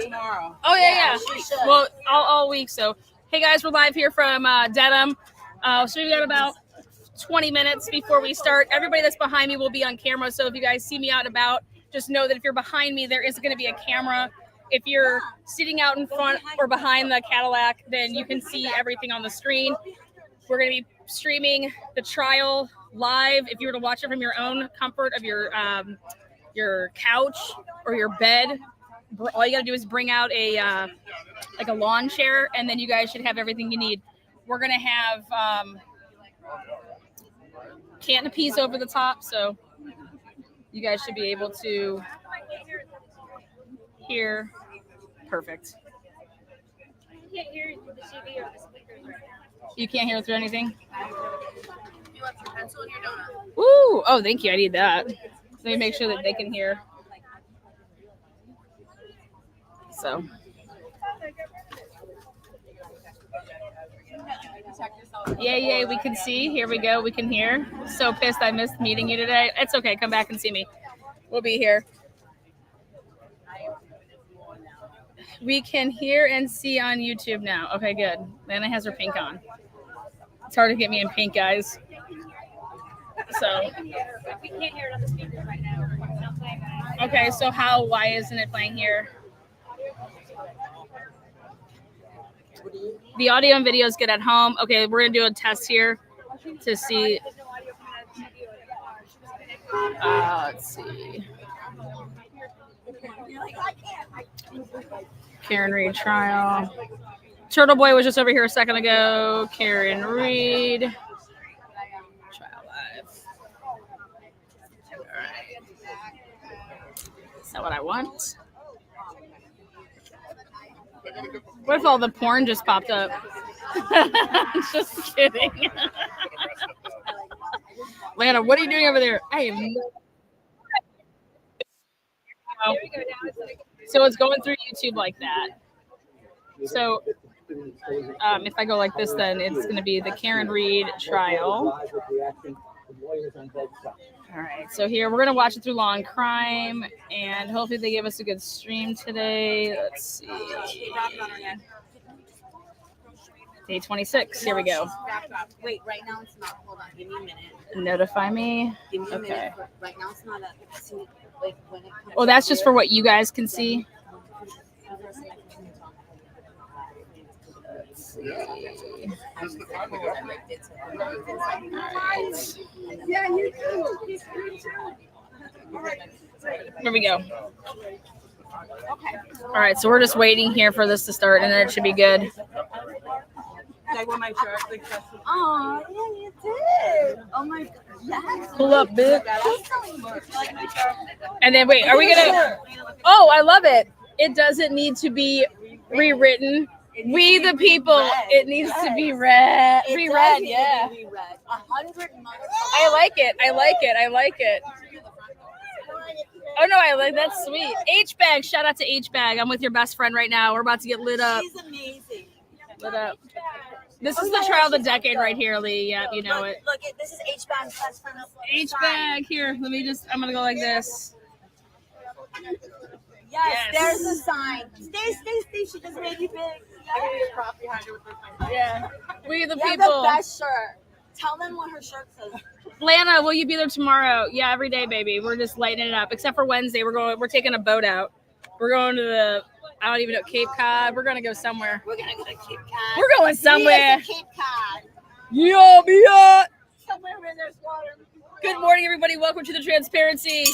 tomorrow. Oh, yeah. Well, all week. So, hey, guys, we're live here from Dedham. So we've got about 20 minutes before we start. Everybody that's behind me will be on camera. So if you guys see me out and about, just know that if you're behind me, there is going to be a camera. If you're sitting out in front or behind the Cadillac, then you can see everything on the screen. We're going to be streaming the trial live. If you were to watch it from your own comfort of your couch or your bed, all you got to do is bring out a like a lawn chair, and then you guys should have everything you need. We're going to have canopies over the top, so you guys should be able to hear. Perfect. You can't hear the TV or the speakers right now. You can't hear through anything? You want some pencil in your donut? Woo! Oh, thank you. I need that. Let me make sure that they can hear. So. Yay, we can see. Here we go. We can hear. So pissed I missed meeting you today. It's okay. Come back and see me. We'll be here. We can hear and see on YouTube now. Okay, good. Lana has her pink on. It's hard to get me in pink, guys. So. We can't hear it on the speakers right now. It's not playing that. Okay, so why isn't it playing here? The audio and video is good at home. Okay, we're going to do a test here to see. Let's see. Karen Reed trial. Turtle Boy was just over here a second ago. Karen Reed. Trial live. All right. Is that what I want? What if all the porn just popped up? Just kidding. Lana, what are you doing over there? I have no. So it's going through YouTube like that. So if I go like this, then it's going to be the Karen Reed trial. All right, so here we're going to watch it through Law and Crime, and hopefully they give us a good stream today. Let's see. Day 26. Here we go. Wait, right now it's not. Hold on, give me a minute. Notify me. Give me a Okay. minute. Right now it's not a. Like when it comes Oh, that's just for what you guys can see. Let's see. Yeah, you too. Here we go. All right, so we're just waiting here for this to start, and then it should be good. I want my shirt. Oh, yeah, you did. Oh my God. Yes. Pull up, bitch. And then wait, are we gonna? Oh, I love it. It doesn't need to be rewritten. We the people. It needs to be reread. Yeah. 100 months. I like it. Oh no, I like that's sweet. H-Bag, shout out to H-Bag. I'm with your best friend right now. We're about to get lit up. She's amazing. Lit up. This is the trial of the decade right here, Lee. Yeah, you know it. Look, this is H-Bag's best friend. H-Bag, here. Let me just. I'm gonna go like this. Yes, there's the sign. Stay. She just made you big. Yeah. We the You have people. the best shirt. Tell them what her shirt says. Lana, will you be there tomorrow? Yeah, every day, baby. We're just lighting it up. Except for Wednesday, we're taking a boat out. We're going to the, I don't even know, Cape Cod. We're gonna go somewhere. We're gonna go to Cape Cod. We're going somewhere. Cape Cod. Yeah. Somewhere where there's water. Good morning, everybody. Welcome to the Transparency.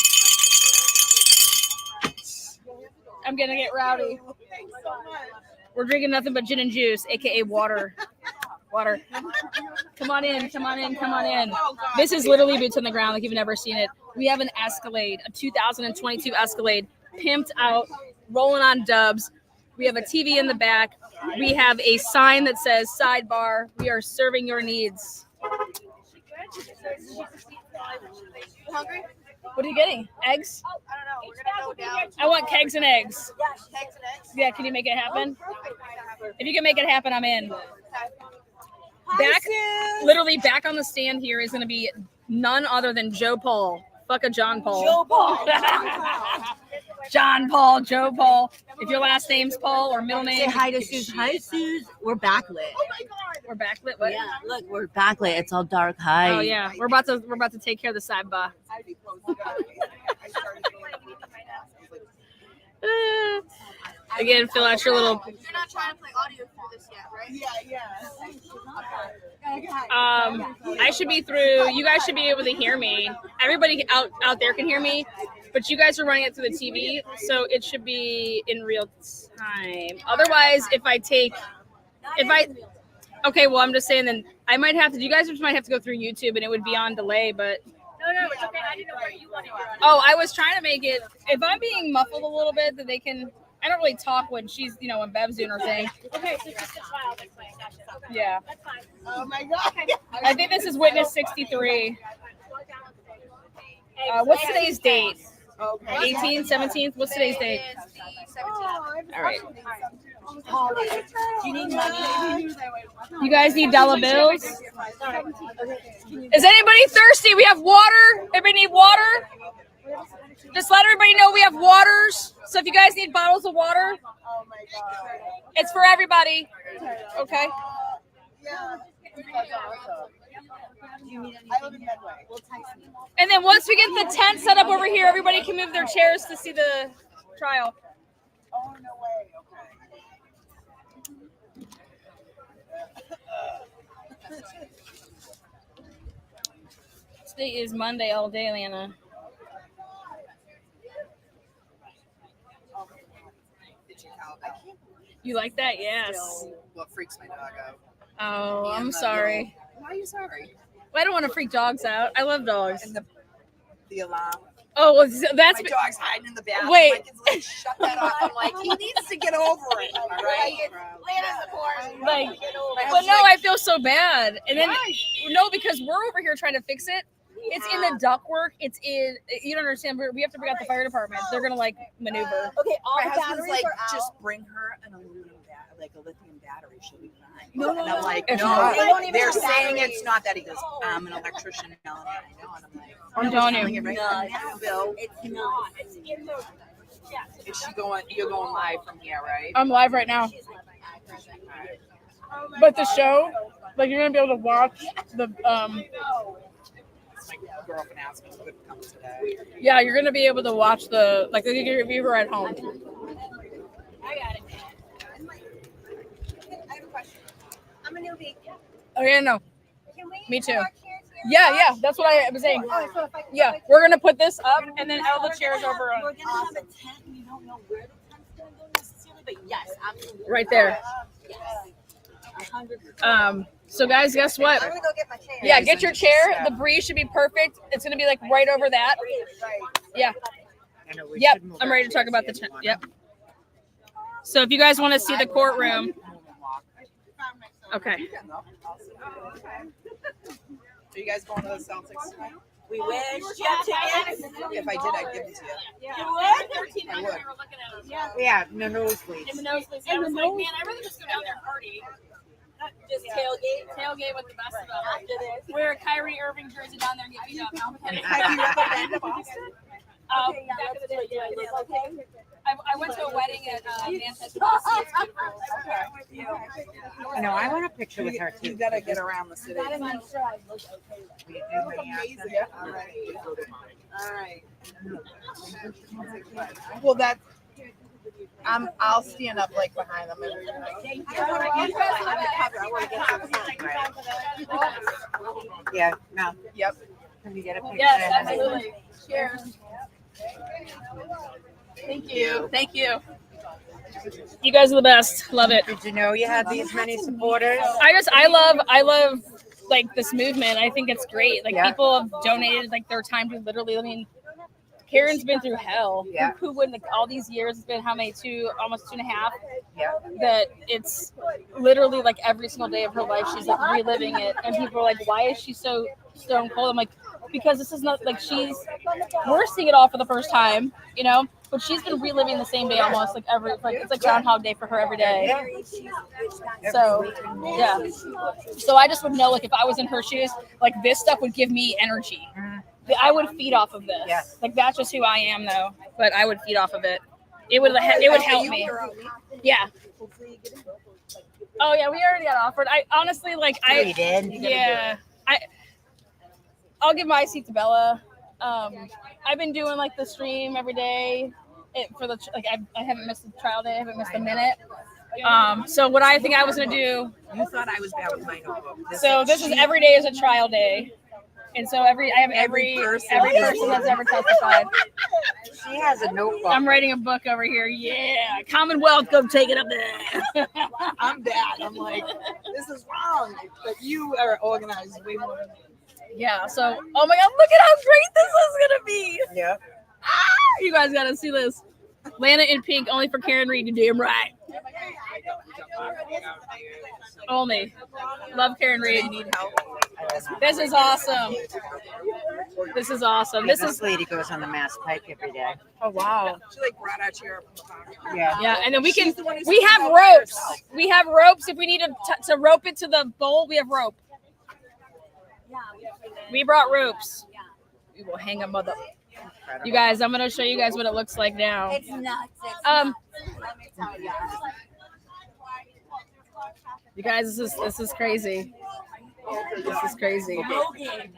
I'm gonna get rowdy. Thanks so much. We're drinking nothing but gin and juice, aka water. Water. Come on in. This is literally boots on the ground like you've never seen it. We have an Escalade, a 2022 Escalade, pimped out, rolling on dubs. We have a TV in the back. We have a sign that says sidebar. We are serving your needs. You hungry? What are you getting? Eggs? I don't know. We're gonna go down. I want kegs and eggs. Yeah, kegs and eggs. Yeah, can you make it happen? Perfect. If you can make it happen, I'm in. Hi, Back, Sue. literally back on the stand here is going to be none other than Joe Paul, Fuck a John Paul. Joe Paul. John Paul, Joe Paul. If your last name's Paul or middle name, Say hi to Suze. Hi, Suze. We're backlit. we're backlit. What? Yeah, look, we're backlit. It's all dark. Hi. Oh yeah, we're about to take care of the sidebar. Again, fill out your little. You're not trying to play audio through this yet, right? I should be through. You guys should be able to hear me. Everybody out there can hear me, but you guys are running it through the TV, so it should be in real time. Otherwise, okay, well, I'm just saying. Then I might have to. You guys just might have to go through YouTube, and it would be on delay, but. No, it's okay. I didn't know where you wanted to go. Oh, I was trying to make it. If I'm being muffled a little bit, that they can. I don't really talk when she's, when Bev's doing her thing. Okay, so just a trial next time. Gotcha. Okay. Yeah. That's fine. Oh my God. I think this is witness 63. What's today's date? Okay. 18th, 17th? What's today's date? All right. Do you need money? You guys need dollar bills? Is anybody thirsty? We have water. Everybody need water? Just let everybody know we have waters. So if you guys need bottles of water, Oh my God. it's for everybody. Okay. Yeah. I live in Medway. We'll text me. And then once we get the tent set up over here, everybody can move their chairs to see the trial. Oh, no way. Okay. Today is Monday all day, Lana. You like that? Yes. What freaks my dog out? Oh, I'm sorry. Why are you sorry? Well, I don't want to freak dogs out. I love dogs. And the alarm. Oh, well, that's My dog's hiding in the bathroom. Wait. My kid's like, shut that off. I'm like, he needs to get over it. All right. like. But no, I feel so bad. And then no, because we're over here trying to fix it. It's in the ductwork. It's in. You don't understand. We have to bring out the fire department. They're gonna maneuver. Okay, all My the husband's batteries like, are out. just bring her an aluminum like a lithium battery. She'll be fine. No, and I'm like, It's no, not. They don't even they're have saying batteries. it's not that. He goes, I'm an electrician. I know. And I'm like, I'm telling you. right No, now, Bill. it's not. Is she going? You're going live from here, right? I'm live right now. But the show, you're gonna be able to watch the My girlfriend asked me to come today. Yeah, you're gonna be able to watch the if you were at home. I got it. I have a question. I'm a newbie. Oh yeah, no. Can we Me too. put our chairs here? Yeah, that's what I was saying. Oh, so if I Yeah, we're gonna put this up and then all the chairs over We're on gonna have a tent. We don't know where the tent's gonna go necessarily, but yes, absolutely. right there. Yes. 100%. So guys, guess what? I'm gonna go get my chair. Yeah, get your chair. The breeze should be perfect. It's gonna be right over that. Right. Yeah. I know we Yep. should move I'm our ready to talk chairs about the here. tent. Yep. So if you guys want to see the courtroom, okay. Are you guys going to the Celtics tonight? We wish. Tickets. If I did, I'd give them to you. You would? 13 I minutes would. we were looking at them. Yeah, no nosebleeds. In the nosebleeds. I was like, man, I'd rather just go down there and party. Just tailgate. Tailgate with the best of them. After this. Wear a Kyrie Irving jersey down there and get beat up. No, I'm kidding. Have you ever been to Boston? Okay, yeah, back in the day, let's do it. yeah. Okay. I went to a wedding at Manchester. No, I want a picture with her too. You gotta get around the city. I'm not sure I look okay. Amazing. All right. Well, that. I'll stand up behind them. Yeah. No. Yep. Can we get a picture? Yes, absolutely. Cheers. Thank you. Thank you. You guys are the best. Love it. Did you know you had these many supporters? I love this movement. I think it's great. Yeah. People have donated their time to literally. Karen's been through hell. Yeah. Who wouldn't? All these years, it's been how many? Almost 2.5. Yeah. That it's literally every single day of her life, she's reliving it, and people are like, "Why is she so stone cold?" I'm like, because this is not we're seeing it all for the first time, but she's been reliving the same day almost it's like Groundhog Day for her every day. So yeah, so I just would know if I was in her shoes, this stuff would give me energy. I would feed off of this. Yeah. Like that's just who I am, though. But I would feed off of it. It would help me. Yeah. Oh yeah, we already got offered. I honestly You did? Yeah. I'll give my seat to Bella. I've been doing like the stream every day. I haven't missed a trial day. I haven't missed a minute. So what I think I was gonna do. You thought I was bad with my notebook. This is every day is a trial day, and so I have every person that's ever testified. She has a notebook. I'm writing a book over here. Yeah, Commonwealth, go take it up there. I'm bad. I'm like, this is wrong. But you are organized way more than me. Yeah. So, oh my God, look at how great this is gonna be. Yeah. You guys gotta see this. Lana in pink, only for Karen Reed to do him right. Only. Love Karen Reed. Need help. This is awesome. This is awesome. This lady goes on the Mass Pike every day. Oh wow. She like brought our chair up. Yeah. Yeah, and then we have ropes. We have ropes. If we need to rope it to the bowl, we have rope. We brought ropes. We will hang them up. You guys, I'm gonna show you guys what it looks like now. It's nuts. You guys, this is crazy. This is crazy. Logan.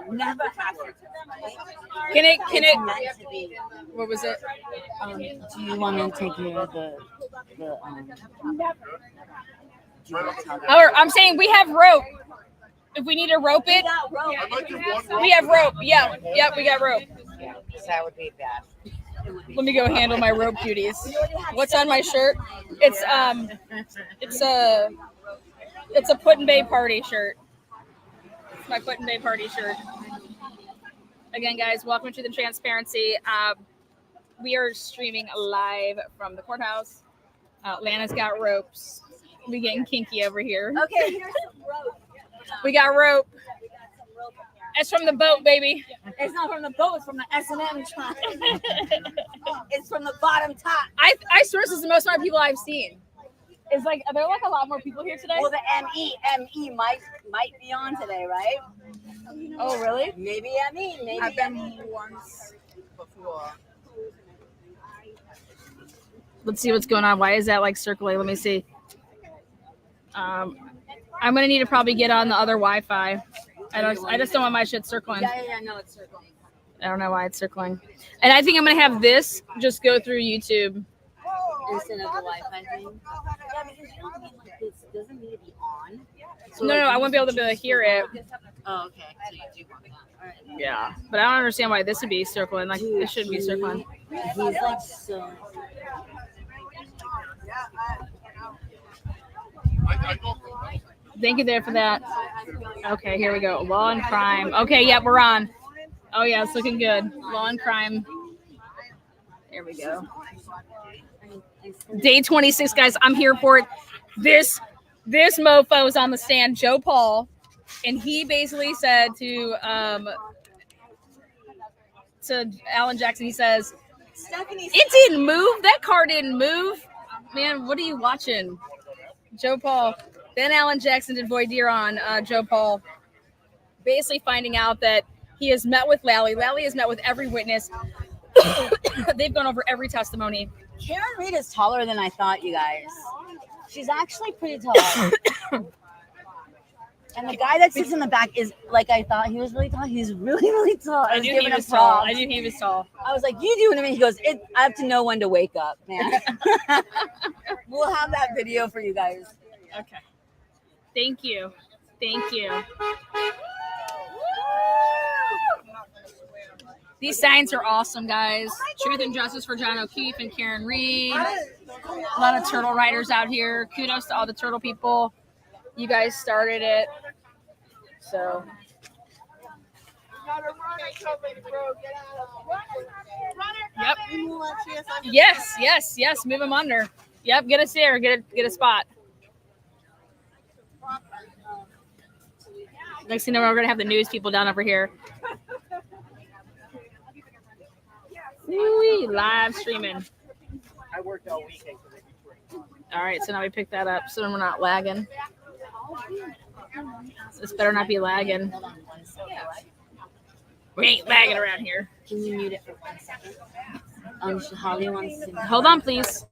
Never happened. Can it? Meant to be. What was it? Do you want to take care of the do you want to tell them? Or I'm saying we have rope. If we need to rope it, we have rope. Yeah, yep, we got rope. Yeah, that would be bad. Let me go handle my rope duties. What's on my shirt? It's a Put in Bay party shirt. It's my Put in Bay party shirt. Again, guys, welcome to the transparency. We are streaming live from the courthouse. Lana's got ropes. We getting kinky over here. Okay, here's some rope. We got rope. It's from the boat, baby. It's not from the boat. It's from the S&M truck. It's from the bottom top. I swear this is the most amount of people I've seen. It's like, are there like a lot more people here today? Well, the ME might be on today, right? Oh, really? Maybe ME. Maybe I've been once before. Let's see what's going on. Why is that like circling? Let me see. I'm gonna need to probably get on the other Wi-Fi. I just don't want my shit circling. Yeah, no, it's circling. I don't know why it's circling. And I think I'm gonna have this just go through YouTube. Instead of the Wi-Fi thing. Yeah, because you don't mean like this doesn't need to be on. So No, I won't be able to hear it. Oh, okay. So you do want that. All right. Yeah, but I don't understand why this would be circling. Like this shouldn't be circling. He's like so. Thank you there for that. Okay, here we go. Law and crime. Okay, yeah, we're on. Oh yeah, it's looking good. Law and crime. There we go. Day 26, guys. I'm here for it. This mofo is on the stand, Joe Paul, and he basically said to Alan Jackson, he says, "It didn't move. That car didn't move. Man, what are you watching?" Joe Paul. Then Alan Jackson did voir dire on Joe Paul, basically finding out that he has met with Lally. Lally has met with every witness. They've gone over every testimony. Karen Reed is taller than I thought, you guys. She's actually pretty tall. And the guy that sits in the back is like I thought he was really tall. He's really, really tall. I knew he was tall. I was like, "You doing to me?" He goes, I have to know when to wake up, man. We'll have that video for you guys. Okay. Thank you. These signs are awesome, guys. Truth and justice for John O'Keefe and Karen Reed. A lot of turtle riders out here. Kudos to all the turtle people. You guys started it. So. Yep. Yes. Move them under. Yep. Get us there. Get a spot. Next thing you know, we're gonna have the news people down over here. Woo-wee, live streaming. I worked all weekend. All right, so now we pick that up so then we're not lagging. This better not be lagging. We ain't lagging around here. Can you mute it for 1 second? Holly wants to. Hold on, please.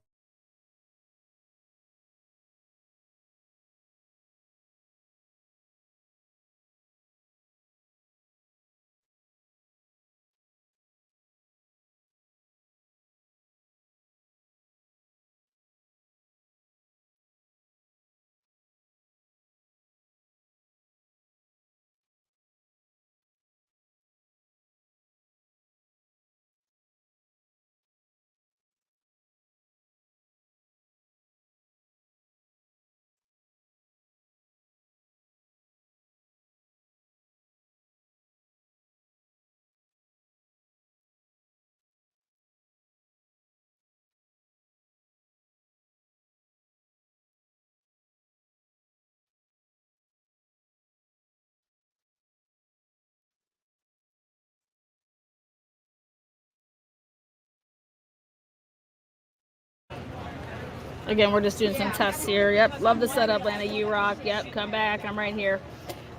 Again, we're just doing some tests here. Yep, love the setup, Lana. You rock. Yep, come back. I'm right here.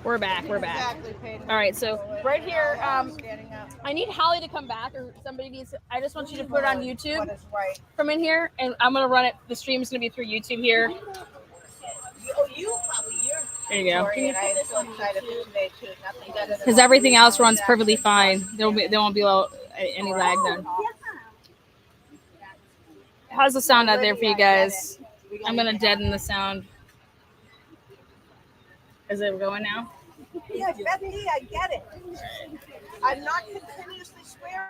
We're back. We're back. All right, so right here, I need Holly to come back, or somebody needs. I just want you to put it on YouTube from in here, and I'm gonna run it. The stream is gonna be through YouTube here. There you go. Because everything else runs perfectly fine. There won't be any lag then. How's the sound out there for you guys? I'm gonna deaden the sound. Is it going now? Yeah, Bethany, I get it. I'm not continuously swearing.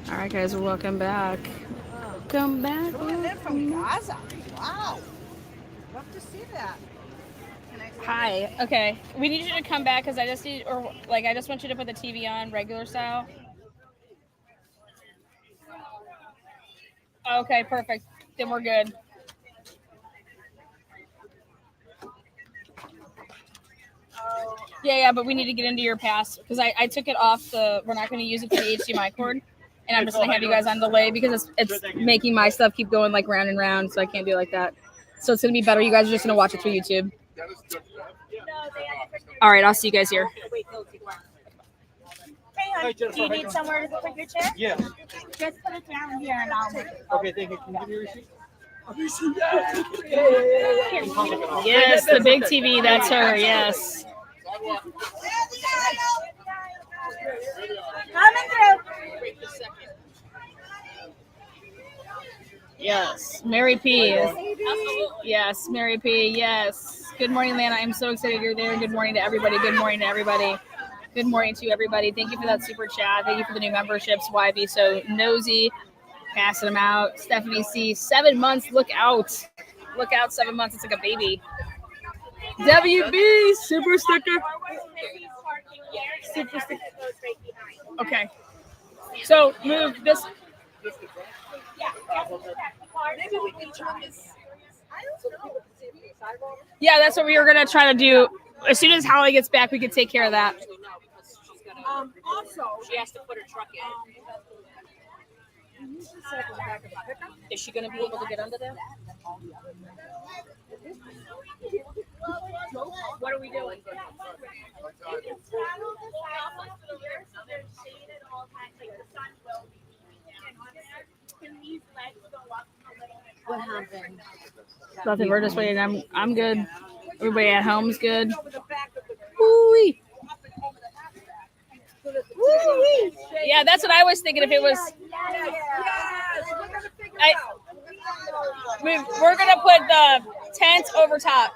All right, guys, welcome back. Welcome back. They're from Gaza. Wow. Love to see that. Hi. Okay, we need you to come back because I just want you to put the TV on regular style. Okay, perfect. Then we're good. Yeah, but we need to get into your pass because I took it off we're not going to use it for the HDMI cord. And I'm just going to have you guys on delay because it's making my stuff keep going like round and round, so I can't do it like that. So it's going to be better. You guys are just going to watch it through YouTube. All right, I'll see you guys here. Hey, hon, do you need somewhere to put your chair? Yeah. Just put it down here and I'll. Okay, thank you. Can you give me a receipt? Yes, the big TV. That's her. Yes. Coming through. Yes, Mary P. Yes, Mary P. Yes. Good morning, Lana. I'm so excited you're there. Good morning to everybody. Good morning to everybody. Good morning to everybody. Thank you for that super chat. Thank you for the new memberships. Why be so nosy? Passing them out. Stephanie C. 7 months. Look out. Look out. 7 months. It's like a baby. WB super sticker. Super sticker. Okay. So move this. Yeah, that's what we were gonna try to do. As soon as Holly gets back, we can take care of that. Also, She has to put her truck in. Is she gonna be able to get under there? What are we doing? What happened? Nothing. We're just waiting. I'm good. Everybody at home's good. Woo-wee. Woo-wee. Yeah, that's what I was thinking. If it was, we're gonna put the tent over top.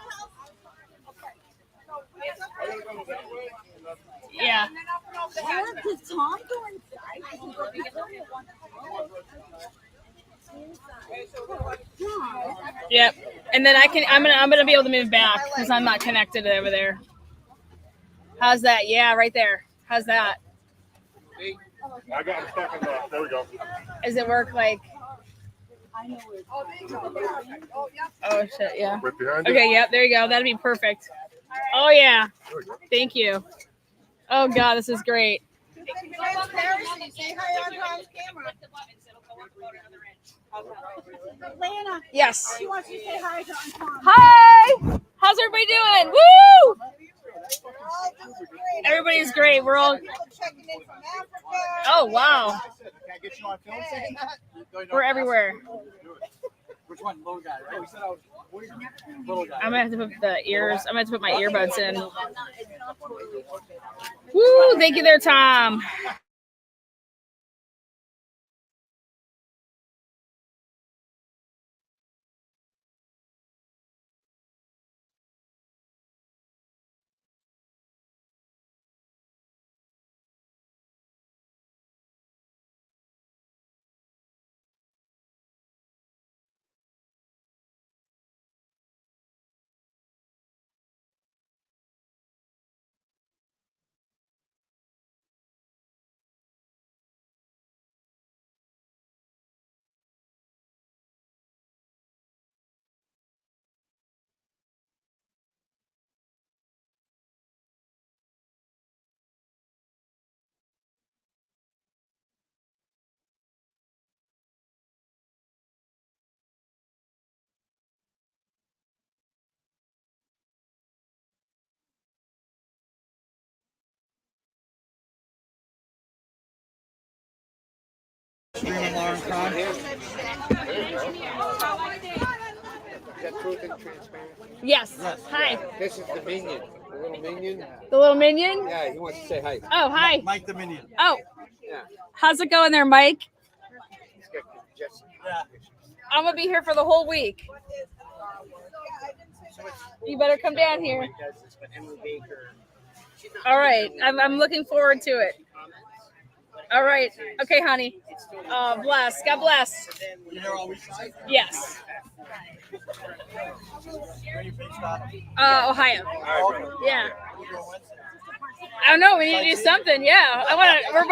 Yeah. Does Tom go inside? Yep. And then I'm gonna be able to move back because I'm not connected over there. How's that? Yeah, right there. How's that? I got him stuck in the. There we go. Does it work like? Oh shit! Yeah. Right behind you. Okay. Yep. There you go. That'd be perfect. Oh yeah. Thank you. Oh god, this is great. Lana, Yes. she wants you to say hi to Tom. Hi. How's everybody doing? Woo! Everybody's great. We're all. Checking in from Africa. Oh wow. Can I get you on film saying that? We're everywhere. Which one? Little guy, right? We said I was little guy. I'm gonna have to put the ears. I'm gonna have to put my earbuds in. Woo! Thank you, there, Tom. Streaming Lauren Kahn. Is that truth and transparency? Yes. Yes. Hi. This is the minion. The little minion. The little minion. Yeah, he wants to say hi. Oh, hi. Mike the minion. Oh, Yeah. how's it going there, Mike? He's got Jesse. I'm gonna be here for the whole week. You better come down here. All right. I'm looking forward to it. All right. Okay, honey. Bless. God bless. Yes. Ohio. Yeah. I don't know. We need to do something. Yeah. We're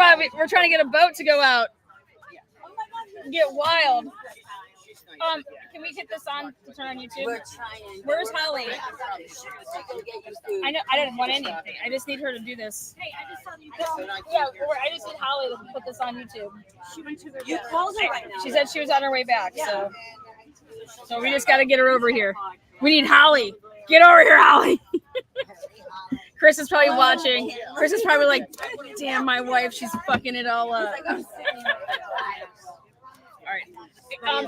trying to get a boat to go out. Get wild. Can we get this on to turn on YouTube? We're trying. Where's Holly? I know. I didn't want anything. I just need her to do this. Hey, I just saw you. Yeah, I just need Holly to put this on YouTube. She went to the. You called her right now. She said she was on her way back. So we just got to get her over here. We need Holly. Get over here, Holly. Chris is probably watching. Chris is probably like, damn, my wife, she's fucking it all up. All right.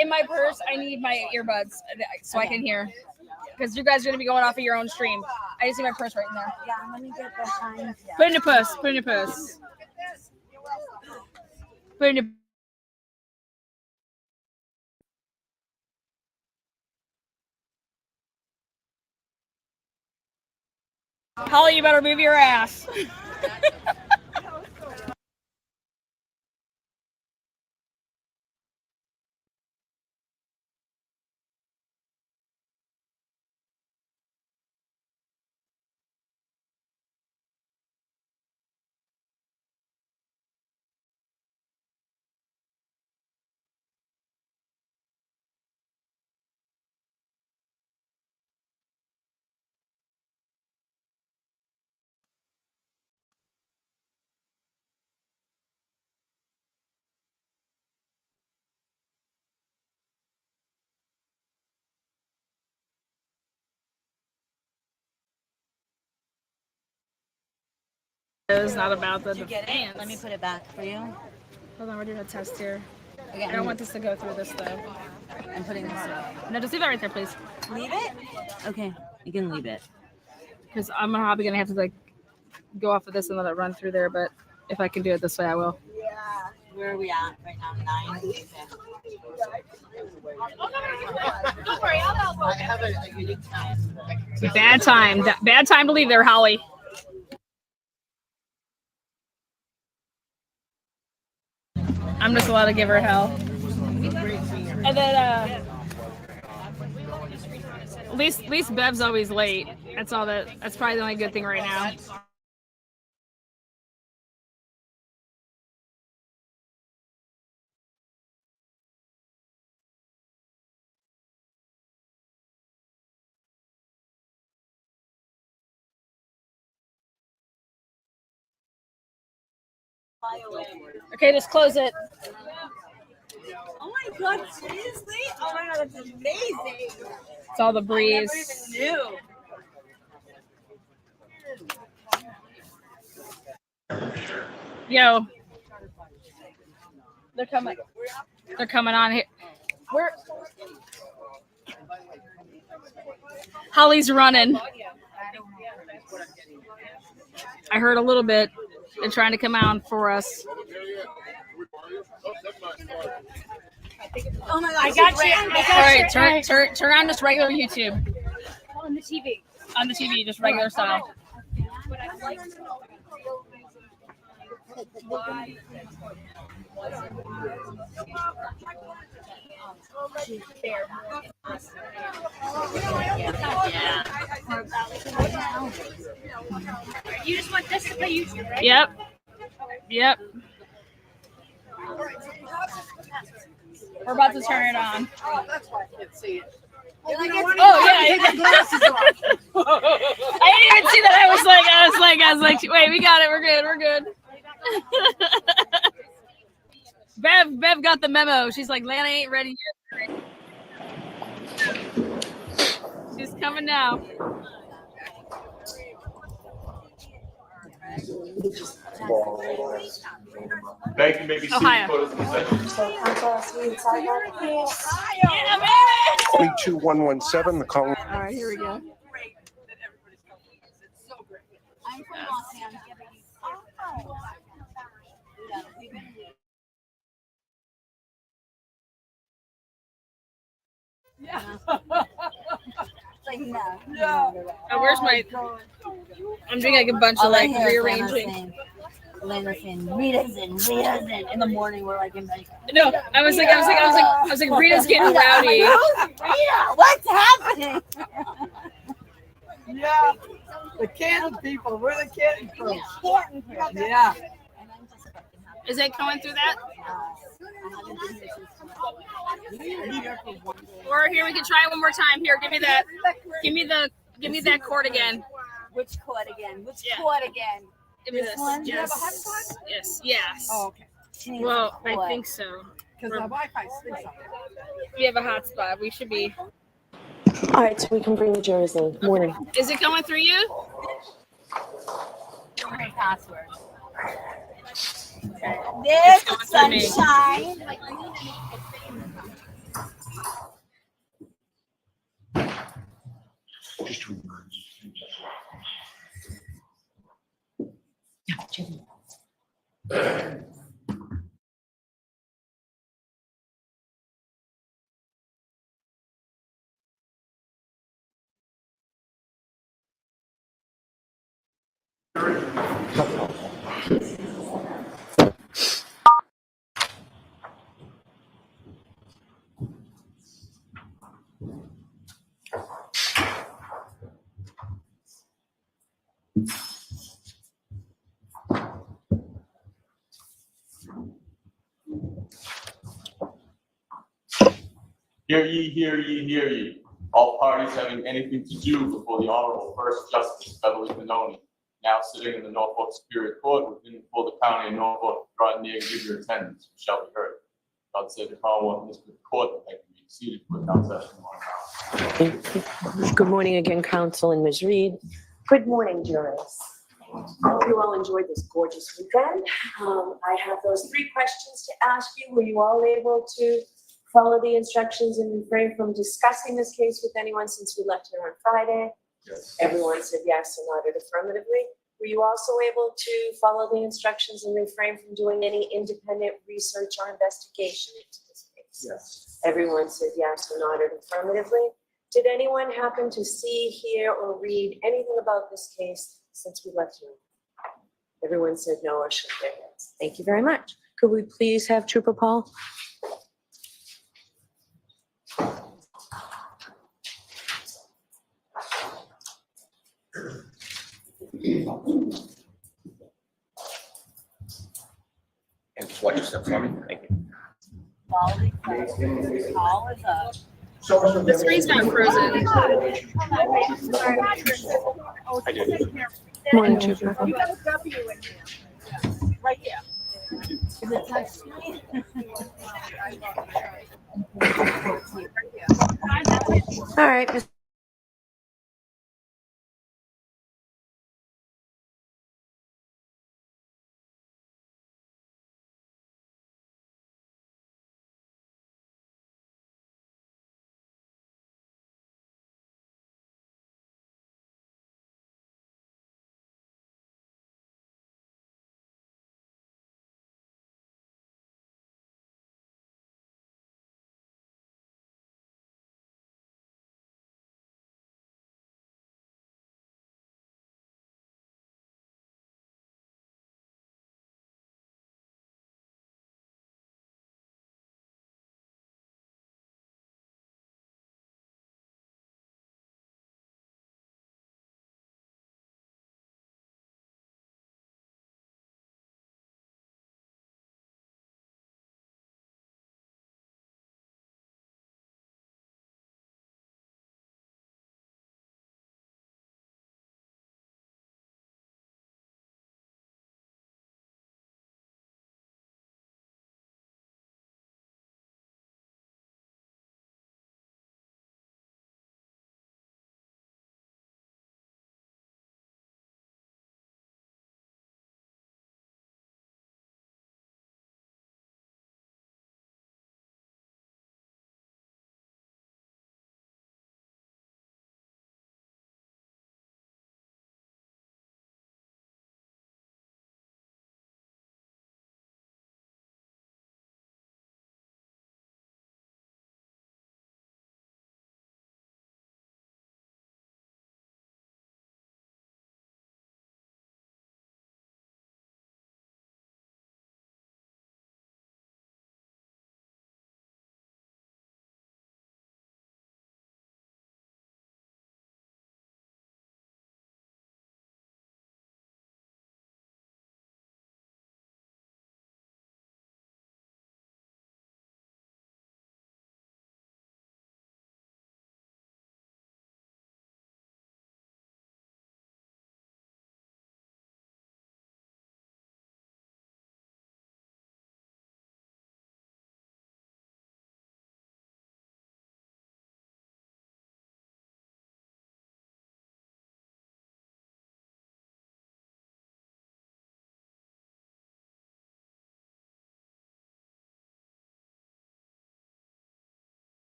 In my purse, I need my earbuds so I can hear. Because you guys are going to be going off of your own stream. I just need my purse right in there. Yeah, let me get behind. Put it in your purse. Put it in your purse. Put it in your. Holly, you better move your ass. It's not about the defense. Let me put it back for you. Hold on, we're doing a test here. Okay, I don't want this to go through this though. I'm putting this up. No, just leave that right there, please. Leave it? Okay. You can leave it. Because I'm probably gonna have to like go off of this and let it run through there. But if I can do it this way, I will. Yeah. Where are we at right now? 9. Okay. Don't worry, I'll help. I have a unique time. Bad time. Bad time to leave there, Holly. I'm just allowed to give her hell. And then at least Bev's always late. That's all that's probably the only good thing right now. Okay, just close it. Oh my god, seriously? Oh my god, that's amazing. It's all the I breeze. never even knew. Yo, they're coming. They're coming on here. Where? Holly's running. I heard a little bit. They're trying to come out for us. Oh my god, I got you. All right, turn on just regular YouTube. On the TV. On the TV, just regular style. You just want this to play YouTube, right? Yep. Yep. We're about to turn it on. Oh, that's why I can't see it. Oh yeah. I didn't even see that. I was like, wait, we got it. We're good. Bev got the memo. She's like, Lana ain't ready yet. She's coming now. Thank you. Maybe Ohio. Yeah, baby. 22117, the call. All right, here we go. I'm from Los Angeles. Like, no. Oh, where's my? I'm doing like a bunch of like rearranging. Lena's in, Rita's in the morning we're like in bed. No, I was like, Rita's getting rowdy. Rita, what's happening? Yeah. The Canton people. We're the Canton folks. Canton. Yeah. Is it coming through that? Or here we can try it one more time. Here, give me that. Give me that chord again. Which chord again? Which Yeah. chord again? Give me This this. one? Yes. Yes. Oh, okay. She needs Well, a chord. I think so. Because the Wi-Fi stinks up. We have a hotspot. We should be. All right, so we can bring the jurors in. Morning. Is it coming through you? Her password. There's the coming through me. sunshine. Hear ye, hear ye, hear ye. All parties having anything to do before the Honorable First Justice Beverly Benoni, now sitting in the Norfolk Superior Court within the County of Norfolk, draw near and give your attendance, shall be heard. God save the Commonwealth and this good court, that they can be seated for the counsel. Good morning again, Council and Ms. Reed. Good morning, jurors. I hope you all enjoyed this gorgeous weekend. I have those 3 questions to ask you. Were you all able to follow the instructions and refrain from discussing this case with anyone since we left here on Friday? Yes. Everyone said yes or nodded affirmatively. Were you also able to follow the instructions and refrain from doing any independent research or investigation into this case? Yes. Everyone said yes or nodded affirmatively. Did anyone happen to see, hear, or read anything about this case since we left you? Everyone said no or shook their heads. Thank you very much. Could we please have Trooper Paul? And just watch your step for me. Thank you. Paul is up. The screen's not frozen. I did. Morning, Trooper. Right here. Is it touch screen? All right, Ms.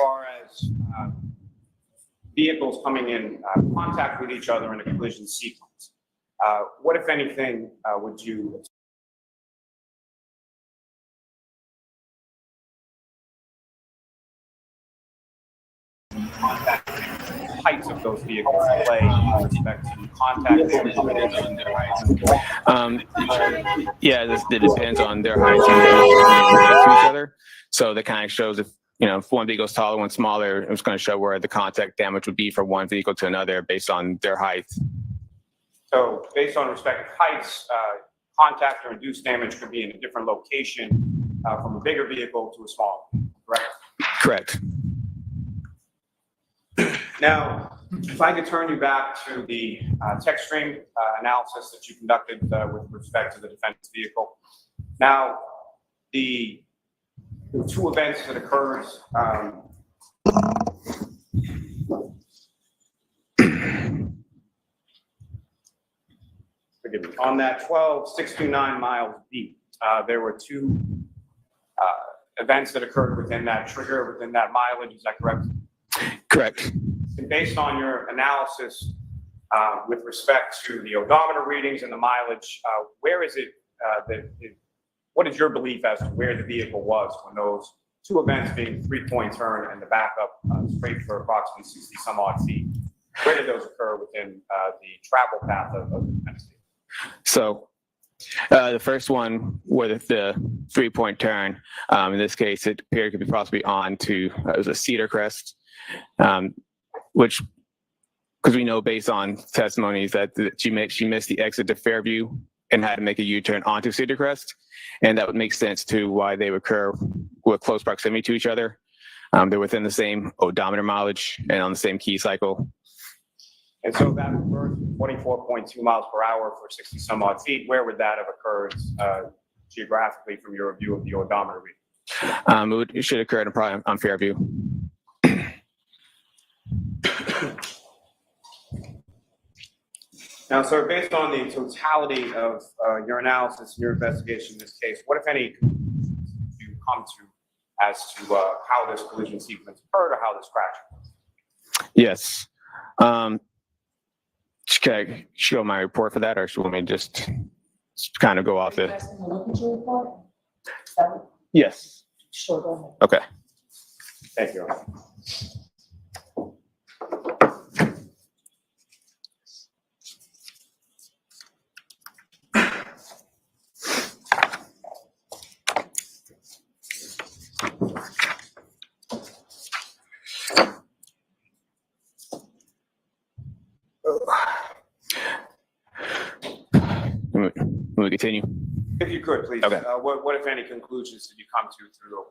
far as vehicles coming in contact with each other in a collision sequence. What, if anything, would you contact heights of those vehicles play with respect to contact damage? Yeah, it depends on their heights and next to each other. So that kind of shows if one vehicle is taller, one smaller, it's going to show where the contact damage would be from one vehicle to another based on their height. So based on respective heights, contact or induced damage could be in a different location from a bigger vehicle to a smaller, correct? Correct. Now, if I could turn you back to the text stream analysis that you conducted with respect to the defendant's vehicle. Now, the two events that occurred forgive me. On that 629 miles deep, there were two events that occurred within that trigger, within that mileage. Is that correct? Correct. And based on your analysis with respect to the odometer readings and the mileage, where is it what is your belief as to where the vehicle was when those two events, being the 3-point turn and the backup straight for approximately 60 some odd feet, where did those occur within the travel path of the defense vehicle? So the first one with the 3-point turn, in this case, it appeared to be possibly on to, it was a Cedar Crest, which, because we know based on testimonies that she missed the exit to Fairview and had to make a U-turn onto Cedar Crest. And that would make sense to why they would occur with close proximity to each other. They're within the same odometer mileage and on the same key cycle. And so that reversed 24.2 miles per hour for 60 some odd feet. Where would that have occurred geographically from your review of the odometer reading? It should occur probably on Fairview. Now, sir, based on the totality of your analysis and your investigation in this case, what, if any, conclusions did you come to as to how this collision sequence occurred or how this crash occurred? Yes. Can I show my report for that, or should we just kind of go off the? Yes. Sure, go ahead. Okay. Thank you. Let me continue. If you could, please. Okay. What, if any, conclusions did you come to through the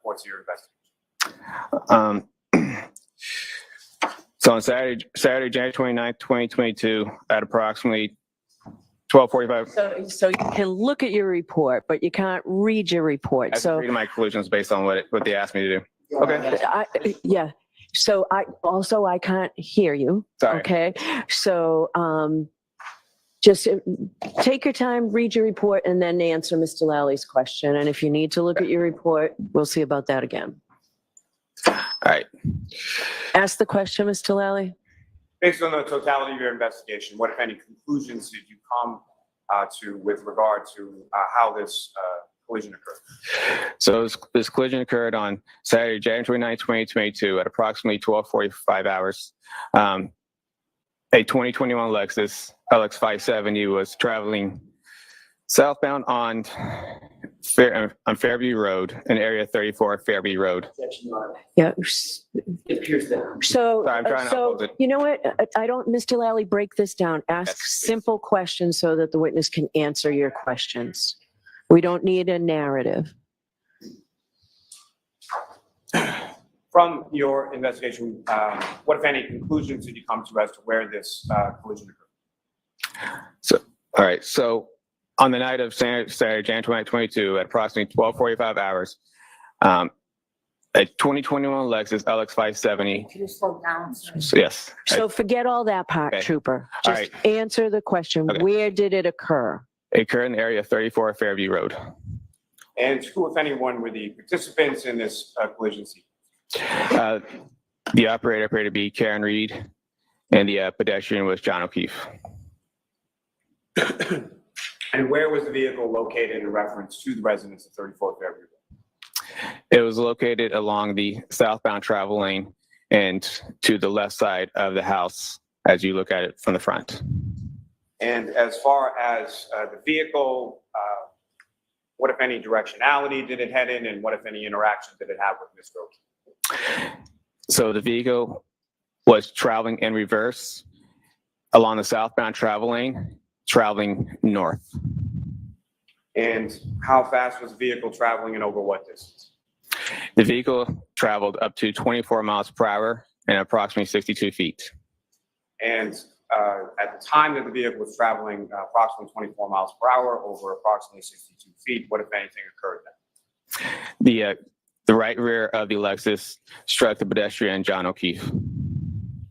course of your investigation? So on Saturday, January 29th, 2022, at approximately 12:45. So you can look at your report, but you can't read your report. I can read my conclusions based on what they asked me to do. Okay. Yeah. So I can't hear you. Sorry. Okay. So just take your time, read your report, and then answer Mr. Lally's question. And if you need to look at your report, we'll see about that again. All right. Ask the question, Mr. Lally. Based on the totality of your investigation, what, if any, conclusions did you come to with regard to how this collision occurred? So this collision occurred on Saturday, January 29th, 2022 at approximately 12:45 hours. A 2021 Lexus LX 570 was traveling southbound on Fairview Road, in area 34 Fairview Road. Yeah. It appears that. So, Sorry, I'm trying to upload it. you know what? Mr. Lally, break this down. Ask Yes, please. simple questions so that the witness can answer your questions. We don't need a narrative. From your investigation, what, if any, conclusions did you come to as to where this collision occurred? So, all right. So on the night of Saturday, January 2022, at approximately 12:45 hours, a 2021 Lexus LX 570. Could you slow down? So, yes. So forget all that part, Okay. Trooper. All Just answer the question. Okay. Where did it occur? It occurred in area 34 Fairview Road. And who, if anyone, were the participants in this collision sequence? The operator appeared to be Karen Reed, and the pedestrian was John O'Keefe. And where was the vehicle located in reference to the residents of 34 Fairview Road? It was located along the southbound travel lane and to the left side of the house as you look at it from the front. And as far as the vehicle, what, if any, directionality did it head in, and what, if any, interaction did it have with Mr. O'Keefe? So the vehicle was traveling in reverse along the southbound travel lane, traveling north. And how fast was the vehicle traveling and over what distance? The vehicle traveled up to 24 miles per hour and approximately 62 feet. And at the time that the vehicle was traveling approximately 24 miles per hour over approximately 62 feet, what, if anything, occurred then? The right rear of the Lexus struck the pedestrian John O'Keefe.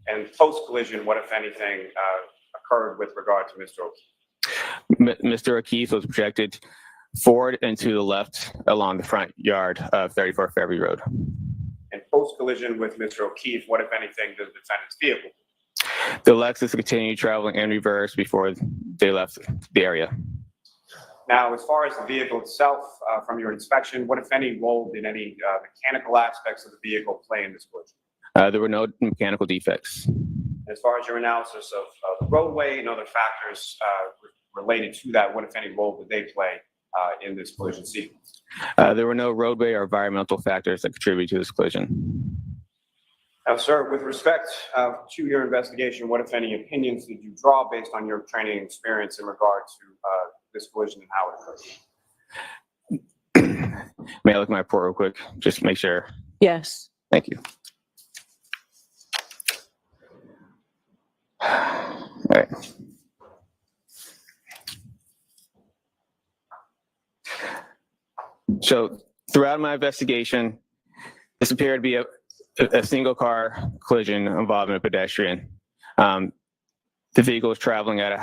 And post-collision, what, if anything, occurred with regard to Mr. O'Keefe? Mr. O'Keefe was projected forward and to the left along the front yard of 34 Fairview Road. And post-collision with Mr. O'Keefe, what, if anything, did the defendant's vehicle do? The Lexus continued traveling in reverse before they left the area. Now, as far as the vehicle itself, from your inspection, what, if any, role did any mechanical aspects of the vehicle play in this collision? There were no mechanical defects. As far as your analysis of the roadway and other factors related to that, what, if any, role did they play in this collision sequence? There were no roadway or environmental factors that contributed to this collision. Now, sir, with respect to your investigation, what, if any, opinions did you draw based on your training and experience in regard to this collision and how it occurred? May I look at my report real quick? Just to make sure. Yes. Thank you. All right. So throughout my investigation, this appeared to be a single car collision involving a pedestrian. The vehicle was traveling at a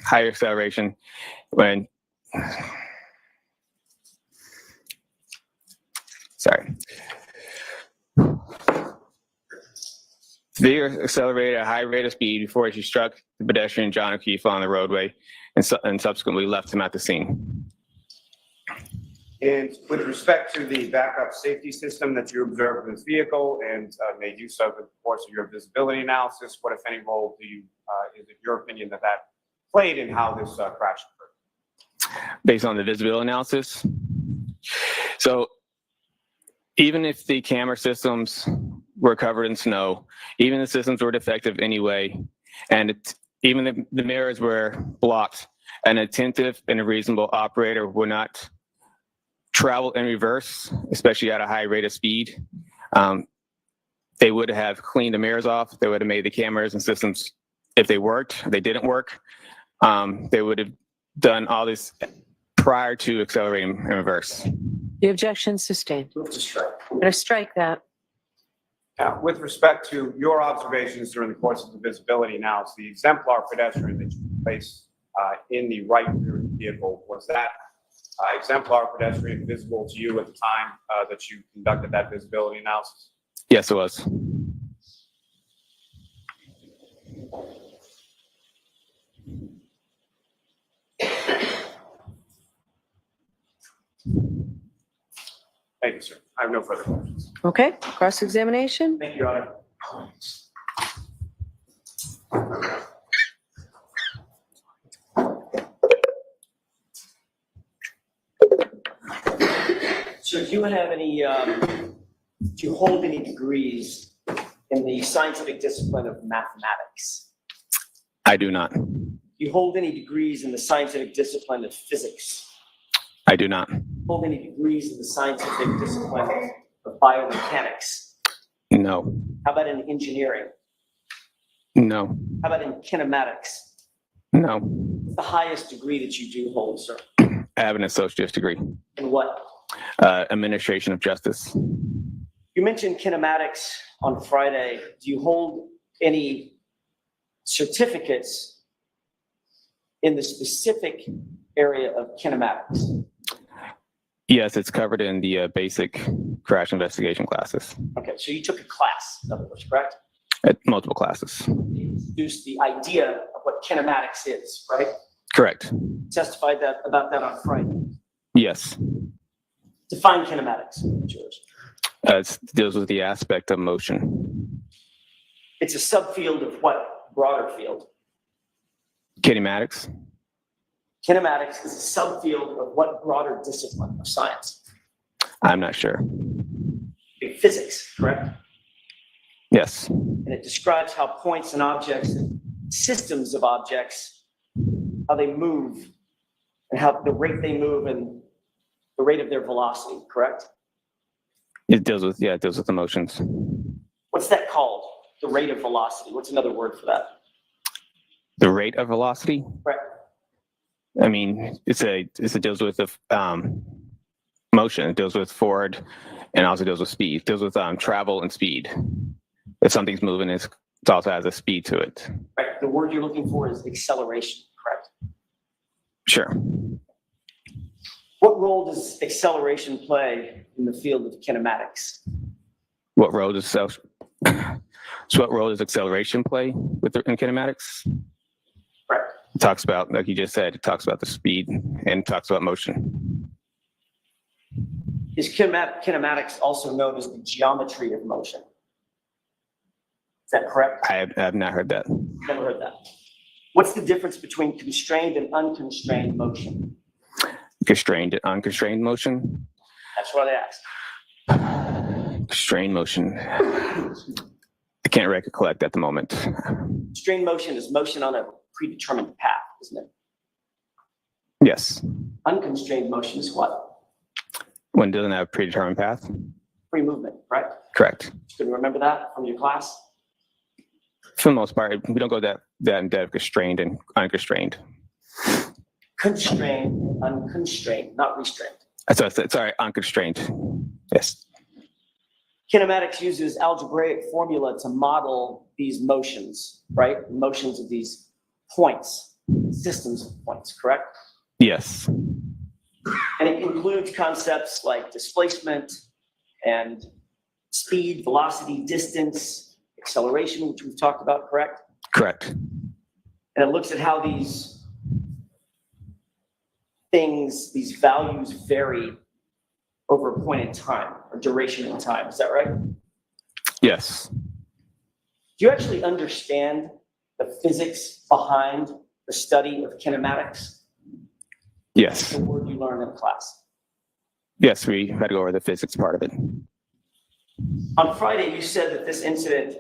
higher acceleration when, sorry. The vehicle accelerated at a high rate of speed before she struck the pedestrian John O'Keefe on the roadway and subsequently left him at the scene. And with respect to the backup safety system that you observed in this vehicle and made use of in the course of your visibility analysis, what, if any, role do you, is it your opinion that played in how this crash occurred? Based on the visibility analysis. So even if the camera systems were covered in snow, even the systems were defective anyway, and even the mirrors were blocked, an attentive and a reasonable operator would not travel in reverse, especially at a high rate of speed. They would have cleaned the mirrors off. They would have made the cameras and systems, if they worked, they didn't work. They would have done all this prior to accelerating in reverse. The objection sustained. Move to strike. I'm going to strike that. Now, with respect to your observations during the course of the visibility analysis, the exemplar pedestrian that you placed in the right rear of the vehicle, was that exemplar pedestrian visible to you at the time that you conducted that visibility analysis? Yes, it was. Thank you, sir. I have no further questions. Okay, cross-examination? Thank you, Your Honor. So do you have any, do you hold any degrees in the scientific discipline of mathematics? I do not. Do you hold any degrees in the scientific discipline of physics? I do not. Hold any degrees in the scientific discipline of biomechanics? No. How about in engineering? No. How about in kinematics? No. What's the highest degree that you do hold, sir? I have an associate's degree. In what? Administration of justice. You mentioned kinematics on Friday. Do you hold any certificates in the specific area of kinematics? Yes, it's covered in the basic crash investigation classes. Okay, so you took a class, in other words, correct? At multiple classes. You introduced the idea of what kinematics is, right? Correct. Testified about that on Friday. Yes. Define kinematics, George. It deals with the aspect of motion. It's a subfield of what broader field? Kinematics. Kinematics is a subfield of what broader discipline of science? I'm not sure. In physics, correct? Yes. And it describes how points and objects and systems of objects, how they move and how the rate they move and the rate of their velocity, correct? It deals with, yeah, it deals with emotions. What's that called? The rate of velocity. What's another word for that? The rate of velocity? Right. I mean, it deals with the motion. It deals with forward and also deals with speed. It deals with travel and speed. If something's moving, it also has a speed to it. Right. The word you're looking for is acceleration, correct? Sure. What role does acceleration play in the field of kinematics? What role does acceleration play in kinematics? Right. It talks about, like you just said, it talks about the speed and talks about motion. Is kinematics also known as the geometry of motion? Is that correct? I have not heard that. Never heard that. What's the difference between constrained and unconstrained motion? Constrained and unconstrained motion? That's what I asked. Constrained motion. I can't recollect at the moment. Constrained motion is motion on a predetermined path, isn't it? Yes. Unconstrained motion is what? When it doesn't have a predetermined path? Free movement, right? Correct. Can you remember that from your class? For the most part, we don't go that in depth, constrained and unconstrained. Constrained, unconstrained, not restrained. Sorry, unconstrained. Yes. Kinematics uses algebraic formula to model these motions, right? Motions of these points, systems of points, correct? Yes. And it includes concepts like displacement and speed, velocity, distance, acceleration, which we've talked about, correct? Correct. And it looks at how these things, these values vary over a point in time or duration in time. Is that right? Yes. Do you actually understand the physics behind the study of kinematics? Yes. The word you learned in class. Yes, we had to go over the physics part of it. On Friday, you said that this incident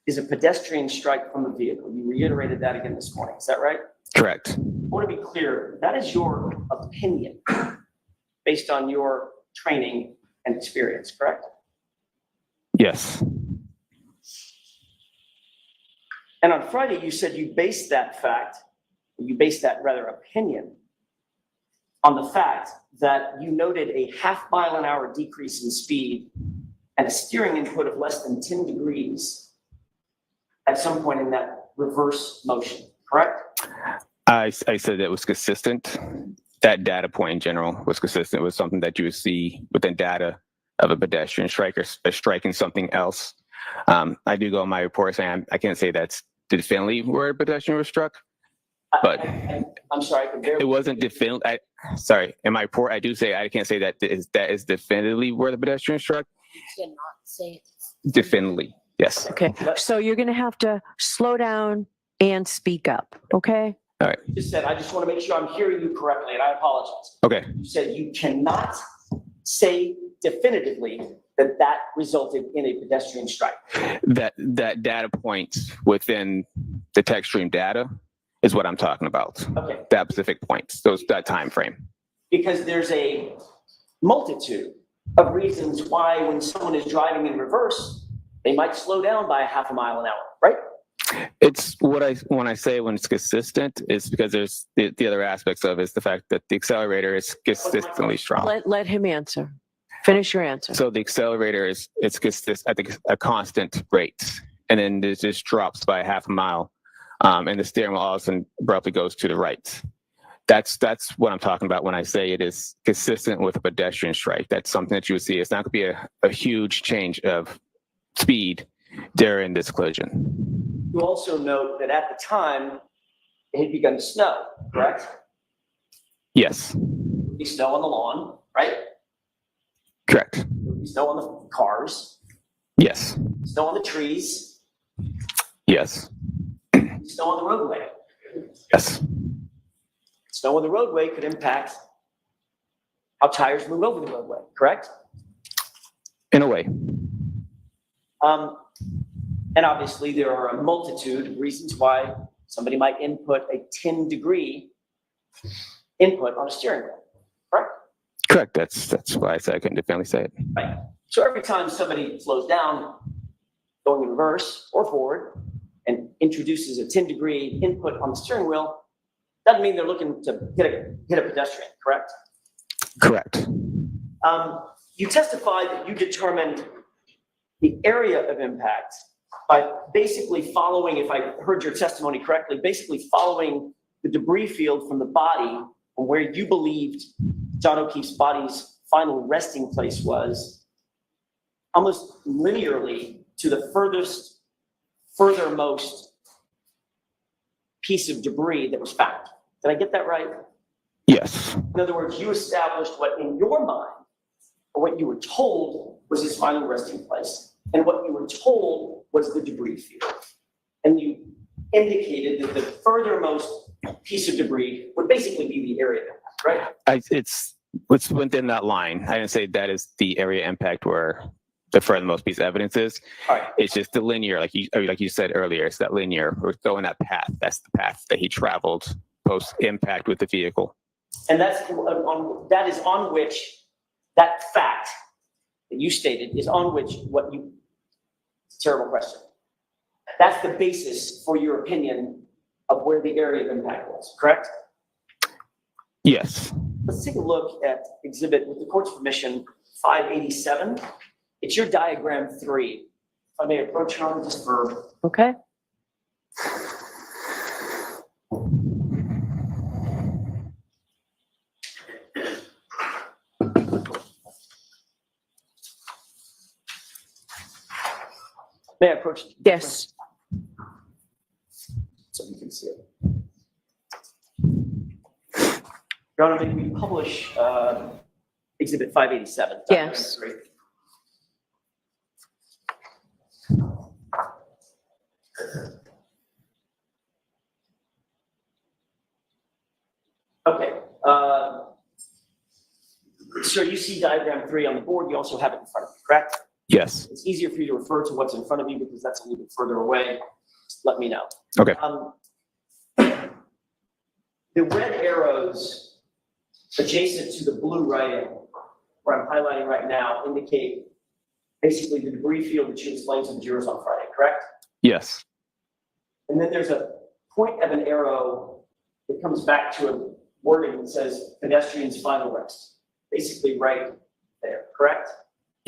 is a pedestrian strike from a vehicle. You reiterated that again this morning. Is that right? Correct. I want to be clear. That is your opinion based on your training and experience, correct? Yes. And on Friday, you said you based that opinion on the fact that you noted a half-mile-an-hour decrease in speed and a steering input of less than 10 degrees at some point in that reverse motion, correct? I said it was consistent. That data point in general was consistent with something that you would see within data of a pedestrian striker striking something else. I do go in my report saying I can't say that's definitively where a pedestrian was struck, but I'm sorry, it wasn't definitively. Sorry, in my report I do say I can't say that is definitively where the pedestrian struck. You cannot say Definitively, yes. Okay, so you're going to have to slow down and speak up, okay? All right. You just said, I just want to make sure I'm hearing you correctly, and I apologize. Okay. You said you cannot say definitively that that resulted in a pedestrian strike. That data point within the text stream data is what I'm talking about. Okay. That specific point, that time frame. Because there's a multitude of reasons why when someone is driving in reverse, they might slow down by a half a mile an hour, right? It's when I say when it's consistent, it's because there's the other aspects of it is the fact that the accelerator is consistently strong. Let him answer. Finish your answer. So the accelerator it's consistent at a constant rate, and then it just drops by a half a mile, and the steering wheel all of a sudden abruptly goes to the right. That's what I'm talking about when I say it is consistent with a pedestrian strike. That's something that you would see. It's not going to be a huge change of speed during this collision. You also note that at the time, it had begun to snow, correct? Yes. There would be snow on the lawn, right? Correct. There would be snow on the cars. Yes. Snow on the trees. Yes. Snow on the roadway. Yes. Snow on the roadway could impact how tires move over the roadway, correct? In a way. And obviously there are a multitude of reasons why somebody might input a 10-degree input on a steering wheel, correct? Correct. That's why I said I couldn't definitely say it. Right. So every time somebody slows down, going in reverse or forward, and introduces a 10-degree input on the steering wheel, doesn't mean they're looking to hit a pedestrian, correct? Correct. You testified that you determined the area of impact by basically following, if I heard your testimony correctly, basically following the debris field from the body from where you believed John O'Keefe's body's final resting place was, almost linearly to the furthermost piece of debris that was found. Did I get that right? Yes. In other words, you established what in your mind, or what you were told was his final resting place, and what you were told was the debris field. And you indicated that the furthermost piece of debris would basically be the area of impact, right? It's within that line. I didn't say that is the area impact where the furthermost piece of evidence is. All right. It's just the linear, like you said earlier, it's that linear. We're going that path. That's the path that he traveled post impact with the vehicle. And that is on which that fact that you stated is on which it's a terrible question. That's the basis for your opinion of where the area of impact was, correct? Yes. Let's take a look at exhibit, with the court's permission, 587. It's your diagram 3. If I may approach on just for. Okay. May I approach? Yes. So you can see it. Your Honor, may we publish exhibit 587? Yes. Okay. Sir, you see diagram 3 on the board. You also have it in front of you, correct? Yes. It's easier for you to refer to what's in front of you because that's a little bit further away. Just let me know. Okay. The red arrows adjacent to the blue writing, where I'm highlighting right now, indicate basically the debris field that you explained to the jurors on Friday, correct? Yes. And then there's a point of an arrow that comes back to a wording that says pedestrian's final rest, basically right there, correct?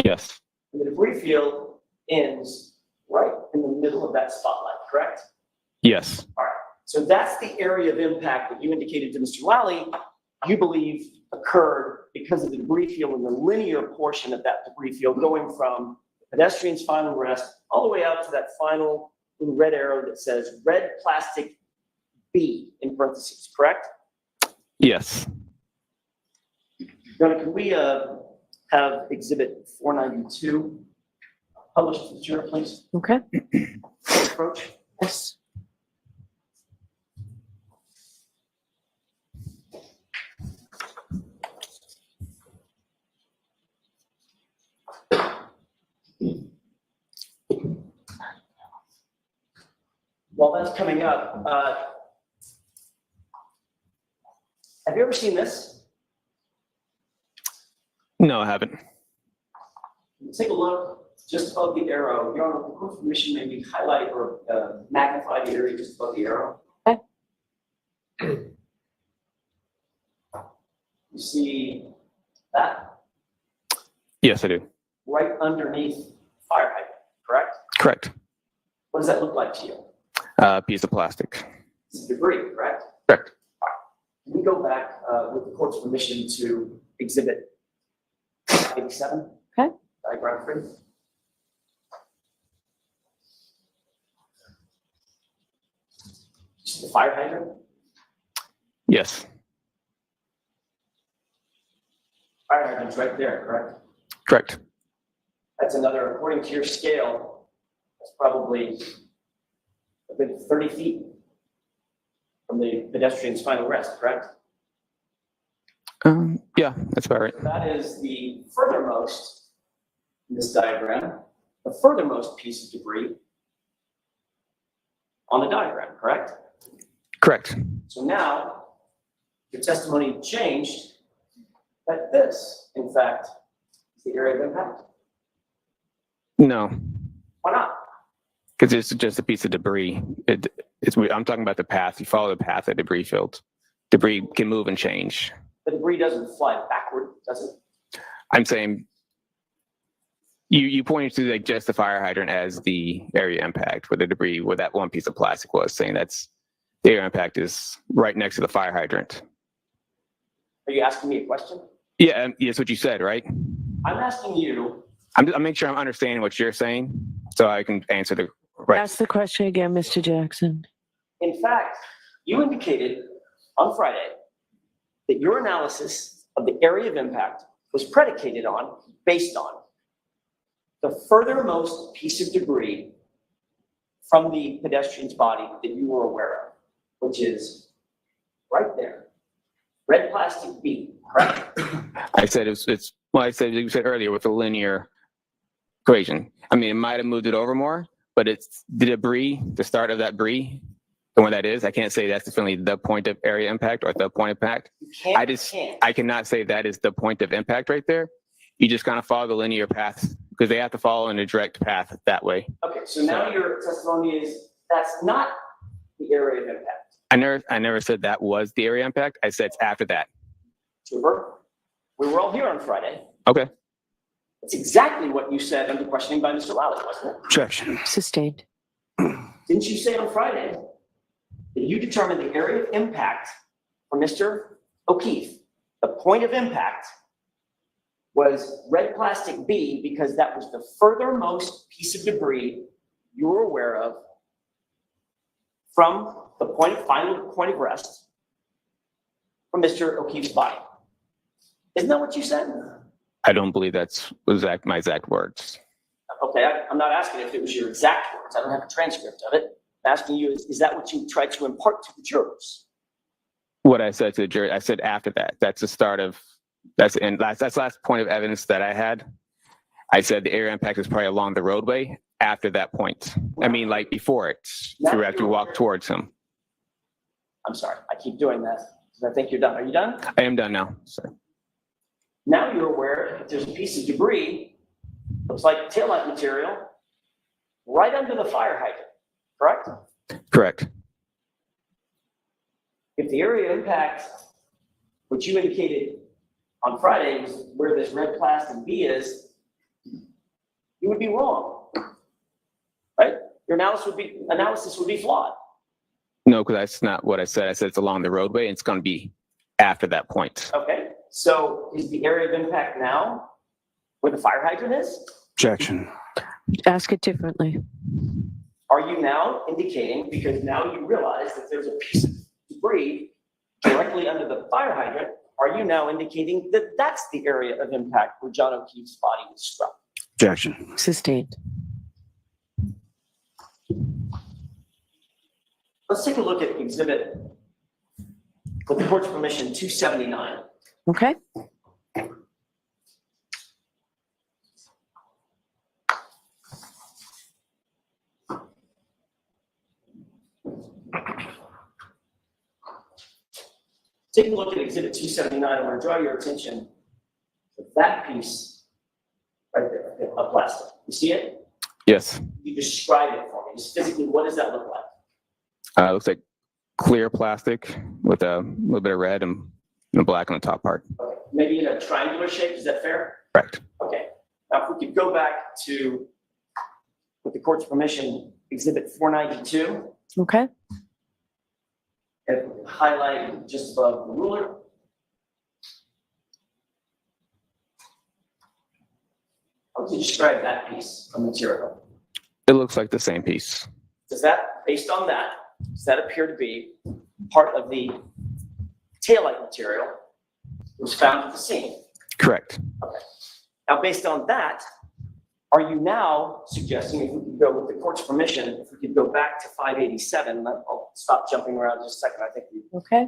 Yes. And the debris field ends right in the middle of that spotlight, correct? Yes. All right. So that's the area of impact that you indicated to Mr. Lally you believe occurred because of the debris field and the linear portion of that debris field going from the pedestrian's final rest all the way out to that final little red arrow that says red plastic B in parentheses, correct? Yes. Donna, can we have exhibit 492 published to the juror, please? Okay. Approach. Yes. While that's coming up, have you ever seen this? No, I haven't. Take a look just above the arrow. Your Honor, with the court's permission, maybe highlight or magnify the area just above the arrow. Okay. You see that? Yes, I do. Right underneath fire hydrant, correct? Correct. What does that look like to you? Piece of plastic. It's debris, correct? Correct. Can we go back with the court's permission to exhibit 87? Okay. Diagram 3. The fire hydrant? Yes. Fire hydrant's right there, correct? Correct. That's another, according to your scale, that's probably a good 30 feet from the pedestrian's final rest, correct? Yeah, that's about right. That is the furthermost in this diagram, the furthermost piece of debris on the diagram, correct? Correct. So now your testimony changed that this, in fact, is the area of impact. No, Why not? because it's just a piece of debris. I'm talking about the path. You follow the path of debris field. Debris can move and change. The debris doesn't fly backward, does it? I'm saying You pointed to like just the fire hydrant as the area impact where the debris, where that one piece of plastic was, saying that's the area impact is right next to the fire hydrant. Are you asking me a question? Yeah, that's what you said, right? I'm asking you, I'm making sure I'm understanding what you're saying so I can answer the right. Ask the question again, Mr. Jackson. in fact, you indicated on Friday that your analysis of the area of impact was predicated on, based on, the furthermost piece of debris from the pedestrian's body that you were aware of, which is right there. Red plastic B, correct? I said it's well, I said you said earlier with the linear equation. I mean, it might have moved it over more, but it's the debris, the start of that debris, the one that is. I can't say that's definitely the point of area impact or the point of impact. I cannot say that is the point of impact right there. You just kind of follow the linear path because they have to follow in a direct path that way. Okay, so now your testimony is that's not the area of impact. I never said that was the area impact. I said it's after that. Trooper, we were all here on Friday. Okay. That's exactly what you said under questioning by Mr. Lally, wasn't it? Objection. Sustained. Didn't you say on Friday that you determined the area of impact for Mr. O'Keefe, the point of impact was red plastic B because that was the furthermost piece of debris you were aware of from the final point of rest from Mr. O'Keefe's body. Isn't that what you said? I don't believe that's my exact words. Okay, I'm not asking if it was your exact words. I don't have a transcript of it. I'm asking you, is that what you tried to impart to the jurors? What I said to the jury, I said after that. That's the start of, that's the last point of evidence that I had. I said the area impact is probably along the roadway after that point. I mean, like before it, you have to walk towards him. I'm sorry, I keep doing that because I think you're done. Are you done? I am done now, sir. Now you're aware that there's a piece of debris, looks like taillight material, right under the fire hydrant, correct? Correct. If the area of impact, which you indicated on Friday, was where this red plastic B is, you would be wrong, right? Your analysis would be flawed. No, because that's not what I said. I said it's along the roadway and it's going to be after that point. Okay, so is the area of impact now where the fire hydrant is? Objection. Ask it differently. Are you now indicating, because now you realize that there's a piece of debris directly under the fire hydrant, are you now indicating that that's the area of impact where John O'Keefe's body was struck? Objection. Sustained. Let's take a look at exhibit, with the court's permission, 279. Okay. Take a look at exhibit 279. I want to draw your attention to that piece right there of plastic. You see it? Yes. You describe it for me. Just physically, what does that look like? It looks like clear plastic with a little bit of red and black on the top part. Okay. Maybe in a triangular shape. Is that fair? Correct. Okay. Now, if we could go back to, with the court's permission, exhibit 492. Okay. And highlight just above the ruler. How would you describe that piece of material? It looks like the same piece. Does that, based on that, does that appear to be part of the taillight material that was found at the scene? Correct. Okay. Now, based on that, are you now suggesting, if we could go with the court's permission, if we could go back to 587, I'll stop jumping around just a second. I think we Okay.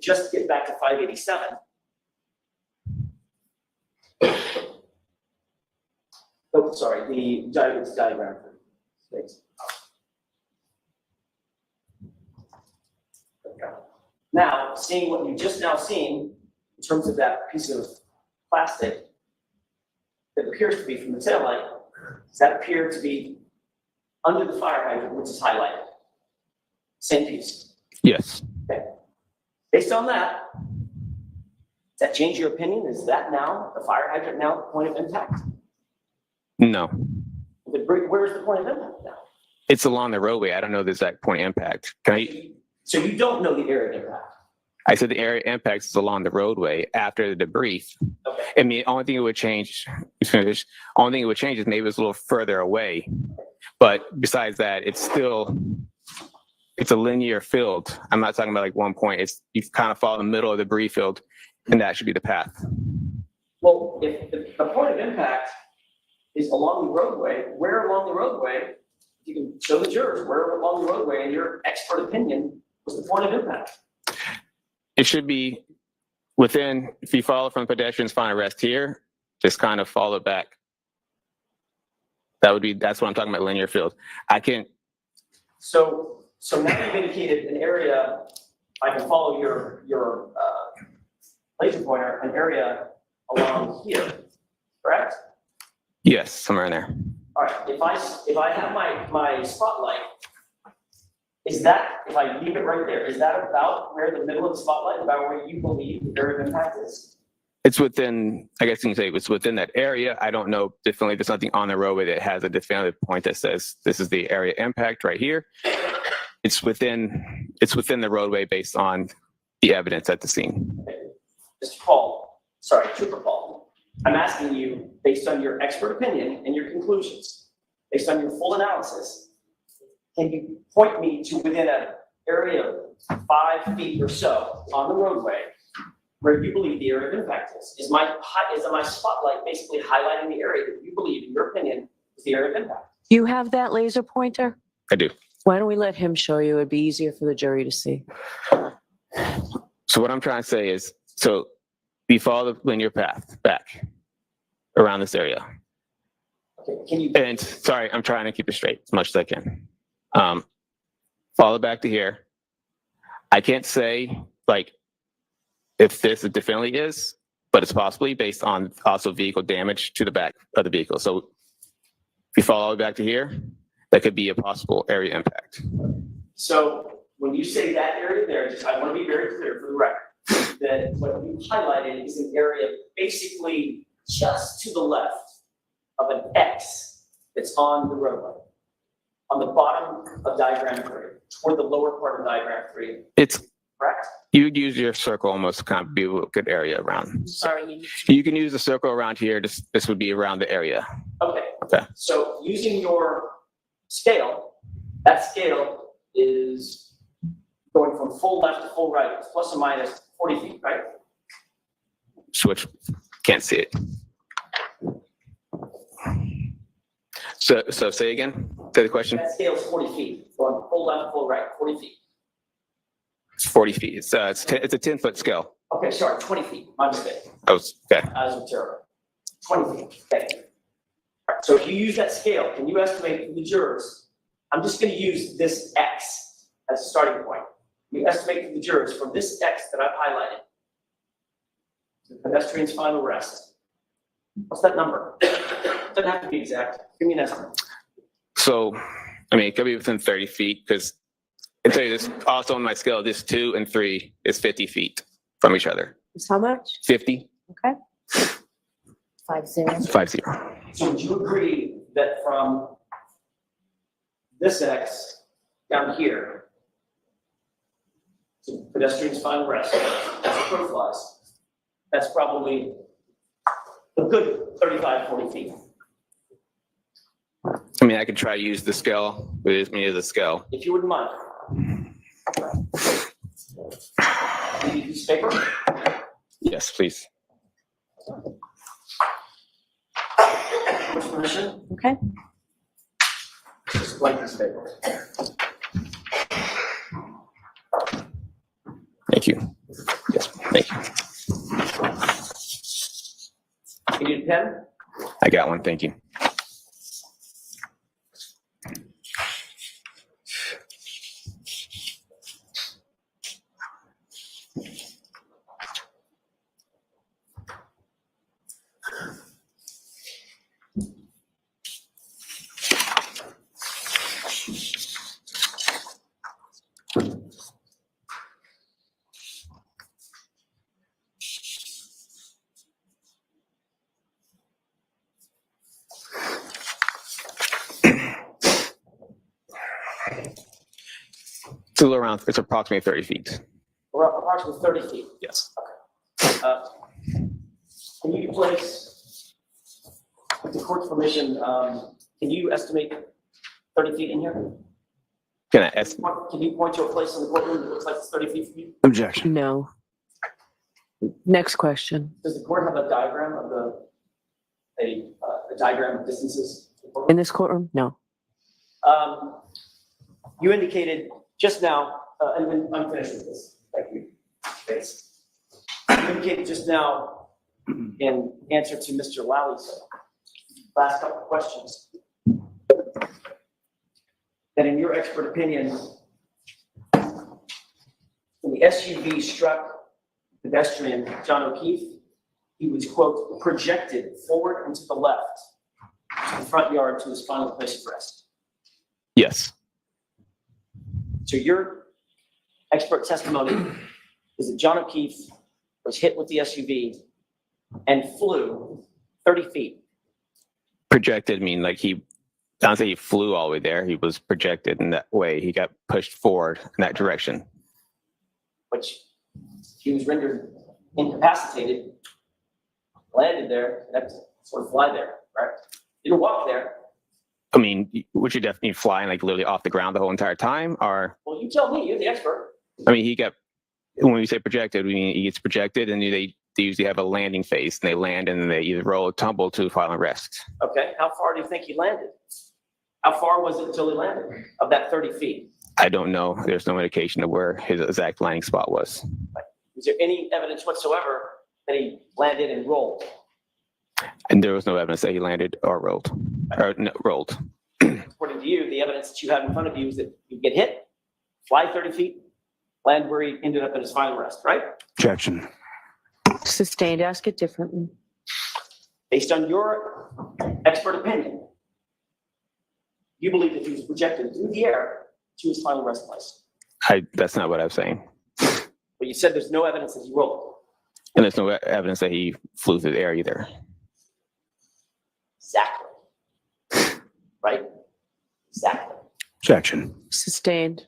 just get back to 587. Oh, sorry, the diagram. Thanks. Okay. Now, seeing what you just now seen in terms of that piece of plastic that appears to be from the taillight, does that appear to be under the fire hydrant, which is highlighted? Same piece. Yes. Okay. Based on that, does that change your opinion? Is that now, the fire hydrant now, the point of impact? No, Where's the point of impact now? it's along the roadway. I don't know the exact point of impact. So you don't know the area of impact? I said the area impact is along the roadway after the debrief. Okay. I mean, only thing it would change, only thing it would change is maybe it's a little further away. But besides that, it's a linear field. I'm not talking about like one point. You kind of fall in the middle of the debris field, and that should be the path. Well, if the point of impact is along the roadway, where along the roadway, you can show the jurors where along the roadway, in your expert opinion, was the point of impact? It should be within, if you follow from pedestrian's final rest here, just kind of follow back. That's what I'm talking about, linear field. So now you've indicated an area, I can follow your laser pointer, an area along here, correct? Yes, somewhere in there. All right, if I have my spotlight, if I leave it right there, is that about where the middle of the spotlight, about where you believe the area of impact is? It's within, I guess you can say it's within that area. I don't know definitely. There's nothing on the roadway that has a definitive point that says this is the area impact right here. It's within the roadway based on the evidence at the scene. Okay. Mr. Paul, sorry, Trooper Paul, I'm asking you, based on your expert opinion and your conclusions, based on your full analysis, can you point me to within an area of 5 feet or so on the roadway where you believe the area of impact is? Is my spotlight basically highlighting the area that you believe, in your opinion, is the area of impact? Do you have that laser pointer? I do. Why don't we let him show you? It'd be easier for the jury to see. So what I'm trying to say is, so we follow the linear path back around this area. Okay, and sorry, I'm trying to keep it straight as much as I can. Follow back to here. I can't say like if this definitely is, but it's possibly based on also vehicle damage to the back of the vehicle. So if you follow all the way back to here, that could be a possible area impact. So when you say that area there, I want to be very clear for the record that what you highlighted is an area basically just to the left of an X that's on the roadway, on the bottom of diagram 3, toward the lower part of diagram 3. It's correct. You'd use your circle almost to kind of be a good area around. Sorry. You can use the circle around here. This would be around the area. Okay. Okay. So using your scale, that scale is going from full left to full right, plus or minus 40 feet, right? Switch. Can't see it. So say again. Say the question. That scale is 40 feet, going full left, full right, 40 feet. It's 40 feet. It's a 10-foot scale. Okay, sorry, 20 feet. My mistake. Okay. I was terrible. 20 feet. Thank you. All right, so if you use that scale, can you estimate for the jurors? I'm just going to use this X as a starting point. You estimate for the jurors from this X that I've highlighted, the pedestrian's final rest. What's that number? Doesn't have to be exact. Give me an estimate. So, I mean, it could be within 30 feet because I tell you this. Also on my scale, this 2 and 3 is 50 feet from each other. It's how much? 50. Okay. 50. 50. So would you agree that from this X down here to pedestrian's final rest, as a crow flies, that's probably a good 35, 40 feet. I mean, I could try to use the scale, but it's me as a scale. If you wouldn't mind. Need a piece of paper? Yes, please. With permission? Okay. Just blank piece of paper. Thank you. Yes, thank you. You need a pen? I got one. Thank you. It's a little around, it's approximately 30 feet. Or approximately 30 feet? Yes. Can you place, with the court's permission, can you estimate 30 feet in here? Can I estimate? Can you point to a place in the courtroom that looks like it's 30 feet from you? Objection. No. Next question. Does the court have a diagram of a diagram of distances? In this courtroom? No. You indicated just now, and then I'm finished with this. Thank you. Thanks. You indicated just now in answer to Mr. Lowry's last couple of questions that in your expert opinion, when the SUV struck pedestrian John O'Keefe, he was, quote, projected forward and to the left, to the front yard to his final place of rest. Yes. So your expert testimony is that John O'Keefe was hit with the SUV and flew 30 feet. Projected mean like I don't say he flew all the way there. He was projected in that way. He got pushed forward in that direction. Which he was rendered incapacitated, landed there, and had to sort of fly there, right? Didn't walk there. I mean, would you definitely flying like literally off the ground the whole entire time, or? Well, you tell me. You're the expert. I mean, when we say projected, we mean he gets projected, and they usually have a landing phase, and they land, and then they either roll or tumble to final rest. Okay. How far do you think he landed? How far was it until he landed of that 30 feet? I don't know. There's no indication of where his exact landing spot was. Is there any evidence whatsoever that he landed and rolled? And there was no evidence that he landed or rolled. Or no, rolled. According to you, the evidence that you have in front of you is that you get hit, fly 30 feet, land where he ended up in his final rest, right? Objection. Sustained. Ask it differently. Based on your expert opinion, you believe that he was projected through the air to his final rest place. That's not what I'm saying. But you said there's no evidence that he rolled. And there's no evidence that he flew through the air either. Exactly. Right? Exactly. Objection. Sustained.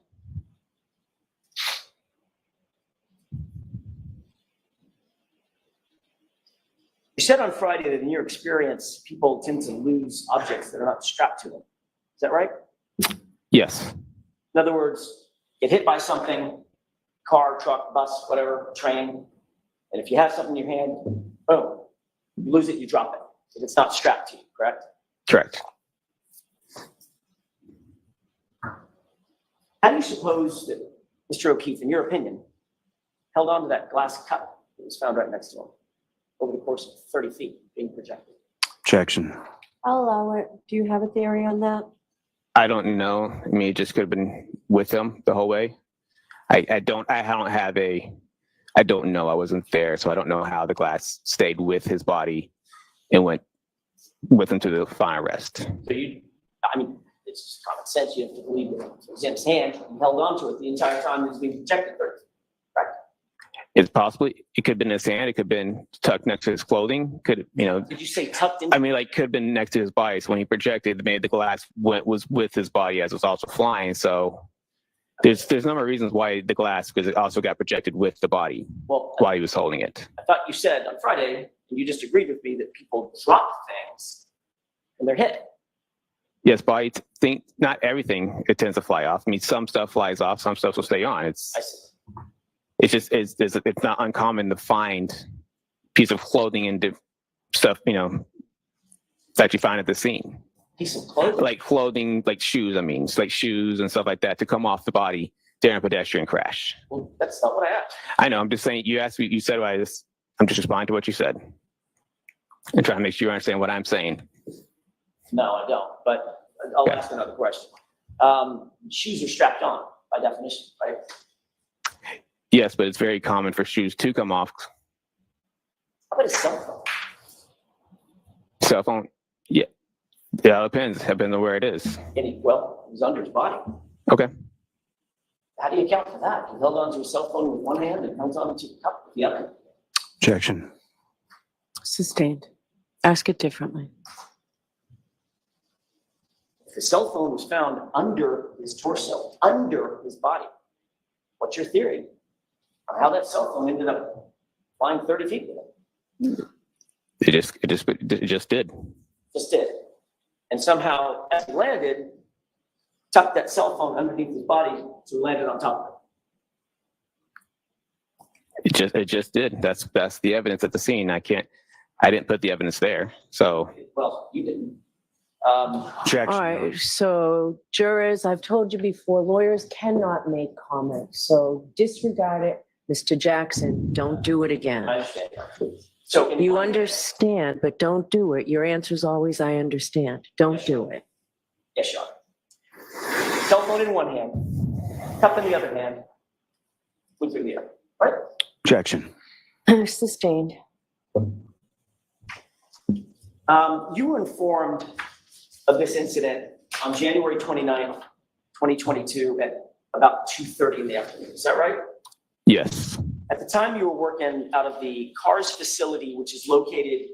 You said on Friday that in your experience, people tend to lose objects that are not strapped to them. Is that right? Yes. In other words, get hit by something, car, truck, bus, whatever, train, and if you have something in your hand, boom, you lose it, you drop it. If it's not strapped to you, correct? Correct. How do you suppose that Mr. O'Keefe, in your opinion, held on to that glass cup that was found right next to him over the course of 30 feet being projected? Objection. I'll allow it. Do you have a theory on that? I don't know. I mean, it just could have been with him the whole way. I don't know. I wasn't there, so I don't know how the glass stayed with his body and went with him to the final rest. So it's just common sense. You have to believe that it was in his hand. He held on to it the entire time he was being projected 30 feet, right? It could have been in his hand. It could have been tucked next to his clothing. Did you say tucked in? I mean, could have been next to his body. So when he projected, maybe the glass was with his body as it was also flying. So there's a number of reasons why the glass, because it also got projected with the body while he was holding it. I thought you said on Friday, and you just agreed with me, that people drop things and they're hit. Yes, but I think not everything it tends to fly off. I mean, some stuff flies off, some stuff will stay on. I see. It's not uncommon to find piece of clothing and stuff, that you find at the scene. Piece of clothing? Like clothing, like shoes, like shoes and stuff like that to come off the body during a pedestrian crash. Well, that's not what I asked. I know, I'm just saying, you asked me, you said I'm just responding to what you said. And trying to make sure you understand what I'm saying. No, I don't, but I'll ask another question. Shoes are strapped on by definition, right? Yes, but it's very common for shoes to come off. How about a cell phone? Cell phone? Yeah. Yeah, it depends. Depends on where it is. It was under his body. Okay. How do you account for that? He held onto his cell phone with one hand and held onto the cup with the other. Objection. Sustained. Ask it differently. If the cell phone was found under his torso, under his body, What's your theory on how that cell phone ended up flying 30 feet with it? It just did. Just did. And somehow, as he landed, tucked that cell phone underneath his body, so he landed on top of it. It just did. That's the evidence at the scene. I didn't put the evidence there. So. Well, you didn't. All right, so jurors, I've told you before, lawyers cannot make comments, so disregard it. Mr. Jackson, don't do it again. I understand. So You understand, but don't do it. Your answer's always, I understand. Don't do it. Yes, Your Honor. Cell phone in one hand, cup in the other hand, with your ear, right? Objection. Sustained. You were informed of this incident on January 29th, 2022 at about 2:30 in the afternoon. Is that right? Yes. At the time you were working out of the CARS facility, which is located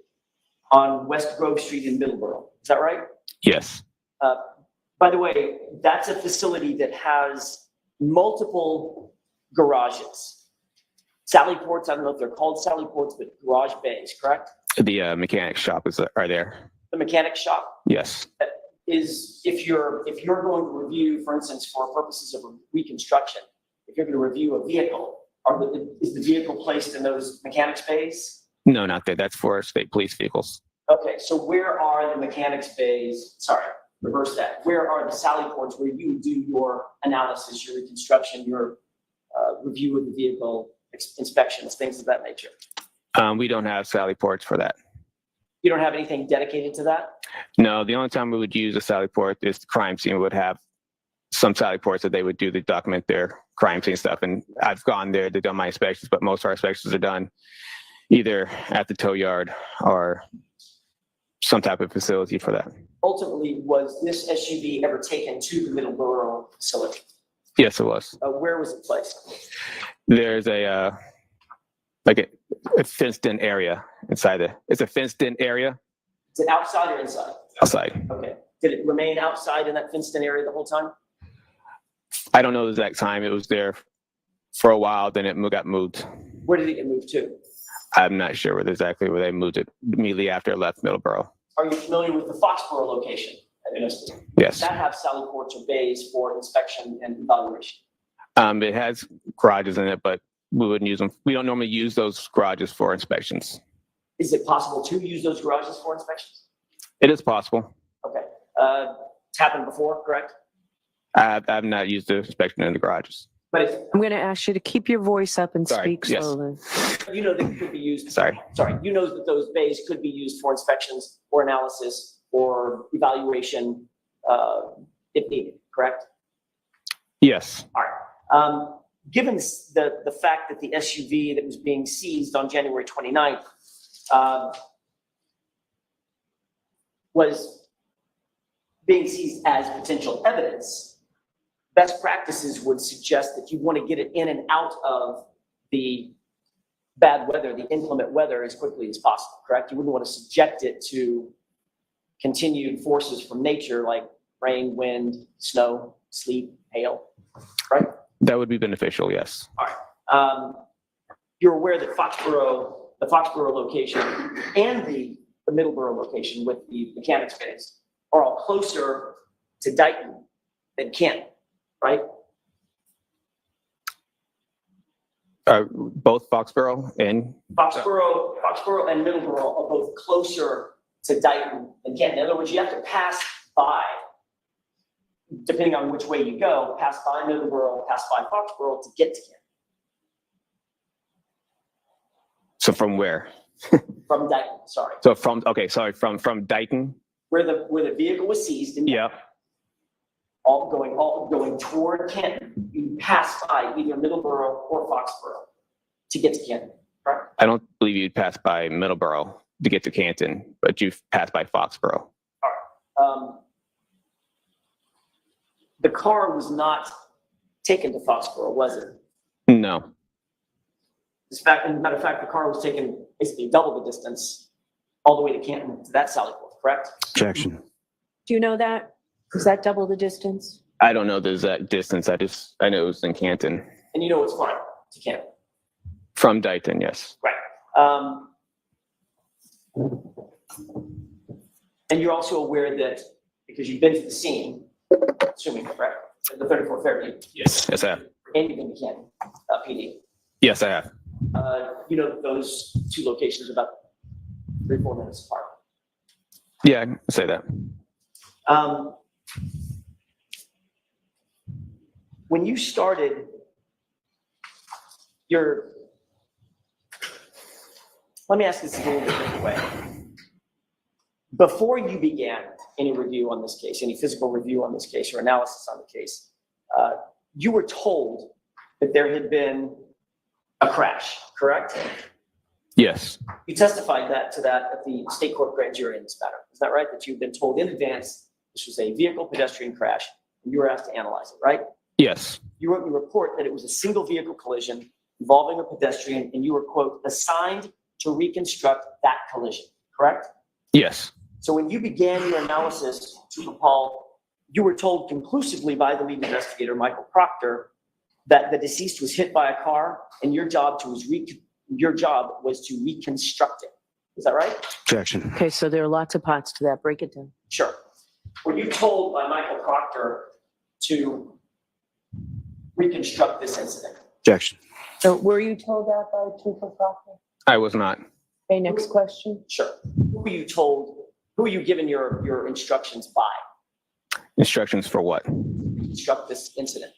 on West Grove Street in Middleborough. Is that right? Yes. By the way, that's a facility that has multiple garages. Sally ports, I don't know if they're called Sally ports, but garage bays, correct? The mechanic shop are there. The mechanic shop Yes. is, if you're going to review, for instance, for purposes of reconstruction, if you're going to review a vehicle, is the vehicle placed in those mechanics bays? No, not there. That's for state police vehicles. Okay, so where are the mechanics bays? Sorry, reverse that. Where are the Sally ports where you do your analysis, your reconstruction, your review of the vehicle, inspections, things of that nature? We don't have Sally ports for that. You don't have anything dedicated to that? No, the only time we would use a Sally port is the crime scene would have some Sally ports that they would do to document their crime scene stuff. And I've gone there to do my inspections, but most of our inspections are done either at the tow yard or some type of facility for that. Ultimately, was this SUV ever taken to the Middleborough facility? Yes, it was. Where was it placed? There's a fenced-in area inside it's a fenced-in area. Is it outside or inside? Outside. Okay. Did it remain outside in that fenced-in area the whole time? I don't know the exact time. It was there for a while, then it got moved. Where did it get moved to? I'm not sure exactly where they moved it immediately after it left Middleborough. Are you familiar with the Foxborough location at Innisfil? Yes. That have Sally ports or bays for inspection and evaluation? It has garages in it, but we wouldn't use them. We don't normally use those garages for inspections. Is it possible to use those garages for inspections? It is possible. Okay. It's happened before, correct? I've not used the inspection in the garages. But I'm going to ask you to keep your voice up and Sorry, speak yes. slowly. you know they could be used. Sorry. You know that those bays could be used for inspections or analysis or evaluation if needed, correct? Yes. All right. Given the fact that the SUV that was being seized on January 29th was being seized as potential evidence, best practices would suggest that you want to get it in and out of the bad weather, the inclement weather, as quickly as possible, correct? You wouldn't want to subject it to continued forces from nature like rain, wind, snow, sleet, hail, right? That would be beneficial, yes. All right. You're aware that the Foxborough location and the Middleborough location with the mechanics bays are all closer to Dighton than Canton, right? Both Foxborough and Foxborough and Middleborough are both closer to Dighton than Canton. In other words, you have to pass by, depending on which way you go, pass by Middleborough, pass by Foxborough to get to Canton. So from where? From Dighton, sorry. So from Dighton. Where the vehicle was seized. Yeah. All going toward Canton, you pass by either Middleborough or Foxborough to get to Canton, right? I don't believe you'd pass by Middleborough to get to Canton, but you've passed by Foxborough. All right. The car was not taken to Foxborough, was it? No. As a matter of fact, the car was taken basically double the distance all the way to Canton to that Sally Port, correct? Objection. Do you know that? Is that double the distance? I don't know the exact distance. I know it was in Canton. And you know it's far to Canada. From Dighton, yes. Right. And you're also aware that because you've been to the scene, assuming correct, the 34 Fairview. Yes, I have. And you've been to Canton, PD. Yes, I have. You know that those two locations are about 3-4 minutes apart. Yeah, I can say that. When you started let me ask this a little bit different way. Before you began any review on this case, any physical review on this case or analysis on the case, you were told that there had been a crash, correct? Yes. You testified to that at the state court grand jury in this matter. Is that right? That you've been told in advance this was a vehicle pedestrian crash and you were asked to analyze it, right? Yes. You wrote in the report that it was a single vehicle collision involving a pedestrian and you were, quote, assigned to reconstruct that collision, correct? Yes. So when you began your analysis, Trooper Paul, you were told conclusively by the lead investigator, Michael Proctor, that the deceased was hit by a car and your job was to reconstruct it. Is that right? Objection. Okay, so there are lots of parts to that. Break it down. Sure. Were you told by Michael Proctor to reconstruct this incident? Objection. So were you told that by Trooper Proctor? I was not. Okay, next question. Sure. Who were you told, who were you given your instructions by? Instructions for what? Reconstruct this incident.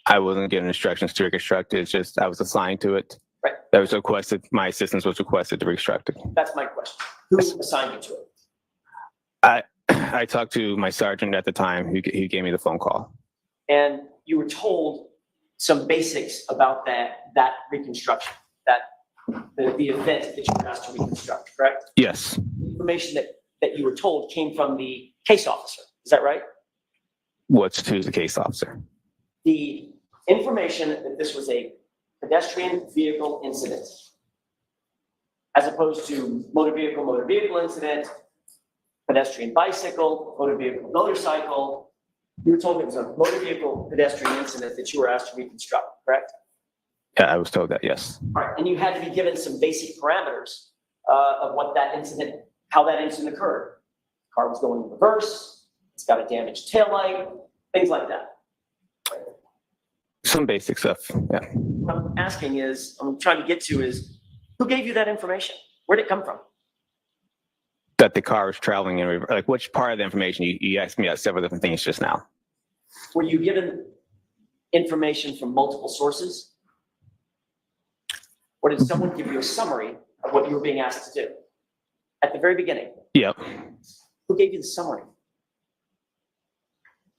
I wasn't given instructions to reconstruct it. It's just I was assigned to it. Right. That was requested. My assistance was requested to reconstruct it. That's my question. Who assigned you to it? I talked to my sergeant at the time who gave me the phone call. And you were told some basics about that reconstruction, the event that you were asked to reconstruct, correct? Yes. The information that you were told came from the case officer. Is that right? What's to the case officer? The information that this was a pedestrian vehicle incident, as opposed to motor vehicle incident, pedestrian bicycle, motorcycle. You were told it was a motor vehicle pedestrian incident that you were asked to reconstruct, correct? Yeah, I was told that, yes. All right, and you had to be given some basic parameters of what that incident, how that incident occurred. The car was going in reverse, it's got a damaged taillight, things like that. Some basic stuff, yeah. What I'm asking is, I'm trying to get to is, who gave you that information? Where'd it come from? That the car was traveling in reverse. Like, which part of the information? You asked me about several different things just now. Were you given information from multiple sources? Or did someone give you a summary of what you were being asked to do? At the very beginning? Yep. Who gave you the summary?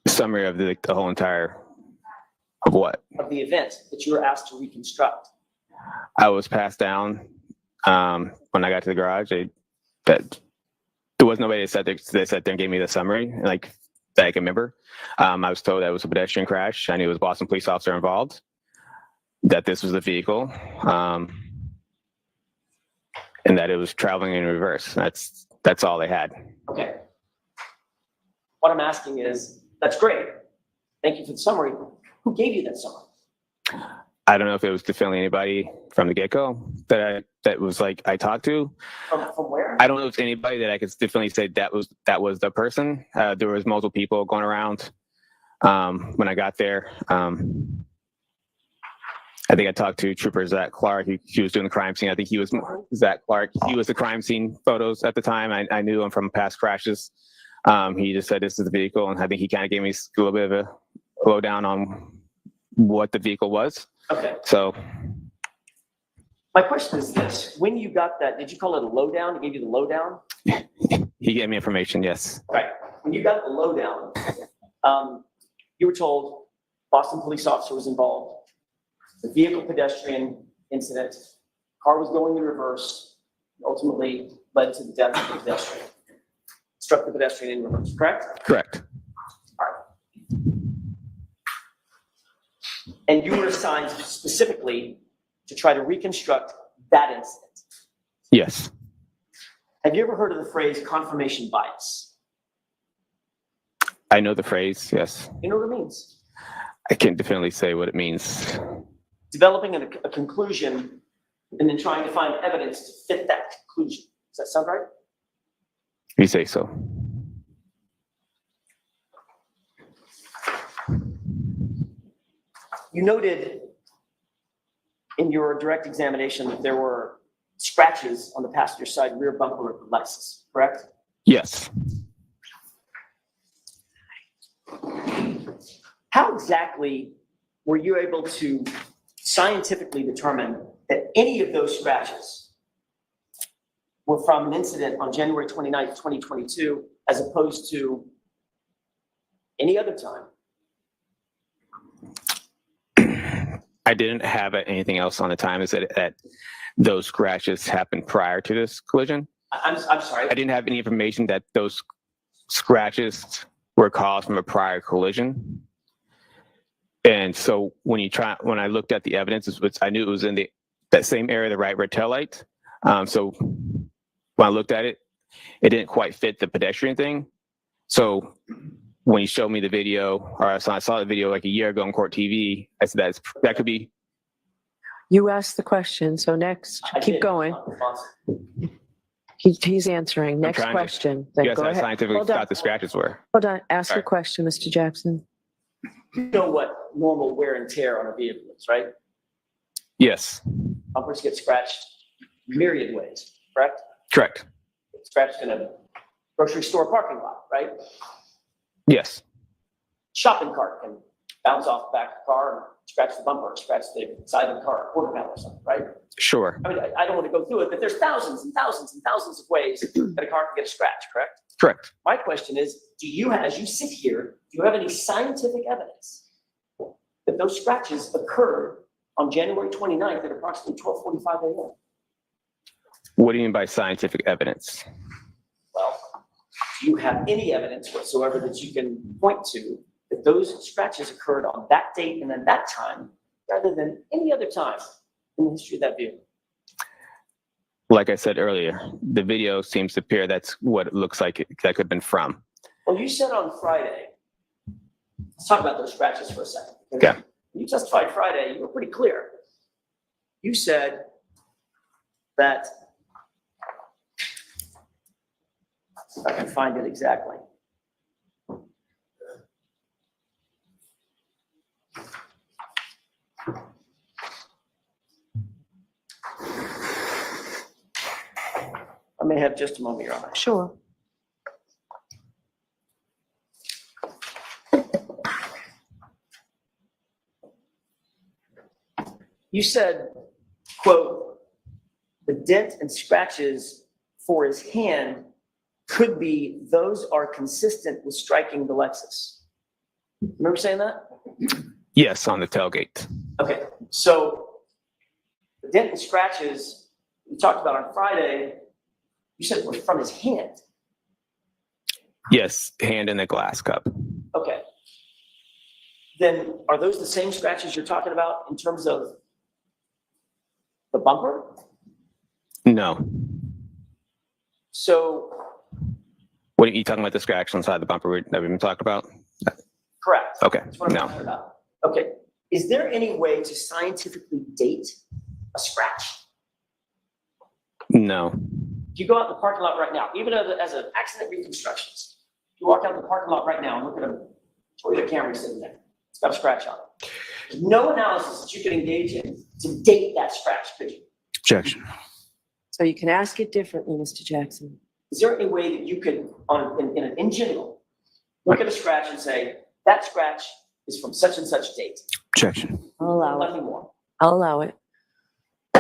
The summary of the whole entire, of what? Of the event that you were asked to reconstruct. I was passed down when I got to the garage. There was nobody that sat there and gave me the summary, like, that I can remember. I was told that it was a pedestrian crash. I knew it was a Boston police officer involved, that this was the vehicle, and that it was traveling in reverse. That's all they had. Okay. What I'm asking is, that's great. Thank you for the summary. Who gave you that summary? I don't know if it was definitely anybody from the get-go that was like I talked to. From where? I don't know if it's anybody that I could definitely say that was the person. There was multiple people going around when I got there. I think I talked to Trooper Zach Clark. He was doing the crime scene. I think he was Zach Clark. He was the crime scene photos at the time. I knew him from past crashes. He just said this is the vehicle, and I think he kind of gave me a little bit of a lowdown on what the vehicle was. Okay. So my question is this: when you got that, did you call it a lowdown? He gave you the lowdown? He gave me information. Yes. Right. When you got the lowdown, you were told Boston police officer was involved. The vehicle pedestrian incident, car was going in reverse, ultimately led to the death of the pedestrian. Struck the pedestrian in reverse, correct? Correct. All right. And you were assigned specifically to try to reconstruct that incident. Yes. Have you ever heard of the phrase confirmation bias? I know the phrase, yes. You know what it means? I can't definitely say what it means. Developing a conclusion and then trying to find evidence to fit that conclusion. Does that sound right? You say so. You noted in your direct examination that there were scratches on the passenger side rear bumper of the Lexus, correct? Yes. How exactly were you able to scientifically determine that any of those scratches were from an incident on January 29th, 2022, as opposed to any other time? I didn't have anything else on the time. Is that those scratches happened prior to this collision? I'm sorry. I didn't have any information that those scratches were caused from a prior collision. And so when I looked at the evidence, I knew it was in that same area, the right rear tail light. So when I looked at it, it didn't quite fit the pedestrian thing. So when you showed me the video, or I saw the video like a year ago on Court TV, I said that could be. You asked the question, so next, keep going. He's answering. Next question. Then Yes, go I ahead. scientifically Hold on. thought the scratches were. Hold on, ask Sorry. your question, Mr. Jackson. You know what normal wear and tear on a vehicle is, right? Yes. Bumpers get scratched myriad ways, correct? Correct. Scratched in a grocery store parking lot, right? Yes. Shopping cart can bounce off the back of the car and scratch the bumper, scratch the side of the car, a quarter panel or something, right? Sure. I mean, I don't want to go through it, but there's thousands and thousands and thousands of ways that a car can get a scratch, correct? Correct. My question is, as you sit here, do you have any scientific evidence that those scratches occurred on January 29th at approximately 12:45 a.m.? What do you mean by scientific evidence? Well, do you have any evidence whatsoever that you can point to that those scratches occurred on that date and at that time, rather than any other time in the history of that vehicle? Like I said earlier, the video seems to appear that's what it looks like that could have been from. Well, you said on Friday, let's talk about those scratches for a second. Yeah. When you testified Friday, you were pretty clear. You said that, if I can find it exactly. I may have just a moment, Your Honor. Sure. You said, quote, the dent and scratches for his hand could be, those are consistent with striking the Lexus. Remember saying that? Yes, on the tailgate. Okay, so the dent and scratches we talked about on Friday, you said were from his hand. Yes, hand in the glass cup. Okay. Then are those the same scratches you're talking about in terms of the bumper? No. So. What are you talking about, the scratch on the side of the bumper that we've been talking about? Correct. Okay, That's what I'm talking about. Okay. Is there any way to scientifically date a scratch? No. If you go out in the parking lot right now, even as an accident reconstructionist, you walk out in the parking lot right now and look at a Toyota Camry sitting there. It's got a scratch on it. There's no analysis that you can engage in to date that scratch, could you? Objection. So you can ask it differently, Mr. Jackson. Is there any way that you could, in general, look at a scratch and say, that scratch is from such and such date? Objection. I'll allow Nothing it. more. I'll allow it.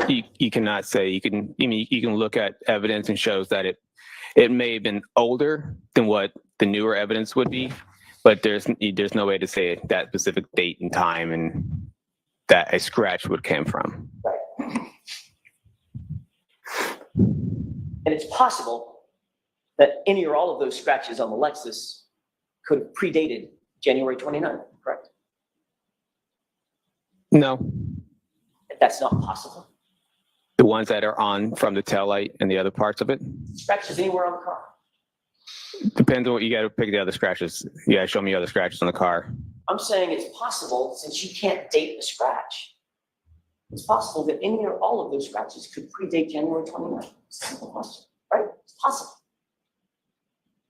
You cannot say, you can look at evidence and shows that it may have been older than what the newer evidence would be, but there's no way to say that specific date and time and that a scratch would come from. Right. And it's possible that any or all of those scratches on the Lexus could have predated January 29th, correct? No. That's not possible. The ones that are on from the taillight and the other parts of it? Scratches anywhere on the car? Depends on what you got to pick the other scratches. You got to show me other scratches on the car. I'm saying it's possible, since you can't date the scratch, it's possible that any or all of those scratches could predate January 29th. It's a simple question, right? It's possible.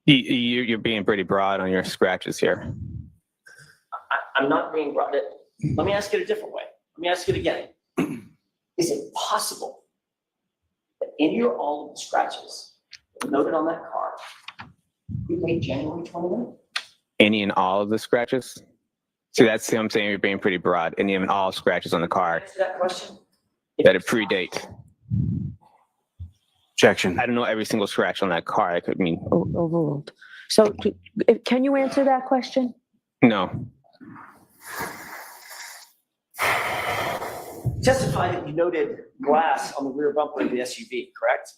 You're being pretty broad on your scratches here. I'm not being broad. Let me ask it a different way. Let me ask it again. Is it possible that any or all of the scratches noted on that card predate January 29th? Any and all of the scratches? See, that's what I'm saying. You're being pretty broad. Any and all scratches on the card Answer that question. that it predate. Objection. I don't know every single scratch on that card. I could mean Overruled. So can you answer that question? no. Testify that you noted glass on the rear bumper of the SUV, correct?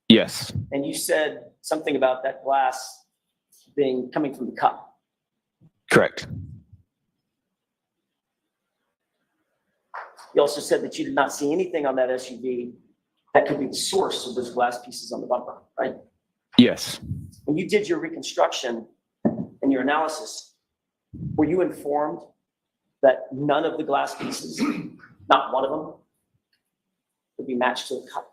Yes. And you said something about that glass coming from the cup. Correct. You also said that you did not see anything on that SUV that could be the source of those glass pieces on the bumper, right? Yes. When you did your reconstruction and your analysis, were you informed that none of the glass pieces, not one of them, would be matched to a cup?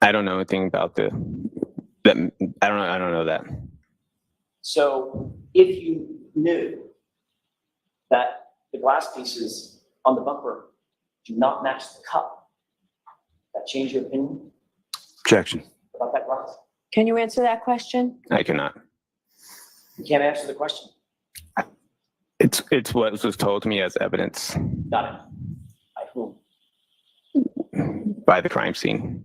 I don't know anything about I don't know that. So if you knew that the glass pieces on the bumper do not match the cup, that change your opinion Objection. about that glass? Can you answer that question? I cannot. You can't answer the question. It's what was told to me as evidence Got it. By whom? by the crime scene.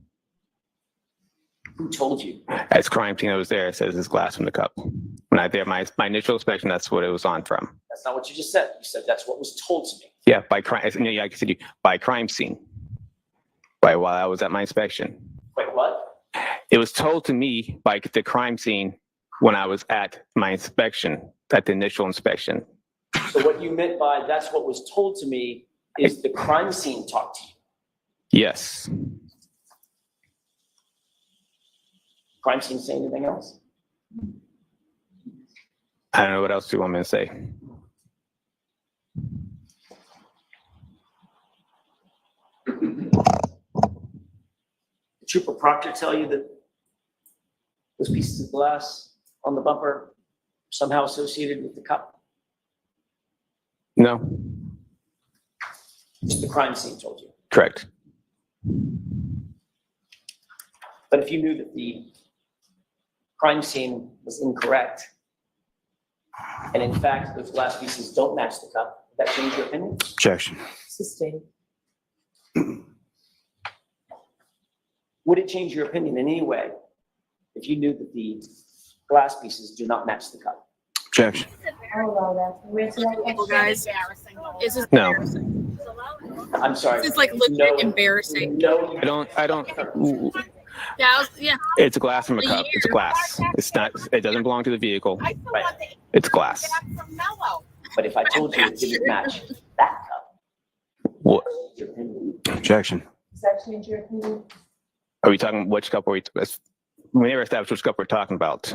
Who told you? As crime scene that was there, it says it's glass from the cup. When I did my initial inspection, that's what it was on from. That's not what you just said. You said that's what was told to me. Yeah, by crime. Yeah, I continue by crime scene. While I was at my inspection, Wait, what? it was told to me by the crime scene when I was at my inspection, at the initial inspection. So what you meant by that's what was told to me is the crime scene talked to you. Yes. Crime scene say anything else? I don't know what else you want me to say. Did Trooper Proctor tell you that those pieces of glass on the bumper are somehow associated with the cup? No. Just the crime scene told you. Correct. But if you knew that the crime scene was incorrect, and in fact those glass pieces don't match the cup, would that change your opinion? Objection. Sustained. Would it change your opinion in any way if you knew that the glass pieces do not match the cup? Objection. People, guys, this is No. embarrassing. I'm sorry. This is like legit embarrassing. No. I don't. Yeah, yeah. It's a glass from a cup. It's glass. It's not. It doesn't belong to the vehicle. It's glass. But if I told you it didn't match that cup, What? your opinion? Objection. Does that change your opinion? Are we talking which cup? We never established which cup we're talking about.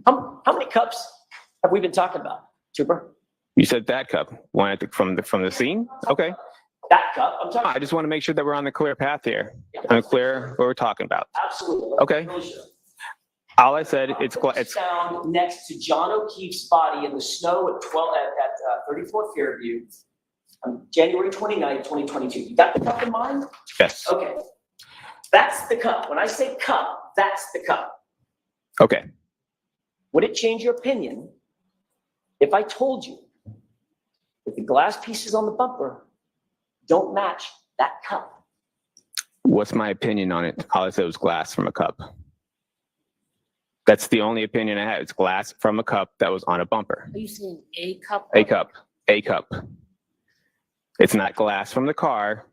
How many cups have we been talking about, Trooper? You said that cup. One from the scene. Okay. That cup. I'm talking. I just want to make sure that we're on the clear path here. On the clear what we're talking about. Absolutely. Okay. All I said, it's found next to John O'Keefe's body in the snow at 34 Fairview on January 29th, 2022. You got the cup in mind? Yes. Okay. That's the cup. When I say cup, that's the cup. Okay. Would it change your opinion if I told you that the glass pieces on the bumper don't match that cup? What's my opinion on it? All I said was glass from a cup. That's the only opinion I had. It's glass from a cup that was on a bumper. Are you saying a cup? A cup. A cup. It's not glass from the car.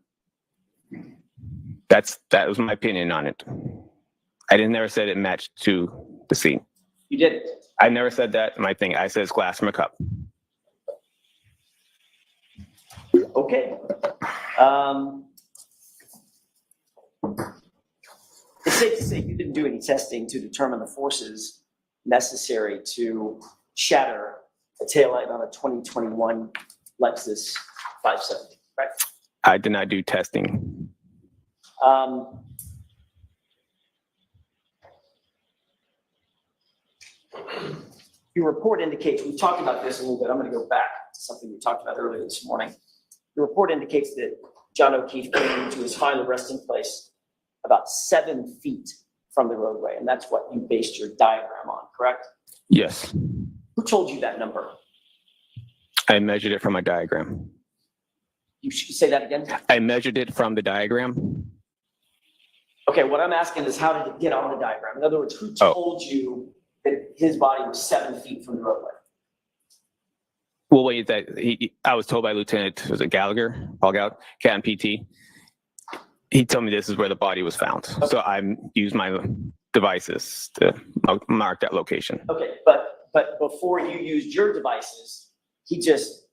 That was my opinion on it. I never said it matched to the scene. You didn't. I never said that in my thing. I said it's glass from a cup. Okay. It's safe to say you didn't do any testing to determine the forces necessary to shatter a taillight on a 2021 Lexus 570, right? I did not do testing. Your report indicates, we've talked about this a little bit. I'm going to go back to something we talked about earlier this morning. The report indicates that John O'Keefe came into his final resting place about 7 feet from the roadway, and that's what you based your diagram on, correct? Yes. Who told you that number? I measured it from my diagram. You should say that again. I measured it from the diagram. Okay, what I'm asking is how did it get on the diagram? In other words, who told you that his body was 7 feet from the roadway? Well, wait, I was told by Lieutenant, was it Gallagher, Paul Gallagher, Captain PT. He told me this is where the body was found. Okay. So I used my devices to mark that location. Okay, but before you used your devices, he just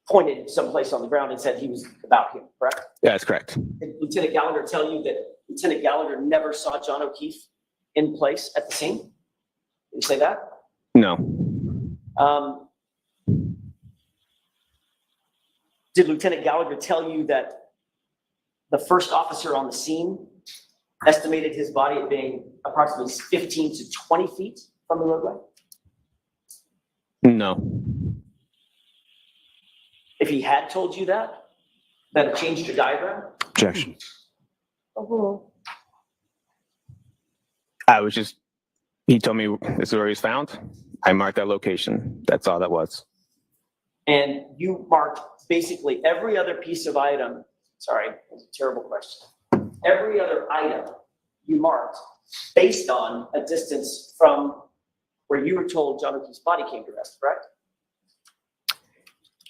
pointed someplace on the ground and said he was about here, correct? Yeah, that's correct. Did Lieutenant Gallagher tell you that Lieutenant Gallagher never saw John O'Keefe in place at the scene? Did you say that? No. Did Lieutenant Gallagher tell you that the first officer on the scene estimated his body at being approximately 15 to 20 feet from the roadway? No. If he had told you that, then it changed your diagram? Objection. Oh. He told me this is where he was found. I marked that location. That's all that was. And you marked basically every other piece of item. Sorry, that's a terrible question. Every other item you marked based on a distance from where you were told John O'Keefe's body came to rest, correct?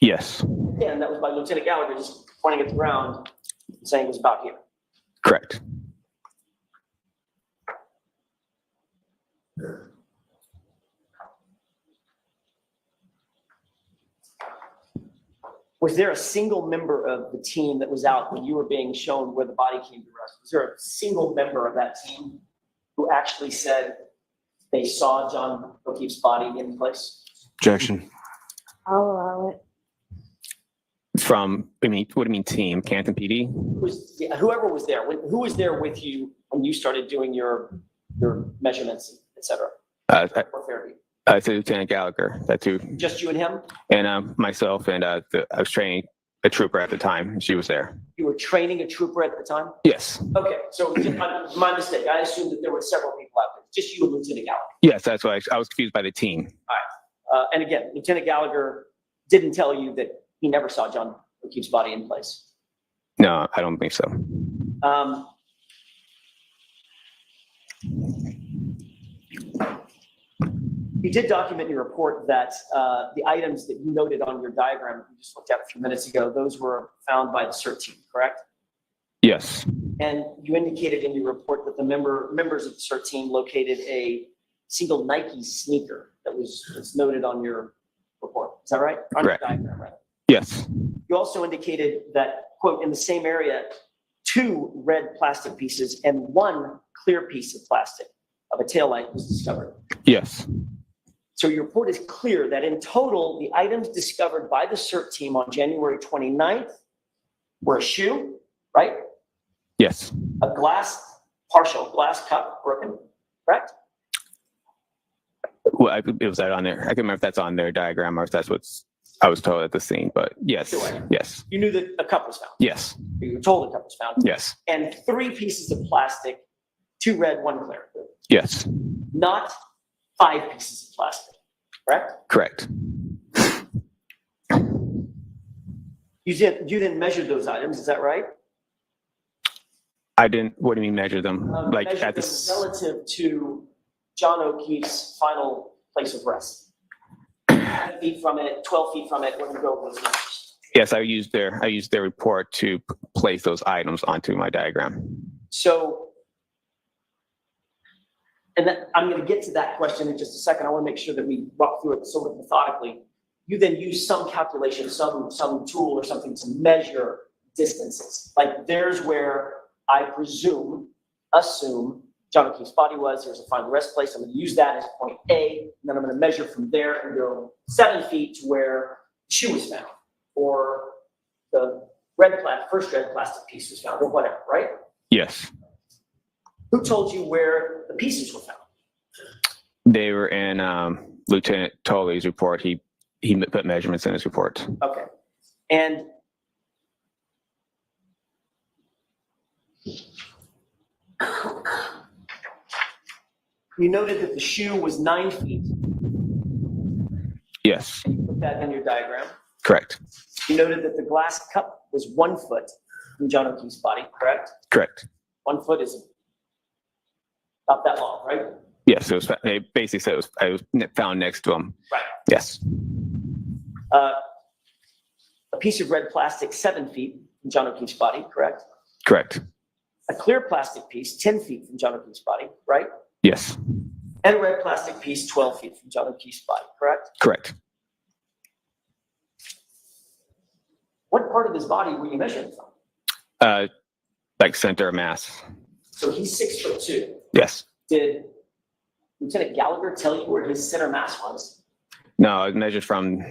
Yes. Yeah, and that was by Lieutenant Gallagher just pointing at the ground and saying it was about here. Correct. Was there a single member of the team that was out when you were being shown where the body came to rest? Was there a single member of that team who actually said they saw John O'Keefe's body in place? Objection. I'll allow it. What do you mean team? Canton PD? Whoever was there. Who was there with you when you started doing your measurements, et cetera? I said Lieutenant Gallagher. That too. Just you and him? And myself and I was training a trooper at the time. She was there. You were training a trooper at the time? Yes. Okay, so my mistake. I assumed that there were several people out there. Just you and Lieutenant Gallagher? Yes, that's why I was confused by the team. All right. And again, Lieutenant Gallagher didn't tell you that he never saw John O'Keefe's body in place? No, I don't think so. You did document in your report that the items that you noted on your diagram that you just looked at a few minutes ago, those were found by the CERT team, correct? Yes. And you indicated in your report that the members of the CERT team located a single Nike sneaker that was noted on your report. Is that right? On correct. Your diagram, right? Yes. You also indicated that, quote, in the same area, 2 red plastic pieces and 1 clear piece of plastic of a taillight was discovered. Yes. So your report is clear that in total, the items discovered by the CERT team on January 29th were a shoe, right? Yes. A partial glass cup broken, correct? Well, it was that on there. I can remember if that's on their diagram or if that's what I was told at the scene, but yes. Sure. Yes. You knew that a cup was found? Yes. You were told a cup was found? Yes. And 3 pieces of plastic, 2 red, 1 clear? Yes. Not 5 pieces of plastic, correct? Correct. You didn't measure those items, is that right? I didn't. What do you mean measure them? Like measure at them this relative to John O'Keefe's final place of rest. 10 feet from it, 12 feet from it, we're gonna go over those numbers. Yes, I used their report to place those items onto my diagram. So, and I'm going to get to that question in just a second. I want to make sure that we walk through it sort of methodically. You then use some calculation, some tool or something to measure distances. Like there's where I assume John O'Keefe's body was. Here's a final rest place. I'm going to use that as point A, and then I'm going to measure from there and go 7 feet to where the shoe was found, or the first red plastic piece was found, or whatever, right? Yes. Who told you where the pieces were found? They were in Lieutenant Tolley's report. He put measurements in his report. Okay. And you noted that the shoe was 9 feet. Yes. You put that in your diagram. Correct. You noted that the glass cup was 1 foot from John O'Keefe's body, correct? Correct. 1 foot is about that long, right? Yes. They basically said I was found next to him. Right. Yes. A piece of red plastic 7 feet from John O'Keefe's body, correct? Correct. A clear plastic piece 10 feet from John O'Keefe's body, right? Yes. And a red plastic piece 12 feet from John O'Keefe's body, correct? Correct. What part of his body were you measuring from? Like center of mass. So he's 6'2". Yes. Did Lieutenant Gallagher tell you where his center mass was? No, I measured from,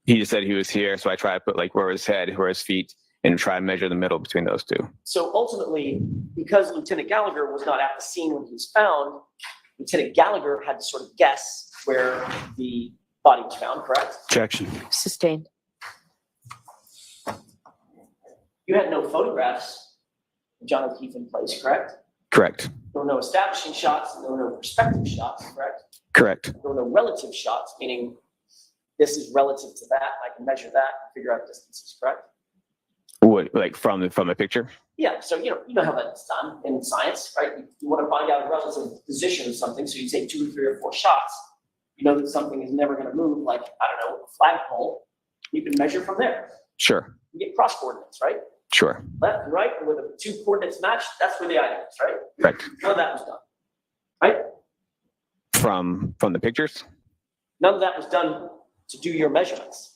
he just said he was here. So I tried to put like where his head, where his feet, and try to measure the middle between those two. So ultimately, because Lieutenant Gallagher was not at the scene when he was found, Lieutenant Gallagher had to sort of guess where the body was found, correct? Objection. Sustained. You had no photographs of John O'Keefe in place, correct? Correct. There were no establishing shots, there were no perspective shots, correct? Correct. There were no relative shots, meaning this is relative to that, I can measure that and figure out distances, correct? What, like from the picture? Yeah, so you know how that's done in science, right? You want to find out a relative position of something, so you take 2 or 3 or 4 shots. You know that something is never going to move, like, I don't know, a flagpole. You can measure from there. Sure. You get cross coordinates, right? Sure. Left and right, and where the 2 coordinates match, that's where the item is, right? Correct. None of that was done, right? From the pictures? None of that was done to do your measurements.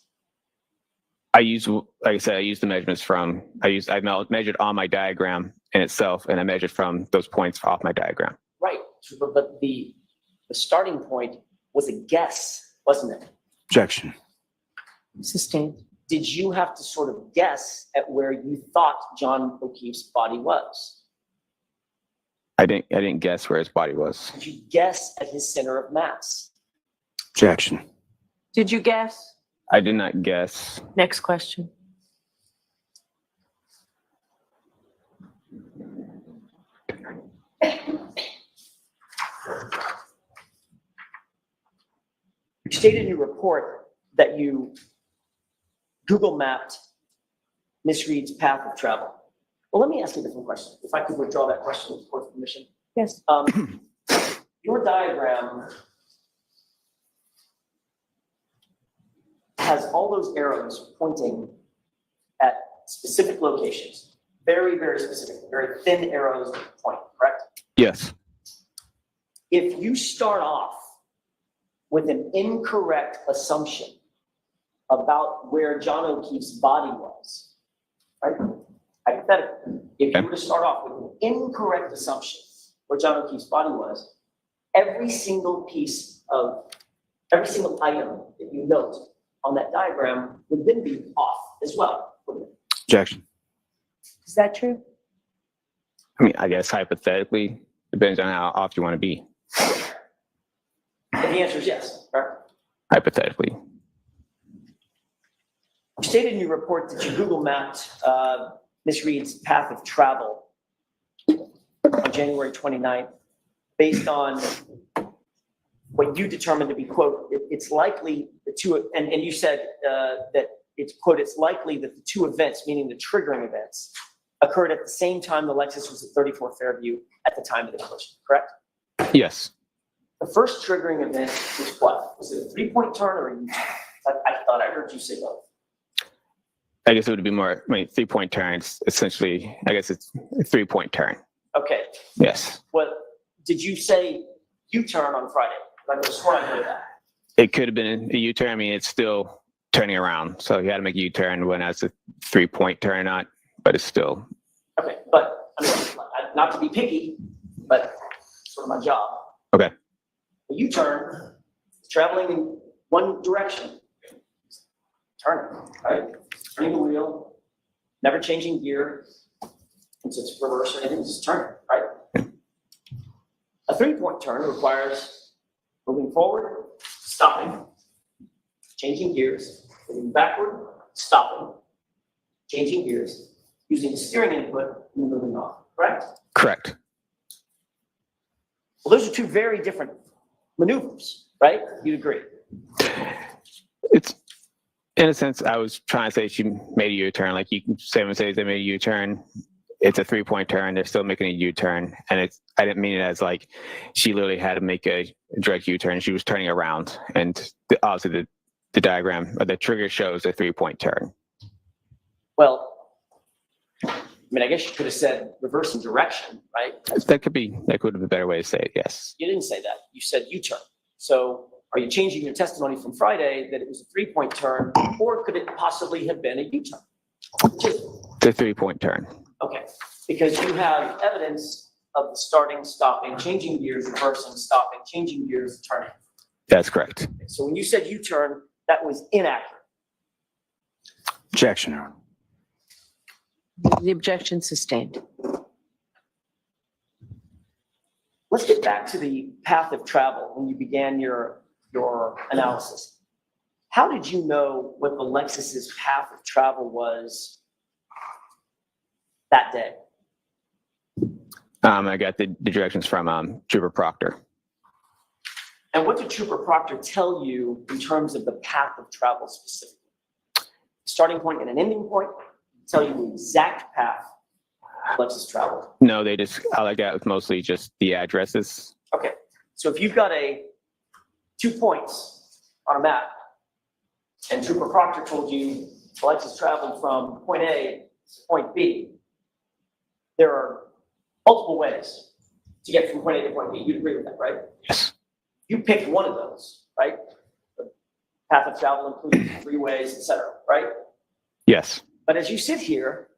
I use, like I said, I used the measurements from, I measured on my diagram in itself, and I measured from those points off my diagram. Right, but the starting point was a guess, wasn't it? Objection. Sustained. Did you have to sort of guess at where you thought John O'Keefe's body was? I didn't guess where his body was. Did you guess at his center of mass? Objection. Did you guess? I did not guess. Next question. You stated in your report that you Google mapped Miss Reed's path of travel. Well, let me ask you a different question. If I could withdraw that question with court permission. Yes. Your diagram has all those arrows pointing at specific locations. Very, very specific, very thin arrows that point, correct? Yes. If you start off with an incorrect assumption about where John O'Keefe's body was, right? Hypothetically, if you were to start off with an incorrect assumption where John O'Keefe's body was, every single item that you note on that diagram would then be off as well, wouldn't it? Objection. Is that true? I mean, I guess hypothetically, depends on how off you want to be. And the answer is yes, right? Hypothetically. You stated in your report that you Google mapped Miss Reed's path of travel on January 29th based on what you determined to be, quote, it's likely the two, and you said that it's, quote, it's likely that the 2 events, meaning the triggering events, occurred at the same time the Lexus was at 34 Fairview at the time of the collision, correct? Yes. The first triggering event was what? Was it a 3-point turn or a U-turn? I thought I heard you say both. I guess it would be more, 3-point turns, essentially, I guess it's a 3-point turn. Okay. Yes. Well, did you say U-turn on Friday? I swear I heard that. It could have been a U-turn. I mean, it's still turning around. So you had to make a U-turn when that's a 3-point turn or not, but it's still. Okay, but I mean, not to be picky, but sort of my job. Okay. A U-turn is traveling in one direction. Turning, right? Turning the wheel, never changing gear, since it's reverse or anything, just turning, right? A 3-point turn requires moving forward, stopping, changing gears, moving backward, stopping, changing gears, using the steering input, and moving on, correct? Correct. Well, those are two very different maneuvers, right? You'd agree? It's, in a sense, I was trying to say she made a U-turn. Like you can say when they made a U-turn, it's a 3-point turn. They're still making a U-turn, and I didn't mean it as like she literally had to make a direct U-turn. She was turning around, and obviously the diagram or the trigger shows a 3-point turn. Well, I mean, I guess you could have said reversing direction, right? That could have been a better way to say it. Yes. You didn't say that. You said U-turn. So are you changing your testimony from Friday that it was a 3-point turn, or could it possibly have been a U-turn? The 3-point turn. Okay, because you have evidence of the starting, stopping, changing gears, reversing, stopping, changing gears, turning. That's correct. So when you said U-turn, that was inaccurate. Objection, Your Honor. The objection sustained. Let's get back to the path of travel when you began your analysis. How did you know what the Lexus's path of travel was that day? I got the directions from Trooper Proctor. And what did Trooper Proctor tell you in terms of the path of travel specifically? Starting point and an ending point, tell you the exact path Lexus traveled. No, all I got was mostly just the addresses. Okay, so if you've got 2 points on a map, and Trooper Proctor told you Lexus traveled from point A to point B, there are multiple ways to get from point A to point B. You'd agree with that, right? Yes. You picked one of those, right? The path of travel includes freeways, et cetera, right? Yes. But as you sit here,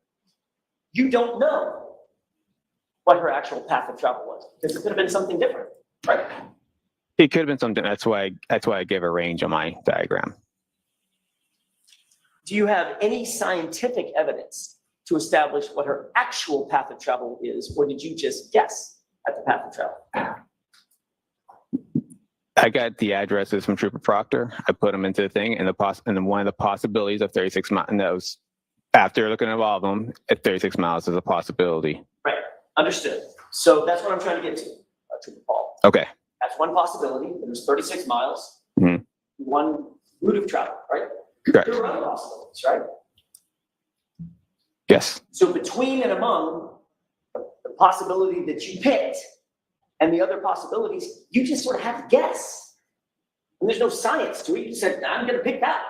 you don't know what her actual path of travel was, because it could have been something different, right? It could have been something. That's why I gave a range on my diagram. Do you have any scientific evidence to establish what her actual path of travel is, or did you just guess at the path of travel? I got the addresses from Trooper Proctor. I put them into the thing, and then one of the possibilities of 36 miles, and that was after looking at all of them, at 36 miles is a possibility. Right, understood. So that's what I'm trying to get to, Trooper Paul. Okay. That's one possibility. There's 36 miles, Mm-hmm. one route of travel, right? Correct. There are other possibilities, right? Yes. So between and among the possibility that you picked and the other possibilities, you just sort of have to guess. And there's no science to it. You said, I'm going to pick that.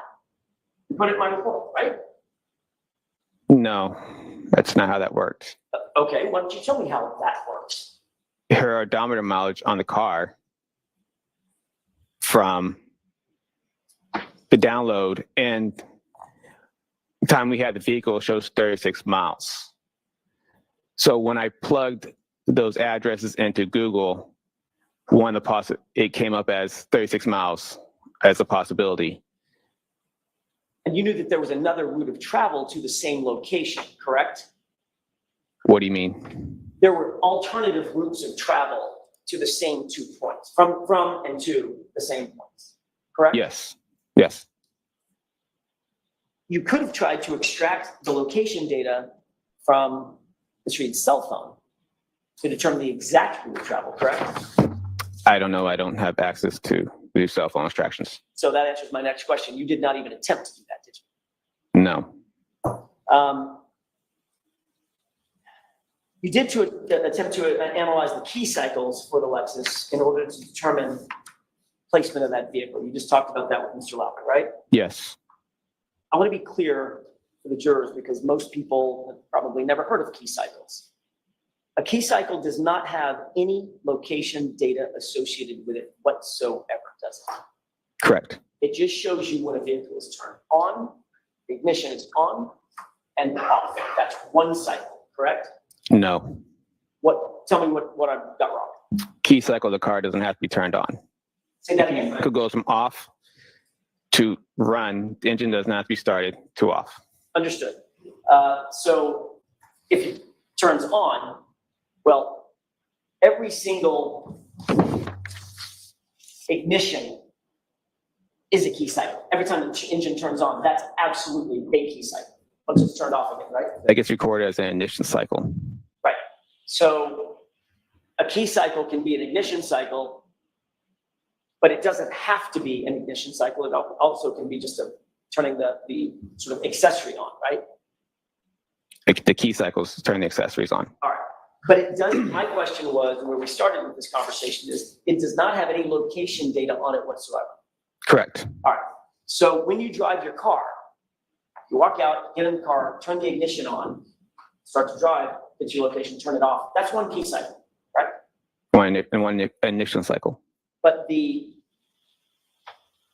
You put it in my report, right? No, that's not how that works. Okay, why don't you tell me how that works? Her odometer mileage on the car from the download and the time we had the vehicle shows 36 miles. So when I plugged those addresses into Google, it came up as 36 miles as a possibility. And you knew that there was another route of travel to the same location, correct? What do you mean? There were alternative routes of travel to the same 2 points, from and to the same points, correct? Yes. Yes. You could have tried to extract the location data from Ms. Reed's cell phone to determine the exact route of travel, correct? I don't know. I don't have access to the cell phone extractions. So that answers my next question. You did not even attempt to do that, did you? No. You did attempt to analyze the key cycles for the Lexus in order to determine placement of that vehicle. You just talked about that with Mr. Lauper, right? Yes. I want to be clear for the jurors because most people have probably never heard of key cycles. A key cycle does not have any location data associated with it whatsoever, does it? Correct. It just shows you when a vehicle is turned on, the ignition is on, and off. That's one cycle, correct? No. Tell me what I've got wrong. key cycle, the car doesn't have to be turned on. Say that again. It could go from off to run. The engine doesn't have to be started to off. Understood. So if it turns on, well, every single ignition is a key cycle. Every time the engine turns on, that's absolutely a key cycle. Once it's turned off again, right? That gets recorded as an ignition cycle. Right. So a key cycle can be an ignition cycle, but it doesn't have to be an ignition cycle. It also can be just turning the sort of accessory on, right? The key cycles turn the accessories on. All right. But it doesn't, my question was, where we started with this conversation is, it does not have any location data on it whatsoever. Correct. All right. So when you drive your car, you walk out, get in the car, turn the ignition on, start to drive, get your location, turn it off. That's one key cycle, right? One ignition cycle. But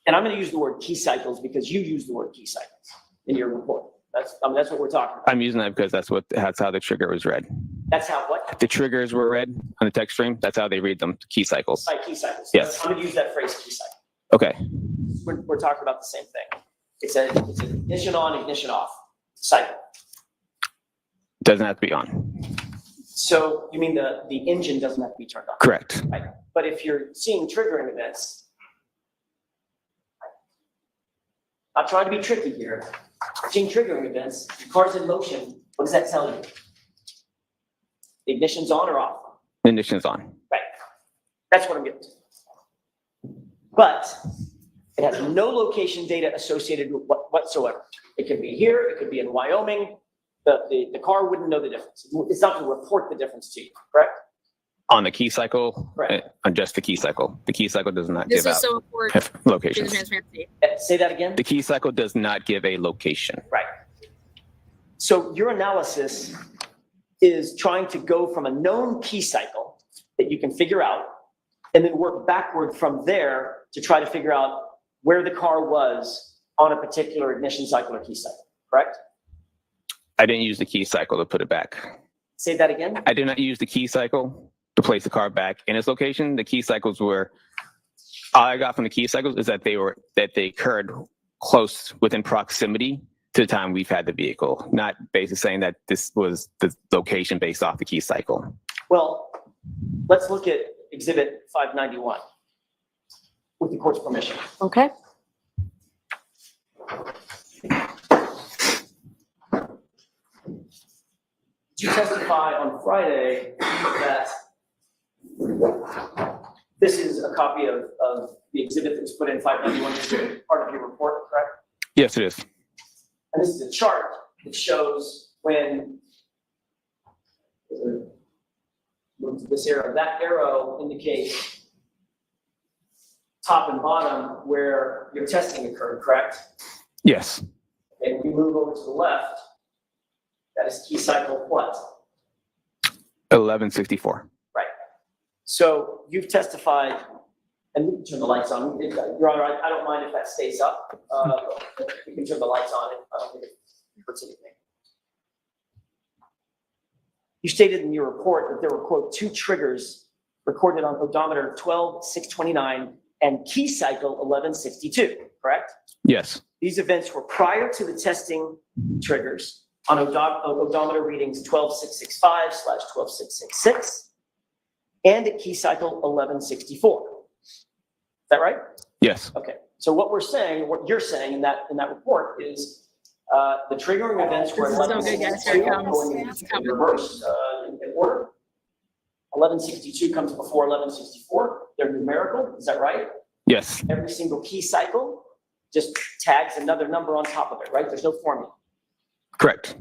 and I'm going to use the word key cycles because you use the word key cycles in your report. That's what we're talking about. I'm using that because that's how the trigger was read. That's how what? The triggers were read on the text stream. That's how they read them, key cycles. By key cycles. Yes. I'm going to use that phrase key cycle. Okay. We're talking about the same thing. It's an ignition on, ignition off cycle. Doesn't have to be on. So you mean the engine doesn't have to be turned on? Correct. Right. But if you're seeing triggering events, I'm trying to be tricky here. Seeing triggering events, the car's in motion, what does that tell you? The ignition's on or off? The ignition's on. Right. That's what I'm getting to. But it has no location data associated with whatsoever. It could be here, it could be in Wyoming. The car wouldn't know the difference. It's not going to report the difference to you, correct? On the key cycle, Right. On just the key cycle. The key cycle does not This give is out so important to the locations. transparency. Say that again? The key cycle does not give a location. Right. So your analysis is trying to go from a known key cycle that you can figure out and then work backward from there to try to figure out where the car was on a particular ignition cycle or key cycle, correct? I didn't use the key cycle to put it back. Say that again? I did not use the key cycle to place the car back in its location. The key cycles were, all I got from the key cycles is that they occurred close within proximity to the time we've had the vehicle, not basically saying that this was the location based off the key cycle. Well, let's look at Exhibit 591 with the court's permission. Okay. Did you testify on Friday that this is a copy of the exhibit that was put in 591, which is part of your report, correct? Yes, it is. And this is a chart that shows when move to this arrow. That arrow indicates top and bottom where your testing occurred, correct? Yes. And we move over to the left. That is key cycle what? 1164. Right. So you've testified, and we can turn the lights on. Your Honor, I don't mind if that stays up. We can turn the lights on. I don't think it hurts anything. You stated in your report that there were, quote, 2 triggers recorded on odometer 12629 and key cycle 1162, correct? Yes. These events were prior to the testing triggers on odometer readings 12665/12666 and at key cycle 1164. Is that right? Yes. Okay. So what we're saying, what you're saying in that report is the triggering events were This is so good, guys. Here it comes. going It's in coming. reverse in order. 1162 comes before 1164. They're numerical. Is that right? Yes. Every single key cycle just tags another number on top of it, right? There's no formula. Correct.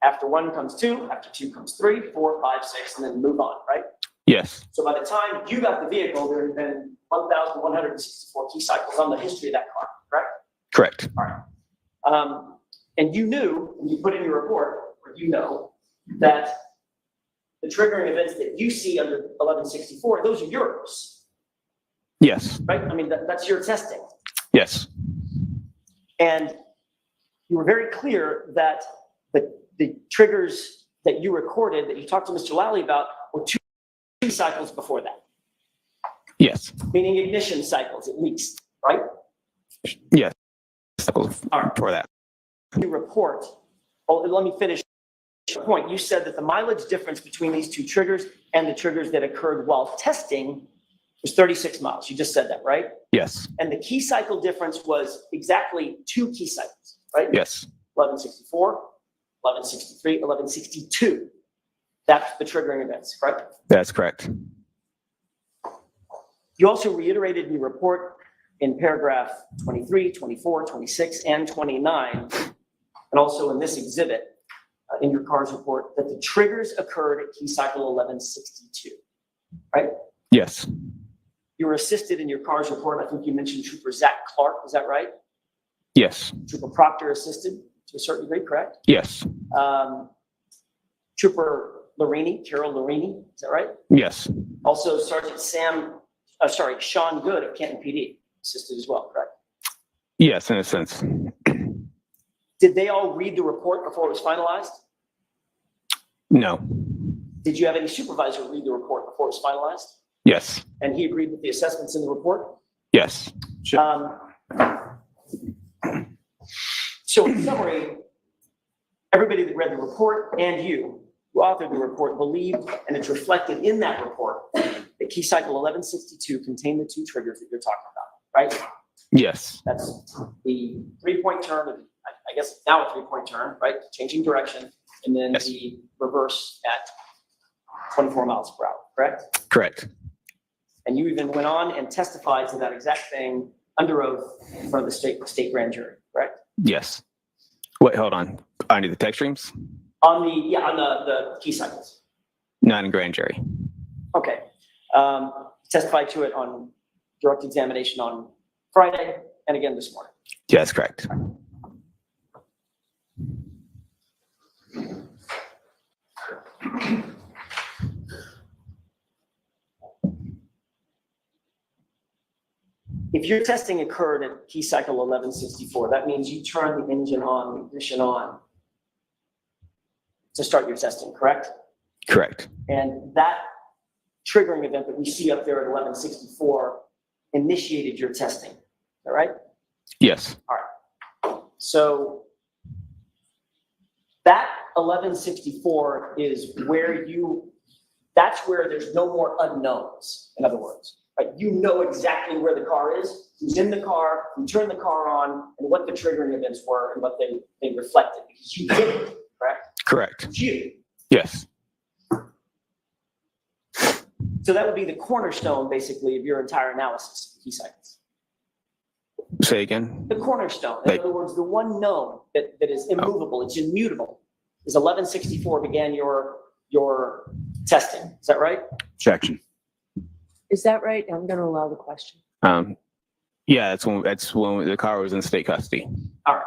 After 1 comes 2, after 2 comes 3, 4, 5, 6, and then move on, right? Yes. So by the time you got the vehicle, there had been 1,164 key cycles on the history of that car, correct? Correct. All right. And you knew, and you put in your report, or you know, that the triggering events that you see under 1164, those are yours, Yes. right? I mean, that's your testing. Yes. And you were very clear that the triggers that you recorded, that you talked to Mr. Lally about, were 2 cycles before that. Yes. Meaning ignition cycles at least, right? Yes. For that. You report, oh, let me finish the point. You said that the mileage difference between these two triggers and the triggers that occurred while testing was 36 miles. You just said that, right? Yes. And the key cycle difference was exactly 2 key cycles, right? Yes. 1164, 1163, 1162. That's the triggering events, correct? That's correct. You also reiterated in your report in paragraph 23, 24, 26, and 29, and also in this exhibit in your CARS report, that the triggers occurred at key cycle 1162, right? Yes. You were assisted in your CARS report. I think you mentioned Trooper Zach Clark. Is that right? Yes. Trooper Proctor assisted to a certain degree, correct? Yes. Trooper Larini, Carol Larini. Is that right? Yes. Also, Sergeant Sean Good of Canton PD assisted as well, correct? Yes, in a sense. Did they all read the report before it was finalized? No. Did you have any supervisor read the report before it was finalized? Yes. And he agreed with the assessments in the report? Yes. So in summary, everybody that read the report and you who authored the report believed, and it's reflected in that report, that key cycle 1162 contained the 2 triggers that you're talking about, right? Yes. That's the 3-point turn, I guess now a 3-point turn, right? Changing direction, and then the reverse at 24 miles per hour, correct? Correct. And you even went on and testified to that exact thing under oath in front of the state grand jury, correct? Yes. Wait, hold on. I need the text streams? On the key cycles. Not in grand jury. Okay. Testified to it on direct examination on Friday and again this morning. Yeah, that's correct. If your testing occurred at key cycle 1164, that means you turned the engine on, the ignition on to start your testing, correct? Correct. And that triggering event that we see up there at 1164 initiated your testing, all right? Yes. All right. So that 1164 is where that's where there's no more unknowns, in other words. Right? You know exactly where the car is, who's in the car, who turned the car on, and what the triggering events were and what they reflected, because you did it, correct? Correct. You. Yes. So that would be the cornerstone, basically, of your entire analysis of key cycles. Say again? The cornerstone, in other words, the one known that is immovable, it's immutable, is 1164 began your testing. Is that right? Objection. Is that right? I'm going to allow the question. Yeah, that's when the car was in state custody. All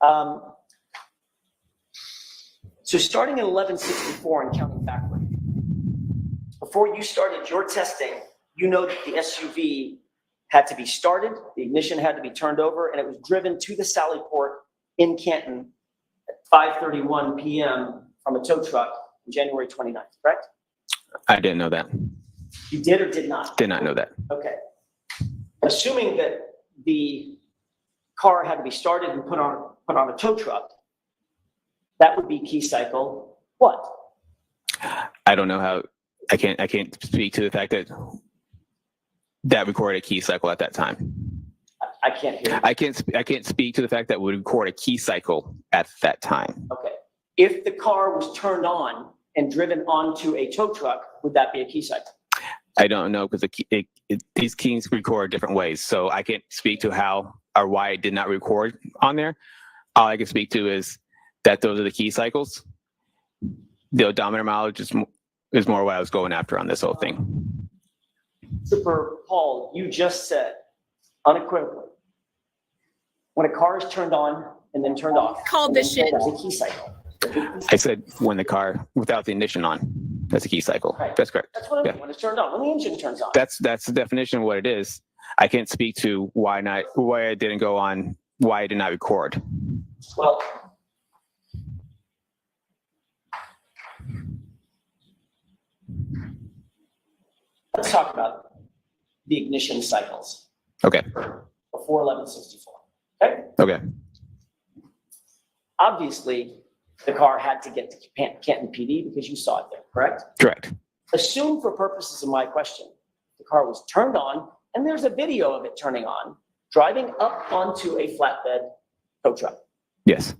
right. So starting at 1164 and counting backward, before you started your testing, you know that the SUV had to be started, the ignition had to be turned over, and it was driven to the Sally Port in Canton at 5:31 p.m. from a tow truck on January 29th, correct? I didn't know that. You did or did not? Did not know that. Okay. Assuming that the car had to be started and put on a tow truck, that would be key cycle what? I don't know how. I can't speak to the fact that recorded a key cycle at that time. I can't hear you. I can't speak to the fact that would record a key cycle at that time. Okay. If the car was turned on and driven onto a tow truck, would that be a key cycle? I don't know because these keys record different ways, so I can't speak to how or why it did not record on there. All I can speak to is that those are the key cycles. The odometer mileage is more what I was going after on this whole thing. Trooper Paul, you just said unequivocally, when a car is turned on and then turned off, called this shit. There's a key cycle. I said when the car without the ignition on. That's a key cycle. Right. That's correct. That's what I mean, when it's turned on, when the engine turns on. That's the definition of what it is. I can't speak to why it didn't go on, why it did not record. Well, let's talk about it. the ignition cycles Okay. before 1164. Okay? Okay. Obviously, the car had to get to Canton PD because you saw it there, correct? Correct. Assume for purposes of my question, the car was turned on, and there's a video of it turning on, driving up onto a flatbed tow truck. Yes.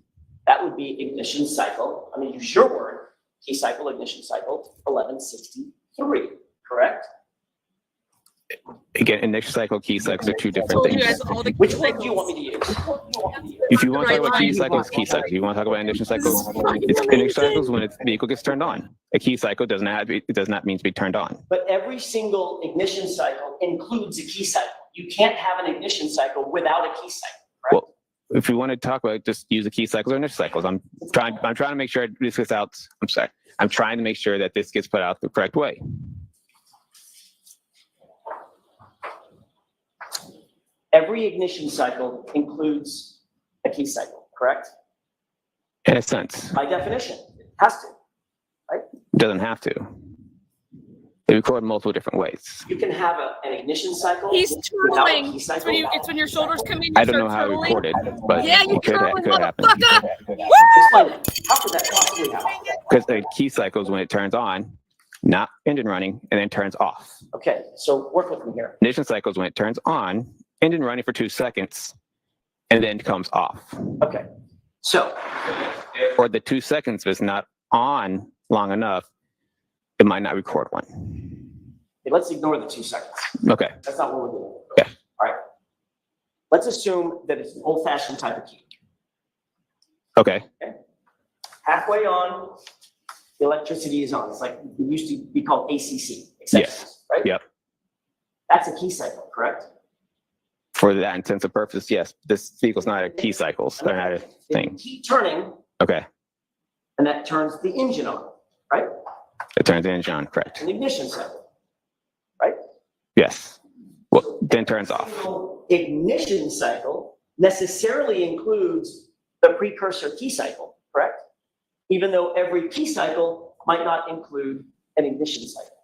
That would be ignition cycle, I mean, use your word, key cycle, ignition cycle, 1163, correct? Again, ignition cycle, key cycles are two different Told you things. guys all the Which one do you want me to use? Which one do you want me to use? If you want to Right talk about line. key cycles, key cycles. If you want to talk about ignition cycles, it's ignition cycles when its vehicle gets turned on. A key cycle does not mean to be turned on. But every single ignition cycle includes a key cycle. You can't have an ignition cycle without a key cycle, correct? Well, if you want to talk about it, just use the key cycles or ignition cycles. I'm trying to make sure this gets out. I'm sorry. I'm trying to make sure that this gets put out the correct way. Every ignition cycle includes a key cycle, correct? In a sense, By definition, it has to. it doesn't have to. They record multiple different ways. You can have an ignition cycle. He's without a turtling. key It's cycle. when, it's when your shoulders come in. I You don't know start how it turtling. recorded, but Yeah, you it could turtling, happen. motherfucker. Explain it. How could that possibly happen? Because the key cycles when it turns on, not engine running, and then turns off. Okay, so work with me here. Ignition cycles when it turns on, engine running for 2 seconds, and then comes off. Okay, so Or the 2 seconds is not on long enough, it might not record one. let's ignore the 2 seconds. Okay. That's not what we're doing. Okay. All right. Let's assume that it's an old-fashioned type of key. Okay. Halfway on, the electricity is on. It's like it used to be called ACC. Accessories, right? Yep. That's a key cycle, correct? For that intensive purpose, yes. This vehicle's not a key cycle. They're not a If thing. you keep turning, Okay. and that turns the engine on, right? It turns the engine on, correct. An ignition cycle, right? Yes. Well, then turns off. So ignition cycle necessarily includes the precursor key cycle, correct? Even though every key cycle might not include an ignition cycle.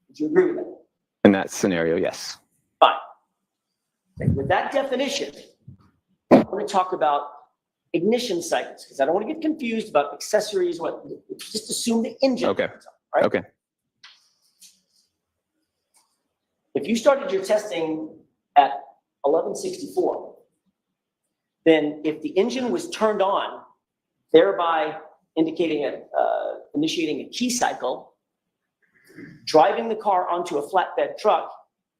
Would you agree with that? In that scenario, yes. Fine. Okay, with that definition, I want to talk about ignition cycles because I don't want to get confused about accessories. Just assume the engine. Okay. turns on, right? Okay. If you started your testing at 1164, then if the engine was turned on, thereby indicating initiating a key cycle, driving the car onto a flatbed truck,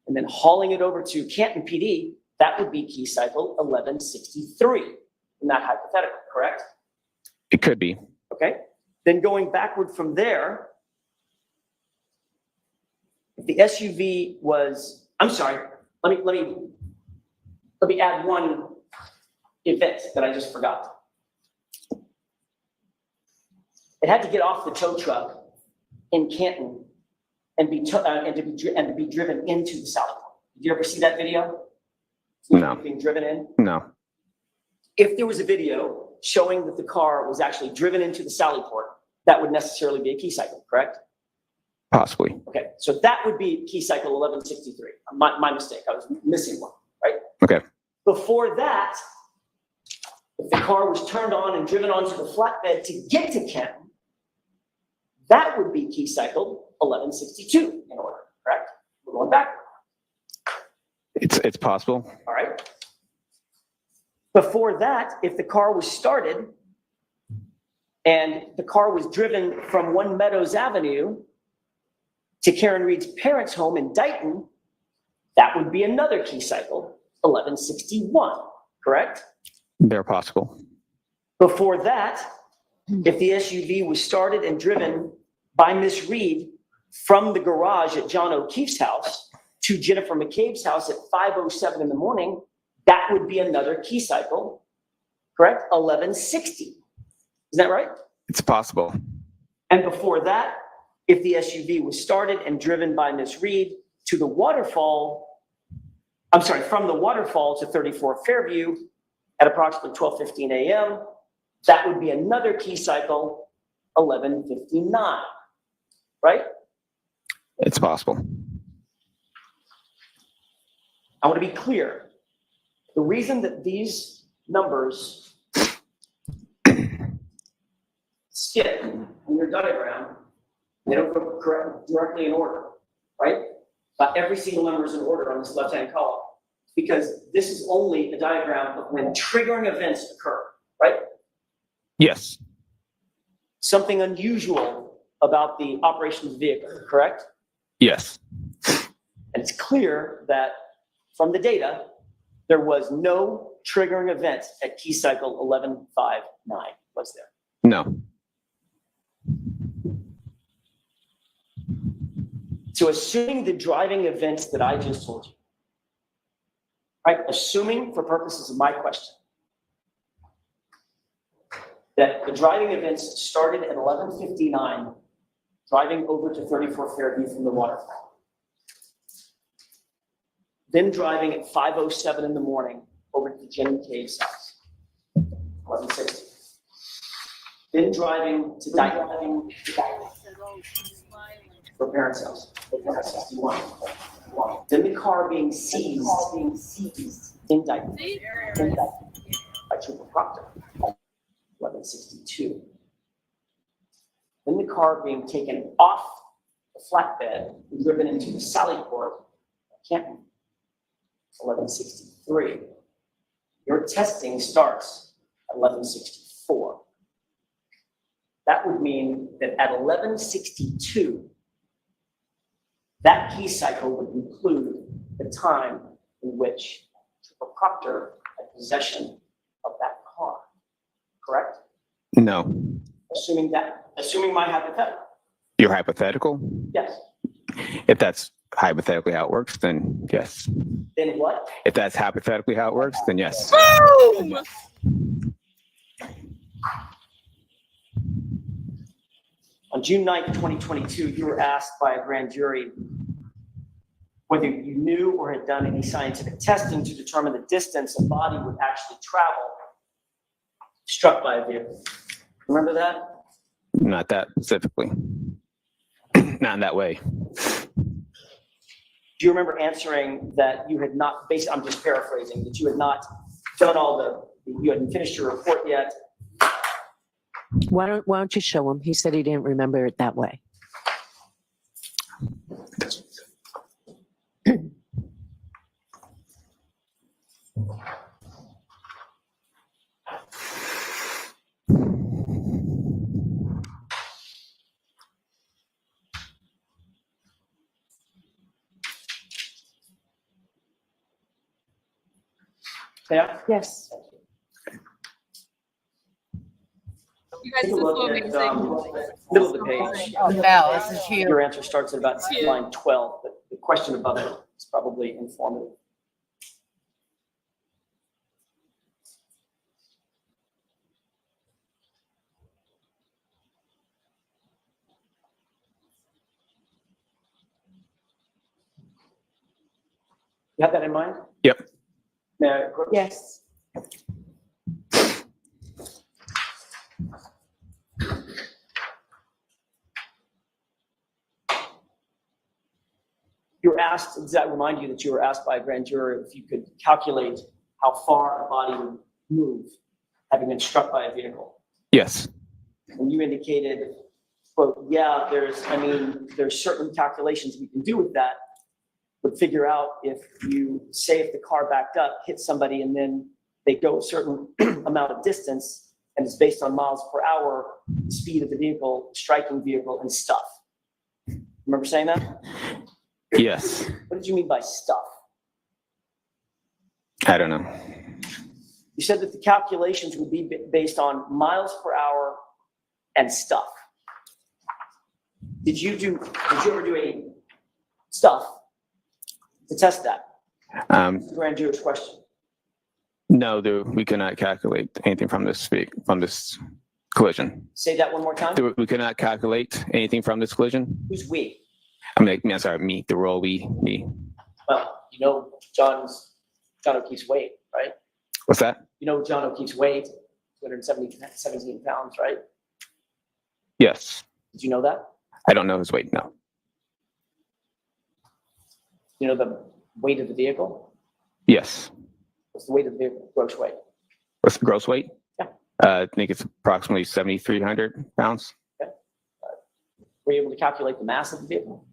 and then hauling it over to Canton PD, that would be key cycle 1163 in that hypothetical, correct? It could be. Okay. Then going backward from there, if the SUV was, I'm sorry, let me add one event that I just forgot. It had to get off the tow truck in Canton and be driven into the Sally Port. Did you ever see that video? No. Being driven in? No. If there was a video showing that the car was actually driven into the Sally Port, that would necessarily be a key cycle, correct? Possibly. Okay, so that would be key cycle 1163. My mistake, I was missing one, right? Okay. Before that, if the car was turned on and driven onto the flatbed to get to Canton, that would be key cycle 1162 in order, correct? We're going backward. It's possible. All right. Before that, if the car was started and the car was driven from One Meadows Avenue to Karen Reed's parents' home in Dighton, that would be another key cycle, 1161, correct? They're possible. Before that, if the SUV was started and driven by Miss Reed from the garage at John O'Keefe's house to Jennifer McCabe's house at 5:07 in the morning, that would be another key cycle, correct? 1160. Is that right? It's possible. And before that, if the SUV was started and driven by Miss Reed to the waterfall, I'm sorry, from the waterfall to 34 Fairview at approximately 12:15 a.m., that would be another key cycle, 1159, right? It's possible. I want to be clear. The reason that these numbers skip in your diagram, they don't go directly in order, right? But every single number is in order on this left-hand column, because this is only a diagram of when triggering events occur, right? Yes. Something unusual about the operation of the vehicle, correct? Yes. And it's clear that from the data, there was no triggering event at key cycle 1159, was there? No. So assuming the driving events that I just told you, right? Assuming for purposes of my question, that the driving events started at 11:59, driving over to 34 Fairview from the waterfront. Then driving at 5:07 in the morning over to Jenny Cave's house, 11:60. Then driving to Dyke for parents' house, 61. Then the car being seized in Dyke by Trooper Proctor, 11:62. Then the car being taken off the flatbed and driven into the Sally Port, Canton, 11:63. Your testing starts at 11:64. That would mean that at 11:62, that key cycle would include the time in which Trooper Proctor had possession of that car, correct? No. Assuming my hypothetical. Your hypothetical? Yes. If that's hypothetically how it works, then yes. Then what? If that's hypothetically how it works, then yes. Boom! On June 9th, 2022, you were asked by a grand jury whether you knew or had done any scientific testing to determine the distance a body would actually travel struck by a vehicle. Remember that? Not that specifically. Not in that way. Do you remember answering that you had not, I'm just paraphrasing, that you had not done you hadn't finished your report yet? Why don't you show him? He said he didn't remember it that way. Yeah? Yes. You guys, Take a this is look so at amazing. middle of the page. Val, this is huge. Your answer starts at about Huge. line 12, but the question above it is probably informative. You have that in mind? Yep. May I? Yes. You were asked, does that remind you that you were asked by a grand jury if you could calculate how far a body would move having been struck by a vehicle? Yes. And you indicated, quote, yeah, there's certain calculations we can do with that, but figure out if the car backed up, hit somebody, and then they go a certain amount of distance, and it's based on miles per hour, speed of the vehicle, striking vehicle, and stuff. Remember saying that? Yes. What did you mean by stuff? I don't know. You said that the calculations would be based on miles per hour and stuff. Did you ever do any stuff to test that? Grand jury's question. No, we cannot calculate anything from this collision. Say that one more time. We cannot calculate anything from this collision. Who's we? Me, the role me. Well, you know John O'Keefe's weight, right? What's that? You know John O'Keefe's weight, 217 pounds, right? Yes. Did you know that? I don't know his weight, no. You know the weight of the vehicle? Yes. What's the weight of the vehicle, gross weight? What's the gross weight? Yeah. I think it's approximately 7,300 pounds. Were you able to calculate the mass of the vehicle?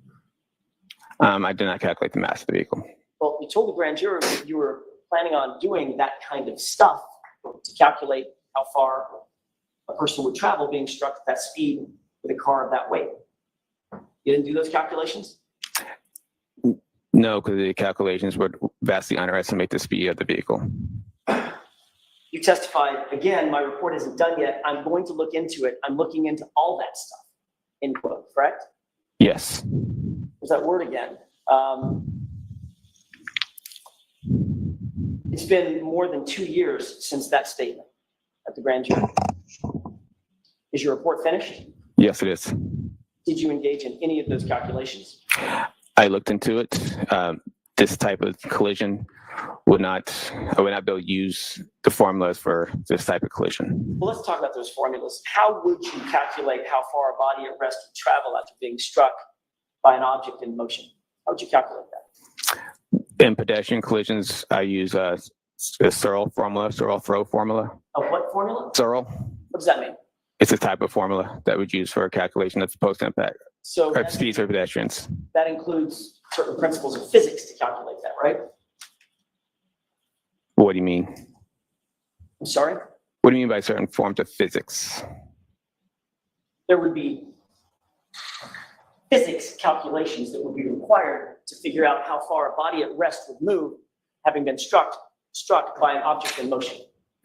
I did not calculate the mass of the vehicle. Well, you told the grand jury that you were planning on doing that kind of stuff to calculate how far a person would travel being struck at that speed with a car of that weight. You didn't do those calculations? No, because the calculations would vastly underestimate the speed of the vehicle. You testified, again, my report isn't done yet. I'm going to look into it. I'm looking into all that stuff, end quote, correct? Yes. There's that word again. It's been more than 2 years since that statement at the grand jury. Is your report finished? Yes, it is. Did you engage in any of those calculations? I looked into it. This type of collision I would not be able to use the formulas for this type of collision. Well, let's talk about those formulas. How would you calculate how far a body at rest would travel after being struck by an object in motion? How would you calculate that? In pedestrian collisions, I use a Searle formula, Searle throw formula. A what formula? Searle. What does that mean? It's a type of formula that we'd use for a calculation of post-impact So speeds for pedestrians. that includes certain principles of physics to calculate that, right? What do you mean? I'm sorry? What do you mean by certain forms of physics? There would be physics calculations that would be required to figure out how far a body at rest would move, having been struck by an object in motion.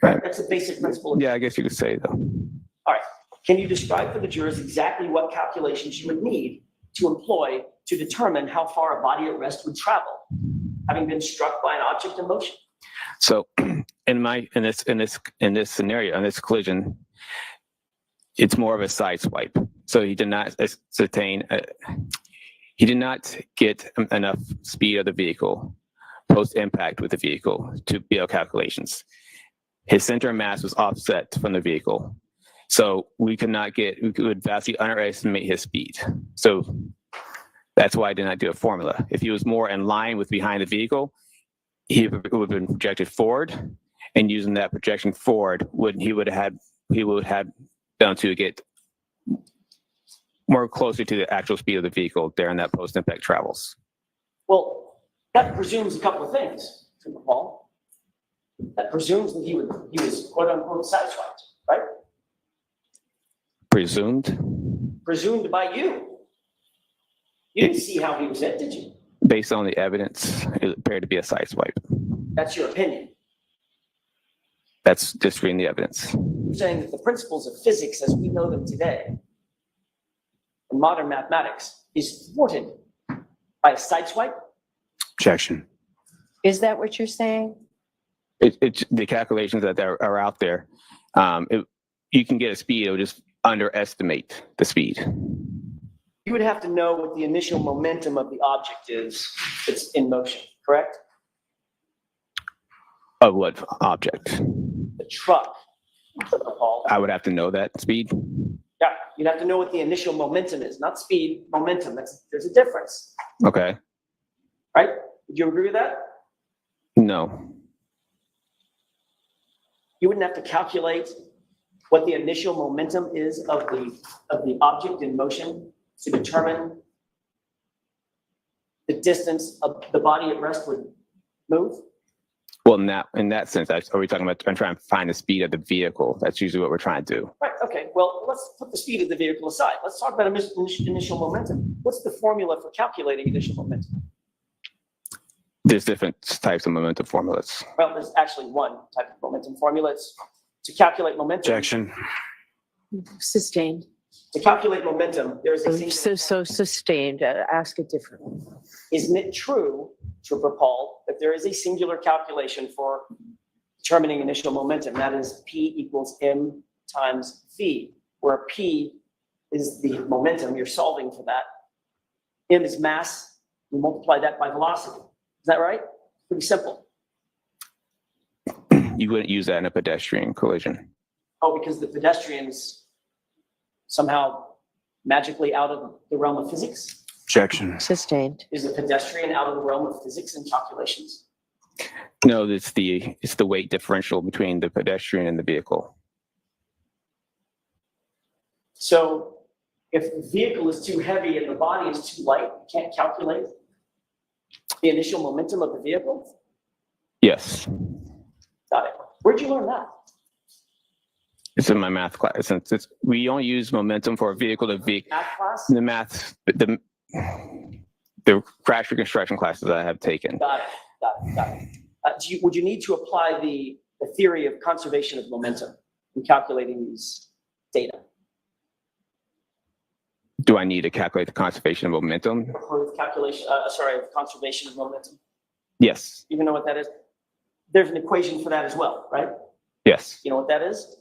Right. That's a basic principle. Yeah, I guess you could say though. All right. Can you describe for the jurors exactly what calculations you would need to employ to determine how far a body at rest would travel, having been struck by an object in motion? So in this scenario, in this collision, it's more of a side swipe. So he did not he did not get enough speed of the vehicle post impact with the vehicle to be able calculations. His center of mass was offset from the vehicle. So we would vastly underestimate his speed. So that's why I did not do a formula. If he was more in line with behind the vehicle, he would have been projected forward, and using that projection forward, he would have done to get more closer to the actual speed of the vehicle during that post-impact travels. Well, that presumes a couple of things, Paul. That presumes that he was quote unquote sideswiped, right? Presumed? Presumed by you. You didn't see how he was hit, did you? Based on the evidence, it appeared to be a side swipe. That's your opinion. That's just reading the evidence. You're saying that the principles of physics as we know them today in modern mathematics is thwarted by a side swipe? Objection. Is that what you're saying? The calculations that are out there, you can get a speed, it would just underestimate the speed. You would have to know what the initial momentum of the object is that's in motion, correct? Of what object? The truck, Paul. I would have to know that speed. Yeah, you'd have to know what the initial momentum is, not speed, momentum. There's a difference, Okay. right? Would you agree with that? No. You wouldn't have to calculate what the initial momentum is of the object in motion to determine the distance of the body at rest would move? Well, in that sense, are we talking about trying to find the speed of the vehicle? That's usually what we're trying to do. Right, okay, well, let's put the speed of the vehicle aside. Let's talk about initial momentum. What's the formula for calculating initial momentum? There's different types of momentum formulas. Well, there's actually one type of momentum formula. It's to calculate momentum. Objection. Sustained. To calculate momentum, there's a single. So sustained. Ask it differently. Isn't it true, Trooper Paul, that there is a singular calculation for determining initial momentum? That is P equals M times V, where P is the momentum. You're solving for that. M is mass. You multiply that by velocity. Is that right? Pretty simple. You wouldn't use that in a pedestrian collision. Oh, because the pedestrian's somehow magically out of the realm of physics? Objection. Sustained. Is the pedestrian out of the realm of physics and calculations? No, it's the weight differential between the pedestrian and the vehicle. So if the vehicle is too heavy and the body is too light, you can't calculate the initial momentum of the vehicle? Yes, Got it. Where'd you learn that? it's in my math class. We only use momentum for a vehicle to vehicle. Math class? The math, the crash reconstruction classes I have taken. Got it. Would you need to apply the theory of conservation of momentum in calculating these data? Do I need to calculate the conservation of momentum? Or calculation, conservation of momentum? Yes. You know what that is? There's an equation for that as well, right? Yes. You know what that is?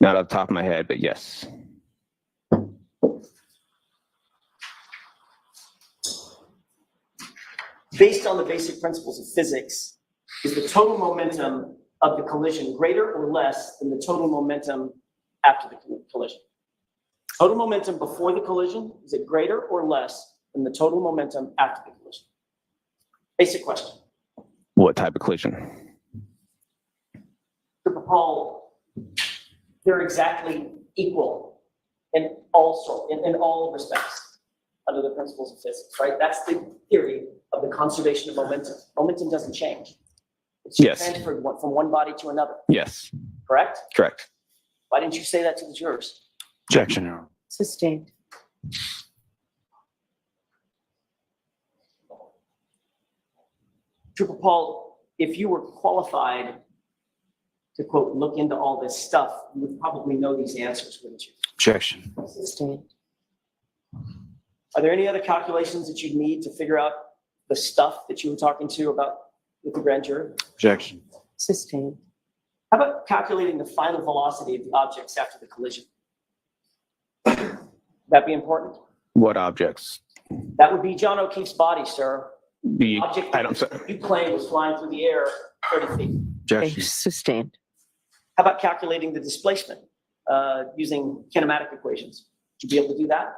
Not off the top of my head, but yes. Based on the basic principles of physics, is the total momentum of the collision greater or less than the total momentum after the collision? Total momentum before the collision, is it greater or less than the total momentum after the collision? Basic question. What type of collision? Paul, they're exactly equal in all respects under the principles of physics, right? That's the theory of the conservation of momentum. Momentum doesn't change. It's Yes. transferred from one body to another, Yes. correct? Correct. Why didn't you say that to the jurors? Objection, Your Honor. Sustained. Trooper Paul, if you were qualified to quote, look into all this stuff, you would probably know these answers, wouldn't you? Objection. Sustained. Are there any other calculations that you need to figure out the stuff that you were talking to about with the grand jury? Objection. Sustained. How about calculating the final velocity of the objects after the collision? Would that be important? What objects? That would be John O'Keefe's body, sir. The Object items. you claim was flying through the air 30 feet. Objection. Sustained. How about calculating the displacement using kinematic equations? Would you be able to do that?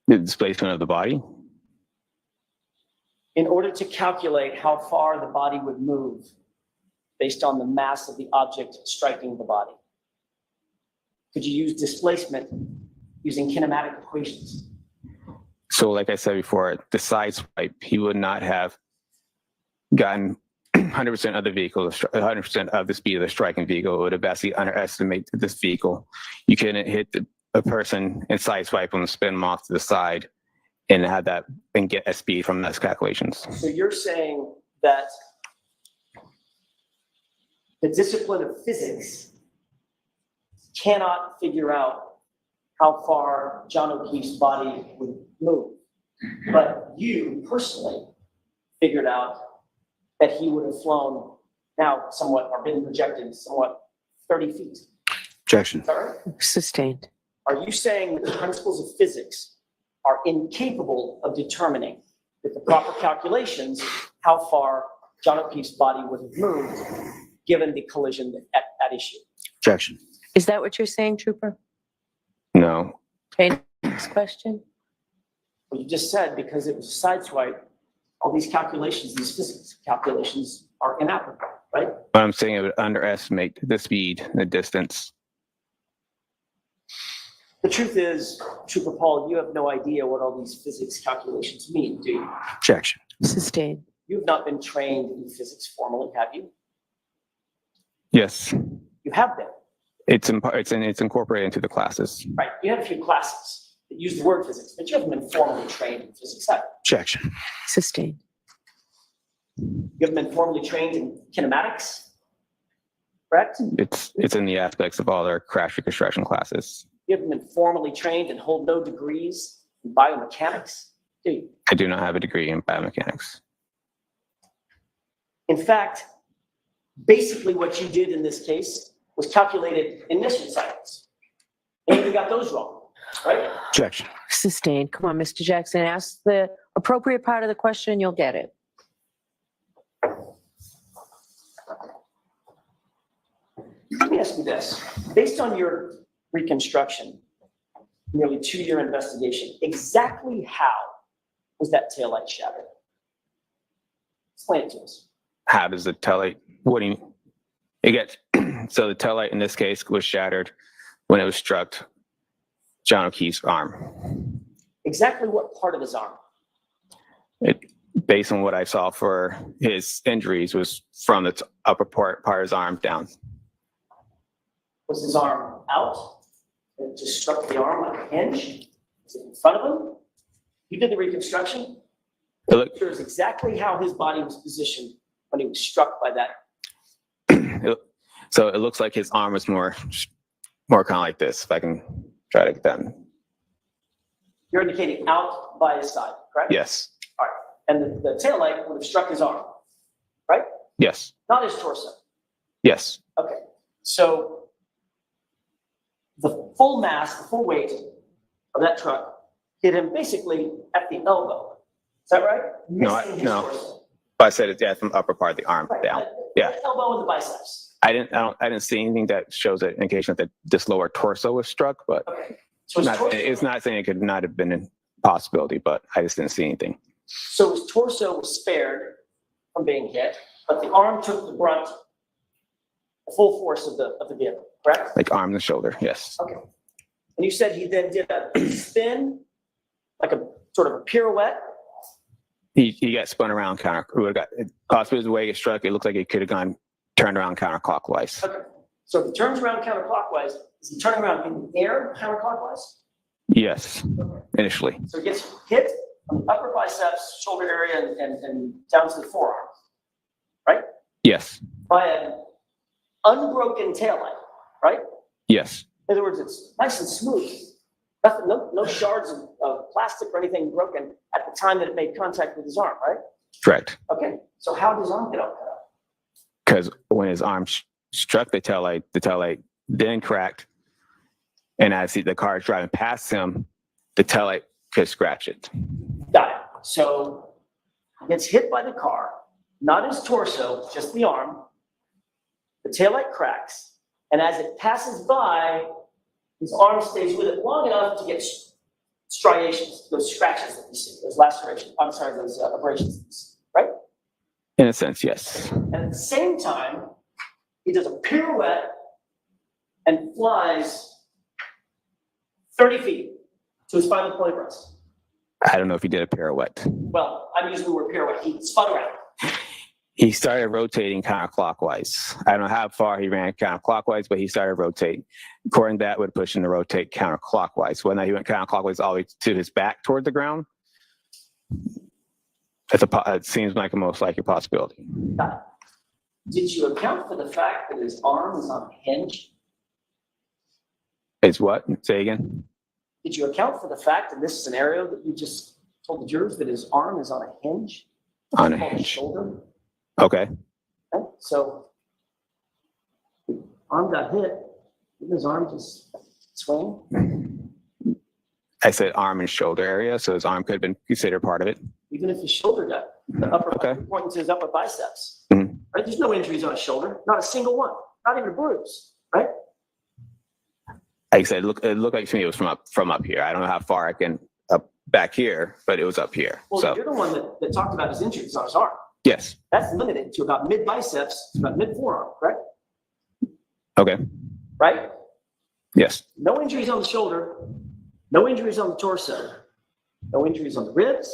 The displacement of the body? In order to calculate how far the body would move based on the mass of the object striking the body, could you use displacement using kinematic equations? So like I said before, the side swipe, he would not have gotten 100% of the vehicle, 100% of the speed of the striking vehicle. It would have vastly underestimated this vehicle. You couldn't hit a person and side swipe them, spin them off to the side and have that and get a speed from those calculations. So you're saying that the discipline of physics cannot figure out how far John O'Keefe's body would move, but you personally figured out that he would have flown now somewhat, or been projected somewhat 30 feet. Objection. Sorry? Sustained. Are you saying that the principles of physics are incapable of determining with the proper calculations how far John O'Keefe's body would have moved given the collision at issue? Objection. Is that what you're saying, Trooper? No. Okay, next question. Well, you just said because it was a side swipe, all these calculations, these physics calculations are inapplicable, right? But I'm saying it would underestimate the speed and the distance. The truth is, Trooper Paul, you have no idea what all these physics calculations mean, do you? Objection. Sustained. You've not been trained in physics formally, have you? Yes. You have been, It's incorporated into the classes. right? You had a few classes that use the word physics, but you haven't been formally trained in physics, have you? Objection. Sustained. You haven't been formally trained in kinematics, correct? It's in the aspects of all our crash reconstruction classes. You haven't been formally trained and hold no degrees in biomechanics, do you? I do not have a degree in biomechanics. In fact, basically what you did in this case was calculated ignition cycles. And you got those wrong, right? Objection. Sustained. Come on, Mr. Jackson, ask the appropriate part of the question, you'll get it. Let me ask you this. Based on your reconstruction, nearly 2-year investigation, exactly how was that taillight shattered? Explain it to us. How does the taillight, what do you, it gets, so the taillight in this case was shattered when it was struck John O'Keefe's arm. Exactly what part of his arm? It, based on what I saw for his injuries, was from the upper part of his arm down. Was his arm out? It just struck the arm like a hinge? Was it in front of him? You did the reconstruction? It looked, Here's exactly how his body was positioned when he was struck by that. so it looks like his arm was more kind of like this. If I can try to get that. You're indicating out by his side, correct? Yes. All right. And the taillight would have struck his arm, right? Yes. Not his torso. Yes. Okay. So the full mass, the full weight of that truck hit him basically at the elbow. Is that right? No, Missing his no. torso. But I said it, yeah, from the upper part of the arm Right. down. The Yeah. elbow and the biceps. I didn't see anything that shows an indication that this lower torso was struck, but Okay. So his torso, it's not saying it could not have been a possibility, but I just didn't see anything. so his torso was spared from being hit, but the arm took the brunt, the full force of the vehicle, correct? Like arm and shoulder, yes. Okay. And you said he then did a spin, like a sort of a pirouette. He got spun around possibly the way it struck, it looked like it could have turned around counterclockwise. Okay. So if he turns around counterclockwise, is he turning around in the air counterclockwise? Yes, initially. So he gets hit on the upper biceps, shoulder area, and down to the forearm, right? Yes, By an unbroken taillight, right? yes, In other words, it's nice and smooth. Nothing, no shards of plastic or anything broken at the time that it made contact with his arm, right? correct. Okay. So how does his arm get all cut up? Because when his arm struck the taillight then cracked. And as the car is driving past him, the taillight could scratch it. Got it. So he gets hit by the car, not his torso, just the arm. The taillight cracks. And as it passes by, his arm stays with it long enough to get striations, those scratches that you see, those lacerations, I'm sorry, those abrasions that you see, right? In a sense, yes. And at the same time, he does a pirouette and flies 30 feet to his final point rest. I don't know if he did a pirouette. Well, I'm using the word pirouette. He spun around. He started rotating counterclockwise. I don't know how far he ran counterclockwise, but he started rotating. According to that, would push him to rotate counterclockwise. Whether he went counterclockwise all the way to his back toward the ground, it seems like a most likely possibility. Did you account for the fact that his arm is on a hinge? Is what? Say again? Did you account for the fact in this scenario that you just told the jurors that his arm is on a hinge? On a Called his hinge. shoulder? Okay. Okay, so the arm got hit. Didn't his arm just swing? I said arm and shoulder area, so his arm could have been considered part of it. Even if his shoulder got the upper, Okay. pointing to his upper biceps. Mhm. Right? There's no injuries on his shoulder, not a single one, not even a bruise, right? Like I said, it looked like to me it was from up here. I don't know how far I can up back here, but it was up here. Well, So you're the one that talked about his injuries on his arm. yes. That's limited to about mid biceps, about mid forearm, correct? Okay. Right? Yes. No injuries on the shoulder, no injuries on the torso, no injuries on the ribs,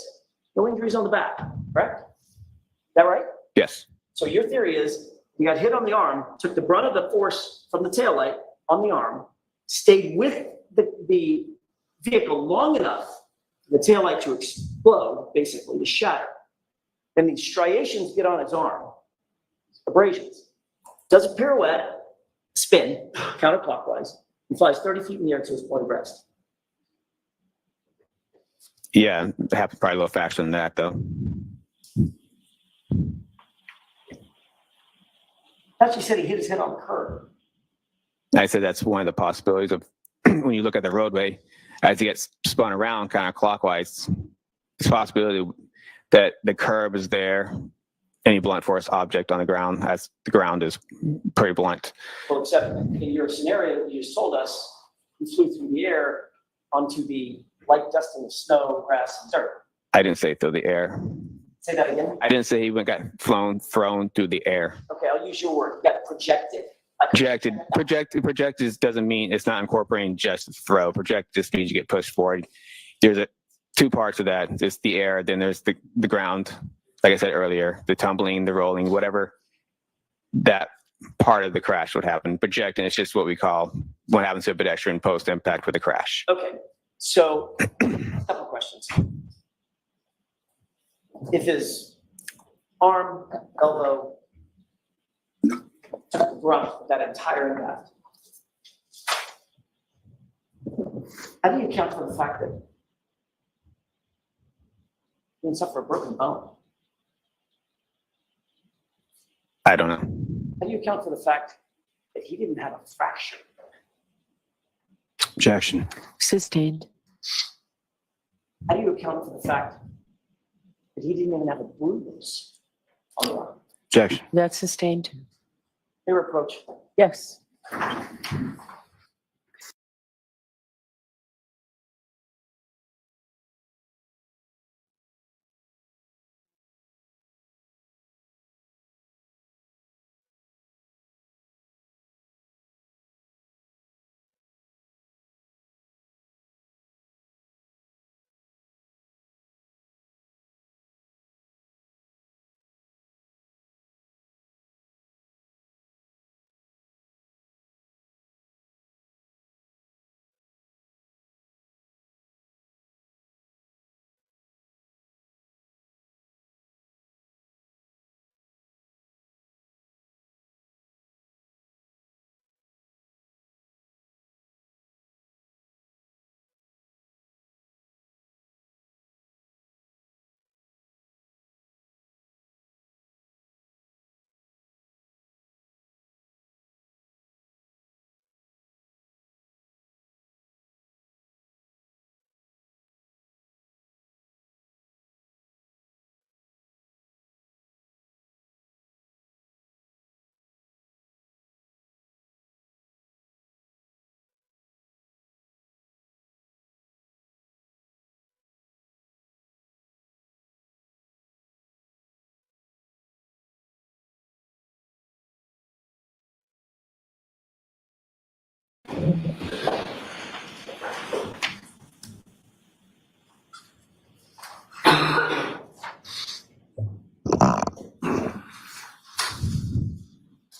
no injuries on the back, correct? Is that right? Yes. So your theory is he got hit on the arm, took the brunt of the force from the taillight on the arm, stayed with the vehicle long enough for the taillight to explode, basically, to shatter. Then these striations get on his arm, abrasions. Does a pirouette, spin, counterclockwise, and flies 30 feet in the air to his point of rest. Yeah, it happened probably a little faster than that, though. Actually said he hit his head on the curb. I said that's one of the possibilities of when you look at the roadway, as he gets spun around kind of clockwise, it's a possibility that the curb is there, any blunt force object on the ground, as the ground is pretty blunt. Well, except in your scenario that you just told us, he flew through the air onto the light dusting of snow, grass, and dirt. I didn't say through the air. Say that again? I didn't say he got thrown through the air. Okay, I'll use your word. You got projected. Projected doesn't mean it's not incorporating just throw. Project just means you get pushed forward. There's two parts of that. There's the air, then there's the ground. Like I said earlier, the tumbling, the rolling, whatever that part of the crash would happen. Projecting is just what we call what happens to a pedestrian post impact with a crash. Okay, so a couple questions. If his arm, elbow, took the brunt of that entire impact, how do you account for the fact that he didn't suffer a broken bone? I don't know. How do you account for the fact that he didn't have a fracture? Objection. Sustained. How do you account for the fact that he didn't even have a bruise on the arm? Objection. That's sustained. Fair approach. Yes.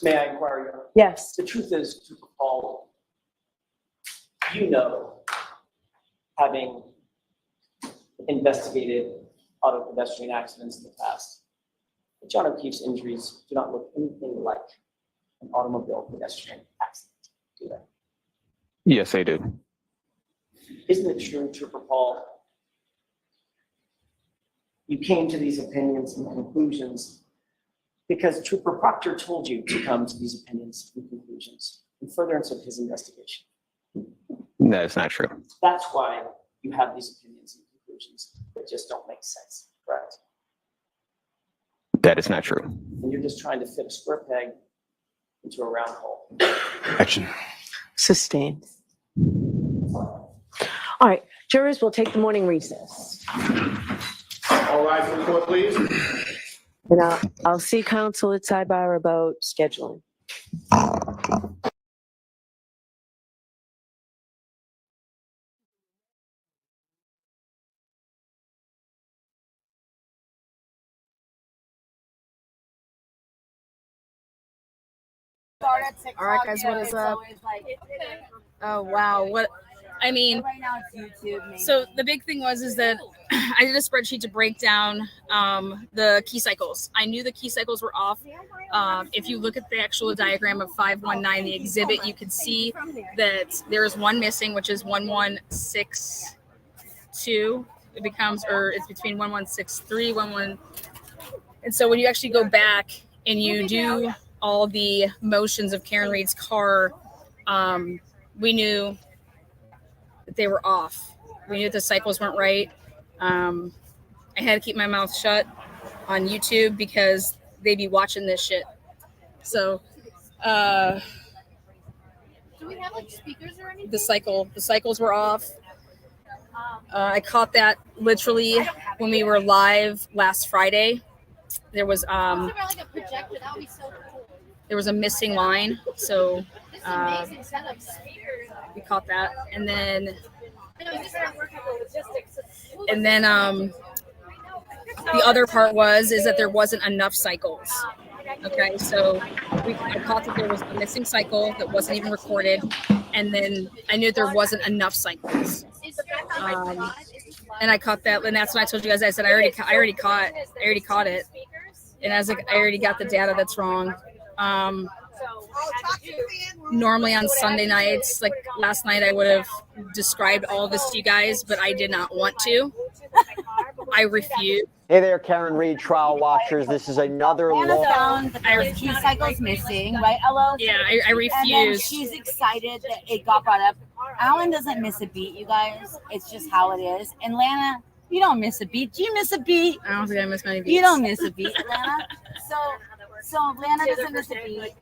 May I inquire, Your Honor? Yes. The truth is, Trooper Paul, you know, having investigated auto pedestrian accidents in the past, that John O'Keefe's injuries do not look anything like an automobile pedestrian accident, do they? Yes, I do. Isn't it true, Trooper Paul, you came to these opinions and conclusions because Trooper Proctor told you to come to these opinions and conclusions in furtherance of his investigation? That is not true. That's why you have these opinions and conclusions that just don't make sense, correct? That is not true. And you're just trying to fit a square peg into a round hole. Action. Sustained. All right, jurors will take the morning recess. All rise for the court, please. And I'll see counsel at sidebar about scheduling. All right, guys, what is up? Oh, wow. What, I mean, Right now it's YouTube. so the big thing is that I did a spreadsheet to break down the key cycles. I knew the key cycles were off. If you look at the actual diagram of 519, the exhibit, you can see that there is one missing, which is 1162. It becomes, or it's between 1163, 11. And so when you actually go back and you do all the motions of Karen Reed's car, we knew that they were off. We knew that the cycles weren't right. I had to keep my mouth shut on YouTube because they'd be watching this shit. So, Do we have like speakers or anything? the cycles were off. I caught that literally when we were live last Friday. There was a missing line, so we caught that, and then the other part is that there wasn't enough cycles. Okay, so I caught that there was a missing cycle that wasn't even recorded, and then I knew there wasn't enough cycles. And I caught that, and that's when I told you guys. I said I already caught it, and I was like, I already got the data that's wrong. Normally on Sunday nights, like last night, I would have described all this to you guys, but I did not want to. I refused. Hey there, Karen Reed, trial watchers. This is another Anna found that there was 2 cycles missing, right, Elo? Yeah, I refused. And then she's excited that it got brought up. Alan doesn't miss a beat, you guys. It's just how it is. And Lana, you don't miss a beat. Do you miss a beat? I don't think I miss many beats. You don't miss a beat, Lana. So Lana doesn't miss a beat,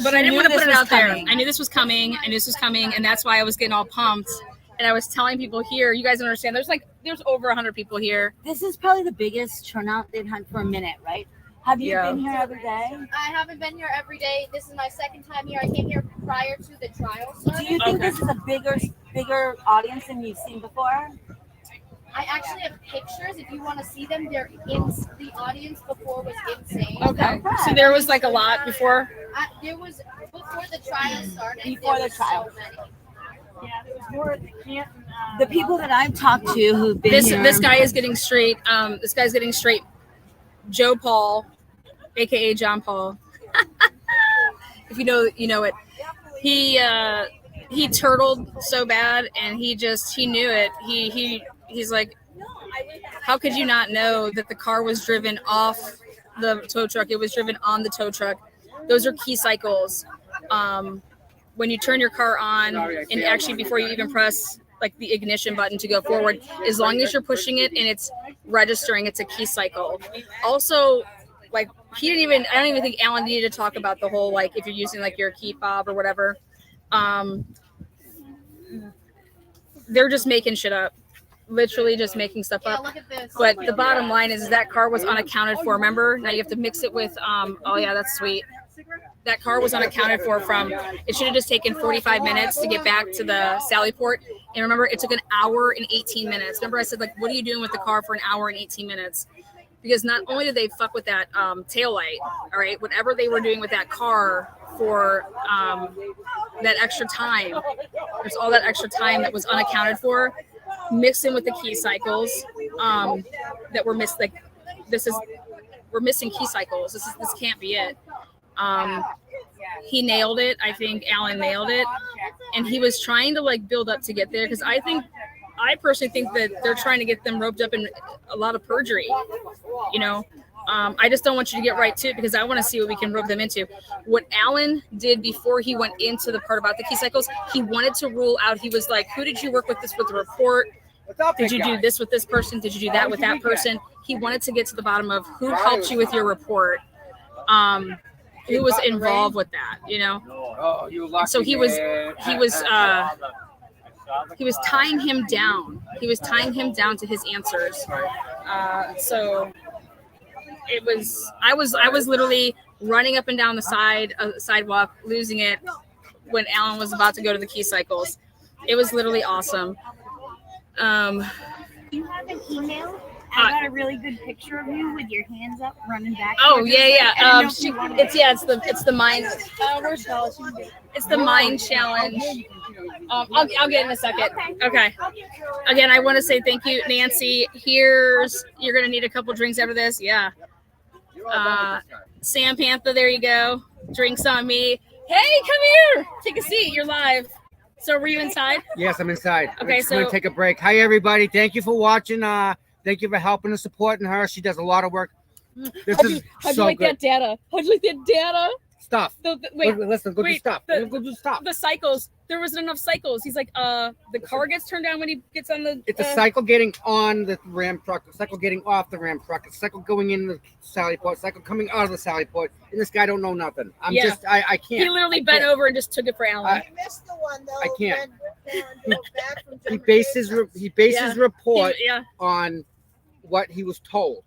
but I didn't want to put it out there. I knew this was coming. And that's why I was getting all pumped. And I was telling people here, you guys don't understand. There's over 100 people here. This is probably the biggest turnout they've had for a minute, right? Have you been here every day? I haven't been here every day. This is my second time here. I came here prior to the trial starting. Do you think this is a bigger audience than you've seen before? I actually have pictures. If you want to see them, they're in the audience before was insane. Okay. So there was like a lot before? There was before the trial started. Before the trial. So many. Yeah, there was more at the camp. The people that I've talked to who've been here. This guy is getting straight. This guy's getting straight. Joe Paul, aka John Paul. If you know, you know it. He turtled so bad, and he knew it. He's like, how could you not know that the car was driven off the tow truck? It was driven on the tow truck. Those are key cycles. When you turn your car on, and actually before you even press like the ignition button to go forward, as long as you're pushing it and it's registering, it's a key cycle. Also, like I don't even think Alan needed to talk about the whole, like if you're using like your key fob or whatever, they're just making shit up. Literally just making stuff up. Look at this. But the bottom line is that car was unaccounted for. Remember, now you have to mix it with, oh yeah, that's sweet. That car was unaccounted for it should have just taken 45 minutes to get back to the Sally Port. And remember, it took an hour and 18 minutes. Remember I said, like, what are you doing with the car for an hour and 18 minutes? Because not only did they fuck with that taillight, all right, whatever they were doing with that car for that extra time, there's all that extra time that was unaccounted for, mixed in with the key cycles that were missed. Like, we're missing key cycles. This can't be it. He nailed it. I think Alan nailed it, and he was trying to like build up to get there, because I personally think that they're trying to get them roped up in a lot of perjury. You know, I just don't want you to get right to it, because I want to see what we can rope them into. What Alan did before he went into the part about the key cycles, he wanted to rule out. He was like, who did you work with this with the report? Did you do this with this person? Did you do that with that person? He wanted to get to the bottom of who helped you with your report. Who was involved with that, you know? So he was tying him down. He was tying him down to his answers. So it was, I was literally running up and down the sidewalk, losing it when Alan was about to go to the key cycles. It was literally awesome. You have an email? I got a really good picture of you with your hands up, running back. Oh yeah. It's the mind. It's the mind challenge. I'll get in a second. Okay. Again, I want to say thank you, Nancy. You're gonna need a couple drinks after this. Yeah. Sam Panther, there you go. Drinks on me. Hey, come here. Take a seat. You're live. So were you inside? Yes, I'm inside. Okay, We're gonna take a break. Hi, everybody. Thank you for watching. Thank you for helping and supporting her. She does a lot of work. How'd you like that data? How'd you like that data? Stuff. Wait, listen, go do stuff. Go do stuff. The cycles. There wasn't enough cycles. He's like, the car gets turned down when he gets on the. It's a cycle getting on the Ram truck, a cycle getting off the Ram truck, a cycle going in the Sally Port, a cycle coming out of the Sally Port, and this guy don't know nothing. I can't. He literally bent over and just took it for Alan. I missed the one though. I can't. He bases Yeah. report Yeah. on what he was told.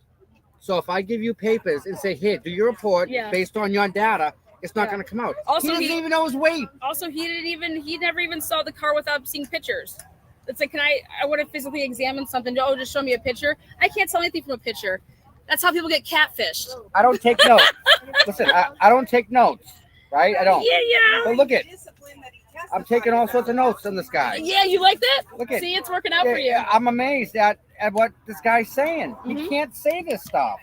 So if I give you papers and say, "Here, do your report Yeah. based on your data," it's not Yeah. going to come out. Also, he doesn't even know his weight. Also, he never even saw the car without seeing pictures. It's like, I want to physically examine something. Oh, just show me a picture. I can't tell anything from a picture. That's how people get catfished. I don't take notes. Listen, I don't take notes, right? I don't. Yeah. But look at, I'm taking all sorts of notes on this guy. Yeah, you like that? Look at, see, it's working out for you. Yeah, I'm amazed at what this guy's saying. He can't say this stuff.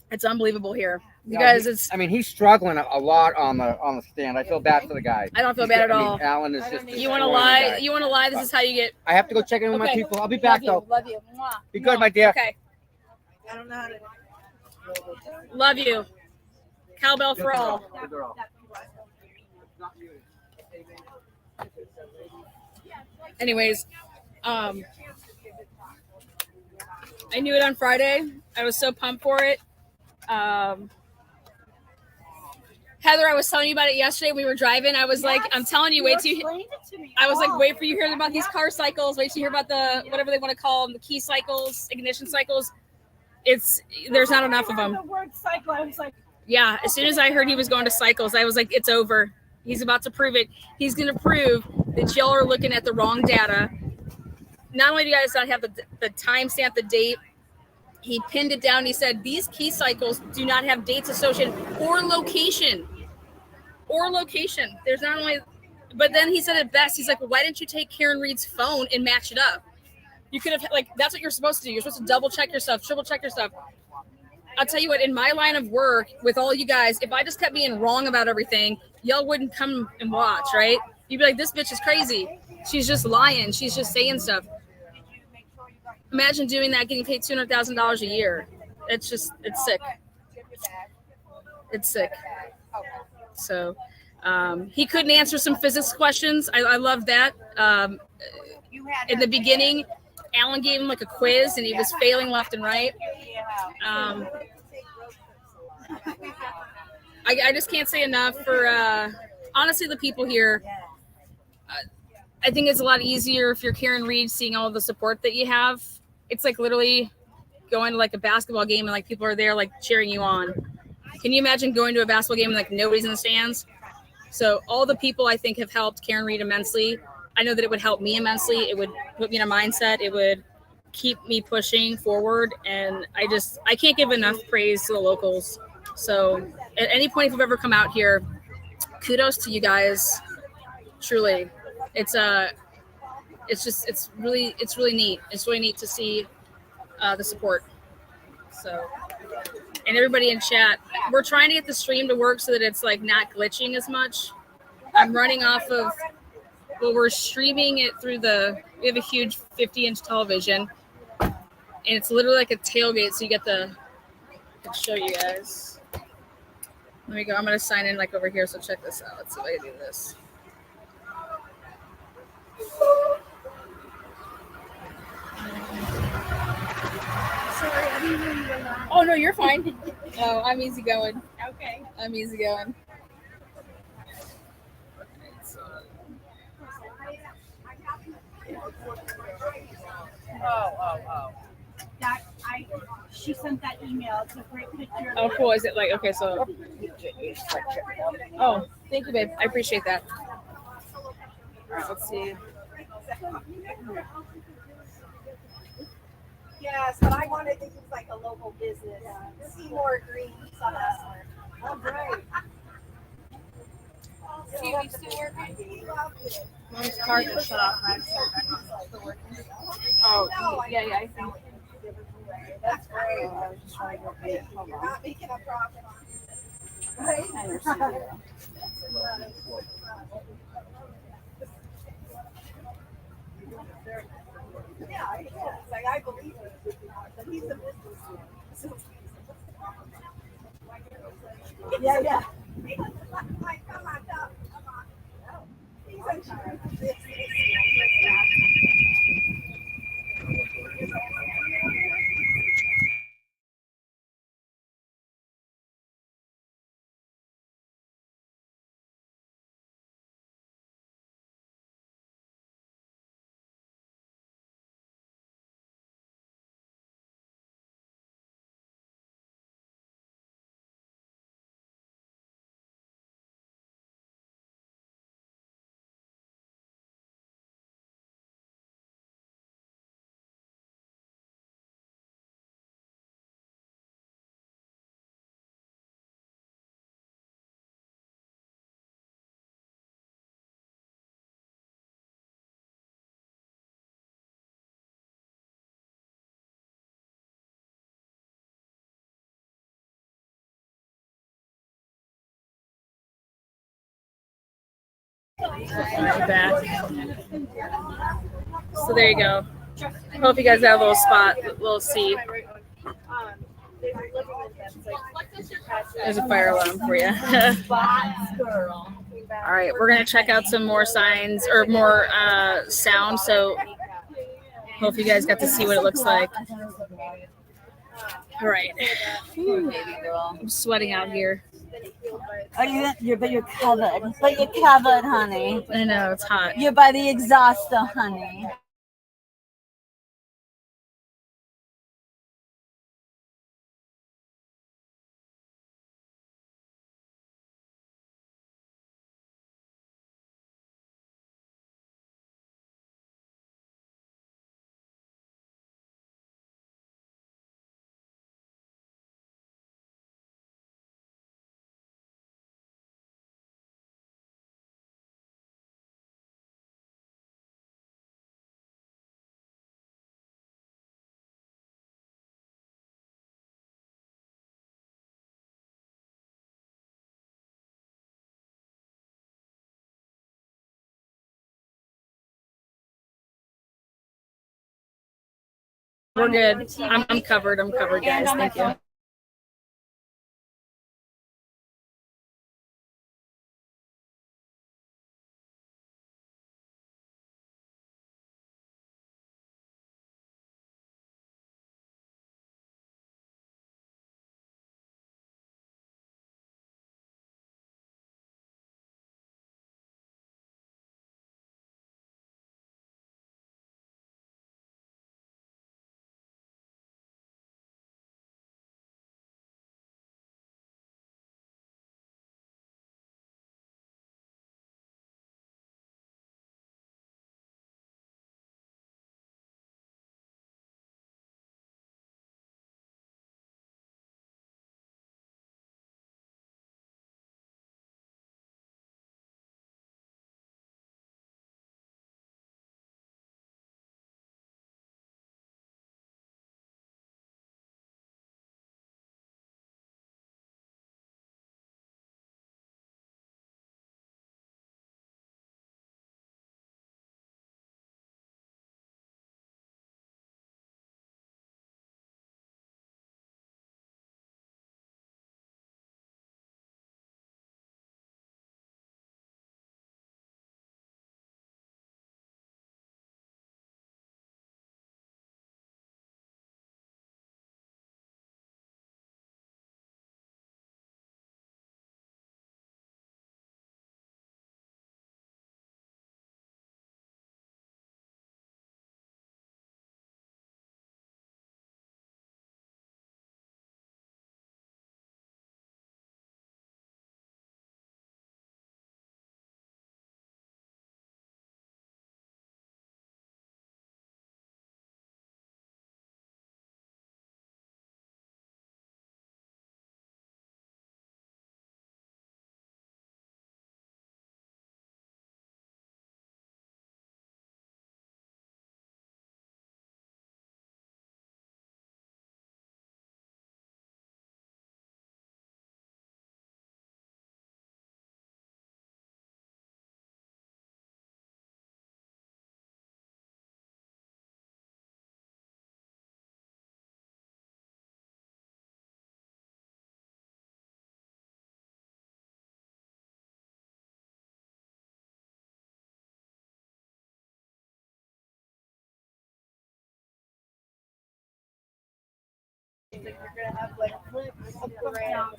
It's unbelievable here. You No, guys, he's struggling a lot on the stand. I feel bad for the guy. I don't feel bad at all. Alan is just. You want to lie? You want to lie? This is how you get. I have to go check in with my people. I'll be back though. Love you. Mwah. Be good, my dear. Okay. I don't know how to. Love you. Cowbell for all. Anyways, I knew it on Friday. I was so pumped for it. Heather, I was telling you about it yesterday. We were driving. I was like, I'm telling you, wait for you to hear about these car cycles. Wait till you hear about the whatever they want to call them, the key cycles, ignition cycles. There's not enough of them. The word cycle, I was like, yeah, as soon as I heard he was going to cycles, I was like, it's over. He's about to prove it. He's going to prove that y'all are looking at the wrong data. Not only do you guys not have the timestamp, the date, he pinned it down. He said these key cycles do not have dates associated or location. There's not only, but then he said it best. He's like, well, why didn't you take Karen Reed's phone and match it up? You could have, that's what you're supposed to do. You're supposed to double check your stuff, triple check your stuff. I'll tell you what, in my line of work with all you guys, if I just kept being wrong about everything, y'all wouldn't come and watch, right? You'd be like, this bitch is crazy. She's just lying. She's just saying stuff. Imagine doing that, getting paid $200,000 a year. It's sick. It's sick. So he couldn't answer some physics questions. I love that. In the beginning, Alan gave him like a quiz and he was failing left and right. I just can't say enough for honestly the people here. I think it's a lot easier if you're Karen Reed, seeing all of the support that you have. It's like literally going to like a basketball game and like people are there like cheering you on. Can you imagine going to a basketball game and like nobody's in the stands? So all the people I think have helped Karen Reed immensely. I know that it would help me immensely. It would put me in a mindset. It would keep me pushing forward. And I can't give enough praise to the locals. So at any point, if you've ever come out here, kudos to you guys. Truly. It's really neat. It's really neat to see the support. So, and everybody in chat, we're trying to get the stream to work so that it's like not glitching as much. I'm running off of, we're streaming it through we have a huge 50-inch television and it's literally like a tailgate. So you get I'll show you guys. Let me go. I'm going to sign in like over here. So check this out. Let's see if I can do this. sorry, I didn't know you were live. Oh, no, you're fine. No, I'm easy going. Okay. I'm easy going. Oh. She sent that email. It's a great picture. Oh, cool. Is it like, okay, so. Oh, thank you, babe. I appreciate that. All right, let's see. Yes, but I wanted to use like a local business. Seymour Green. Oh, great. You still working? Mom's car just shut off. Oh, yeah, I think. That's great. I was just trying to pay it. Hold on. Not making a profit on it. Right? Yeah, it's like I believe it. But he's a business. Yeah. Like, come on, come on. He's a business. My back. So there you go. Hope you guys have a little spot, a little seat. There's a fire alarm for you. All right, we're gonna check out some more signs or more sound. So hope you guys got to see what it looks like. All right. Baby girl. I'm sweating out here. Oh, but you're covered. But you're covered, honey. I know, it's hot. You're by the exhauster, honey. We're good. I'm covered. I'm covered, guys. Thank you.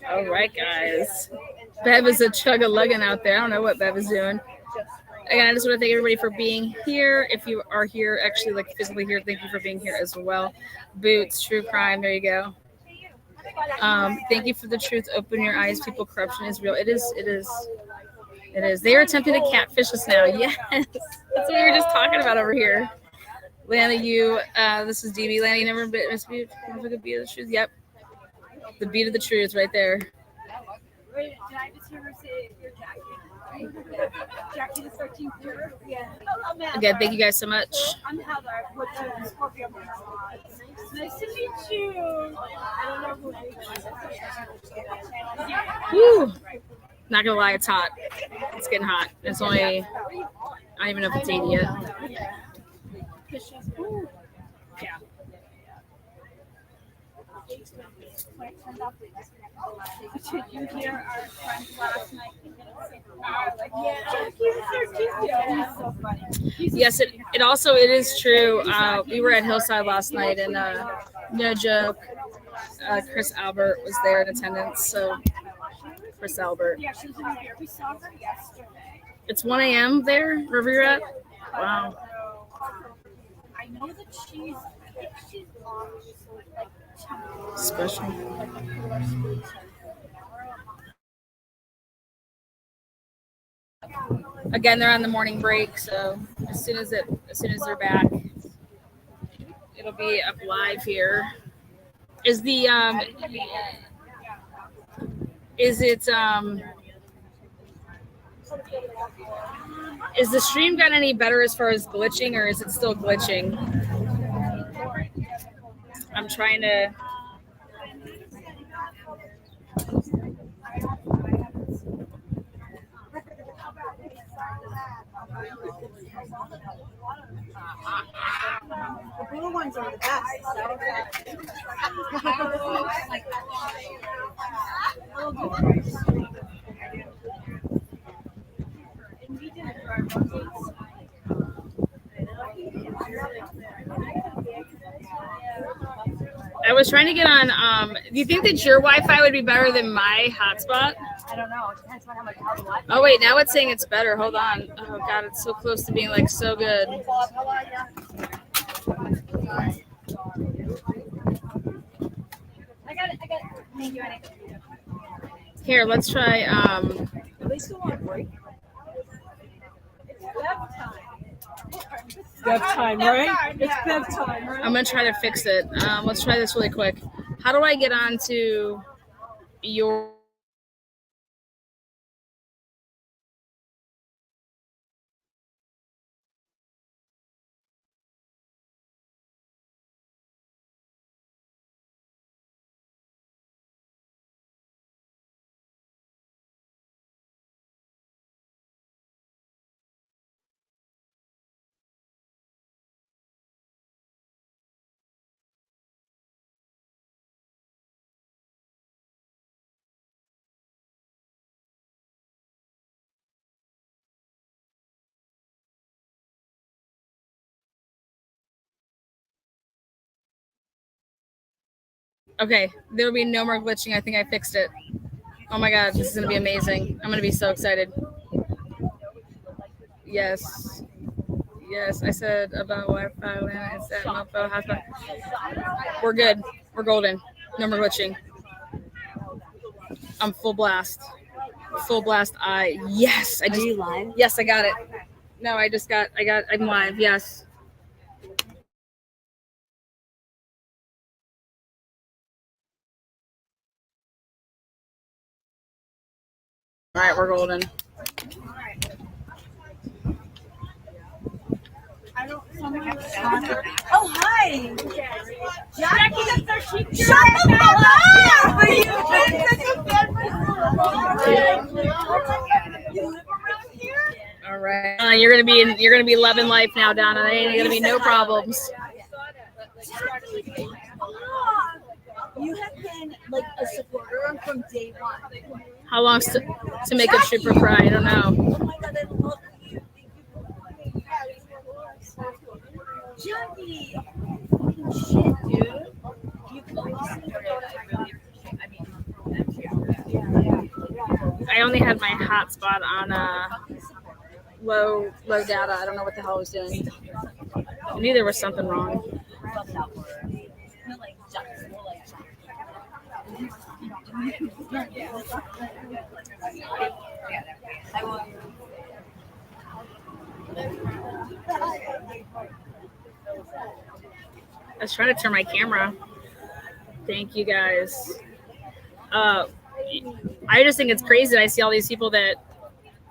All right, guys. Bev is a chug-a-lugging out there. I don't know what Bev is doing. Again, I just want to thank everybody for being here. If you are here, actually, like physically here, thank you for being here as well. Boots, True Crime, there you go. Thank you for the truth. Open your eyes, people. Corruption is real. It is. They are attempting to catfish us now. Yes, that's what we were just talking about over here. Lana, this is DB. Lana, you never misbeat the beat of the truth. Yep, the beat of the truth right there. Wait, did I just hear her say your jacket? Jackie the 13th year? Yeah. Again, thank you guys so much. I'm Heather with the Scorpio. Nice to meet you. I don't know who Woo. Not gonna lie, it's hot. It's it's getting hot. It's only, I don't even know if it's 80 yet. Yeah. Did you hear our friend last night? Yes, it also, it is true. We were at Hillside last night, and no joke, Chris Albert was there in attendance. So Chris Albert. Yeah, she's in here. We saw her yesterday. It's 1 a.m. there, wherever you're at. Wow. I know that she's Special. Again, they're on the morning break, so as soon as they're back, it'll be up live here. Is the is the stream got any better as far as glitching, or is it still glitching? I'm trying to. The blue ones are the best. I was trying to get on. Do you think that your Wi-Fi would be better than my hotspot? I don't know. It depends on how much Wi-Fi. Oh wait, now it's saying it's better. Hold on. Oh god, it's so close to being like so good. I got it. Thank you, Annie. Here, let's try. Are they still on break? It's Bev time, right? It's Bev time, right? I'm gonna try to fix it. Let's try this really quick. How do I get onto your? Okay, there'll be no more glitching. I think I fixed it. Oh my god, this is gonna be amazing. I'm gonna be so excited. Yes. Yes, I said about Wi-Fi when I said mofo hotspot. We're good. We're golden. No more glitching. I'm full blast. Full blast. Yes. Are you live? Yes, I got it. No, I'm live. Yes. All right, we're golden. Oh, hi. Jackie, that's our chief. Shut the fuck up! But you've been such a fan for You live around here? All right. You're gonna be loving life now, Donna. There ain't gonna be no problems. You have been like a supporter from day one. How long to make a super fry? I don't know. Oh my god, I love you. Jackie, shit, dude. I only had my hotspot on low data. I don't know what the hell I was doing. I knew there was something wrong. I was trying to turn my camera. Thank you guys. I just think it's crazy that I see all these people that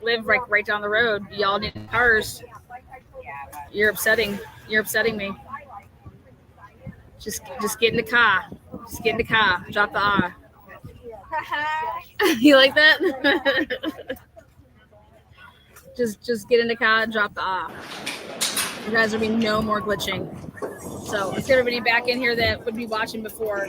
live like right down the road. Y'all need cars. You're upsetting me. Just get in the car. Just get in the car. Drop the R. You like that? Just get into COD, drop the off. You guys will be no more glitching. So let's get everybody back in here that would be watching before.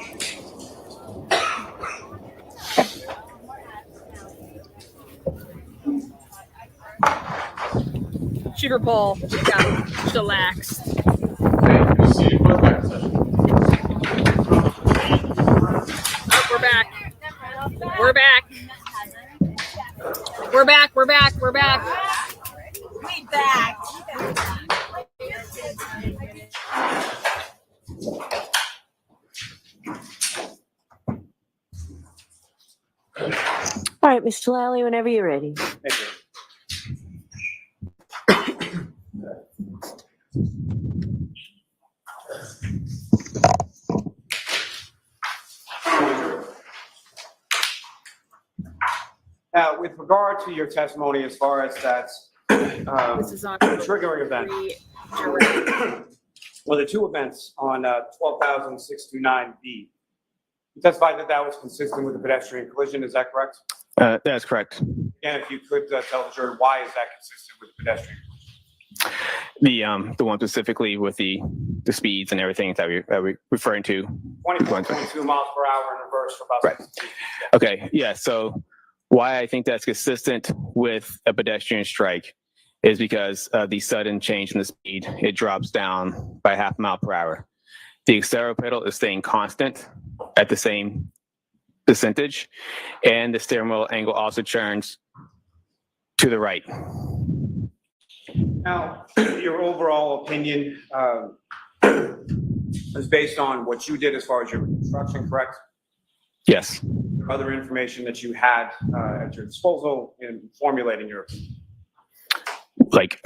Sugar Paul just got chillaxed. Oh, we're back. We're back. We're back. We're back. We're back. We back. All right, Mr. Lally, whenever you're ready. Thank you. Now, with regard to your testimony, as far as that This is on triggering event, well, the two events on 12,629B, you testified that that was consistent with the pedestrian collision. Is that correct? That's correct. And if you could tell the jury, why is that consistent with the pedestrian collision? The one specifically with the speeds and everything that we're referring to. 24.2 miles per hour in reverse for about Right. Okay. Yeah. So why I think that's consistent with a pedestrian strike is because of the sudden change in the speed. It drops down by half mile per hour. The accelerator pedal is staying constant at the same percentage, and the steering wheel angle also turns to the right. Now, your overall opinion is based on what you did as far as your construction, correct? Yes. Other information that you had at your disposal in formulating your opinion? Like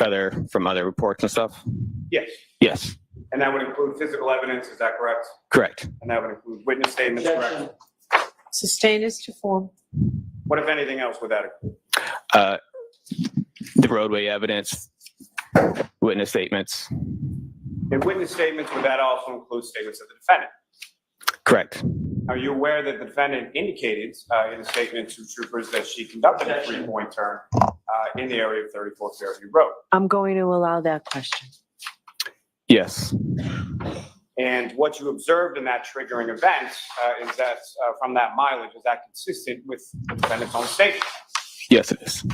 from other reports and stuff? Yes. Yes. And that would include physical evidence, is that correct? Correct. And that would include witness statements, correct? Sustain as to form. What, if anything else, would that include? The roadway evidence, witness statements. And witness statements, would that also include statements of the defendant? Correct. Are you aware that the defendant indicated in a statement to troopers that she conducted a three-point turn in the area of 34 Fairview Road? I'm going to allow that question. Yes. And what you observed in that triggering event is that from that mileage, is that consistent with the defendant's own statement? Yes, it is.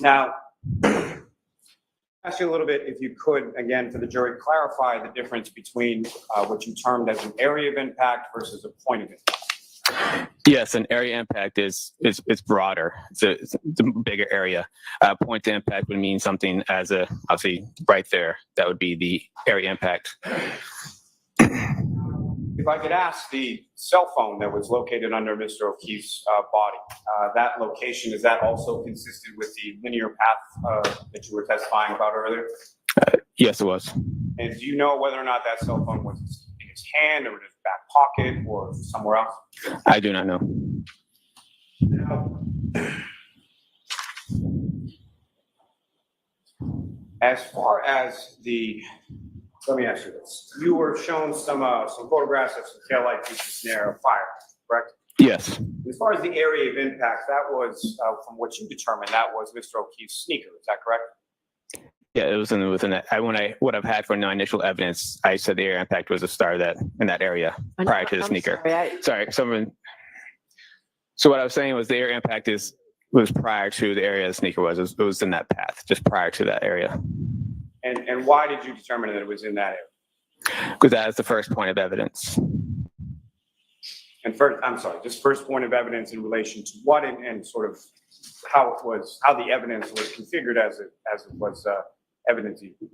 Now, ask you a little bit, if you could, again, for the jury, clarify the difference between what you termed as an area of impact versus a point of impact. Yes, an area impact is broader. It's a bigger area. Point to impact would mean something as obviously right there. That would be the area impact. If I could ask, the cell phone that was located under Mr. O'Keefe's body, that location, is that also consistent with the linear path that you were testifying about earlier? Yes, it was. And do you know whether or not that cell phone was in his hand or in his back pocket or somewhere else? I do not know. As far as let me ask you this. You were shown some photographs of some taillight pieces snare of fire, correct? Yes. As far as the area of impact, that was, from what you determined, that was Mr. O'Keefe's sneaker, is that correct? Yeah, it was within that. What I've had for no initial evidence, I said the area impact was a star in that area prior to the sneaker. Sorry, someone. So what I was saying was the area impact was prior to the area the sneaker was. It was in that path, just prior to that area. And why did you determine that it was in that area? Because that is the first point of evidence. And first point of evidence in relation to what, and sort of how the evidence was configured as it was evident to you.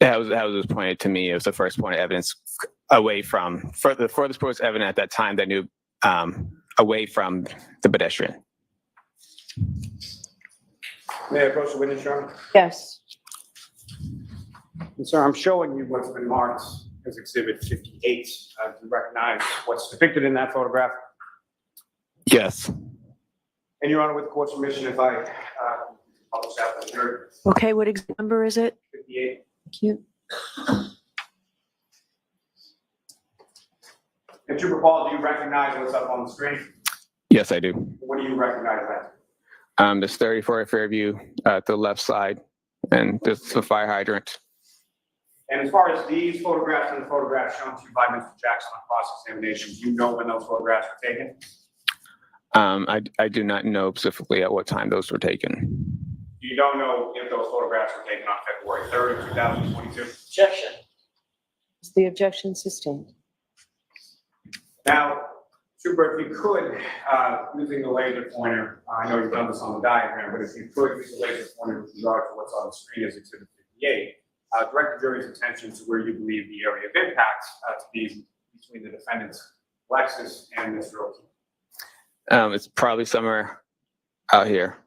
That was pointed to me. It was the first point of evidence away from the furthest point of evidence at that time that knew away from the pedestrian. May I approach the witness, Your Honor? Yes. And sir, I'm showing you what's been marked as Exhibit 58. To recognize what's depicted in that photograph. Yes. And Your Honor, with the court's permission, if I publish that to the jury. Okay, what exhibit number is it? 58. Thank you. And Trooper Paul, do you recognize what's up on the screen? Yes, I do. What do you recognize that? There's 34 at Fairview to the left side, and there's the fire hydrant. And as far as these photographs and the photographs shown to you by Mr. Jackson on cross-examination, do you know when those photographs were taken? I do not know specifically at what time those were taken. You don't know if those photographs were taken on February 3rd, 2022? Objection. Is the objection sustained? Now, Trooper, if you could, using the laser pointer, I know you've done this on the diagram, but if you could use the laser pointer with regard to what's on the screen as Exhibit 58, direct the jury's attention to where you believe the area of impact to be between the defendant's Lexus and Mr. O'Keefe. It's probably somewhere out here.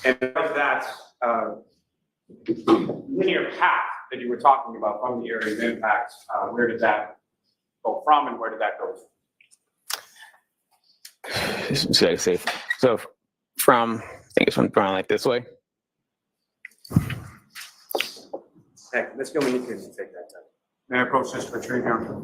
And of that linear path that you were talking about from the area of impact, where did that go from and where did that go to? So from, I think it's from around like this way. Hey, let's go when you can take that time. May I approach this for tree here?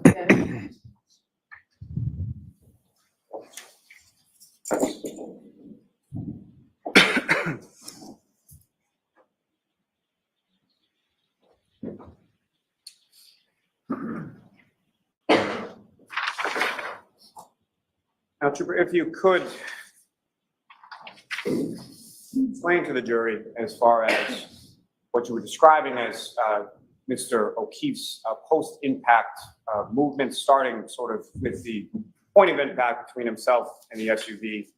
Now, Trooper, if you could explain to the jury as far as what you were describing as Mr. O'Keefe's post-impact movement, starting sort of with the point of impact between himself and the SUV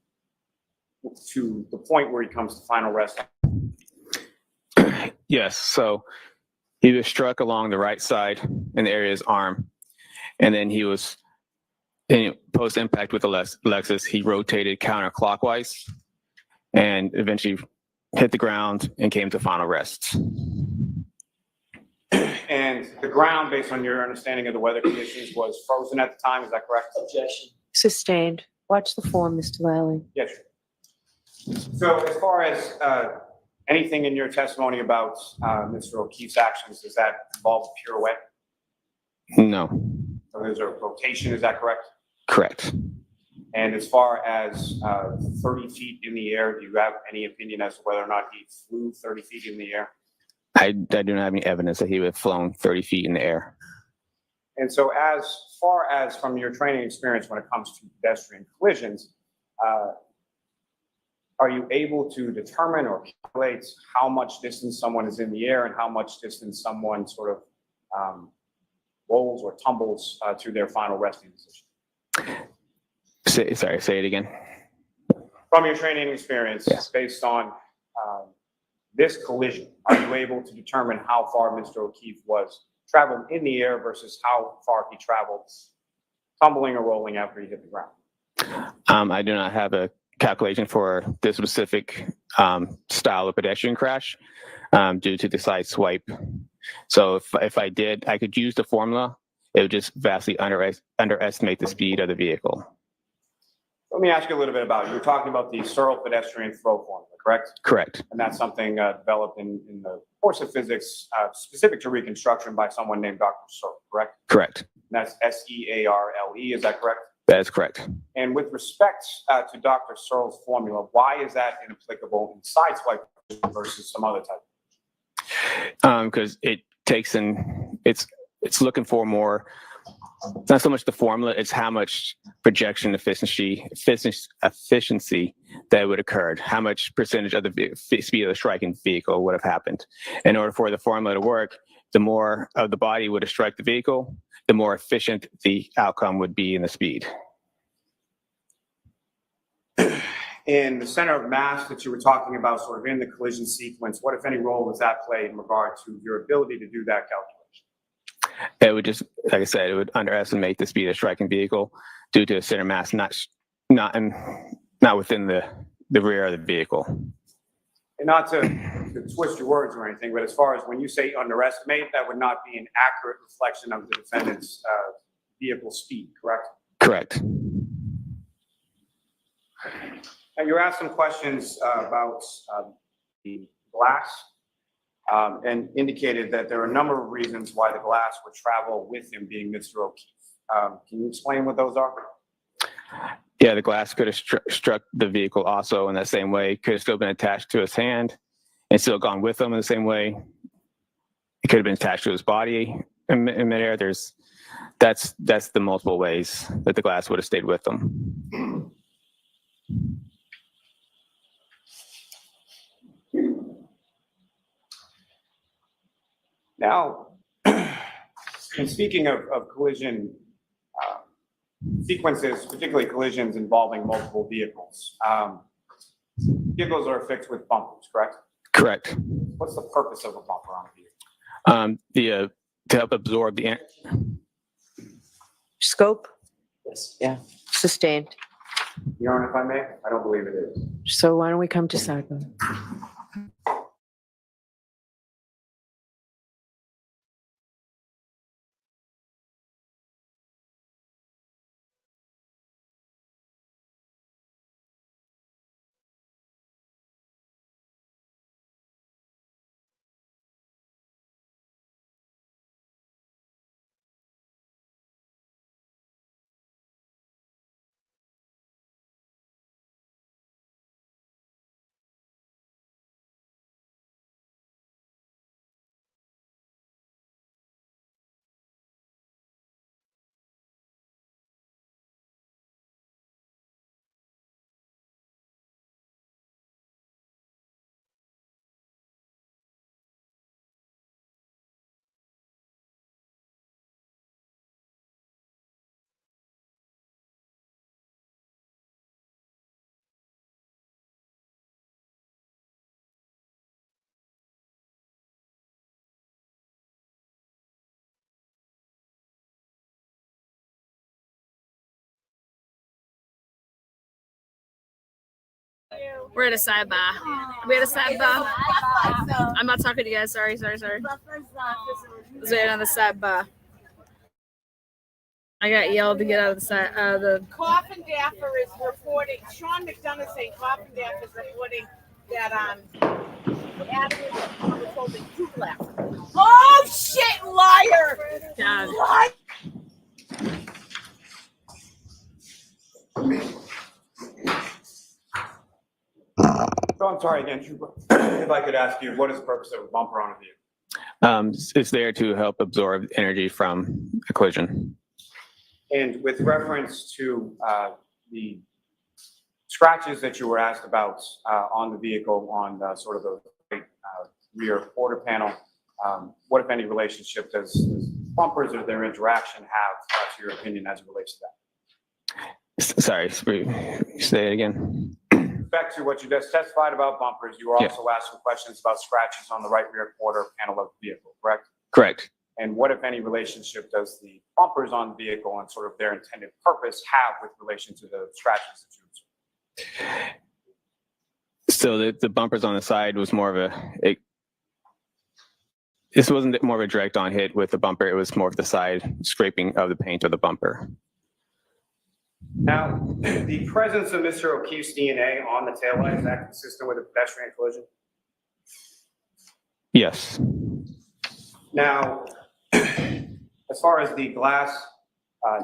to the point where he comes to final rest. Yes, so he was struck along the right side in the area of his arm, and then he was in post-impact with the Lexus. He rotated counterclockwise and eventually hit the ground and came to final rest. And the ground, based on your understanding of the weather conditions, was frozen at the time. Is that correct? Objection. Sustained. Watch the form, Mr. Lally. Yes. So as far as anything in your testimony about Mr. O'Keefe's actions, does that involve a pirouette? No. So there's a rotation, is that correct? Correct. And as far as 30 feet in the air, do you have any opinion as to whether or not he flew 30 feet in the air? I do not have any evidence that he would have flown 30 feet in the air. And so as far as from your training experience when it comes to pedestrian collisions, are you able to determine or calculate how much distance someone is in the air and how much distance someone sort of rolls or tumbles to their final resting position? Say it again. From your training experience, yes, based on this collision, are you able to determine how far Mr. O'Keefe was traveled in the air versus how far he traveled tumbling or rolling after he hit the ground? I do not have a calculation for this specific style of pedestrian crash due to the side swipe. So if I did, I could use the formula. It would just vastly underestimate the speed of the vehicle. Let me ask you a little bit about, you were talking about the Searle pedestrian throw formula, correct? Correct. And that's something developed in the course of physics specific to reconstruction by someone named Dr. Searle, correct? Correct. And that's S-E-A-R-L-E, is that correct? That is correct. And with respect to Dr. Searle's formula, why is that inapplicable in sideswipe versus some other type? Because it takes in, it's looking for more, it's not so much the formula, it's how much projection efficiency that would occur, how much percentage of the speed of the striking vehicle would have happened. In order for the formula to work, the more of the body would have struck the vehicle, the more efficient the outcome would be in the speed. In the center of mass that you were talking about, sort of in the collision sequence, what, if any, role does that play in regard to your ability to do that calculation? It would just, like I said, it would underestimate the speed of striking vehicle due to the center mass not within the rear of the vehicle. And not to twist your words or anything, but as far as when you say underestimate, that would not be an accurate reflection of the defendant's vehicle speed, correct? Correct. Now, you asked some questions about the glass and indicated that there are a number of reasons why the glass would travel with him being Mr. O'Keefe. Can you explain what those are? Yeah, the glass could have struck the vehicle also in that same way. Could have still been attached to his hand and still gone with him in the same way. It could have been attached to his body in midair. That's the multiple ways that the glass would have stayed with them. Now, and speaking of collision sequences, particularly collisions involving multiple vehicles, vehicles are affixed with bumpers, correct? Correct. What's the purpose of a bumper on a vehicle? To help absorb the Scope? Yes. Yeah. Sustained. Your Honor, if I may, I don't believe it is. So why don't we come to sidebar? We're at a sidebar. We at a sidebar. I'm not talking to you guys. Sorry. Let's wait on the sidebar. I got yelled to get out of the side. Coffin Daffer is reporting. Sean McDonough saying Coffin Daffer is reporting that Adam was holding two glasses. Oh shit, liar! God. So I'm sorry again, if I could ask you, what is the purpose of a bumper on a vehicle? It's there to help absorb energy from a collision. And with reference to the scratches that you were asked about on the vehicle on sort of the rear quarter panel, what, if any, relationship does bumpers or their interaction have, to your opinion, as it relates to that? Sorry, say it again. Back to what you just testified about bumpers, you were also asked some questions about scratches on the right rear quarter panel of the vehicle, correct? Correct. And what, if any, relationship does the bumpers on the vehicle and sort of their intended purpose have with relation to the scratches that you observed? So the bumpers on the side was more of this wasn't more of a direct on hit with the bumper. It was more of the side scraping of the paint of the bumper. Now, the presence of Mr. O'Keefe's DNA on the taillight, is that consistent with a pedestrian collision? Yes. Now, as far as the glass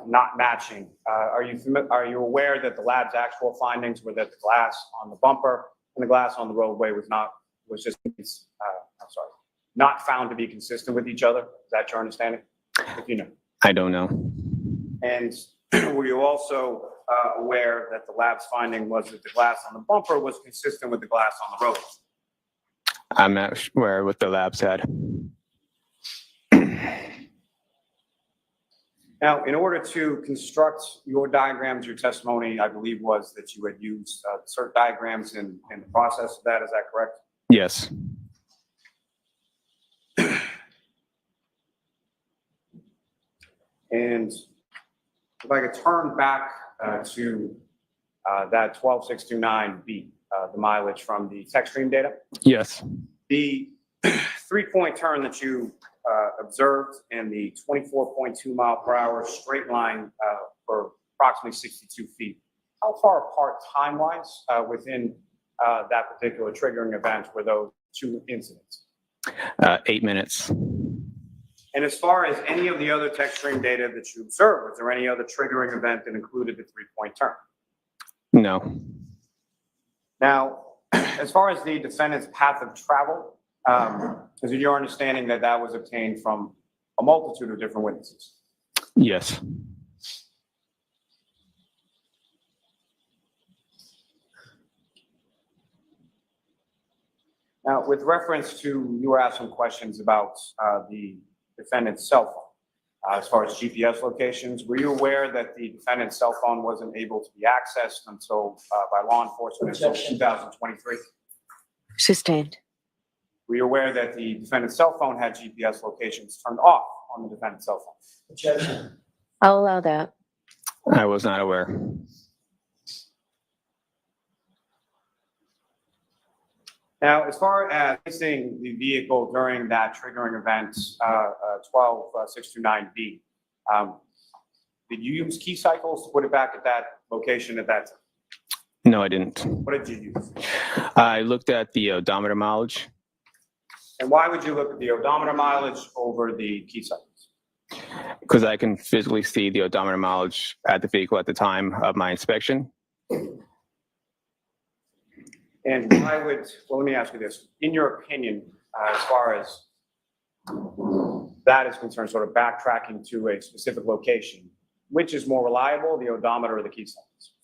not matching, are you aware that the lab's actual findings were that the glass on the bumper and the glass on the roadway not found to be consistent with each other? Is that your understanding? If you know. I don't know. And were you also aware that the lab's finding was that the glass on the bumper was consistent with the glass on the road? I'm not sure what the lab said. Now, in order to construct your diagrams, your testimony, I believe, was that you had used certain diagrams in the process of that. Is that correct? Yes. And if I could turn back to that 12629B, the mileage from the tech stream data. Yes. The 3-point turn that you observed in the 24.2 mile per hour straight line for approximately 62 feet. How far apart time-wise within that particular triggering event were those two incidents? 8 minutes. And as far as any of the other tech stream data that you observed, was there any other triggering event that included the 3-point turn? No. Now, as far as the defendant's path of travel, is it your understanding that that was obtained from a multitude of different witnesses? Yes. Now, with reference to, you were asked some questions about the defendant's cell phone, as far as GPS locations. Were you aware that the defendant's cell phone wasn't able to be accessed until by law enforcement until 2023? Sustained. Were you aware that the defendant's cell phone had GPS locations turned off on the defendant's cell phone? Objection. I'll allow that. I was not aware. Now, as far as placing the vehicle during that triggering event, 12629B, did you use key cycles to put it back at that location at that time? No, I didn't. What did you use? I looked at the odometer mileage. And why would you look at the odometer mileage over the key cycles? Because I can physically see the odometer mileage at the vehicle at the time of my inspection. And why would, well, let me ask you this. In your opinion, as far as that is concerned, sort of backtracking to a specific location, which is more reliable, the odometer or the key cycles?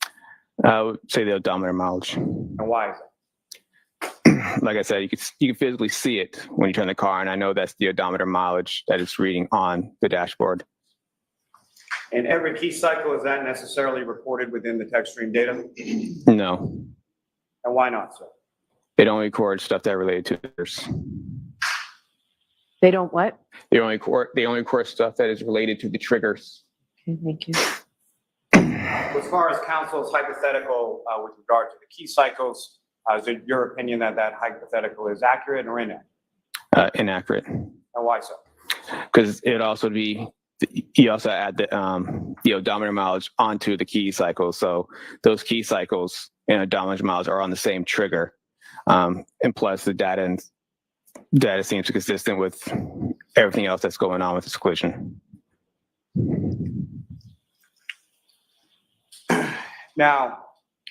I would say the odometer mileage. And why is that? Like I said, you can physically see it when you turn the car, and I know that's the odometer mileage that it's reading on the dashboard. And every key cycle, is that necessarily reported within the text stream data? No. And why not, sir? They don't record stuff that related to triggers. They don't what? They only record stuff that is related to the triggers. Okay, thank you. As far as counsel's hypothetical with regard to the key cycles, is it your opinion that that hypothetical is accurate or inaccurate? Inaccurate. And why so? Because it also be, you also add the odometer mileage onto the key cycles. So those key cycles and odometer mileage are on the same trigger. And plus the data seems consistent with everything else that's going on with this collision. Now,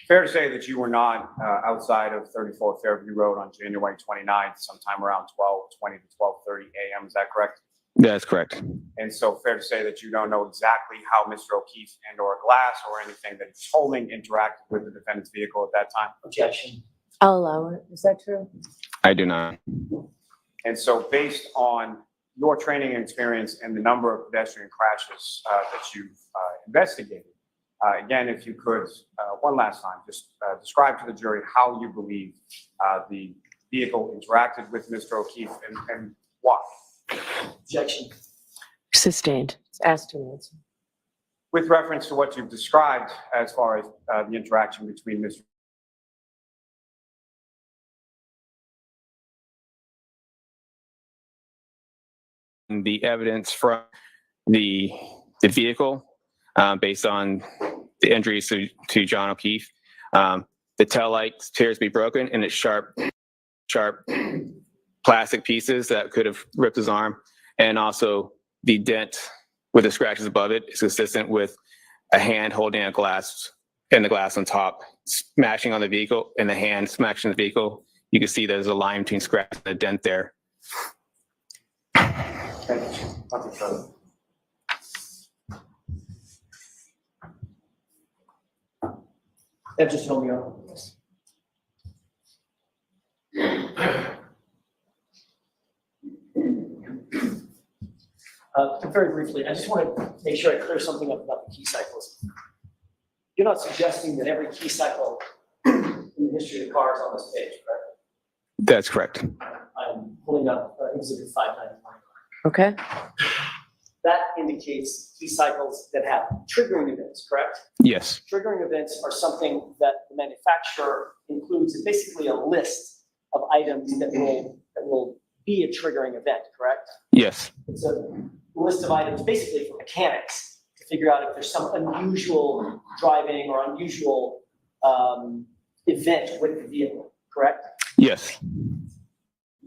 fair to say that you were not outside of 34 Fairview Road on January 29th, sometime around 12:20 to 12:30 a.m. Is that correct? That's correct. And so fair to say that you don't know exactly how Mr. O'Keefe and or Glass or anything that he's holding interacted with the defendant's vehicle at that time? Objection. I'll allow it. Is that true? I do not. And so based on your training and experience and the number of pedestrian crashes that you've investigated, again, if you could, one last time, just describe to the jury how you believe the vehicle interacted with Mr. O'Keefe and why. Objection. Sustained. It's asked to answer. With reference to what you've described as far as the interaction between Mr. The evidence from the vehicle, based on the injuries to John O'Keefe, the tail light appears to be broken, and it's sharp plastic pieces that could have ripped his arm, and also the dent with the scratches above it is consistent with a hand holding a glass and the glass on top smashing on the vehicle, and the hand smashing the vehicle. You can see there's a line between scratch and the dent there. Thank you. Nothing further. That just told me off. Very briefly, I just want to make sure I clear something up about the key cycles. You're not suggesting that every key cycle in the history of the car is on this page, correct? That's correct. I'm pulling up Exhibit 591. Okay. That indicates key cycles that have triggering events, correct? Yes. Triggering events are something that the manufacturer includes in basically a list of items that will be a triggering event, correct? Yes. It's a list of items basically for mechanics to figure out if there's some unusual driving or unusual event with the vehicle, correct? Yes.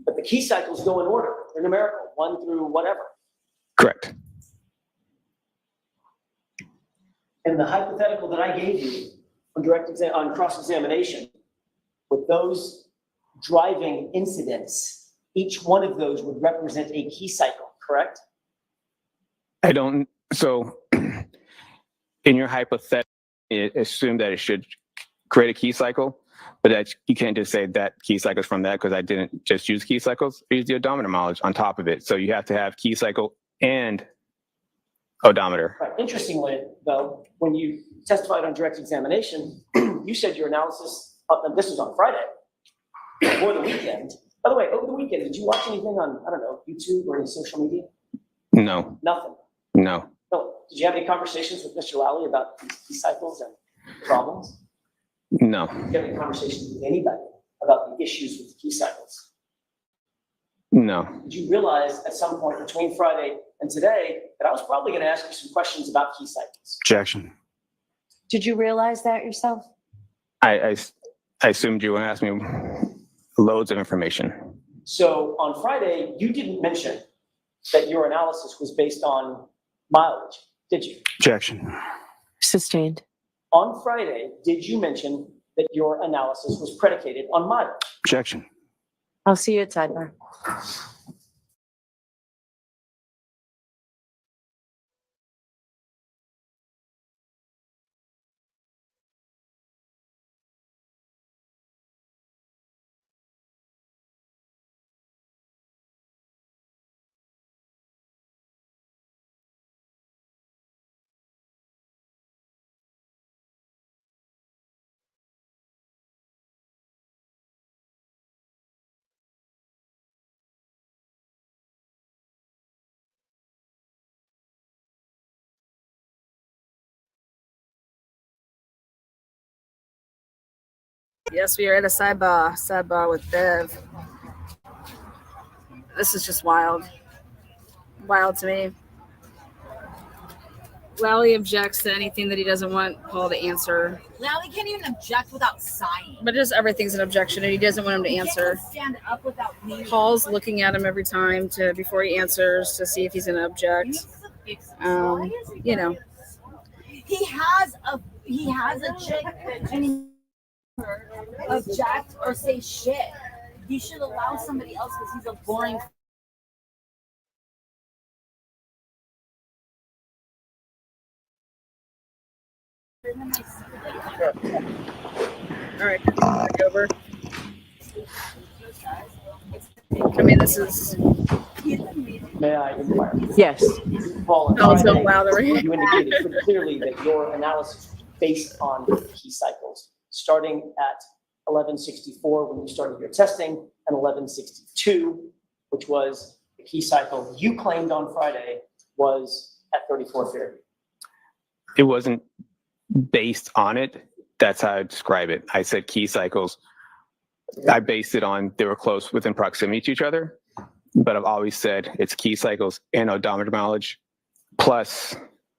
But the key cycles go in order. They're numerical, 1 through whatever. Correct. And the hypothetical that I gave you on cross-examination, with those driving incidents, each one of those would represent a key cycle, correct? I don't, so in your hypothetical, assume that it should create a key cycle, but that you can't just say that key cycle is from that, because I didn't just use key cycles. I used the odometer mileage on top of it. So you have to have key cycle and odometer. Right. Interestingly, though, when you testified on direct examination, you said your analysis, this was on Friday, before the weekend. By the way, over the weekend, did you watch anything on, I don't know, YouTube or any social media? No. Nothing? No. No. Did you have any conversations with Mr. Lally about these key cycles and problems? No. Did you have any conversations with anybody about the issues with key cycles? No. Did you realize at some point between Friday and today that I was probably going to ask you some questions about key cycles? Objection. Did you realize that yourself? I assumed you would ask me loads of information. So on Friday, you didn't mention that your analysis was based on mileage, did you? Objection. Sustained. On Friday, did you mention that your analysis was predicated on mileage? Objection. I'll see you at sidebar. Yes, we are at a sidebar with Bev. This is just wild to me. Lally objects to anything that he doesn't want Paul to answer. Lally can't even object without sighing. But just everything's an objection, and he doesn't want him to answer. Stand up without me. Paul's looking at him every time before he answers to see if he's going to object. You know. He has a chick and he object or say shit. He should allow somebody else because he's a boring. All right, over. I mean, this is. May I inquire? Yes. Paul, on Oh, it's Friday, so louder. you indicated pretty clearly that your analysis was based on key cycles, starting at 1164 when you started your testing, and 1162, which was the key cycle you claimed on Friday was at 34 Fairview. It wasn't based on it. That's how I describe it. I said key cycles. I based it on they were close within proximity to each other, but I've always said it's key cycles and odometer mileage, plus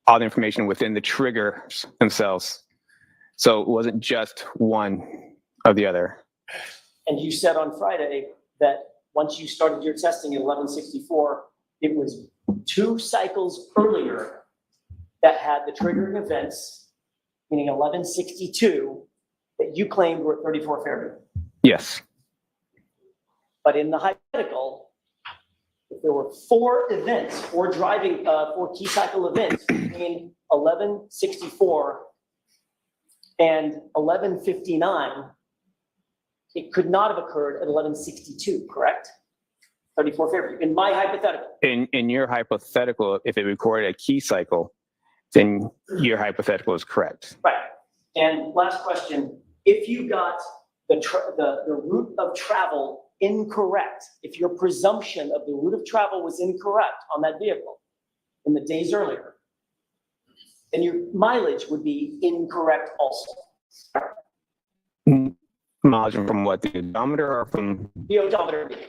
all the information within the triggers themselves. So it wasn't just one of the other. And you said on Friday that once you started your testing at 1164, it was 2 cycles earlier that had the triggering events, meaning 1162, that you claimed were at 34 Fairview. Yes. But in the hypothetical, if there were 4 events, 4 key cycle events between 1164 and 1159, it could not have occurred at 1162, correct? 34 Fairview, in my hypothetical. In your hypothetical, if it recorded a key cycle, then your hypothetical is correct. Right. And last question, if you got the route of travel incorrect, if your presumption of the route of travel was incorrect on that vehicle in the days earlier, then your mileage would be incorrect also. Mileage from what, the odometer or from? The odometer reading.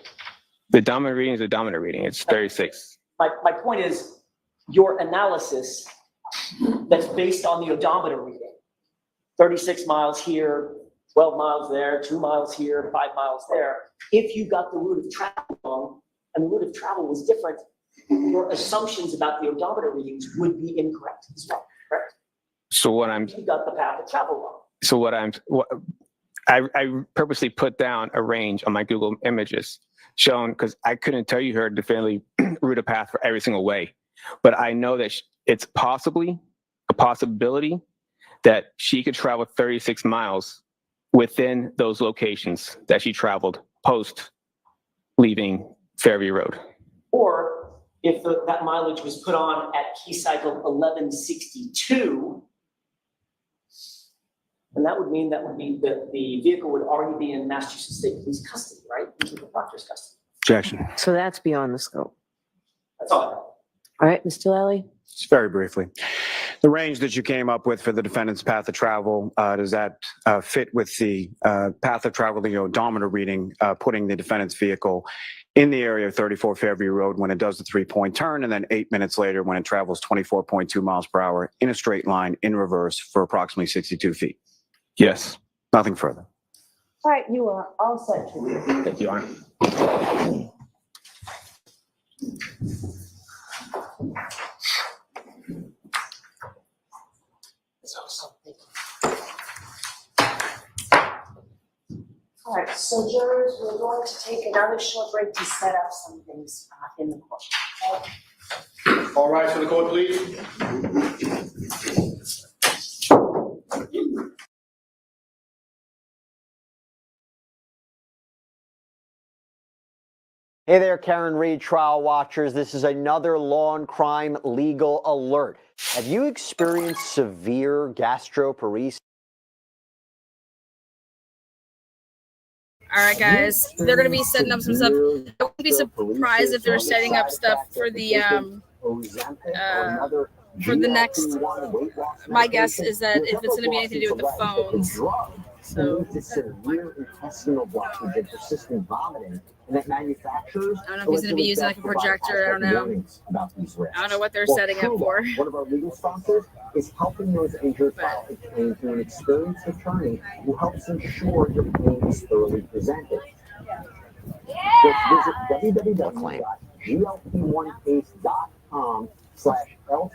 The odometer reading is the odometer reading. It's 36. My point is your analysis that's based on the odometer reading. 36 miles here, 12 miles there, 2 miles here, 5 miles there. If you got the route of travel wrong and the route of travel was different, your assumptions about the odometer readings would be incorrect as well, correct? So what I'm, You got the path of travel wrong. So I purposely put down a range on my Google images showing, because I couldn't tell you her definitively route a path for every single way, but I know that it's possibly a possibility that she could travel 36 miles within those locations that she traveled post leaving Fairview Road. Or if that mileage was put on at key cycle 1162, and that would mean the vehicle would already be in Massachusetts State Police custody, right? Into the proctor's custody. Objection. So that's beyond the scope. That's all I know. All right, Mr. Lally? Just very briefly. The range that you came up with for the defendant's path of travel, does that fit with the path of travel, the odometer reading, putting the defendant's vehicle in the area of 34 Fairview Road when it does the 3-point turn, and then 8 minutes later when it travels 24.2 miles per hour in a straight line in reverse for approximately 62 feet? Yes. Nothing further. All right, you are all set. Thank you, Your Honor. All right, so jurors, we're going to take another short break to set up some things in the court. All right, so the court, please. Hey there, Karen Reed, trial watchers. This is another law and crime legal alert. Have you experienced severe gastroparesis? All right, guys, they're going to be setting up some stuff. I wouldn't be surprised if they're setting up stuff for the next. My guess is that if it's going to be anything to do with the phones. So severe intestinal blockage and persistent vomiting, and that manufacturers. I don't know if he's going to be using like a projector. I don't know. I don't know what they're setting up for. One of our legal sponsors is helping those injured file a claim through an experienced attorney who helps ensure your claim is thoroughly presented. Just visit www.glp1case.com/health.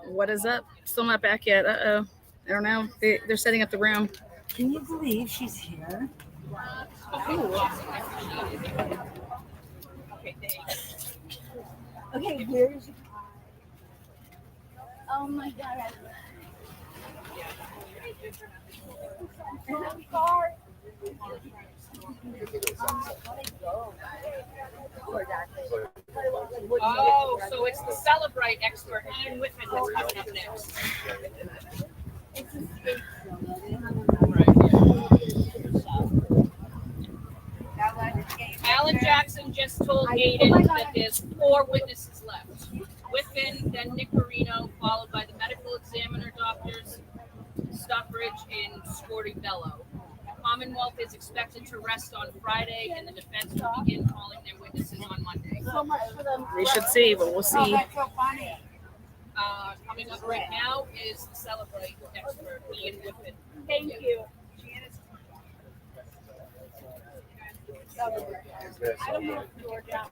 What is up? Still not back yet. Uh-oh. I don't know. They're setting up the room. Can you believe she's here? Okay, where's your Oh my god. Oh, so it's the Celebrate expert, Ian Whiffin, that's coming up next. Alan Jackson just told Aiden that there's 4 witnesses left. Whiffin, then Nick Guarino, followed by the medical examiner doctors, Stockbridge and Sporty Bello. Commonwealth is expected to rest on Friday, and the defense will begin calling their witnesses on Monday. So much for them. We should see, but we'll see. That's so funny. Coming up right now is the Celebrate expert, Ian Whiffin. Thank you. I don't know if you're down.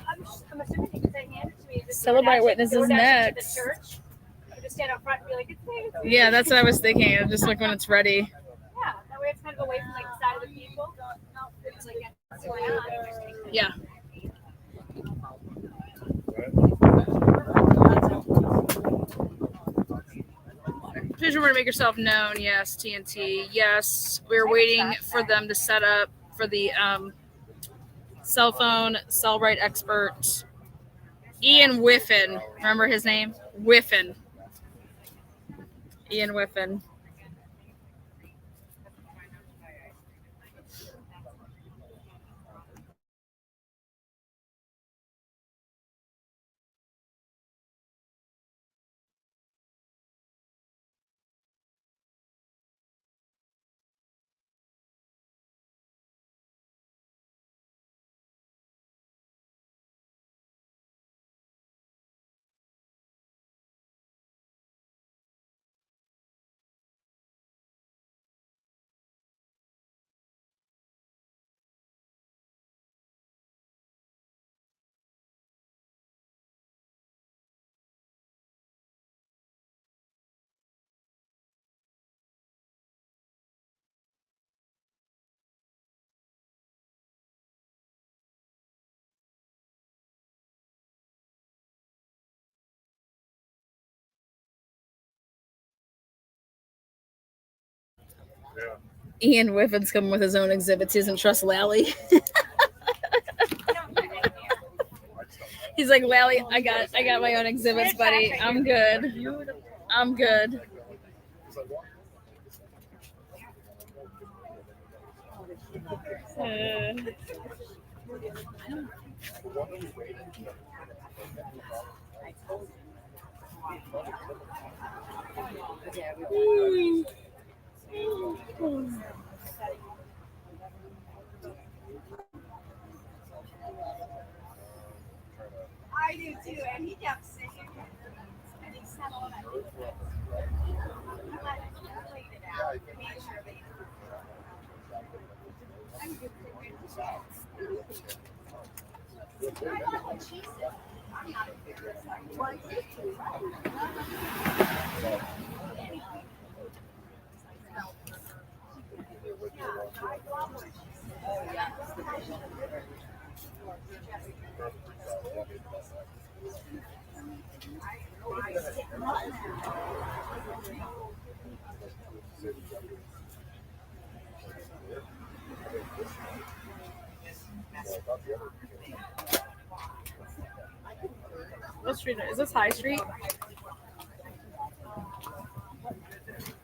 I'm assuming because they handed it to me. Celebrate witnesses next. Just stand up front and be like, it's me. Yeah, that's what I was thinking. Just like when it's ready. Yeah, that way it's kind of away from like the side of the people. It's like what's going on. Yeah. Please remember to make yourself known. Yes, TNT. Yes, we're waiting for them to set up for the cell phone Cellbrite expert Ian Whiffin. Remember his name? Whiffin. Ian Whiffin. Ian Whiffin's coming with his own exhibits. He doesn't trust Lally. He's like, Lally, I got my own exhibits, buddy. I'm good. I'm good. I do too, and he kept singing. And he said all that. I played it out. Made sure they. I'm good for I love what she said. I'm not a figure. What street is this? High Street?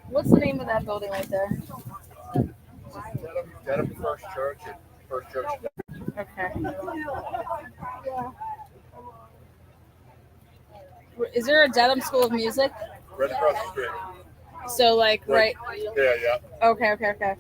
What's the name of that building right there? Dedham First Church and First Church. Okay. Is there a Dedham School of Music? Right across the street. So like right. Yeah, yeah. Okay, okay, okay.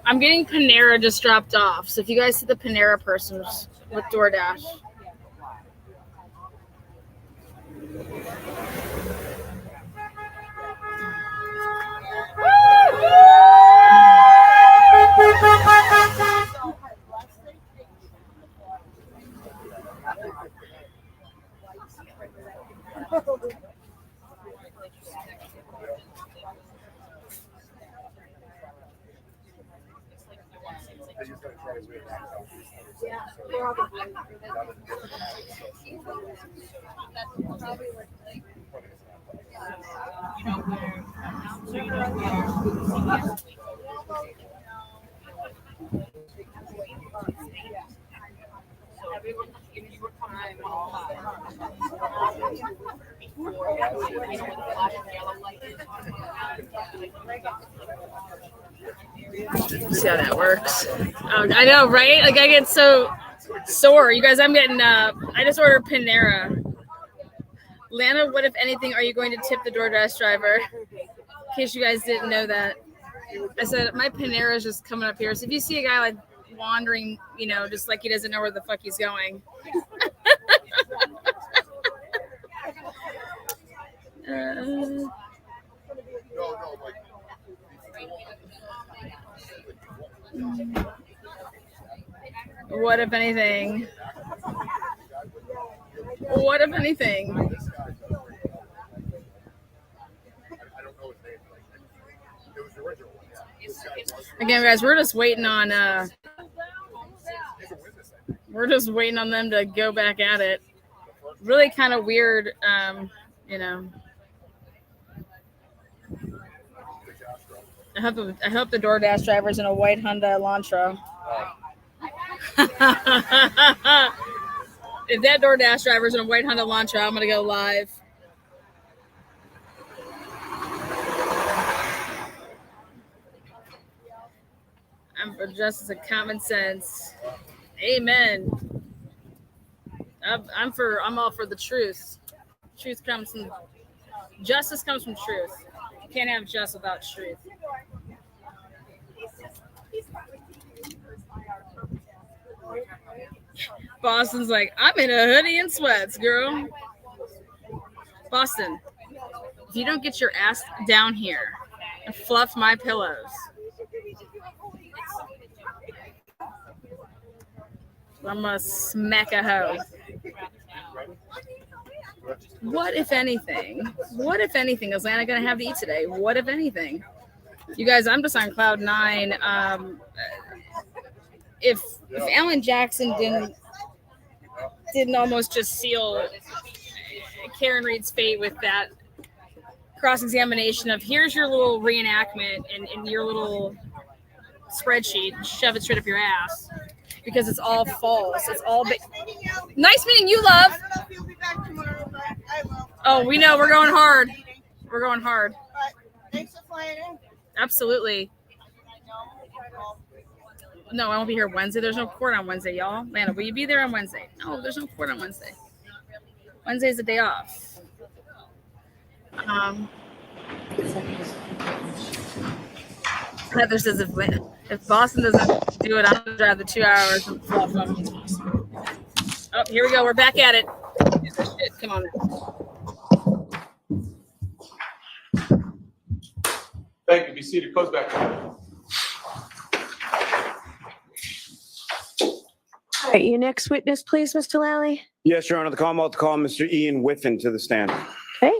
I'm getting Panera just dropped off. So if you guys see the Panera person with DoorDash. See how that works. I know, right? Like I get so sore. You guys, I'm getting I just ordered Panera. Lana, what if anything are you going to tip the DoorDash driver? In case you guys didn't know that. I said my Panera is just coming up here. So if you see a guy like wandering, you know, just like he doesn't know where the fuck he's going. What if anything? What if anything? Again, guys, we're just waiting on them to go back at it. Really kind of weird, you know. I hope the DoorDash driver's in a white Hyundai Elantra. If that DoorDash driver's in a white Hyundai Elantra, I'm gonna go live. I'm for justice and common sense. Amen. I'm all for the truth. Justice comes from truth. You can't have just without truth. Boston's like, I'm in a hoodie and sweats, girl. Boston, if you don't get your ass down here and fluff my pillows, I'm gonna smack a hoe. What if anything is Lana gonna have to eat today? What if anything? You guys, I'm just on cloud 9. If Alan Jackson didn't almost just seal Karen Reed's fate with that cross-examination of here's your little reenactment and your little spreadsheet, shove it straight up your ass, because it's all false. It's all nice meeting you, love. Oh, we know. We're going hard. We're going hard. Thanks for flying in. Absolutely. No, I won't be here Wednesday. There's no court on Wednesday, y'all. Lana, will you be there on Wednesday? No, there's no court on Wednesday. Wednesday's the day off. Heather says if Boston doesn't do it, I'm gonna drive the 2 hours and fluff them. Oh, here we go. We're back at it. Come on. Thank you. Be seated. Close back. All right, your next witness, please, Mr. Lally. Yes, Your Honor. The Commonwealth to call Mr. Ian Whiffin to the stand. Okay.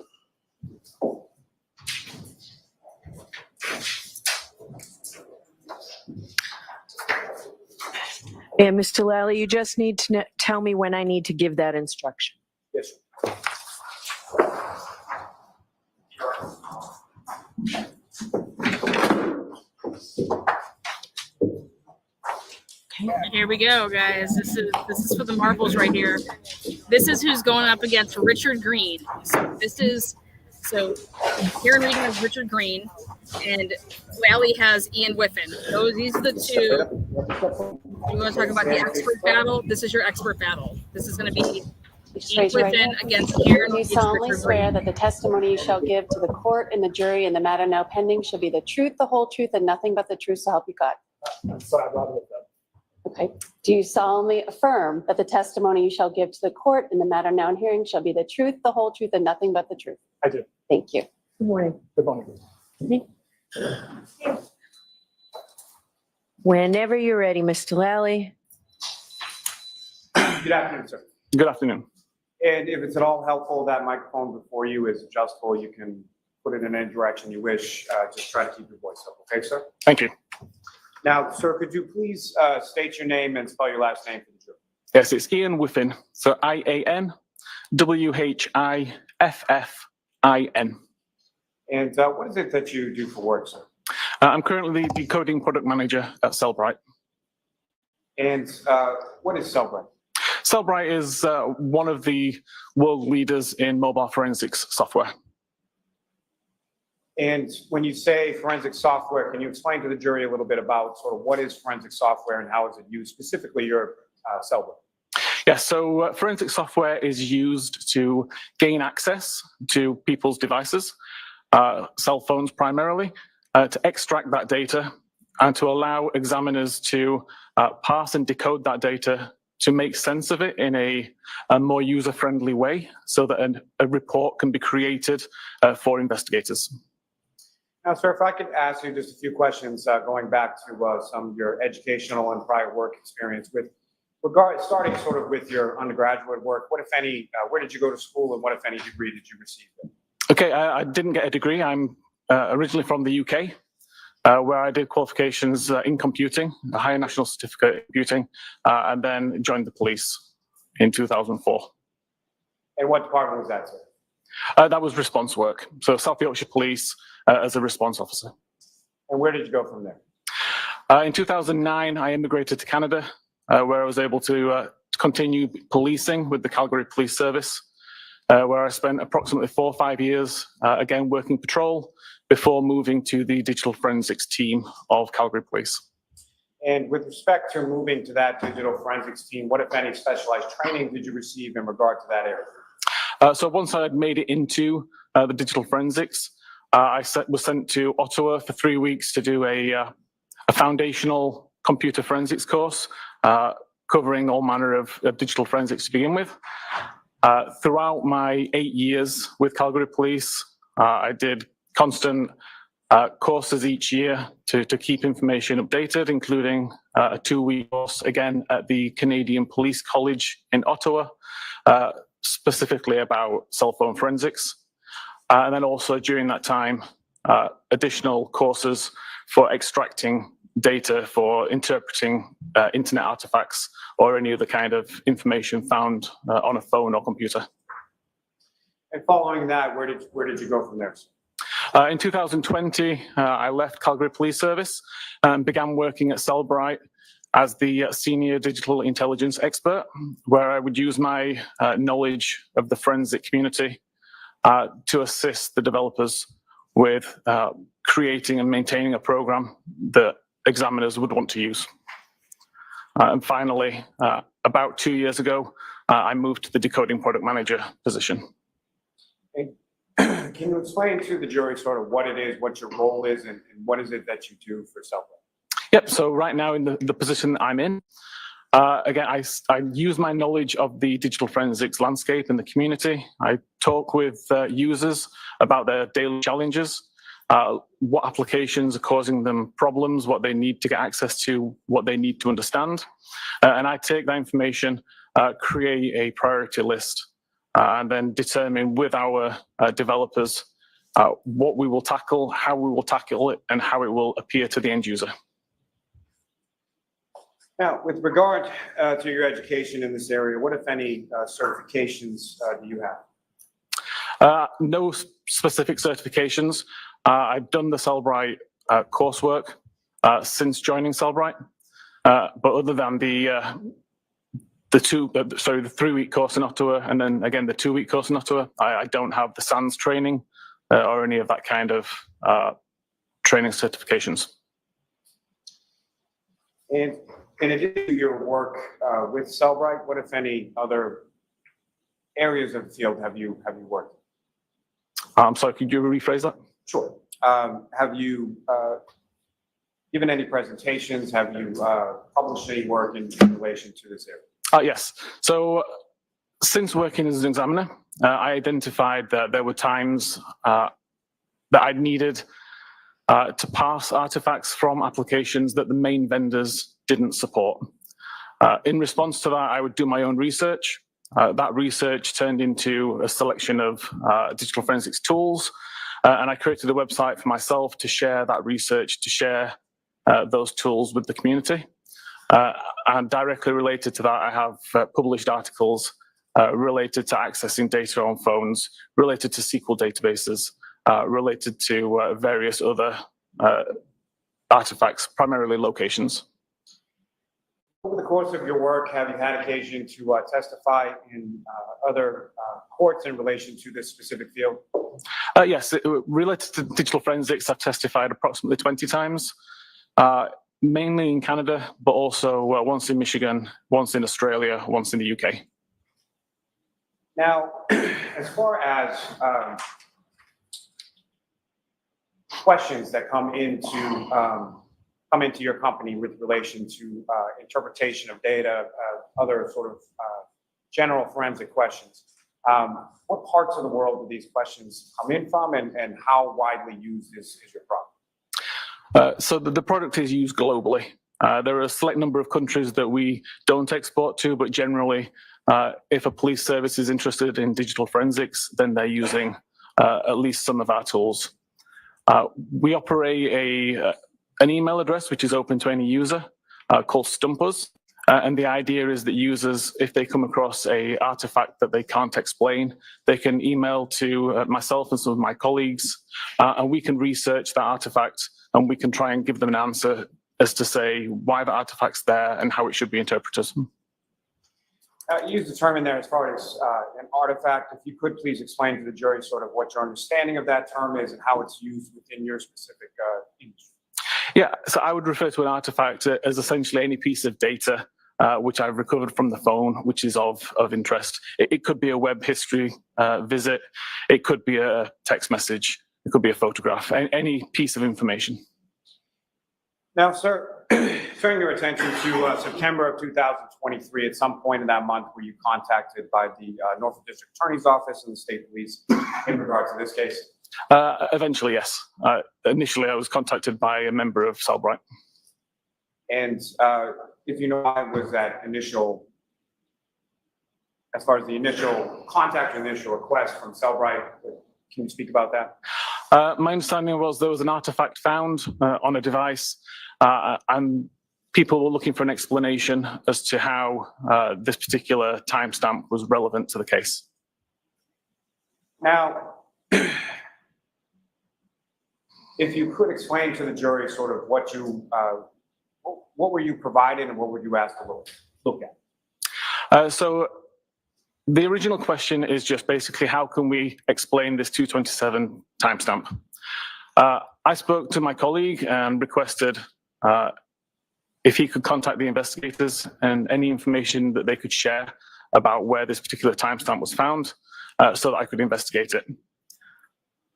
And Mr. Lally, you just need to tell me when I need to give that instruction. Yes, sir. Here we go, guys. This is for the marbles right here. This is who's going up against Richard Green. So Karen Reed has Richard Green, and Lally has Ian Whiffin. These are the two. You want to talk about the expert battle? This is your expert battle. This is going to be Ian Whiffin against Karen Reed. You solemnly swear that the testimony you shall give to the court and the jury in the matter now pending shall be the truth, the whole truth, and nothing but the truth, so help you God. Okay. Do you solemnly affirm that the testimony you shall give to the court in the matter now in hearing shall be the truth, the whole truth, and nothing but the truth? I do. Thank you. Good morning. Good morning. Whenever you're ready, Mr. Lally. Good afternoon, sir. Good afternoon. And if it's at all helpful, that microphone before you is adjustable. You can put it in any direction you wish. Just try to keep your voice up. Okay, sir? Thank you. Now, sir, could you please state your name and spell your last name for the jury? Yes, it's Ian Whiffin. So IANWHIFFIN. And what is it that you do for work, sir? I'm currently the decoding product manager at Cellbrite. And what is Cellbrite? Cellbrite is one of the world leaders in mobile forensics software. And when you say forensic software, can you explain to the jury a little bit about sort of what is forensic software and how is it used, specifically your Cellbrite? Yeah, so forensic software is used to gain access to people's devices, cell phones primarily, to extract that data and to allow examiners to parse and decode that data to make sense of it in a more user-friendly way so that a report can be created for investigators. Now, sir, if I could ask you just a few questions going back to some of your educational and prior work experience starting sort of with your undergraduate work, what, if any, where did you go to school and what, if any, degree did you receive? Okay, I didn't get a degree. I'm originally from the UK, where I did qualifications in computing, a higher national certificate in computing, and then joined the police in 2004. And what department was that, sir? That was response work. So South Yorkshire Police as a response officer. And where did you go from there? In 2009, I immigrated to Canada, where I was able to continue policing with the Calgary Police Service, where I spent approximately 4 or 5 years, again, working patrol before moving to the digital forensics team of Calgary Police. And with respect to moving to that digital forensics team, what, if any, specialized training did you receive in regard to that area? So once I had made it into the digital forensics, was sent to Ottawa for 3 weeks to do a foundational computer forensics course, covering all manner of digital forensics to begin with. Throughout my 8 years with Calgary Police, I did constant courses each year to keep information updated, including a 2-week course, again, at the Canadian Police College in Ottawa, specifically about cell phone forensics. And then also during that time, additional courses for extracting data for interpreting internet artifacts or any other kind of information found on a phone or computer. And following that, where did you go from there? In 2020, I left Calgary Police Service and began working at Cellbrite as the senior digital intelligence expert, where I would use my knowledge of the forensic community to assist the developers with creating and maintaining a program that examiners would want to use. And finally, about 2 years ago, I moved to the decoding product manager position. Can you explain to the jury sort of what it is, what your role is, and what is it that you do for Cellbrite? Yep, so right now in the position I'm in, again, I use my knowledge of the digital forensics landscape in the community. I talk with users about their daily challenges, what applications are causing them problems, what they need to get access to, what they need to understand. And I take that information, create a priority list, and then determine with our developers what we will tackle, how we will tackle it, and how it will appear to the end user. Now, with regard to your education in this area, what, if any, certifications do you have? No specific certifications. I've done the Cellbrite coursework since joining Cellbrite, but other than the 3-week course in Ottawa, and then again the 2-week course in Ottawa, I don't have the SANS training or any of that kind of training certifications. And in addition to your work with Cellbrite, what, if any, other areas of the field have you worked in? I'm sorry, could you rephrase that? Sure. Have you given any presentations? Have you published any work in relation to this area? Yes. So since working as an examiner, I identified that there were times that I needed to parse artifacts from applications that the main vendors didn't support. In response to that, I would do my own research. That research turned into a selection of digital forensics tools, and I created a website for myself to share that research, to share those tools with the community. And directly related to that, I have published articles related to accessing data on phones, related to SQL databases, related to various other artifacts, primarily locations. Over the course of your work, have you had occasion to testify in other courts in relation to this specific field? Yes, related to digital forensics, I've testified approximately 20 times, mainly in Canada, but also once in Michigan, once in Australia, once in the UK. Now, as far as questions that come into your company with relation to interpretation of data, other sort of general forensic questions, what parts of the world do these questions come in from, and how widely used is your product? So the product is used globally. There are a select number of countries that we don't export to, but generally, if a police service is interested in digital forensics, then they're using at least some of our tools. We operate an email address which is open to any user called Stumpers. And the idea is that users, if they come across an artifact that they can't explain, they can email to myself and some of my colleagues, and we can research that artifact, and we can try and give them an answer as to say why the artifact's there and how it should be interpreted. You used the term in there as far as an artifact. If you could please explain to the jury sort of what your understanding of that term is and how it's used within your specific industry. Yeah, so I would refer to an artifact as essentially any piece of data which I've recovered from the phone, which is of interest. It could be a web history visit. It could be a text message. It could be a photograph, any piece of information. Now, sir, turning your attention to September of 2023, at some point in that month, were you contacted by the Norfolk District Attorney's Office and the State Police in regard to this case? Eventually, yes. Initially, I was contacted by a member of Cellbrite. And if you know why was that initial, as far as the initial contact or initial request from Cellbrite, can you speak about that? My understanding was there was an artifact found on a device, and people were looking for an explanation as to how this particular timestamp was relevant to the case. Now, if you could explain to the jury sort of what were you provided and what were you asked to look at? So the original question is just basically how can we explain this 227 timestamp? I spoke to my colleague and requested if he could contact the investigators and any information that they could share about where this particular timestamp was found so that I could investigate it.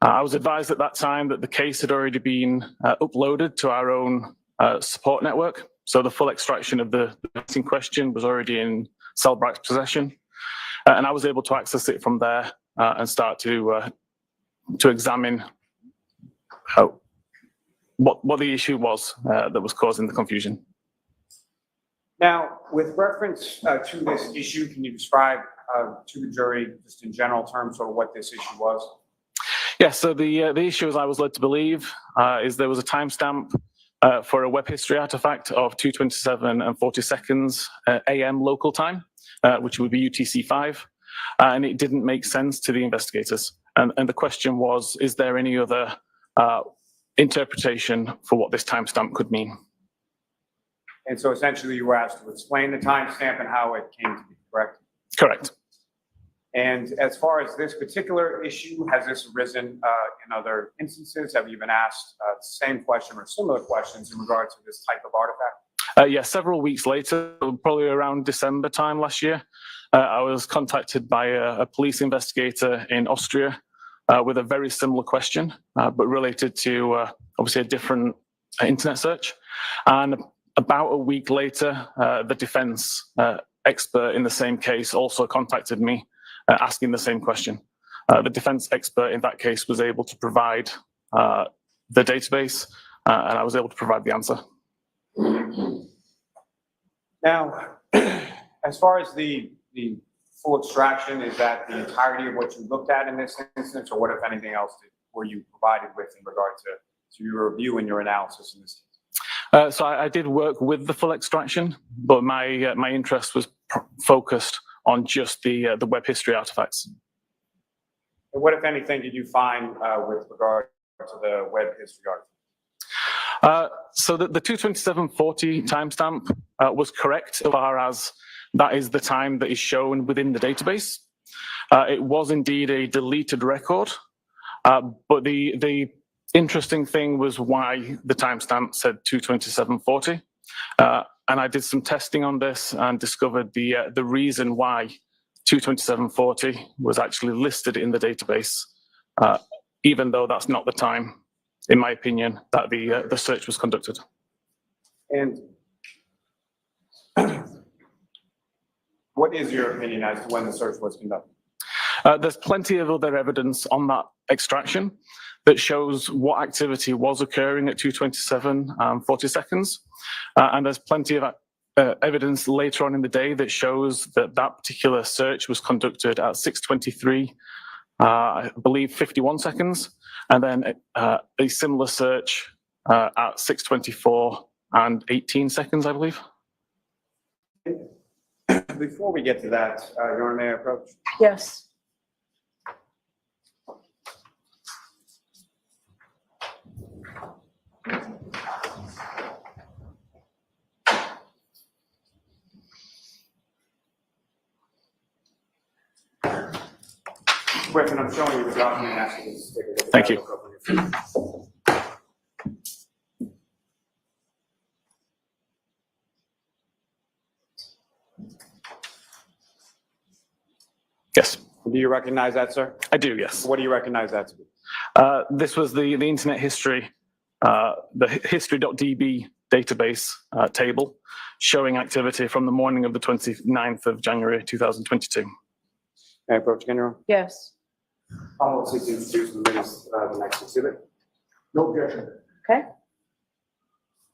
I was advised at that time that the case had already been uploaded to our own support network. So the full extraction of the in question was already in Cellbrite's possession. And I was able to access it from there and start to examine what the issue was that was causing the confusion. Now, with reference to this issue, can you describe to the jury, just in general terms, sort of what this issue was? Yes, so the issue, as I was led to believe, is there was a timestamp for a web history artifact of 2:27 and 40 seconds AM local time, which would be UTC-5, and it didn't make sense to the investigators. And the question was, is there any other interpretation for what this timestamp could mean? And so essentially you were asked to explain the timestamp and how it came to be, correct? Correct. And as far as this particular issue, has this arisen in other instances? Have you been asked the same question or similar questions in regard to this type of artifact? Yeah, several weeks later, probably around December time last year, I was contacted by a police investigator in Austria with a very similar question, but related to obviously a different internet search. And about a week later, the defense expert in the same case also contacted me asking the same question. The defense expert in that case was able to provide the database, and I was able to provide the answer. Now, as far as the full extraction, is that the entirety of what you looked at in this instance, or what, if anything else, were you provided with in regard to your review and your analysis in this case? So I did work with the full extraction, but my interest was focused on just the web history artifacts. And what, if anything, did you find with regard to the web history artifact? So the 2:27:40 timestamp was correct as far as that is the time that is shown within the database. It was indeed a deleted record, but the interesting thing was why the timestamp said 2:27:40. And I did some testing on this and discovered the reason why 2:27:40 was actually listed in the database, even though that's not the time, in my opinion, that the search was conducted. And what is your opinion as to when the search was conducted? There's plenty of other evidence on that extraction that shows what activity was occurring at 2:27 and 40 seconds. And there's plenty of evidence later on in the day that shows that that particular search was conducted at 6:23, I believe 51 seconds, and then a similar search at 6:24 and 18 seconds, I believe. Before we get to that, Your Honor, may I approach? Yes. Whiffin, I'm showing you the document. Actually, just take a look at Thank that you. real quick. Yes. Do you recognize that, sir? I do, yes. What do you recognize that to be? This was the internet history, the history.db database table showing activity from the morning of the 29th of January 2022. May I approach again, Your Honor? Yes. I'll seek to introduce the next exhibit. No objection. Okay.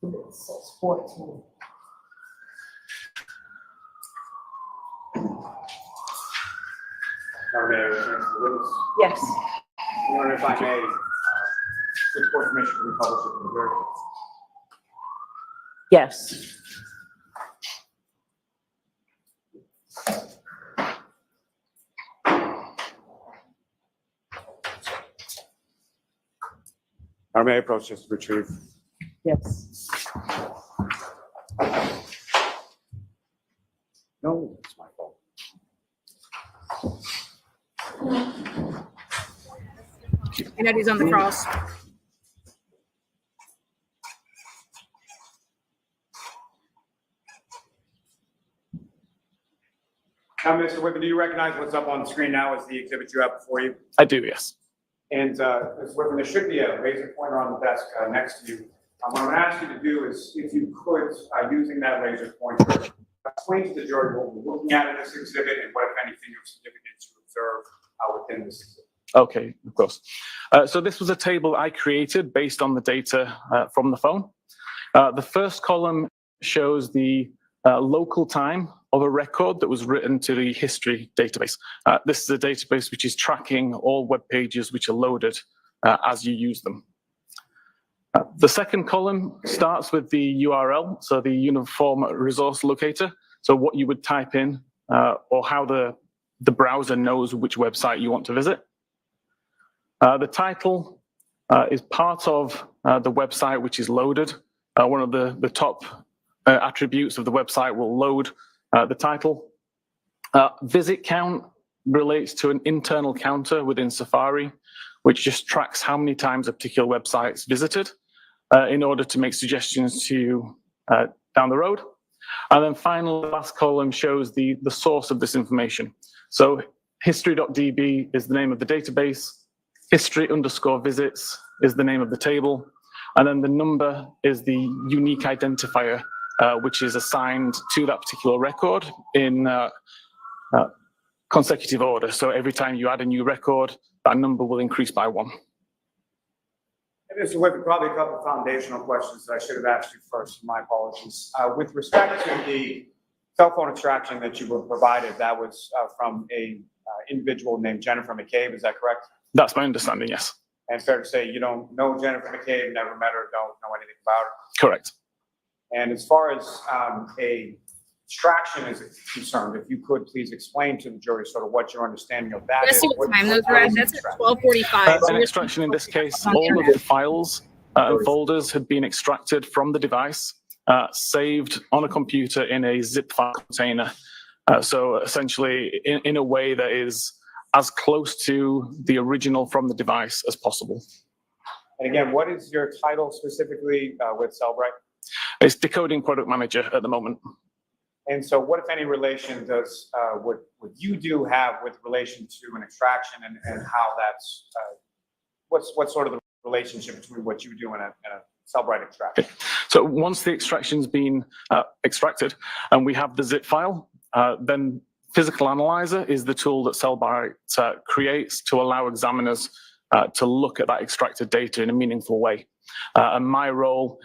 It says 14. May I return to the witness? Yes. Your Honor, if I may, with court permission to be published in the jury. Yes. Or may I approach just to retrieve? Yes. No, it's my fault. And Eddie's on the cross. Now, Mr. Whiffin, do you recognize what's up on the screen now as the exhibit you have before you? I do, yes. And Ms. Whiffin, there should be a laser pointer on the desk next to you. What I'm going to ask you to do is, if you could, using that laser pointer, explain to the jury what we're looking at in this exhibit and what, if anything, of significance you observe within this exhibit. Okay, of course. So this was a table I created based on the data from the phone. The first column shows the local time of a record that was written to the history database. This is a database which is tracking all web pages which are loaded as you use them. The second column starts with the URL, so the Uniform Resource Locator, so what you would type in or how the browser knows which website you want to visit. The title is part of the website which is loaded. One of the top attributes of the website will load the title. Visit count relates to an internal counter within Safari, which just tracks how many times a particular website is visited in order to make suggestions to down the road. And then finally, the last column shows the source of this information. So history.db is the name of the database. History_visits is the name of the table. And then the number is the unique identifier, which is assigned to that particular record in consecutive order. So every time you add a new record, that number will increase by 1. Mr. Whiffin, probably a couple of foundational questions that I should have asked you first. My apologies. With respect to the cell phone extraction that you were provided, that was from a individual named Jennifer McCabe, is that correct? That's my understanding, yes. And fair to say you don't know Jennifer McCabe, never met her, don't know anything about her? Correct. And as far as a extraction is concerned, if you could please explain to the jury sort of what your understanding of that Let's is. see what time those are at. That's at 12:45. An extraction in this case, all of the files and folders had been extracted from the device, saved on a computer in a zip file container. So essentially in a way that is as close to the original from the device as possible. And again, what is your title specifically with Cellbrite? It's decoding product manager at the moment. And so what, if any, relation does what you do have with relation to an extraction and how that's, what's sort of the relationship between what you do and a Cellbrite extraction? So once the extraction's been extracted and we have the zip file, then Physical Analyzer is the tool that Cellbrite creates to allow examiners to look at that extracted data in a meaningful way. And my role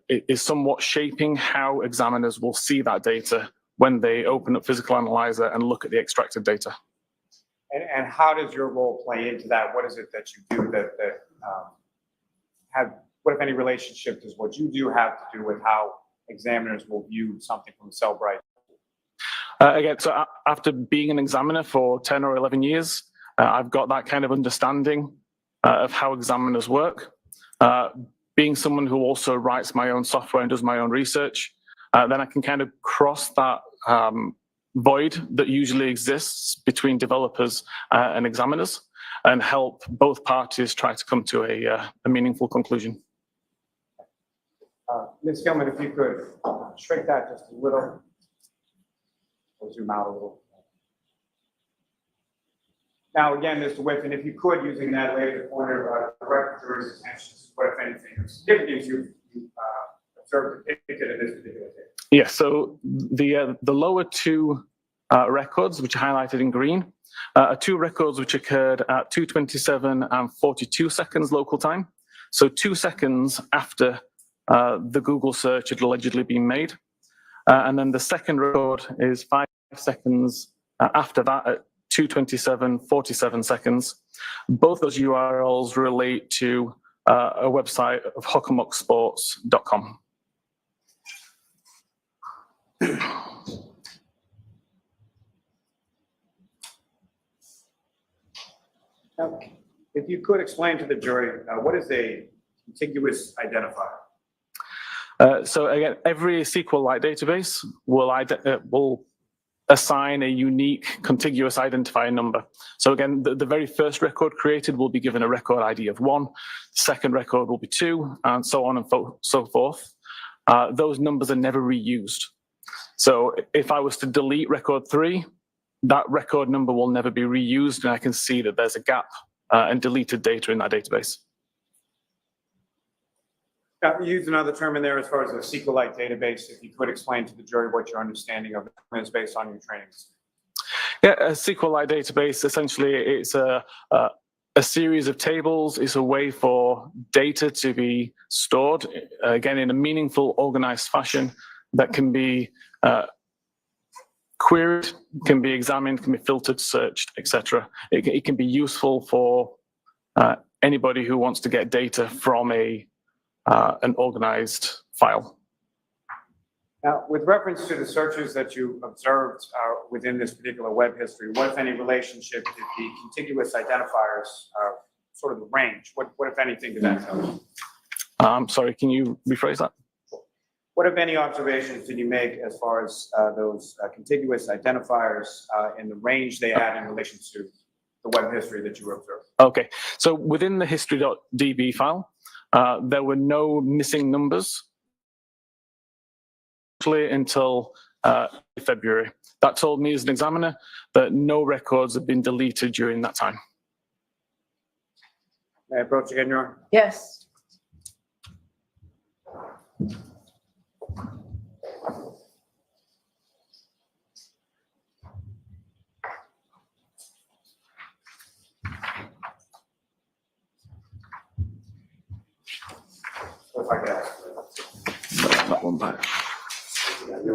is somewhat shaping how examiners will see that data when they open up Physical Analyzer and look at the extracted data. And how does your role play into that? What is it that you do that what, if any, relationship does what you do have to do with how examiners will view something from Cellbrite? Again, so after being an examiner for 10 or 11 years, I've got that kind of understanding of how examiners work. Being someone who also writes my own software and does my own research, then I can kind of cross that void that usually exists between developers and examiners and help both parties try to come to a meaningful conclusion. Ms. Gilman, if you could shrink that just a little, or zoom out a little. Now, again, Mr. Whiffin, if you could, using that laser pointer, direct the jury's attention to what, if anything, of significance you observed depicted in this particular case. Yes, so the lower two records, which are highlighted in green, are two records which occurred at 2:27 and 42 seconds local time. So 2 seconds after the Google search had allegedly been made. And then the second record is 5 seconds after that at 2:27, 47 seconds. Both those URLs relate to a website of huckamucksports.com. Now, if you could explain to the jury, what is a contiguous identifier? So again, every SQLite database will assign a unique contiguous identifier number. So again, the very first record created will be given a record ID of 1, the second record will be 2, and so on and so forth. Those numbers are never reused. So if I was to delete record 3, that record number will never be reused, and I can see that there's a gap and deleted data in that database. You used another term in there as far as a SQLite database. If you could explain to the jury what your understanding of it is based on your trainings. Yeah, a SQLite database, essentially, it's a series of tables. It's a way for data to be stored, again, in a meaningful, organized fashion that can be queried, can be examined, can be filtered, searched, etc. It can be useful for anybody who wants to get data from an organized file. Now, with reference to the searches that you observed within this particular web history, what, if any, relationship did the contiguous identifiers, sort of the range, what if anything, did that tell you? I'm sorry, can you rephrase that? What, if any, observations did you make as far as those contiguous identifiers in the range they had in relation to the web history that you observed? Okay, so within the history.db file, there were no missing numbers until February. That told me as an examiner that no records had been deleted during that time. May I approach again, Your Honor? Yes. So if I could ask that one back.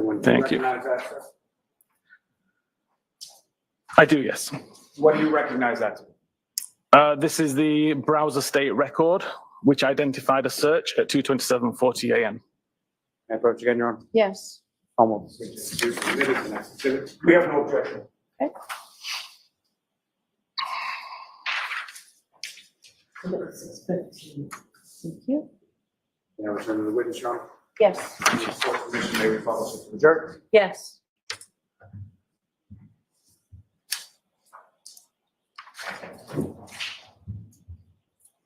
you. Thank you. Recognize that, sir? I do, yes. What do you recognize that to? This is the browser state record, which identified a search at 2:27:40 a.m. May I approach again, Your Honor? Yes. Almost. We have no objection. Okay. Thank you. May I return to the witness, Your Honor? Yes. Permission, may we publish it to the jury? Yes.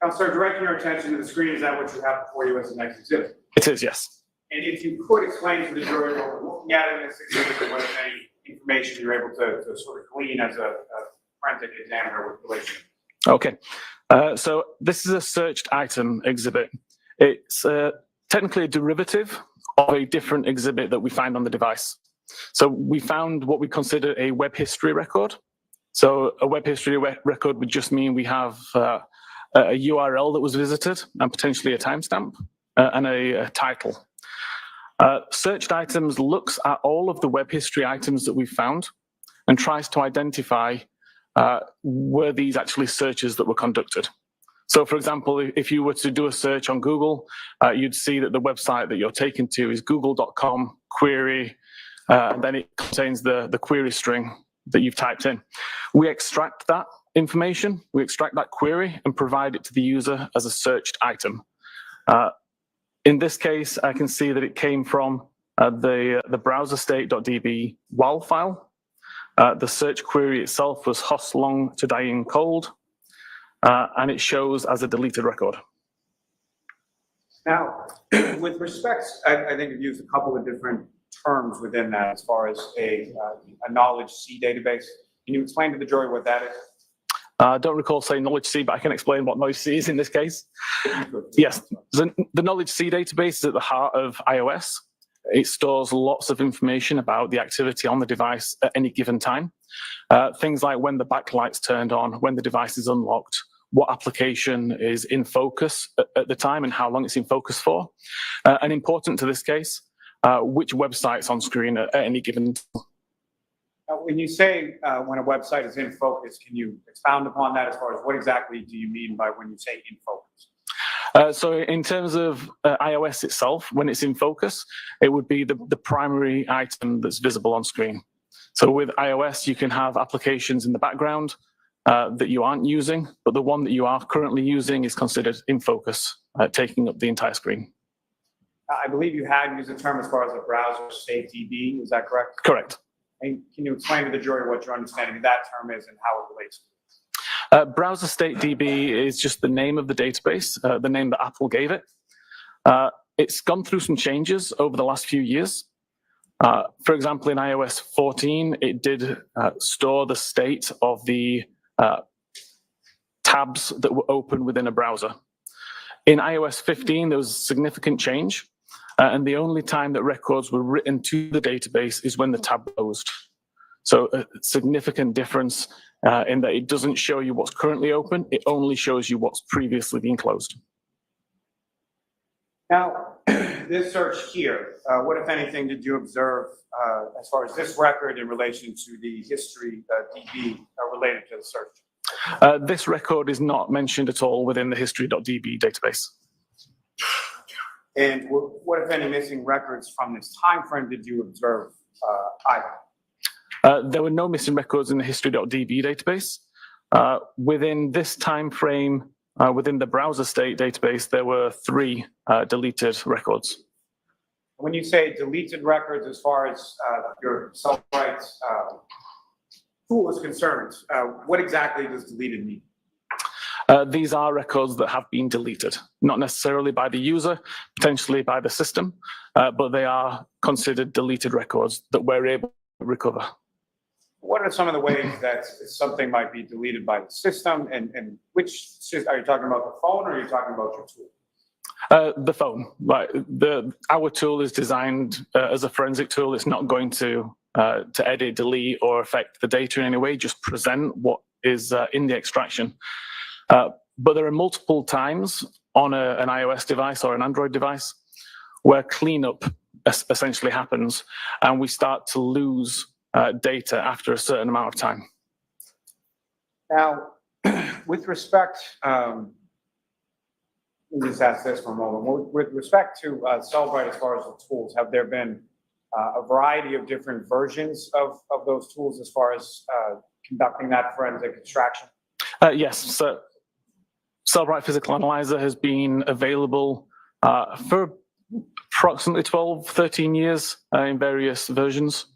Counselor, directing your attention to the screen, is that what you have before you as the next exhibit? It is, yes. And if you could explain to the jury what we're looking at in this exhibit and what any information you're able to sort of glean as a forensic examiner with relation. Okay. So this is a searched item exhibit. It's technically a derivative of a different exhibit that we find on the device. So we found what we consider a web history record. So a web history record would just mean we have a URL that was visited and potentially a timestamp and a title. Searched items looks at all of the web history items that we've found and tries to identify were these actually searches that were conducted. So for example, if you were to do a search on Google, you'd see that the website that you're taken to is google.com query, and then it contains the query string that you've typed in. We extract that information, we extract that query and provide it to the user as a searched item. In this case, I can see that it came from the browser state.db WAL file. The search query itself was Hoss long to dying cold, and it shows as a deleted record. Now, with respect, I think you've used a couple of different terms within that as far as a knowledge C database. Can you explain to the jury what that is? I don't recall saying knowledge C, but I can explain what knowledge C is in this case. Yes, the knowledge C database is at the heart of iOS. It stores lots of information about the activity on the device at any given time. Things like when the backlight's turned on, when the device is unlocked, what application is in focus at the time and how long it's in focus for. And important to this case, which website's on screen at any given time. When you say when a website is in focus, can you expound upon that as far as what exactly do you mean by when you say in focus? So in terms of iOS itself, when it's in focus, it would be the primary item that's visible on screen. So with iOS, you can have applications in the background that you aren't using, but the one that you are currently using is considered in focus, taking up the entire screen. I believe you had used the term as far as a browser state DB, is that correct? Correct. And can you explain to the jury what your understanding of that term is and how it relates? Browser state DB is just the name of the database, the name that Apple gave it. It's gone through some changes over the last few years. For example, in iOS 14, it did store the state of the tabs that were open within a browser. In iOS 15, there was a significant change. And the only time that records were written to the database is when the tab closed. So a significant difference in that it doesn't show you what's currently open, it only shows you what's previously been closed. Now, this search here, what, if anything, did you observe as far as this record in relation to the history DB related to the search? This record is not mentioned at all within the history.db database. And what, if any, missing records from this time frame did you observe either? There were no missing records in the history.db database. Within this time frame, within the browser state database, there were 3 deleted records. When you say deleted records, as far as your self-rights tool is concerned, what exactly does deleted mean? These are records that have been deleted, not necessarily by the user, potentially by the system, but they are considered deleted records that we're able to recover. What are some of the ways that something might be deleted by the system, and which are you talking about, the phone, or are you talking about your tool? The phone. Like our tool is designed as a forensic tool. It's not going to edit, delete, or affect the data in any way. Just present what is in the extraction. But there are multiple times on an iOS device or an Android device where cleanup essentially happens, and we start to lose data after a certain amount of time. Now, with respect, let me just ask this for a moment. With respect to Cellbrite, as far as the tools, have there been a variety of different versions of those tools as far as conducting that forensic extraction? Yes. So Cellbrite Physical Analyzer has been available for approximately 12, 13 years in various versions.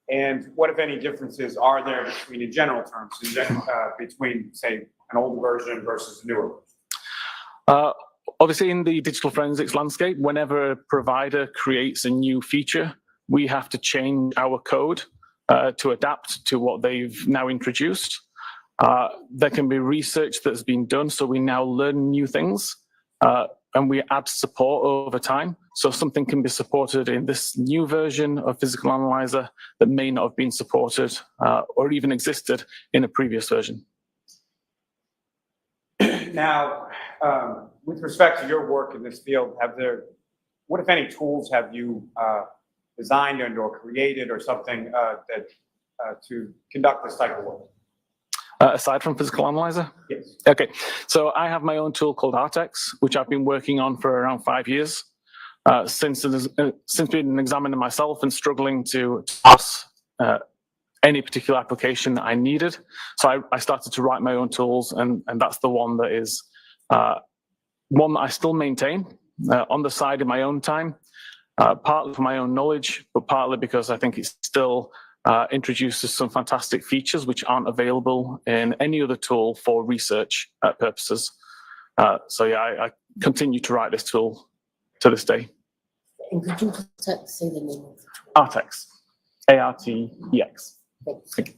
And what, if any, differences are there between, in general terms, between, say, an old version versus a newer version? Obviously, in the digital forensics landscape, whenever a provider creates a new feature, we have to change our code to adapt to what they've now introduced. There can be research that's been done, so we now learn new things, and we add support over time. So something can be supported in this new version of Physical Analyzer that may not have been supported or even existed in a previous version. Now, with respect to your work in this field, what, if any, tools have you designed and or created or something to conduct this type of work? Aside from Physical Analyzer? Yes. Okay, so I have my own tool called Artex, which I've been working on for around 5 years. Since being an examiner myself and struggling to pass any particular application that I needed. So I started to write my own tools, and that's the one that is one that I still maintain on the side in my own time, partly for my own knowledge, but partly because I think it's still introduces some fantastic features which aren't available in any other tool for research purposes. So yeah, I continue to write this tool to this day. And could you just say the name of the tool? Artex, A-R-T-E-X. Thanks.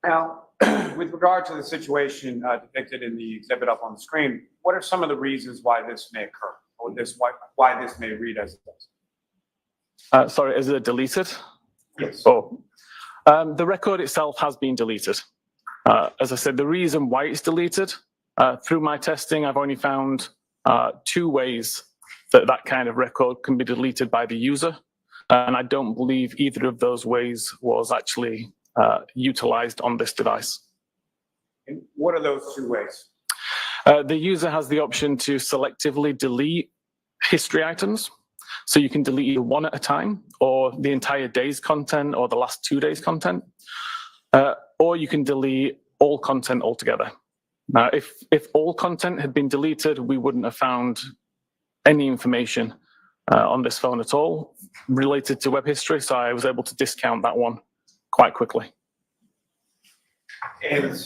Now, with regard to the situation depicted in the exhibit up on the screen, what are some of the reasons why this may occur, or why this may read as it does? Sorry, is it deleted? Yes. Oh, the record itself has been deleted. As I said, the reason why it's deleted, through my testing, I've only found 2 ways that that kind of record can be deleted by the user. And I don't believe either of those ways was actually utilized on this device. And what are those 2 ways? The user has the option to selectively delete history items. So you can delete either one at a time, or the entire day's content, or the last 2 days' content. Or you can delete all content altogether. Now, if all content had been deleted, we wouldn't have found any information on this phone at all related to web history, so I was able to discount that one quite quickly. And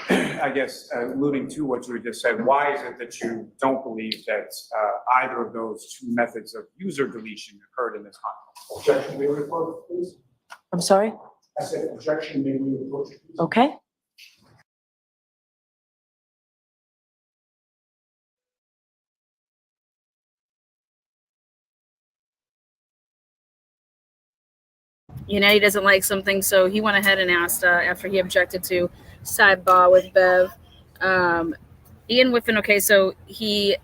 I guess alluding to what you just said, why is it that you don't believe that either of those 2 methods of user deletion occurred in this context? Objection, may we approach, please? I'm sorry? I said objection, may we approach, please? Okay. He doesn't like something, so he went ahead and asked after he objected to sidebar with Bev. Ian Whiffin, okay, so he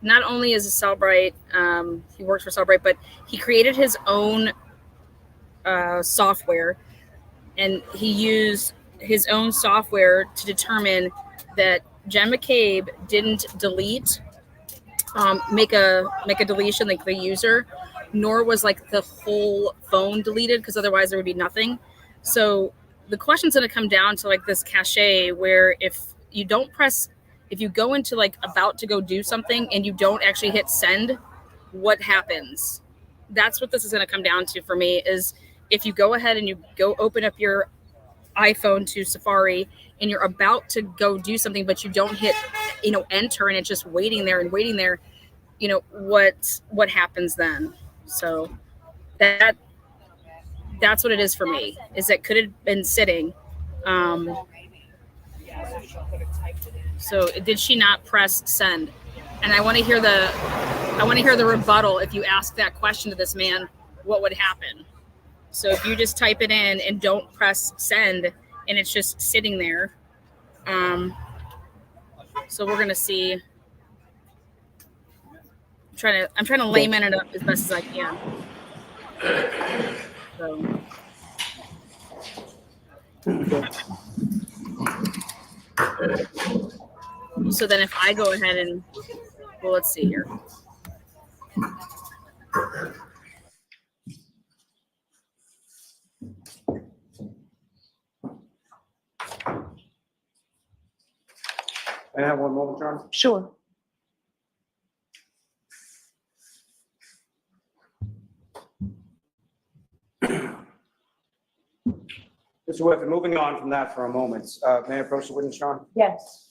not only is a Cellbrite, he works for Cellbrite, but he created his own software, and he used his own software to determine that Jen McCabe didn't delete, make a deletion like the user, nor was like the whole phone deleted, because otherwise there would be nothing. So the question's going to come down to like this cache, where if you go into like about to go do something and you don't actually hit send, what happens? That's what this is going to come down to for me, is if you go ahead and you go open up your iPhone to Safari and you're about to go do something, but you don't hit, enter, and it's just waiting there, what happens then? So that's what it is for me, is that could have been sitting. So did she not press send? And I want to hear the rebuttal. If you ask that question to this man, what would happen? So if you just type it in and don't press send, and it's just sitting there. So we're gonna see. I'm trying to layman it up as best as I can. So then if I go ahead and, well, let's see here. Can I have one moment, John? Sure. Mr. Whiffin, moving on from that for a moment, may I approach the witness, John? Yes.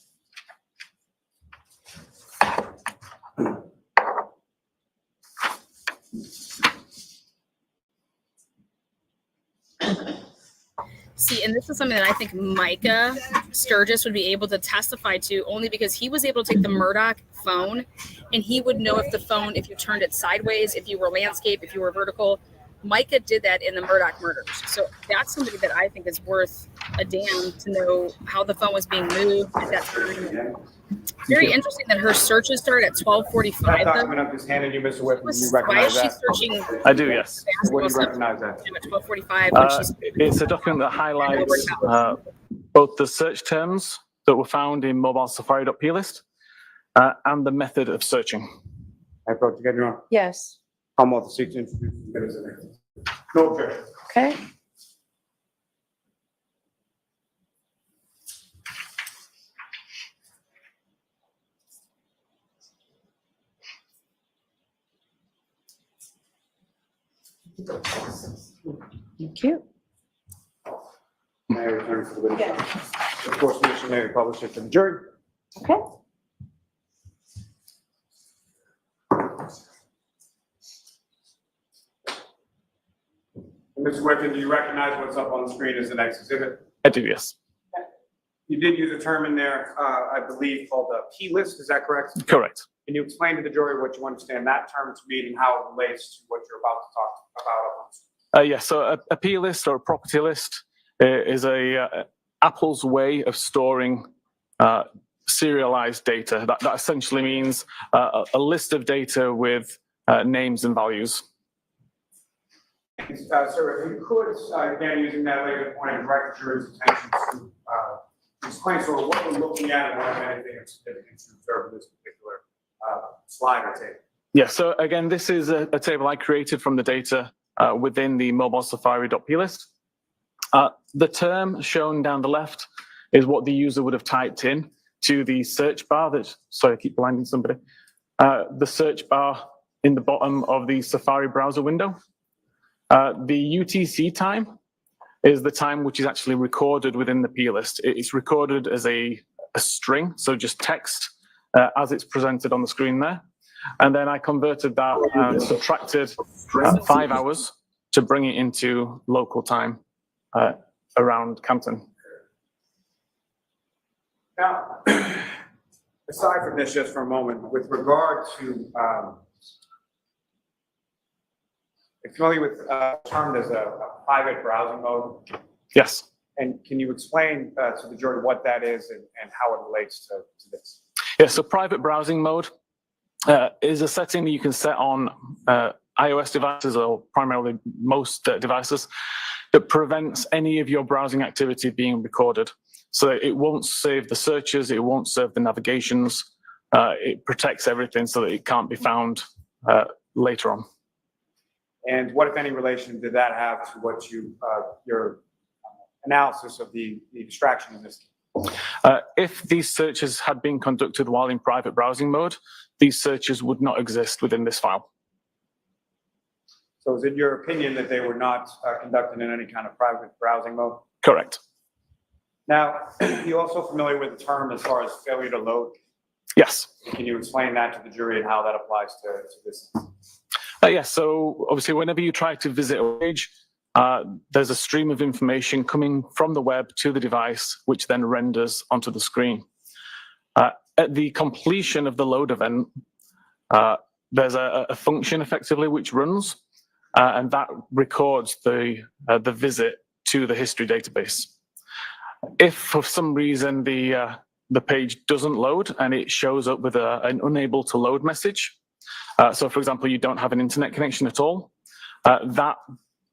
See, and this is something that I think Micah Sturgis would be able to testify to, only because he was able to take the Murdoch phone and he would know if the phone, if you turned it sideways, if you were landscape, if you were vertical. Micah did that in the Murdoch murders. So that's somebody that I think is worth a damn to know how the phone was being moved at that time. Very interesting that her searches started at 12:45. That document I'm just handing you, Mr. Whiffin. Do you recognize that? Why is she searching? I do, yes. What do you recognize that? At 12:45. It's a document that highlights both the search terms that were found in mobile Safari.plist and the method of searching. I approach again, Your Honor. Yes. I'm off the seat to introduce the witness. No objection. Okay. Thank you. May I return to the witness? Yes. Of course, Commissioner, may I publish it to the jury? Okay. Mr. Whiffin, do you recognize what's up on the screen as the next exhibit? I do, yes. You did use a term in there, I believe, called a P list. Is that correct? Correct. Can you explain to the jury what you understand that term to mean and how it relates to what you're about to talk about? Yes, so a P list or a property list is Apple's way of storing serialized data. That essentially means a list of data with names and values. Sir, if you could, again, using that later point, direct the jury's attention to explain sort of what we're looking at and what, if anything, is significant to observe in this particular slide or table. Yeah, so again, this is a table I created from the data within the mobile Safari.p list. The term shown down the left is what the user would have typed in to the search bar. Sorry, I keep blinding somebody. The search bar in the bottom of the Safari browser window. The UTC time is the time which is actually recorded within the P list. It's recorded as a string, so just text as it's presented on the screen there. And then I converted that and subtracted 5 hours to bring it into local time around Canton. Now, aside from this, just for a moment, with regard to, you're familiar with a term as a private browsing mode? Yes. And can you explain to the jury what that is and how it relates to this? Yeah, so private browsing mode is a setting that you can set on iOS devices or primarily most devices that prevents any of your browsing activity being recorded. So it won't save the searches, it won't save the navigations, it protects everything so that it can't be found later on. And what, if any, relation did that have to what your analysis of the extraction in this case? If these searches had been conducted while in private browsing mode, these searches would not exist within this file. So is it your opinion that they were not conducted in any kind of private browsing mode? Correct. Now, you also familiar with the term as far as failure to load? Yes. Can you explain that to the jury and how that applies to this? Yes, so obviously whenever you try to visit a page, there's a stream of information coming from the web to the device, which then renders onto the screen. At the completion of the load event, there's a function effectively which runs, and that records the visit to the history database. If for some reason the page doesn't load and it shows up with an unable to load message, so for example, you don't have an internet connection at all, that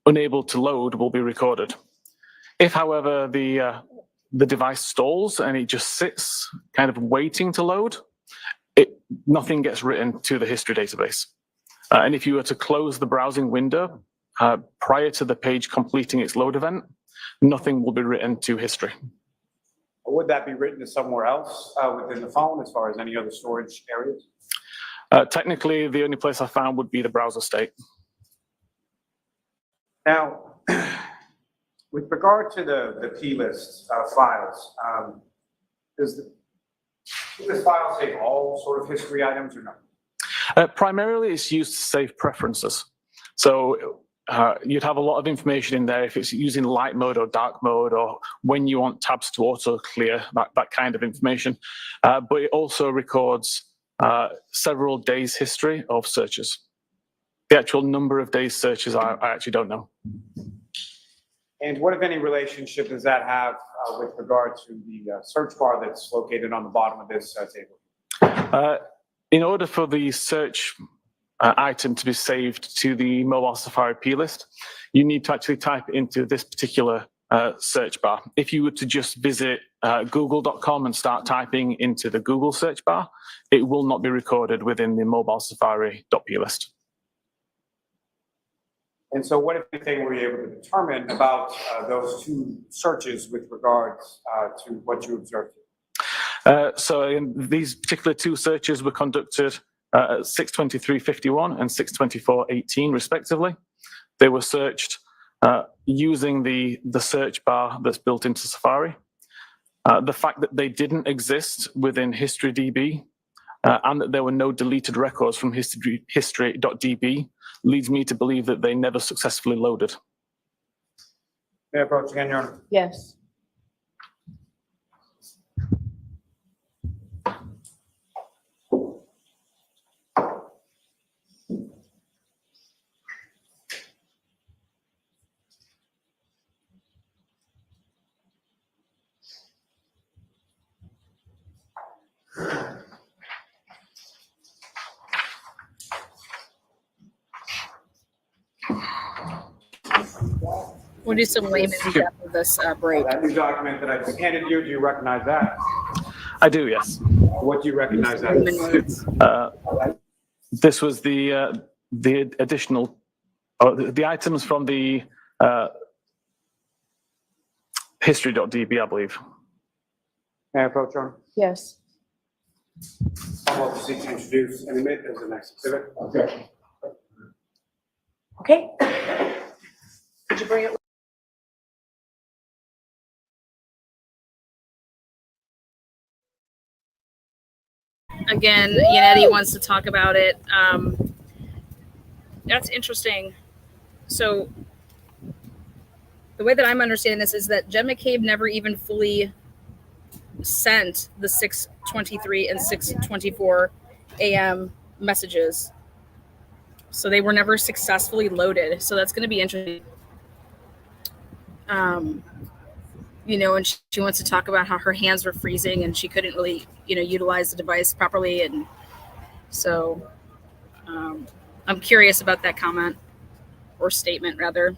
unable to load will be recorded. If, however, the device stalls and it just sits kind of waiting to load, nothing gets written to the history database. And if you were to close the browsing window prior to the page completing its load event, nothing will be written to history. Would that be written to somewhere else within the phone as far as any other storage areas? Technically, the only place I found would be the browser state. Now, with regard to the plist files, does this file save all sort of history items or no? Primarily, it's used to save preferences. So you'd have a lot of information in there if it's using light mode or dark mode, or when you want tabs to auto clear, that kind of information. But it also records several days history of searches. The actual number of days searches, I actually don't know. And what, if any, relationship does that have with regard to the search bar that's located on the bottom of this table? In order for the search item to be saved to the mobile Safari P list, you need to actually type into this particular search bar. If you were to just visit google.com and start typing into the Google search bar, it will not be recorded within the mobile Safari.p list. And so what, if anything, were you able to determine about those two searches with regards to what you observed? So these particular two searches were conducted at 6:23:51 and 6:24:18 respectively. They were searched using the search bar that's built into Safari. The fact that they didn't exist within HistoryDB and that there were no deleted records from history.db leads me to believe that they never successfully loaded. May I approach again, Your Honor? Yes. We'll do some layman's after this break. That new document that I handed you, do you recognize that? I do, yes. What do you recognize that? This was the additional, the items from the history.db, I believe. May I approach, John? Yes. I'll seek to introduce and admit as the next exhibit. Okay. Okay. Could you bring it? Again, Yannetti wants to talk about it. That's interesting. So the way that I'm understanding this is that Jen McCabe never even fully sent the 6:23 and 6:24 a.m. messages. So they were never successfully loaded. So that's going to be interesting. And she wants to talk about how her hands were freezing and she couldn't really, utilize the device properly. And so I'm curious about that comment or statement, rather.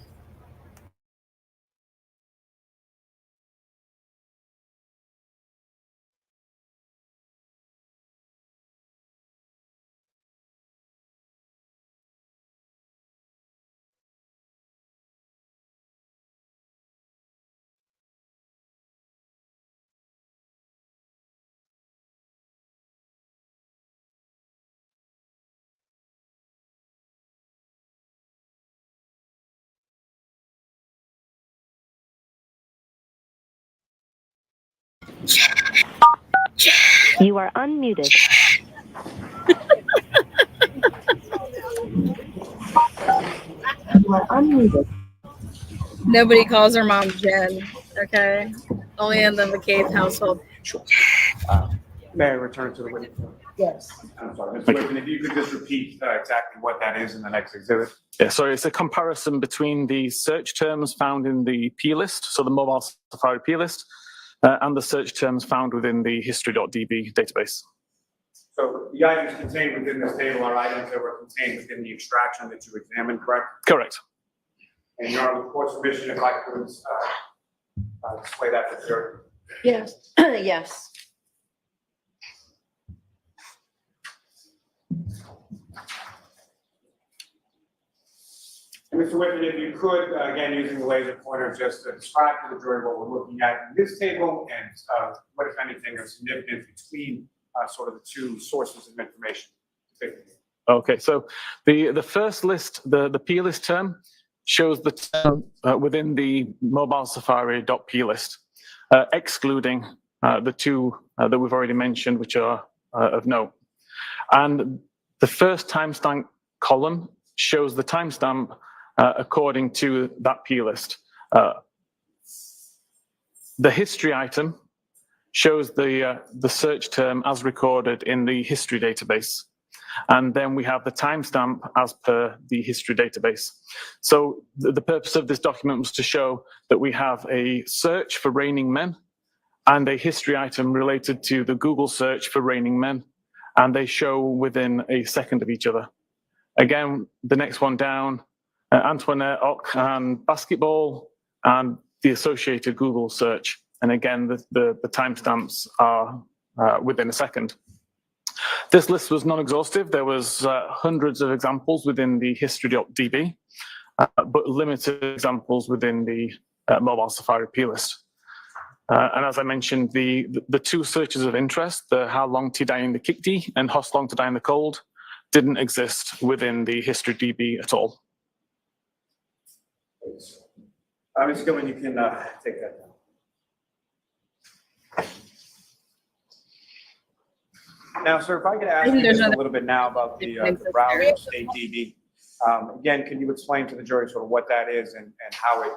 You are unmuted. You are unmuted. Nobody calls her mom Jen, okay? Only in the McCabe household. May I return to the witness? Yes. I'm sorry, Mr. Whiffen, if you could just repeat exactly what that is in the next exhibit. Yeah, so it's a comparison between the search terms found in the P list, so the mobile Safari P list, and the search terms found within the history.db database. So the items contained within this table are items that were contained within the extraction that you examined, correct? Correct. And Your Honor, with the court's permission, if I could display that for the jury. Yes. Yes. And Mr. Whiffen, if you could, again, using the laser pointer, just describe to the jury what we're looking at in this table and what, if anything, is significant between sort of the two sources of information. Okay, so the first list, the P list term, shows the term within the mobile Safari.P list, excluding the two that we've already mentioned, which are of note. And the first timestamp column shows the timestamp according to that P list. The history item shows the search term as recorded in the history database. And then we have the timestamp as per the history database. So the purpose of this document was to show that we have a search for raining men and a history item related to the Google search for raining men. And they show within a second of each other. Again, the next one down, Antoinette Ock and basketball and the associated Google search. And again, the timestamps are within a second. This list was non-exhaustive. There was hundreds of examples within the history.db, but limited examples within the mobile Safari P list. And as I mentioned, the two searches of interest, the how long to die in the Kikdi and how long to die in the cold, didn't exist within the history.db at all. Ms. Gilman, you can take that down. Now, sir, if I could ask you just a little bit now about the browser state DB. Again, can you explain to the jury sort of what that is and how it...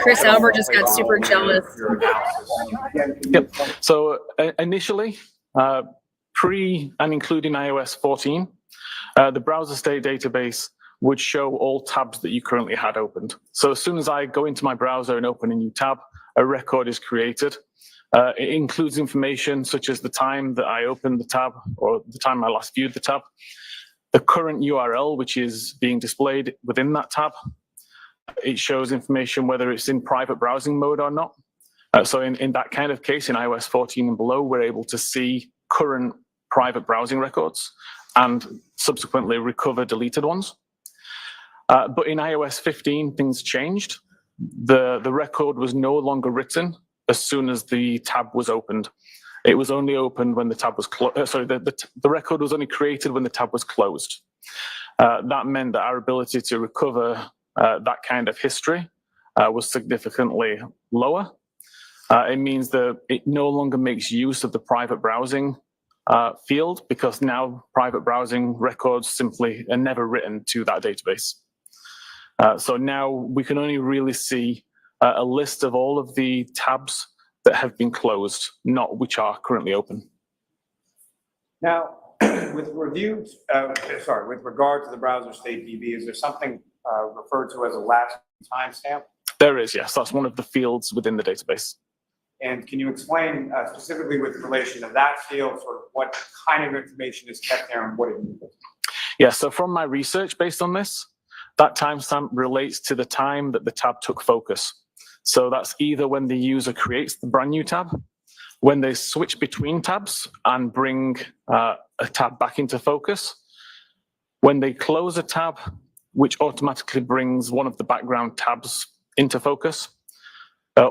Chris Albert just got super jealous. Yep. So initially, pre and including iOS 14, the browser state database would show all tabs that you currently had opened. So as soon as I go into my browser and open a new tab, a record is created. It includes information such as the time that I opened the tab or the time I last viewed the tab, the current URL which is being displayed within that tab, it shows information whether it's in private browsing mode or not. So in that kind of case, in iOS 14 and below, we're able to see current private browsing records and subsequently recover deleted ones. But in iOS 15, things changed. The record was no longer written as soon as the tab was opened. It was only opened when the tab was closed. The record was only created when the tab was closed. That meant that our ability to recover that kind of history was significantly lower. It means that it no longer makes use of the private browsing field, because now private browsing records simply are never written to that database. So now we can only really see a list of all of the tabs that have been closed, not which are currently open. Now, with regard to the browser state DB, is there something referred to as a last timestamp? There is, yes. That's one of the fields within the database. And can you explain specifically with relation to that field, sort of what kind of information is kept there and what it means? Yeah, so from my research based on this, that timestamp relates to the time that the tab took focus. So that's either when the user creates the brand new tab, when they switch between tabs and bring a tab back into focus, when they close a tab, which automatically brings one of the background tabs into focus,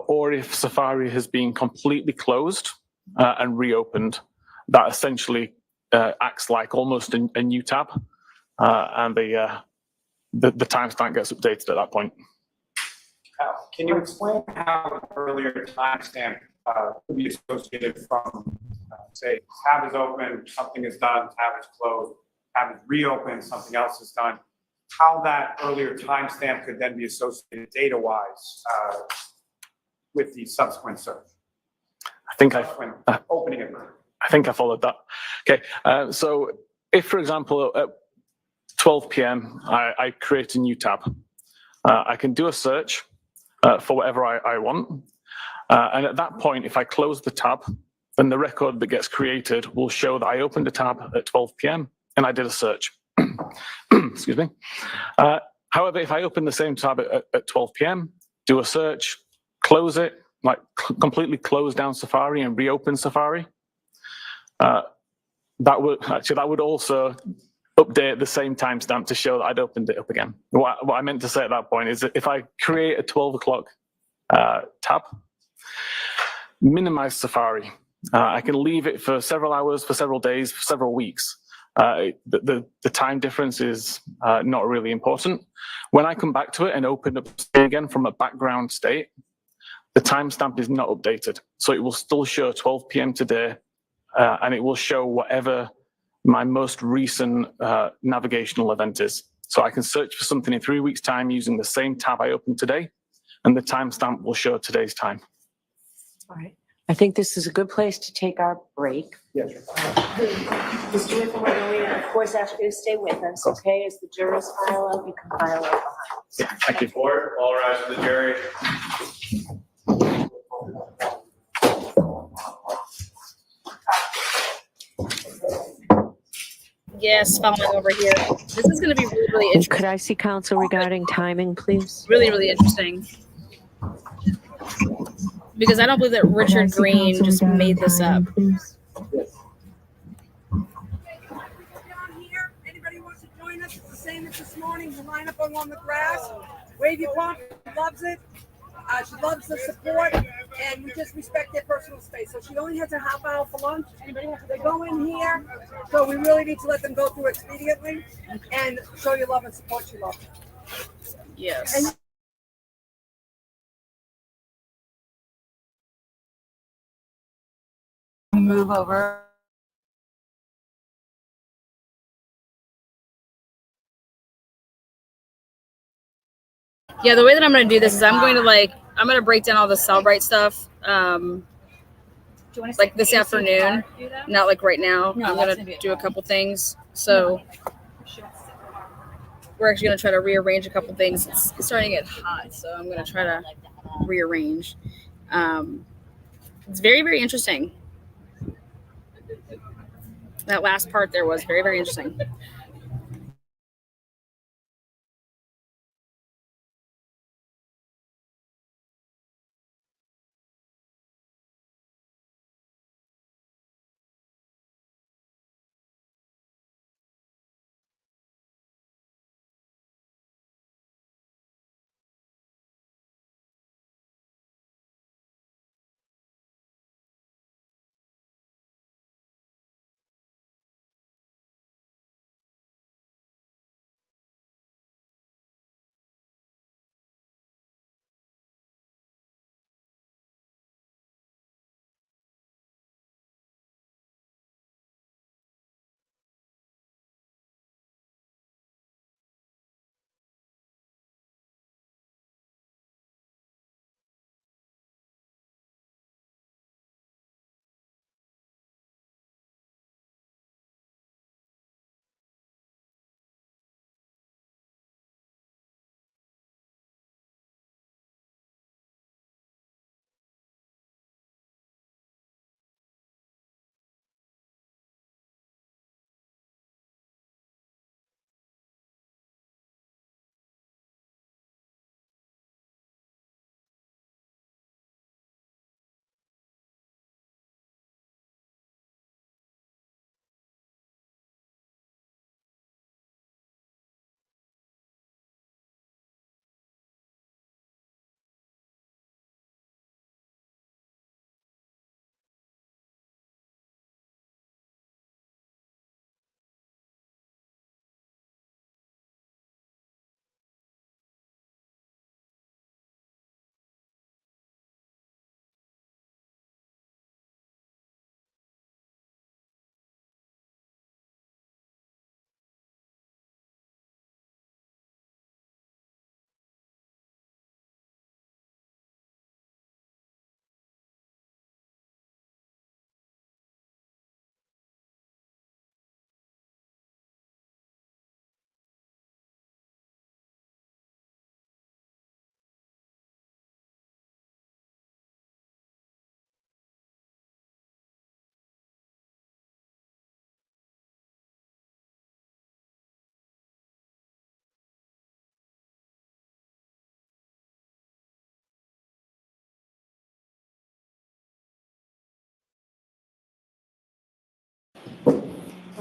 or if Safari has been completely closed and reopened, that essentially acts like almost a new tab, and the timestamp gets updated at that point. Can you explain how earlier timestamp could be associated from, say, tab is open, something is done, tab is closed, tab is reopened, something else is done, how that earlier timestamp could then be associated data-wise with the subsequent search? I think opening it. I think I followed that. Okay, so if, for example, at 12 p.m. I create a new tab, I can do a search for whatever I want, and at that point, if I close the tab, then the record that gets created will show that I opened a tab at 12 p.m. and I did a search. Excuse me. However, if I open the same tab at 12 p.m., do a search, close it, like completely close down Safari and reopen Safari, that would also update the same timestamp to show that I'd opened it up again. What I meant to say at that point is that if I create a 12 o'clock tab, minimize Safari, I can leave it for several hours, for several days, for several weeks. The time difference is not really important. When I come back to it and open up again from a background state, the timestamp is not updated. So it will still show 12 p.m. today, and it will show whatever my most recent navigational event is. So I can search for something in 3 weeks' time using the same tab I opened today, and the timestamp will show today's time. All right. I think this is a good place to take our break. Yes. Mr. Whiffin, we're going to, of course, ask you to stay with us, okay? As the jurors file out, you can file out behind us. Yeah, thank you. Court, all rise for the jury. Yes, following over here. This is going to be really, really interesting. Could I see counsel regarding timing, please? Really, really interesting. Because I don't believe that Richard Green just made this up. Anybody wants to join us? It's the same as this morning. You line up along the grass, wave your palm. She loves it. She loves the support, and we just respect their personal space. So she only has a half hour for lunch. They go in here, so we really need to let them go through expediently and show your love and support your love. Yes. And move over. Yeah, the way that I'm going to do this is I'm going to break down all the Cellbrite stuff like this afternoon, not like right now. No, I'm going to do a couple things. So we're actually going to try to rearrange a couple things. It's starting to get hot, so I'm going to try to rearrange. It's very, very interesting. That last part there was very, very interesting.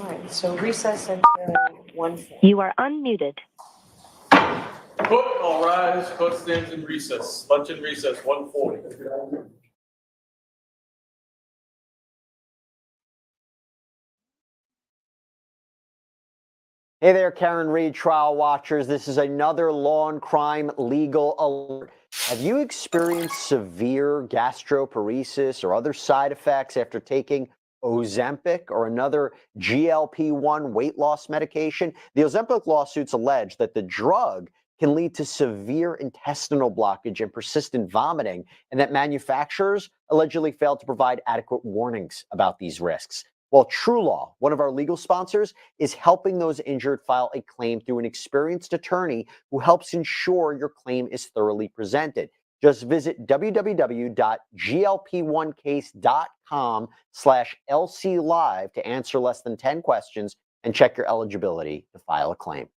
right, so recess until 1:40. You are unmuted. Court, all rise. Court stands in recess. Lunch in recess, 1:40. Hey there, Karen Reed, trial watchers. This is another law and crime legal alert. Have you experienced severe gastroparesis or other side effects after taking Ozempic or another GLP-1 weight loss medication? The Ozempic lawsuits allege that the drug can lead to severe intestinal blockage and persistent vomiting, and that manufacturers allegedly failed to provide adequate warnings about these risks. Well, True Law, one of our legal sponsors, is helping those injured file a claim through an experienced attorney who helps ensure your claim is thoroughly presented. Just visit www.glp1case.com/LC Live to answer less than 10 questions and check your eligibility to file a claim.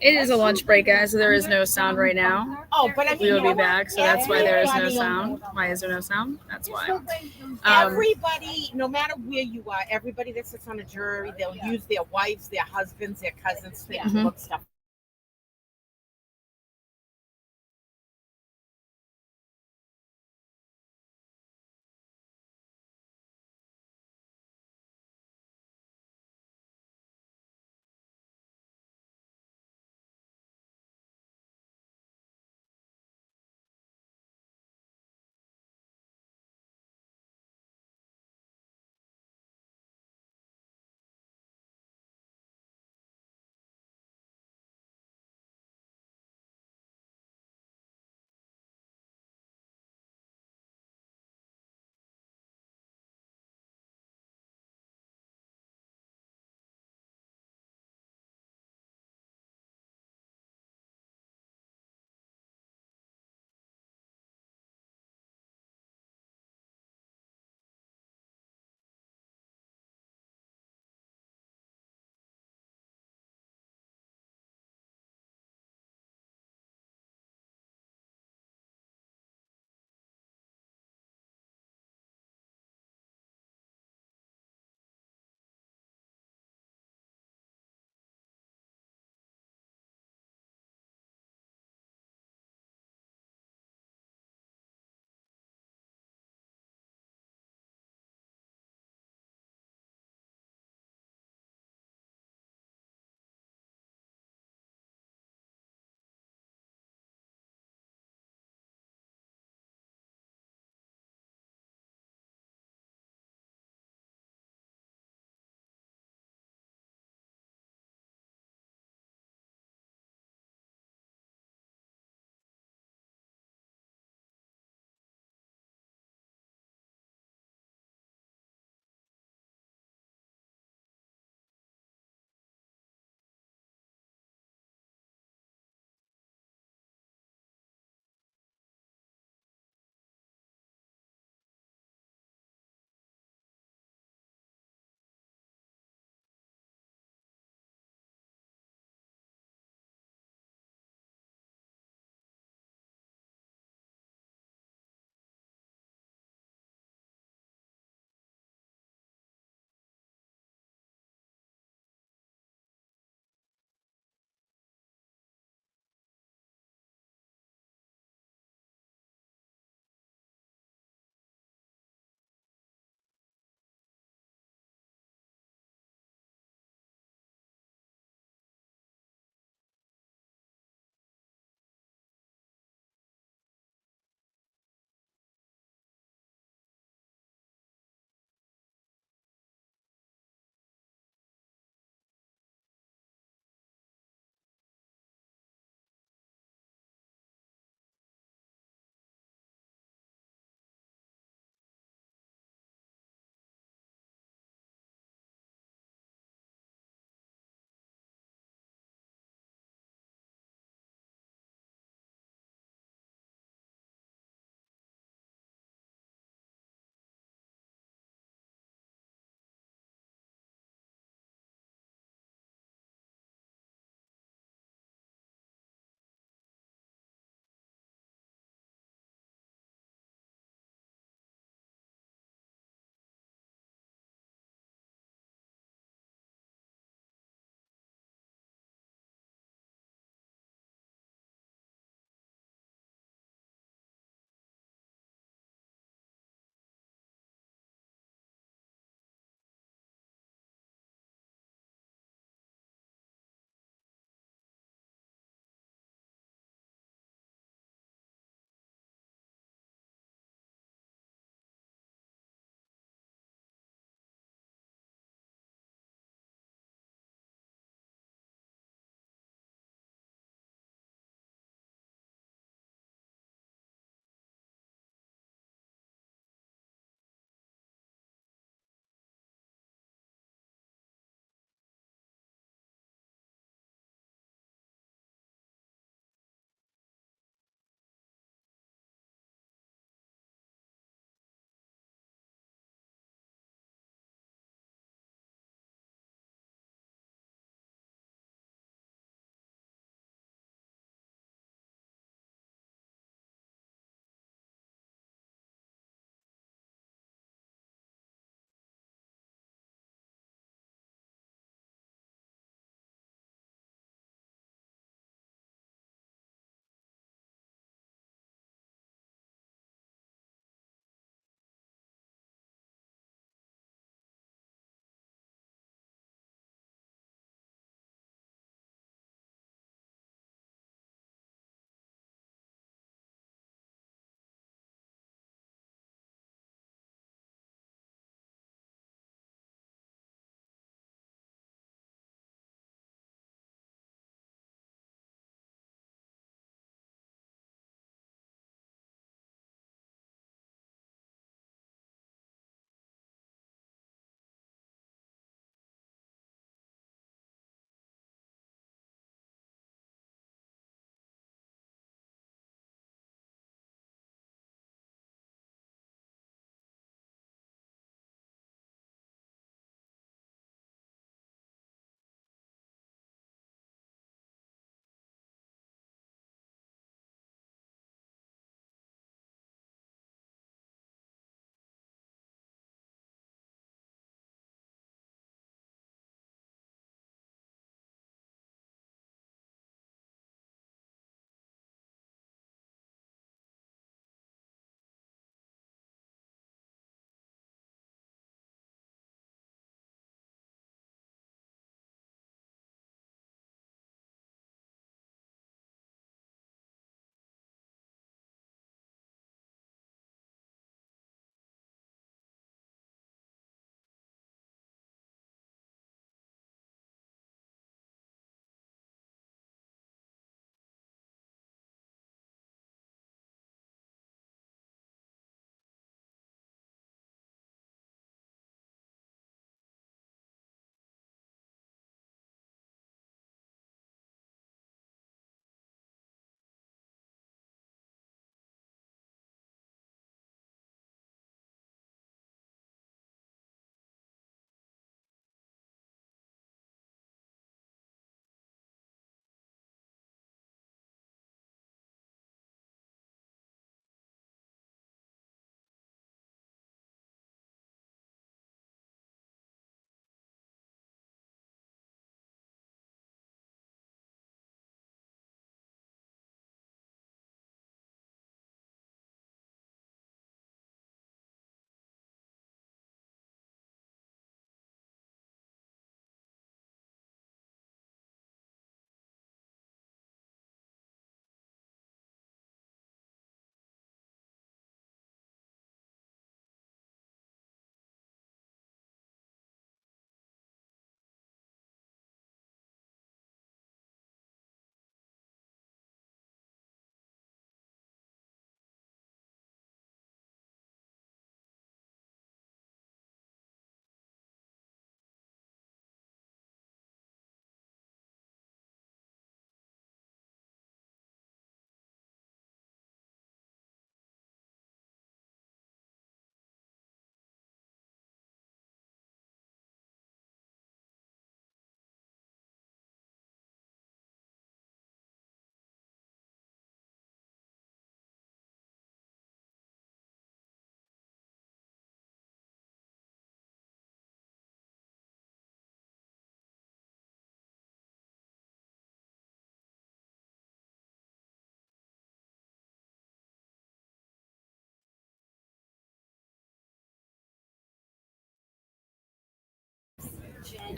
It is a lunch break, guys, so there is no sound right now. Oh, but I mean, We will you know be what? back, so that's why there is no Everybody- sound. Why is there no sound? That's why. Everybody, no matter where you are, everybody that sits on a jury, they'll use their wives, their husbands, their cousins to Mhm. look stuff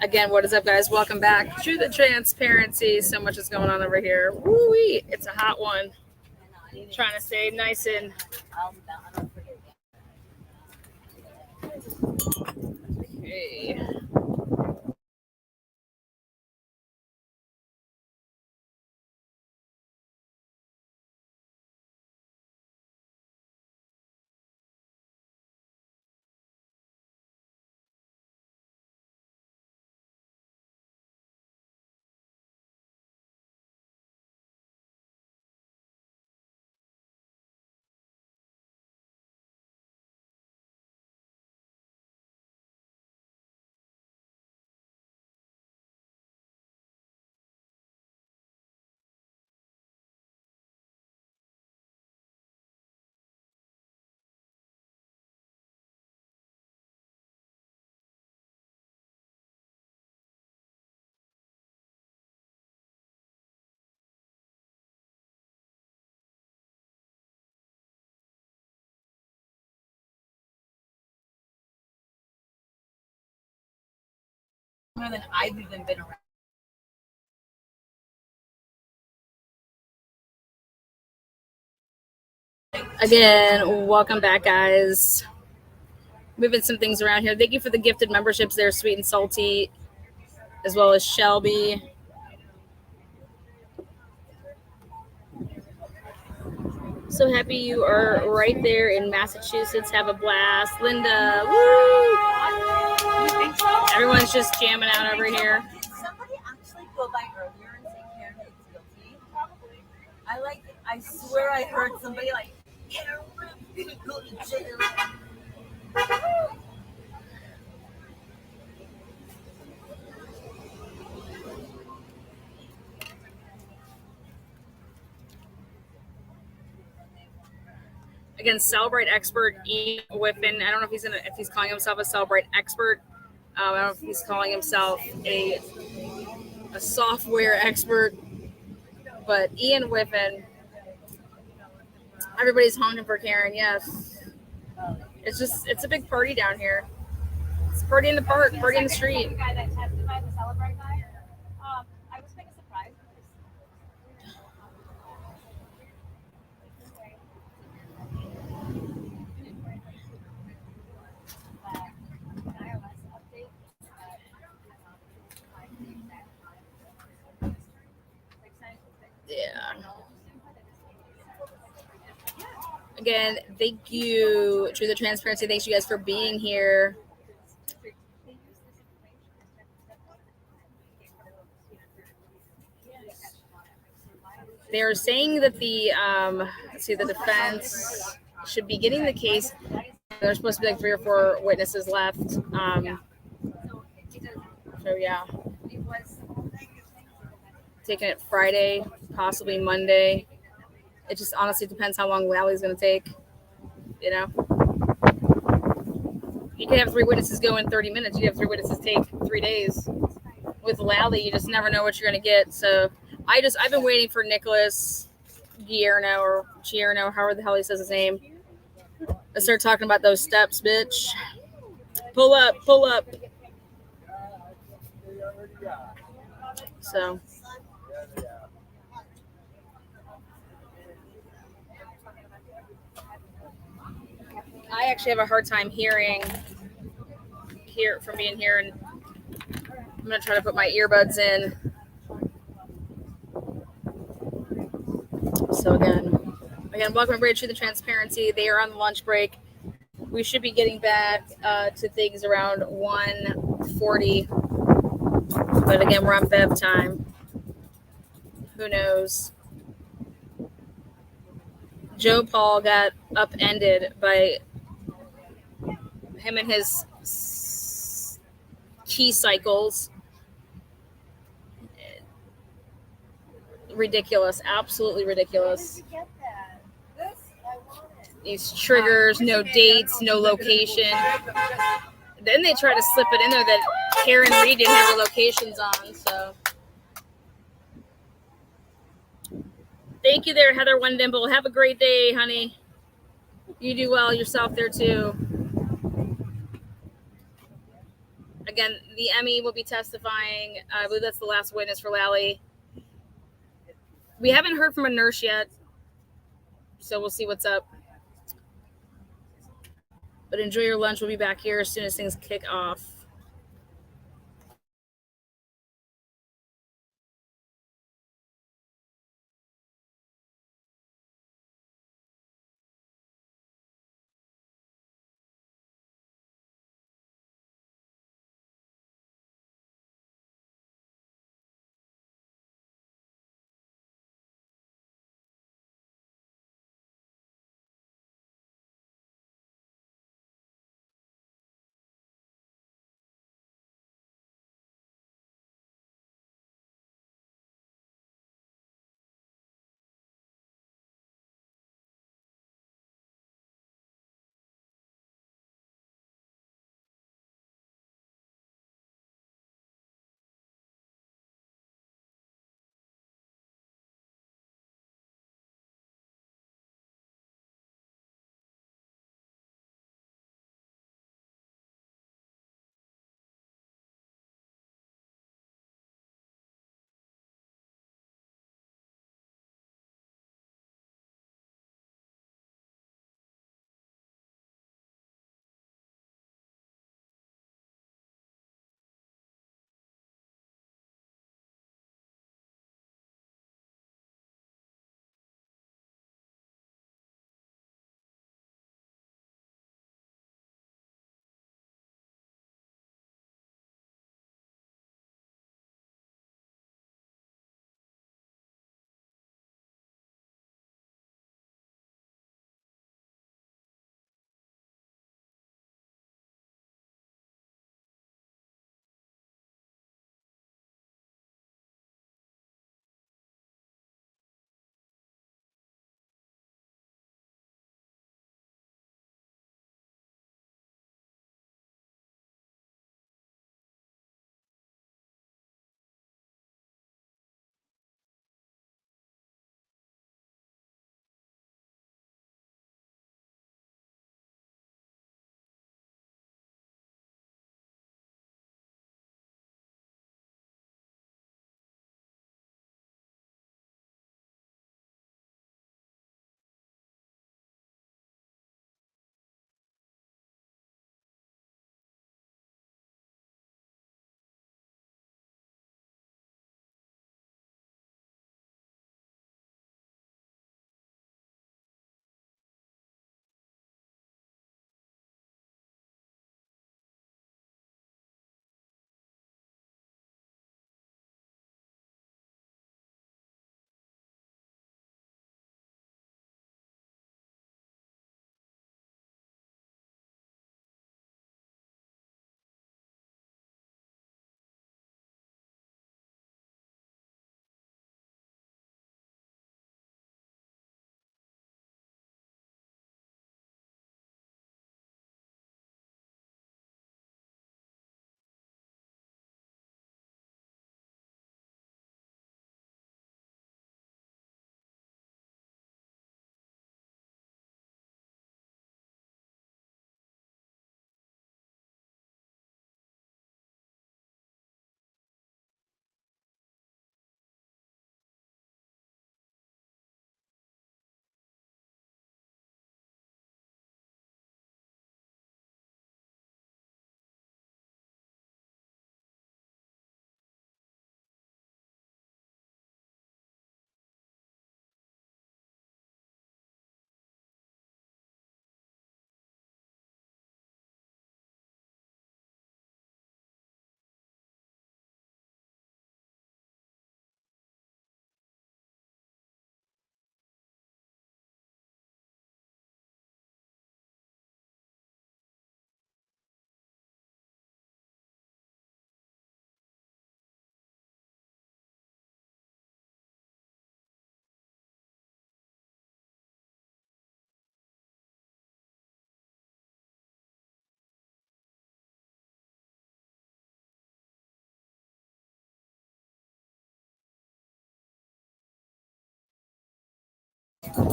Again, what is up, guys? Welcome back to the transparency. So much is going on over here. Woo-wee. It's a hot one. Trying to stay nice and okay. More than I've even been around. Again, welcome back, guys. Moving some things around here. Thank you for the gifted memberships there, Sweet and Salty, as well as Shelby. So happy you are right there in Massachusetts. Have a blast. Linda, woo! Everyone's just jamming out over here. Did somebody actually go by earlier and say Karen is guilty? Probably. I swear I heard somebody like, Karen, we're gonna go to jail. Again, Cellbrite expert Ian Whiffin. I don't know if he's calling himself a Cellbrite expert. I don't know if he's calling himself a software expert. But Ian Whiffin, everybody's honking for Karen. Yes, it's a big party down here. It's a party in the park, party in the street. The guy that testified, the Celebrate guy. I was kind of surprised. Yeah. Again, thank you to the transparency. Thanks you guys for being here. They're saying that the defense should be getting the case. There's supposed to be like 3 or 4 witnesses left. So yeah, taking it Friday, possibly Monday. It just honestly depends how long Lally's going to take. You know, you can have 3 witnesses go in 30 minutes. You have 3 witnesses take 3 days. With Lally, you just never know what you're going to get. So I've been waiting for Nicholas Guarino, however the hell he says his name. Let's start talking about those steps, bitch. Pull up. So. I actually have a hard time hearing from being here, and I'm going to try to put my earbuds in. So again, welcome everybody to the transparency. They are on the lunch break. We should be getting back to things around 1:40. But again, we're on Bev time. Who knows? Joe Paul got upended by him and his key cycles. Ridiculous, absolutely ridiculous. These triggers, no dates, no location. Then they try to slip it in there that Karen Reed didn't have her locations on. So thank you there, Heather One Dimple. Have a great day, honey. You do well yourself there too. Again, the Emmy will be testifying. I believe that's the last witness for Lally. We haven't heard from a nurse yet, so we'll see what's up. But enjoy your lunch. We'll be back here as soon as things kick off.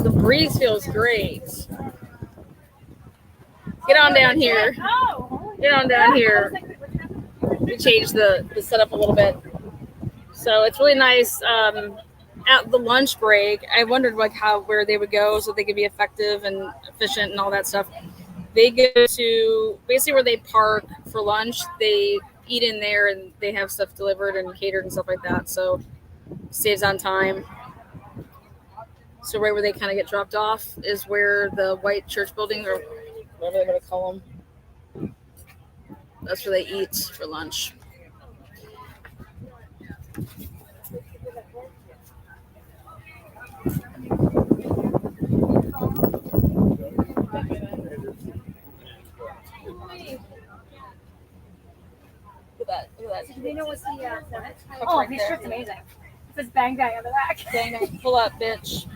The breeze feels great. Get on down here. Get on down here. we changed the setup a little bit. So it's really nice. At the lunch break, I wondered like where they would go so they could be effective and efficient and all that stuff. They go to basically where they park for lunch. They eat in there and they have stuff delivered and catered and stuff like that. So saves on time. So right where they kind of get dropped off is where the white church building or whatever they want to call them. That's where they eat for lunch. Look at that. Do they know what's the Oh, right this there. shirt's amazing. It says bang bang on the back. Bang bang, pull up, bitch.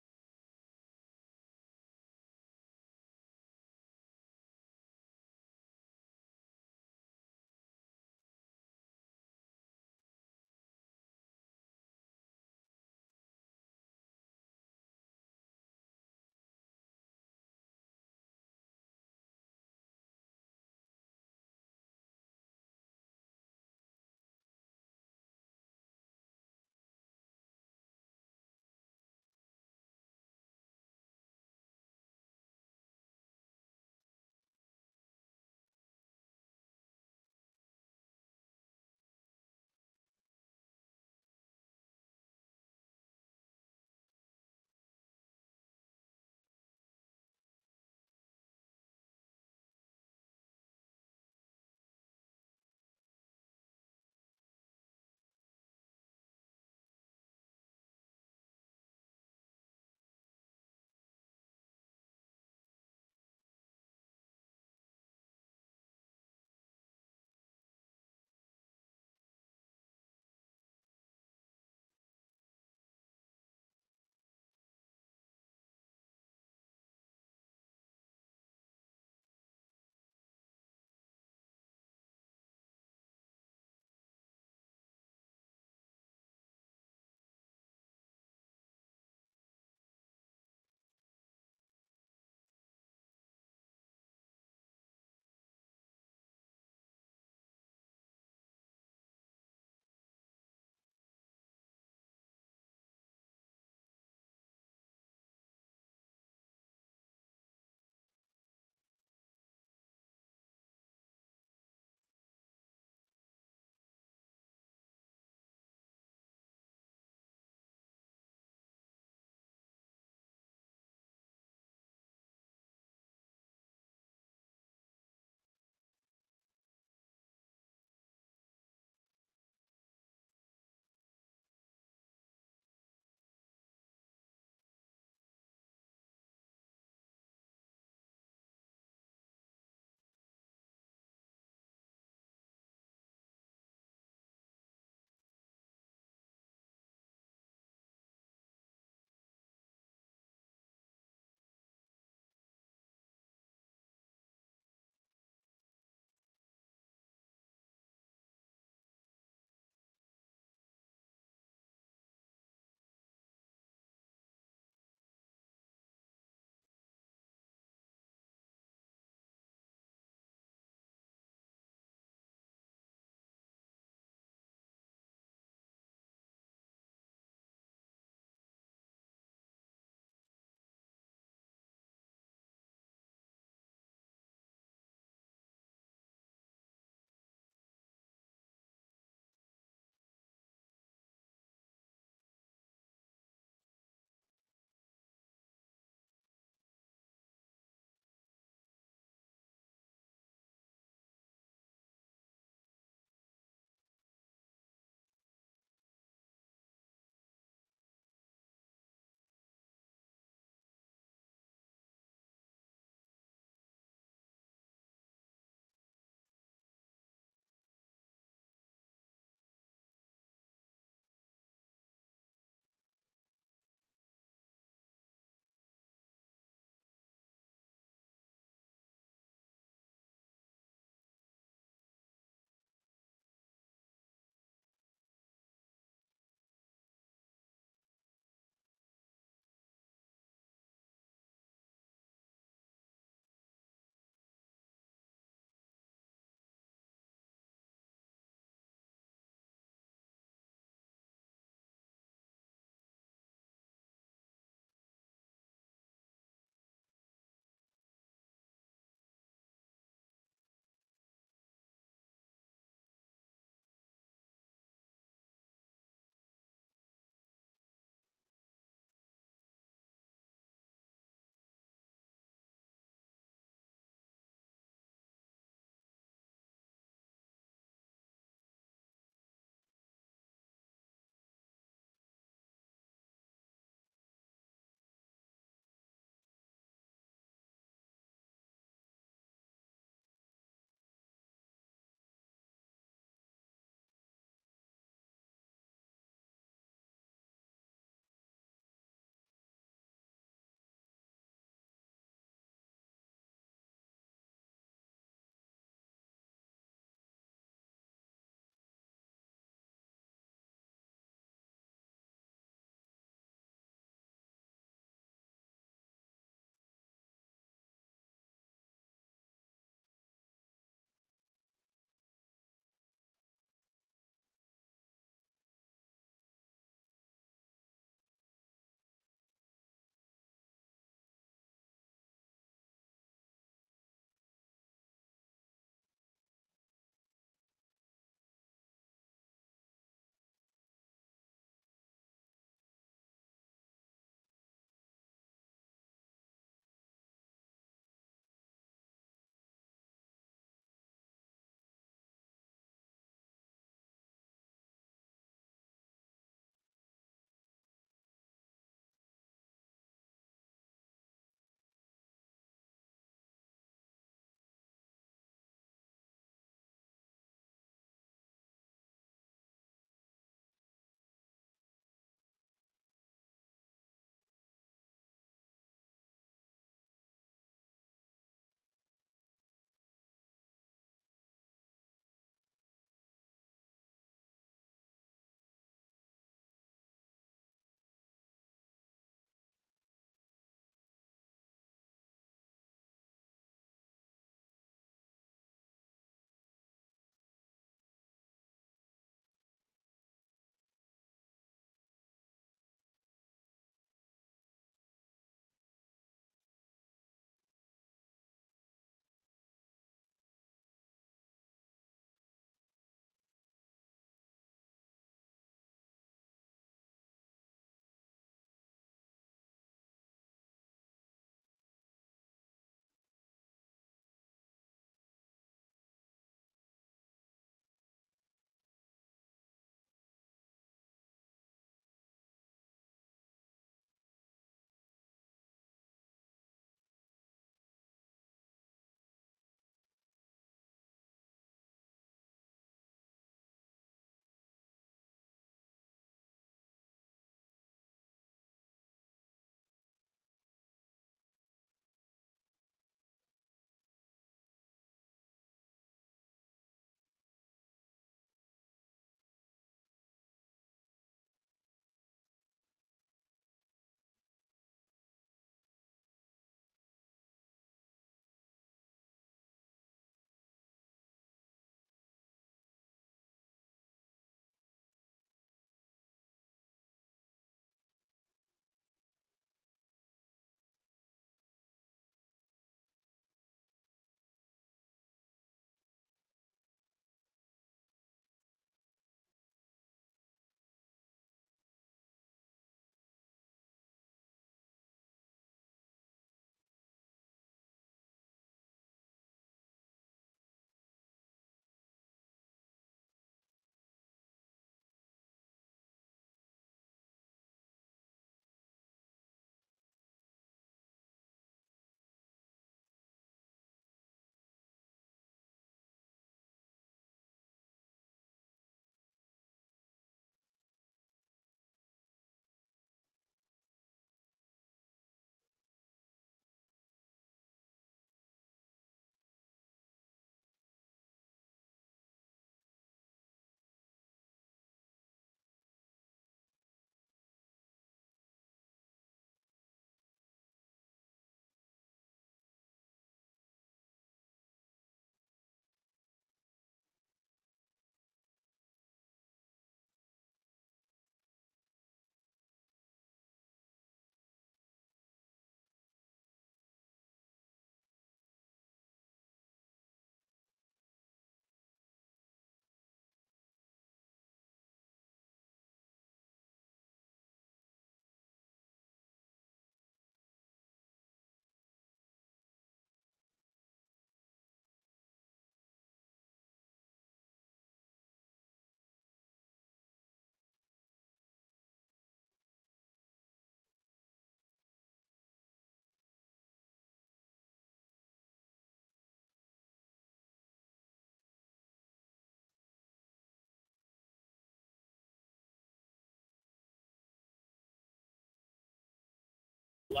All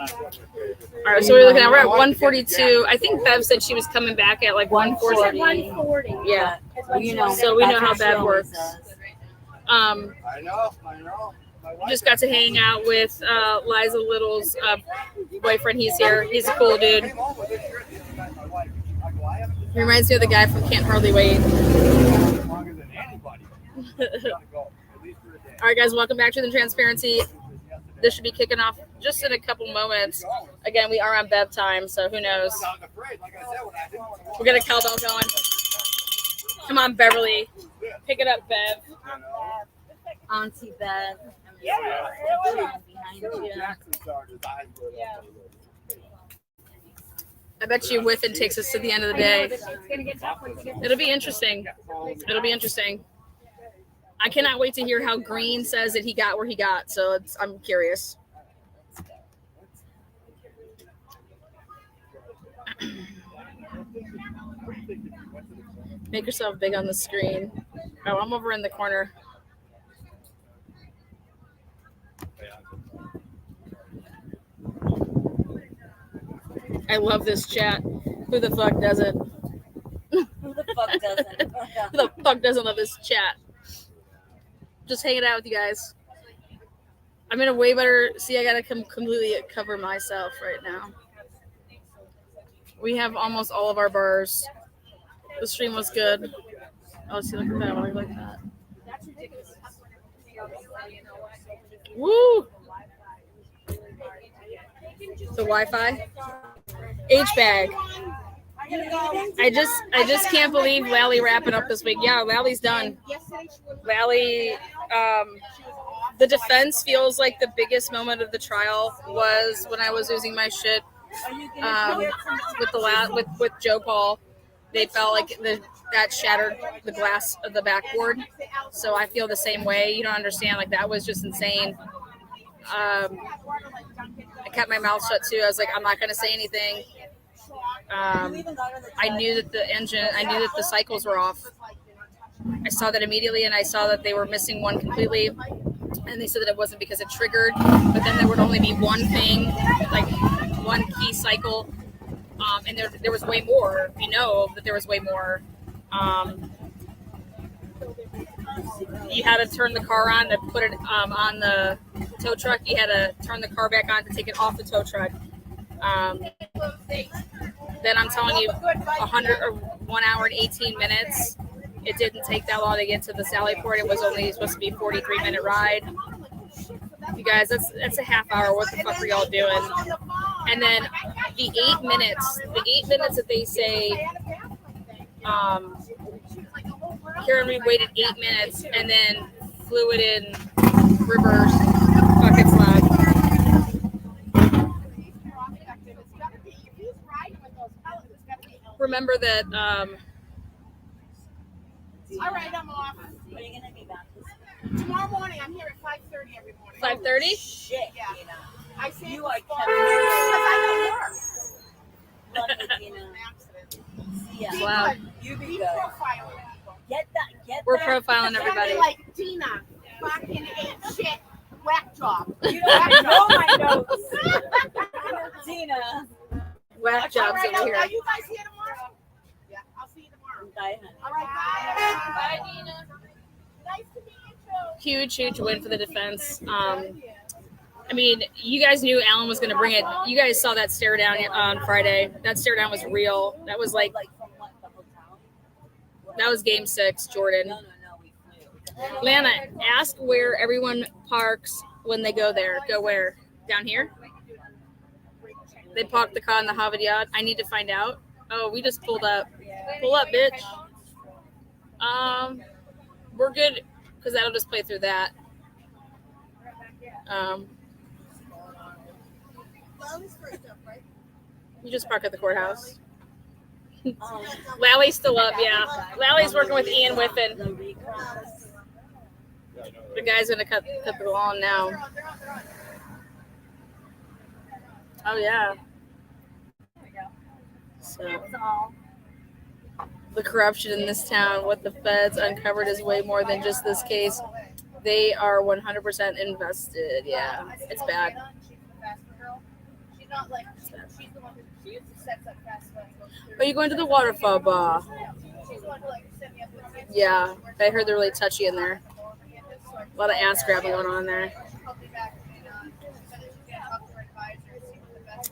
right, so we're looking at, we're at 142. I think Bev said she was coming back at like 140. 140. Yeah. You know, So we know how that's what she Bev always works. does. I know. Just got to hang out with Liza Little's boyfriend. He's here. He's a cool dude. He reminds me of the guy from Can't Hardly Wait. All right, guys, welcome back to the Transparency. This should be kicking off just in a couple moments. Again, we are on Bev time, so who knows? We'll get a cowbell going. Come on, Beverly. Pick it up, Bev. Auntie Bev. Behind you. I bet you Whiffin takes us to the end of the day. It'll be interesting. It'll be interesting. I cannot wait to hear how Green says that he got where he got. So I'm curious. Make yourself big on the screen. Oh, I'm over in the corner. I love this chat. Who the fuck doesn't? Who the fuck doesn't? Who the fuck doesn't love this chat? Just hanging out with you guys. I'm in a way better. See, I gotta completely cover myself right now. We have almost all of our bars. The stream was good. Oh, see, look at that. I like that. Woo! The Wi-Fi. H-bag. I just can't believe Lally wrapping up this week. Yeah, Lally's done. Lally, the defense feels like the biggest moment of the trial was when I was losing my shit with Joe Paul. They felt like that shattered the glass of the backboard. So I feel the same way. You don't understand. Like, that was just insane. I kept my mouth shut too. I was like, I'm not going to say anything. I knew that the cycles were off. I saw that immediately, and I saw that they were missing one completely. And they said that it wasn't because it triggered, but then there would only be one thing, like one key cycle. And there was way more. You know that there was way more. You had to turn the car on to put it on the tow truck. You had to turn the car back on to take it off the tow truck. Then I'm telling you, 1 hour and 18 minutes. It didn't take that long to get to the Sally Port. It was only supposed to be a 43-minute ride. You guys, that's a half hour. What the fuck are y'all doing? And then the 8 minutes that they say, Karen Reed waited 8 minutes and then flew it in reverse. Fucking slug. Remember that. All right, I'm off. When are you gonna be back? Tomorrow morning, I'm here at 5:30 every morning. 5:30? Shit, yeah. Gina. I say You are because I Love it, Gina. See ya. Wow. You be Be good. profiling people. We're that. profiling Somebody everybody. like Tina, fucking ain't shit, whack job. You don't even know my notes. Tina. Whack jobs All right, over here. Are you guys here tomorrow? Yeah, I'll see you tomorrow. Bye, honey. All right, bye. Bye, Dina. Nice to meet you too. Huge win for the defense. I mean, you guys knew Alan was going to bring it. You guys saw that stare down on Friday. That stare down was real. That was like, that was game 6, Jordan. Lana, ask where everyone parks when they go there. Go where? Down here? They parked the car in the Harvard Yard. I need to find out. Oh, we just pulled up. Pull up, bitch. We're good because that'll just play through that. You just park at the courthouse. Lally's still up, yeah. Lally's working with Ian Whiffin. The guy's gonna cut the lawn now. Oh yeah. So the corruption in this town, what the feds uncovered is way more than just this case. They are 100% invested. Yeah, it's bad. not like she's the one who sets up fast. Are you going to the waterfall bar? She's the one who like set me up with the Yeah, I heard they're really touchy in there. A lot of ass grabbing going on there.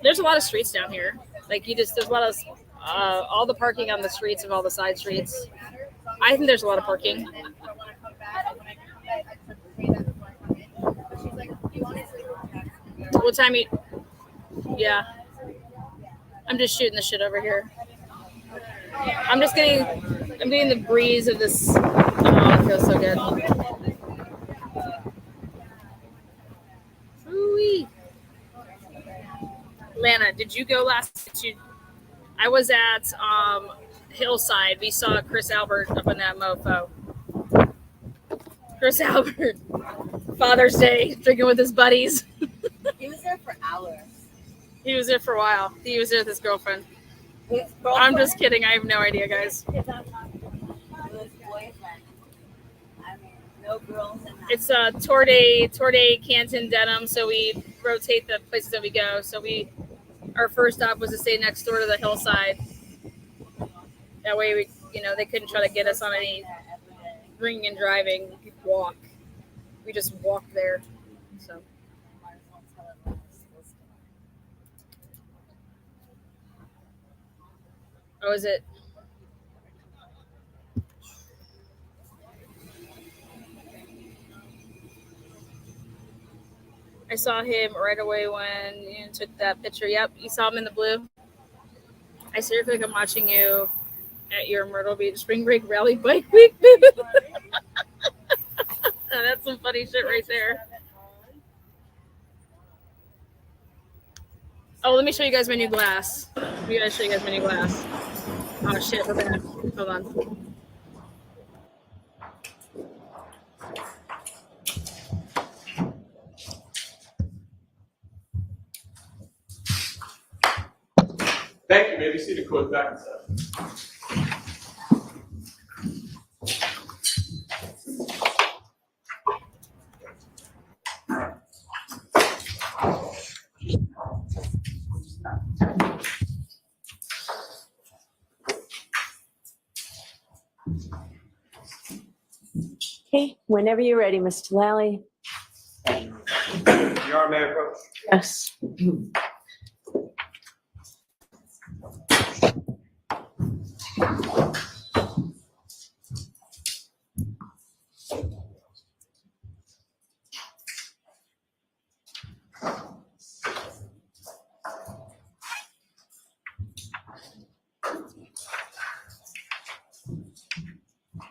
There's a lot of streets down here. Like there's a lot of all the parking on the streets of all the side streets. I think there's a lot of parking. What time yeah. I'm just shooting the shit over here. I'm getting the breeze of this. Oh, it feels so good. Ooh-wee. Lana, did you go last? I was at Hillside. We saw Chris Albert up in that mofo. Chris Albert, Father's Day, drinking with his buddies. He was there for hours. He was there for a while. He was there with his girlfriend. His I'm just kidding. I have no idea, guys. His boyfriend. I mean, no girls in that. It's tour day, Canton, Dedham. So we rotate the places that we go. So our first stop was to stay next door to the Hillside. That way they couldn't try to get us on any drinking and driving. We could walk. We just walked there. So. Oh, is it? I saw him right away when you took that picture. Yep, you saw him in the blue. I seriously feel like I'm watching you at your Myrtle Beach Spring Break Rally Bike Week. That's some funny shit right there. Oh, let me show you guys my new glass. Let me show you guys my new glass. Oh shit, we're back. Hold on. Thank you. Maybe see the court back in session. Okay, whenever you're ready, Mr. Lally. Your Honor, may I approach? Yes.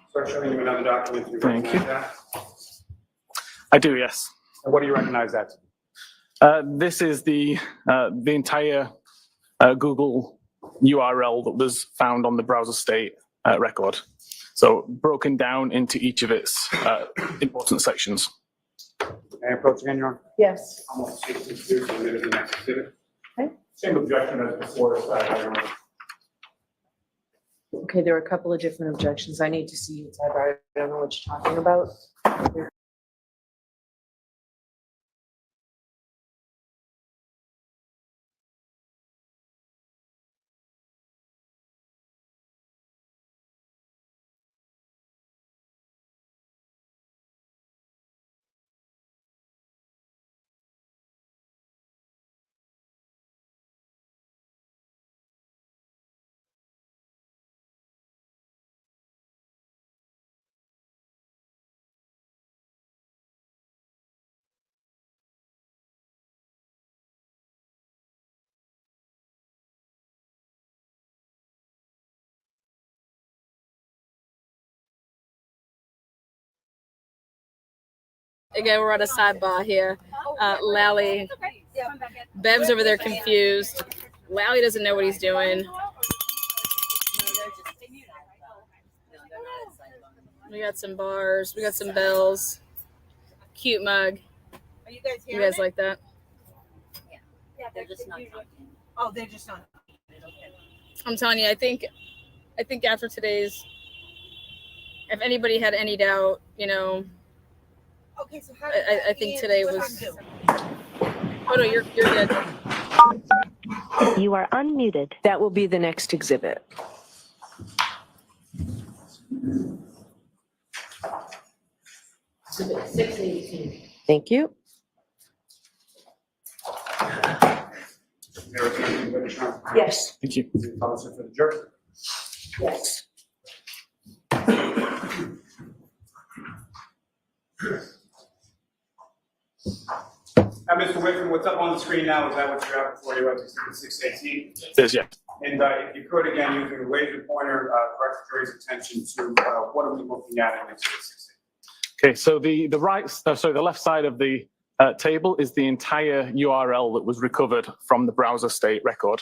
Start showing you another document. Do you Thank recognize you. that? I do, yes. And what do you recognize that? This is the entire Google URL that was found on the browser state record. So broken down into each of its important sections. May I approach again, Your Honor? Yes. I'm going to take this here to the next exhibit. Okay. Same objection as before, Your Honor. Okay, there are a couple of different objections. I need to see you, Tyler. I don't know what you're talking about. Again, we're on a sidebar here. Lally, Bev's over there confused. Lally doesn't know what he's doing. We got some bars. We got some bells. Cute mug. Are you guys You hearing guys it? like that? Yeah, they're just not talking. Oh, they're just not. Okay. I'm telling you, I think after today's, if anybody had any doubt, Okay, so how I think today what was. happened? Oh no, you're good. You are unmuted. That will be the next exhibit. Exhibit 618. Thank you. Yes. Thank you. Publish it for the jury. Yes. Now, Mr. Whiffin, what's up on the screen now, is that what you have before you as exhibit 618? There's, yeah. And if you could, again, using the laser pointer, direct the jury's attention to what are we looking at in exhibit 618? Okay, so the left side of the table is the entire URL that was recovered from the browser state record.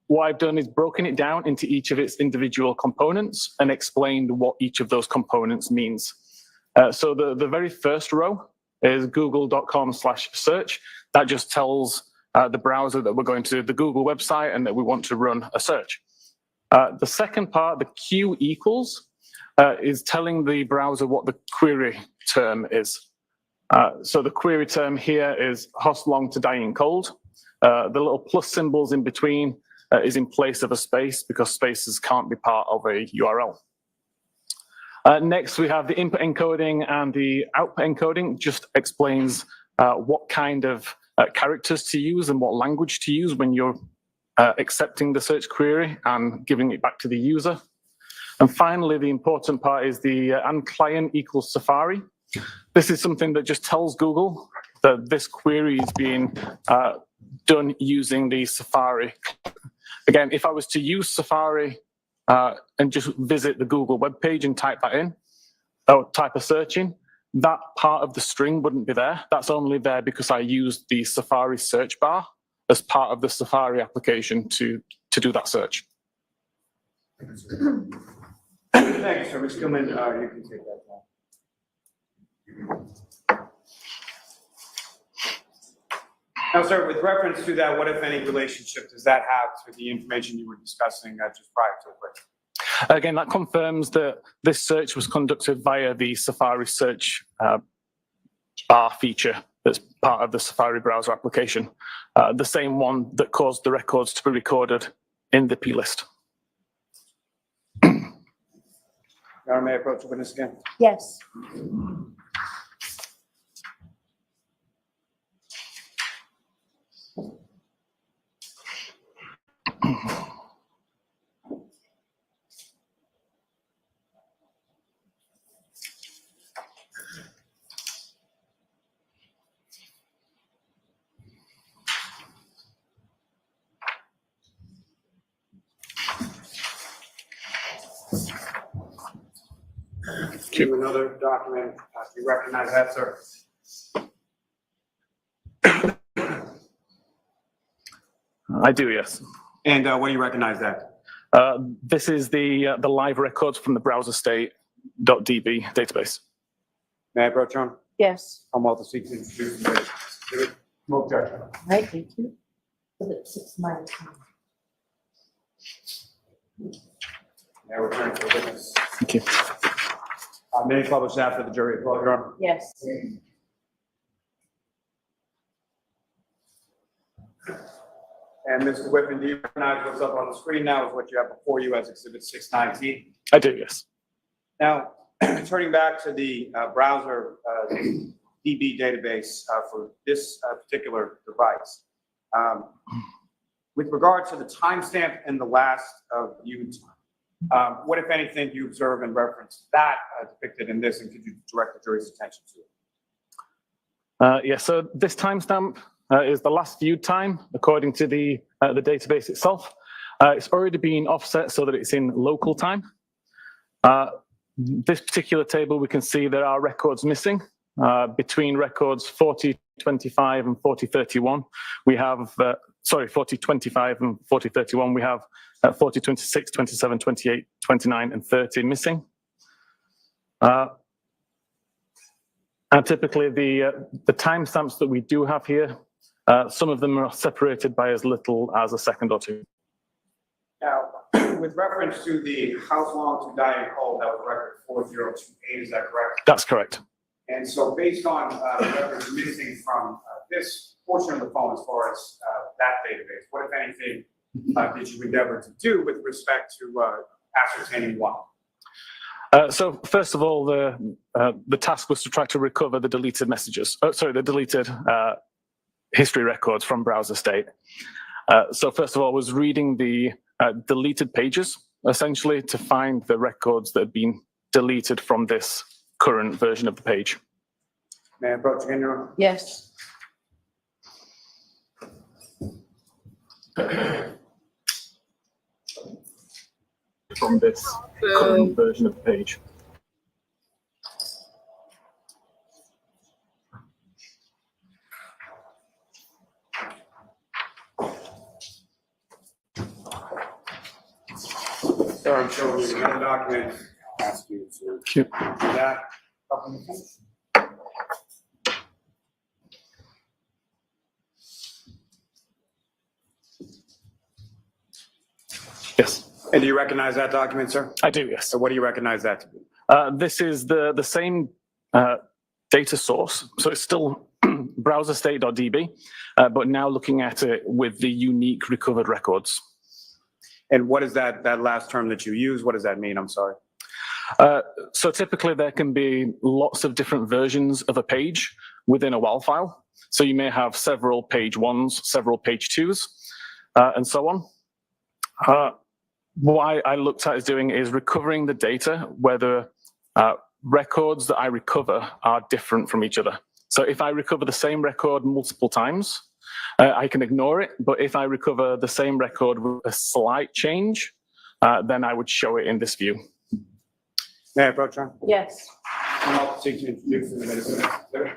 What I've done is broken it down into each of its individual components and explained what each of those components means. So the very first row is google.com/search. That just tells the browser that we're going to the Google website and that we want to run a search. The second part, the Q equals, is telling the browser what the query term is. So the query term here is host long to dying cold. The little plus symbols in between is in place of a space because spaces can't be part of a URL. Next, we have the input encoding and the output encoding. Just explains what kind of characters to use and what language to use when you're accepting the search query and giving it back to the user. And finally, the important part is the and client equals Safari. This is something that just tells Google that this query is being done using the Safari. Again, if I was to use Safari and just visit the Google webpage and type that in, or type a search in, that part of the string wouldn't be there. That's only there because I used the Safari search bar as part of the Safari application to do that search. Thank you, sir. Ms. Gilman, you can take that now. Now, sir, with reference to that, what, if any, relationship does that have to the information you were discussing just prior to the break? Again, that confirms that this search was conducted via the Safari search bar feature that's part of the Safari browser application, the same one that caused the records to be recorded in the plist. Your Honor, may I approach the witness again? Yes. To another document, you recognize that, sir? I do, yes. And what do you recognize that? This is the live records from the browser state.db database. May I approach, Your Honor? Yes. I'm well to seek to introduce the smoke detector. Right, thank you. Exhibit 619. May I return to the witness? Thank you. May I publish after the jury as well, Your Honor? Yes. And Mr. Whiffin, do you recognize what's up on the screen now is what you have before you as exhibit 619? I do, yes. Now, turning back to the browser DB database for this particular device, with regard to the timestamp and the last viewed time, what, if anything, do you observe in reference to that depicted in this, and could you direct the jury's attention to it? Yes, so this timestamp is the last viewed time according to the database itself. It's already been offset so that it's in local time. This particular table, we can see there are records missing. Between records 4025 and 4031, we have, 4025 and 4031, we have 4026, 27, 28, 29, and 30 missing. And typically the timestamps that we do have here, some of them are separated by as little as a second or two. Now, with reference to the how long to die in cold, that was record 4028, is that correct? That's correct. And so based on the records missing from this portion of the phone as far as that database? What, if anything, did you endeavor to do with respect to ascertaining what? So first of all, the task was to try to recover the deleted messages. The deleted history records from browser state. So first of all, I was reading the deleted pages, essentially, to find the records that had been deleted from this current version of the page. May I approach again? Yes. From this current version of the page. So I'm showing you another document. Ask you to do that. Yes. And do you recognize that document, sir? I do, yes. So what do you recognize that to be? This is the same data source. So it's still browser state.db, but now looking at it with the unique recovered records. And what is that last term that you use? What does that mean? I'm sorry. So typically there can be lots of different versions of a page within a WAL file. So you may have several page ones, several page twos, and so on. What I looked at is doing is recovering the data where the records that I recover are different from each other. So if I recover the same record multiple times, I can ignore it. But if I recover the same record with a slight change, then I would show it in this view. May I approach, John? Yes. I'll seek to introduce in a minute. Okay.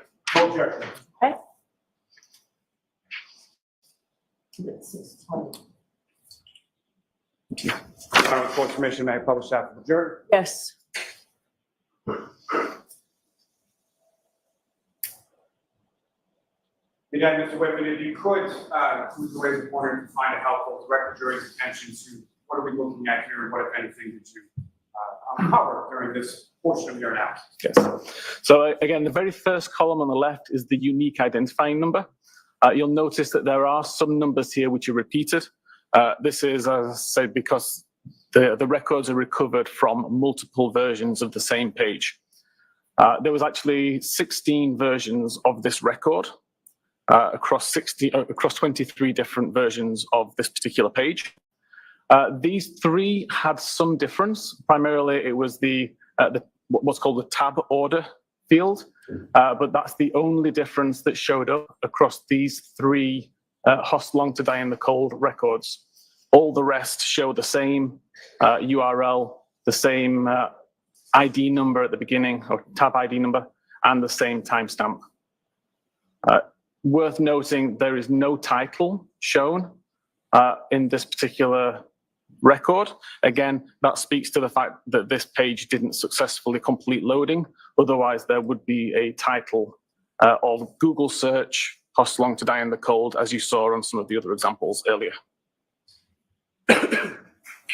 With court permission, may I publish that for the jury? Yes. Again, Mr. Whiffin, if you could, please raise the pointer to find it helpful to direct the jury's attention to what are we looking at here and what, if anything, did you uncover during this portion of your analysis? Yes. So again, the very first column on the left is the unique identifying number. You'll notice that there are some numbers here which are repeated. This is, as I said, because the records are recovered from multiple versions of the same page. There was actually 16 versions of this record across 23 different versions of this particular page. These three had some difference. Primarily, it was what's called the tab order field, but that's the only difference that showed up across these three host long to die in the cold records. All the rest show the same URL, the same ID number at the beginning, or tab ID number, and the same timestamp. Worth noting, there is no title shown in this particular record. Again, that speaks to the fact that this page didn't successfully complete loading. Otherwise, there would be a title of Google search, host long to die in the cold, as you saw on some of the other examples earlier.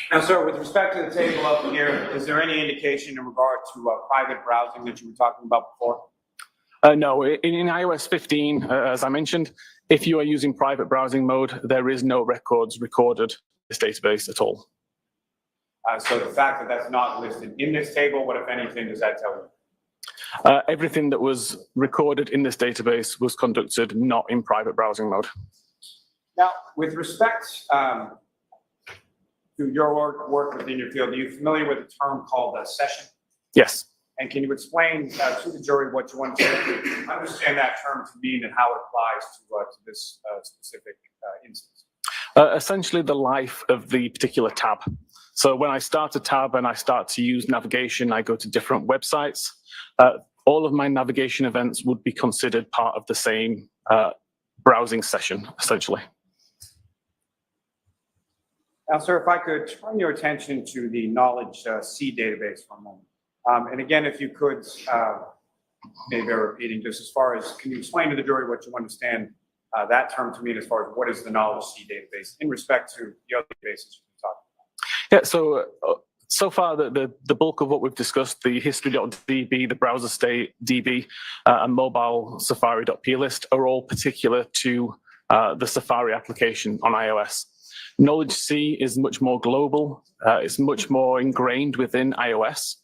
Now, sir, with respect to the table up here, is there any indication in regard to private browsing that you were talking about before? No, in iOS 15, as I mentioned, if you are using private browsing mode, there is no records recorded in this database at all. So the fact that that's not listed in this table, what, if anything, does that tell you? Everything that was recorded in this database was conducted not in private browsing mode. Now, with respect to your work within your field, are you familiar with a term called a session? Yes. And can you explain to the jury what you want to understand that term to mean and how it applies to this specific instance? Essentially the life of the particular tab. So when I start a tab and I start to use navigation, I go to different websites. All of my navigation events would be considered part of the same browsing session, essentially. Now, sir, if I could turn your attention to the knowledge C database for a moment. And again, if you could, maybe repeating just as far as, can you explain to the jury what you understand that term to mean as far as what is the knowledge C database in respect to the other databases we've talked about? Yeah, so far the bulk of what we've discussed, the history.db, the browser state DB, and mobile safari.plist are all particular to the Safari application on iOS. Knowledge C is much more global. It's much more ingrained within iOS.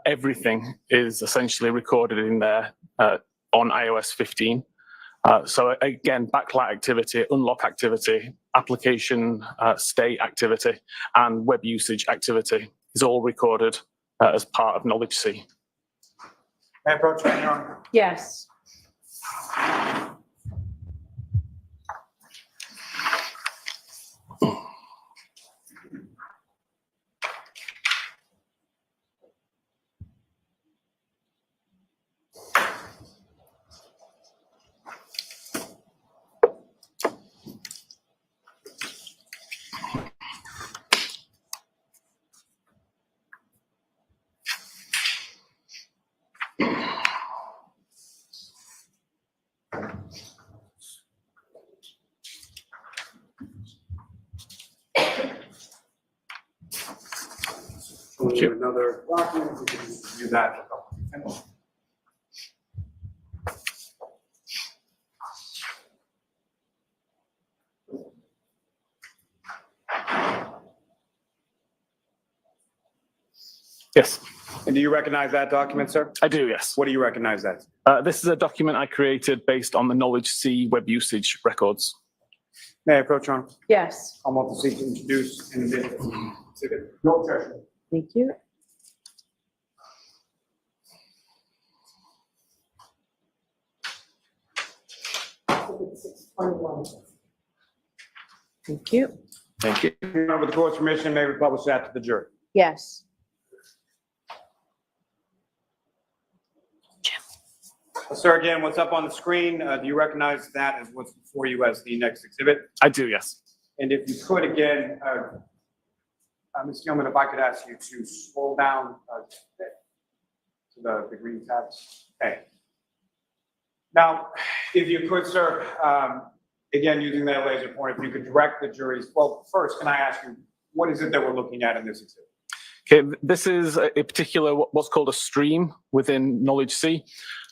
Everything is essentially recorded in there on iOS 15. So again, backlight activity, unlock activity, application state activity, and web usage activity is all recorded as part of Knowledge C. May I approach right now? Yes. We'll do another document, we can do that. Yes. And do you recognize that document, sir? I do, yes. What do you recognize that? This is a document I created based on the Knowledge C web usage records. May I approach on? Yes. I'm about to seek to introduce and exhibit. No objection. Thank you. Thank you. Thank you. With the court's permission, may we publish that to the jury? Yes. Sir, again, what's up on the screen, do you recognize that as what's before you as the next exhibit? I do, yes. And if you could, again, Ms. Gilman, if I could ask you to scroll down to the green tabs. Okay. Now, if you could, sir, again, using that laser pointer, if you could direct the jury's, well, first, can I ask you, what is it that we're looking at in this exhibit? Okay, this is a particular, what's called a stream within Knowledge C.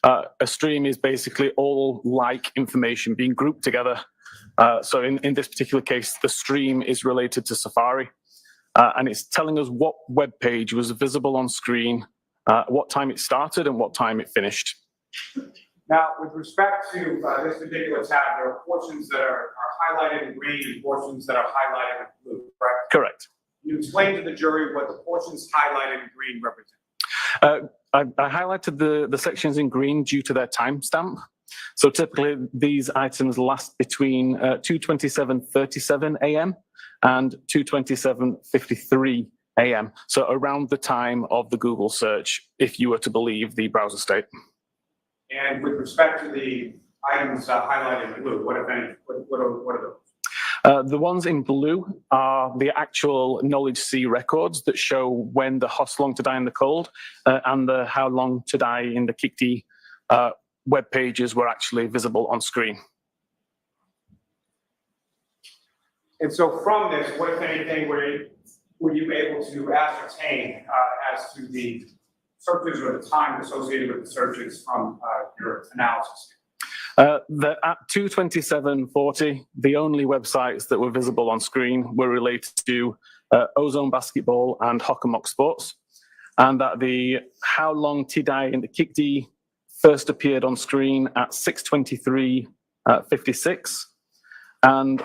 A stream is basically all like information being grouped together. So in this particular case, the stream is related to Safari, and it's telling us what web page was visible on screen, what time it started and what time it finished. Now, with respect to this particular tab, there are portions that are highlighted in green and portions that are highlighted in blue, correct? Correct. You explain to the jury what the portions highlighted in green represent. I highlighted the sections in green due to their timestamp. So typically these items last between 2:27:37 a.m. and 2:27:53 a.m. So around the time of the Google search, if you were to believe the browser state. And with respect to the items highlighted in blue, what if any, what are those? The ones in blue are the actual Knowledge C records that show when the How Long to Die in the Cold and the How Long to Die in the Kikti web pages were actually visible on screen. And so from this, what if anything were you able to ascertain as to the searches or the time associated with the searches from your analysis? At 2:27:40, the only websites that were visible on screen were related to Ozone Basketball and Hockomock Sports, and that the How Long to Die in the Kikti first appeared on screen at 6:23:56, and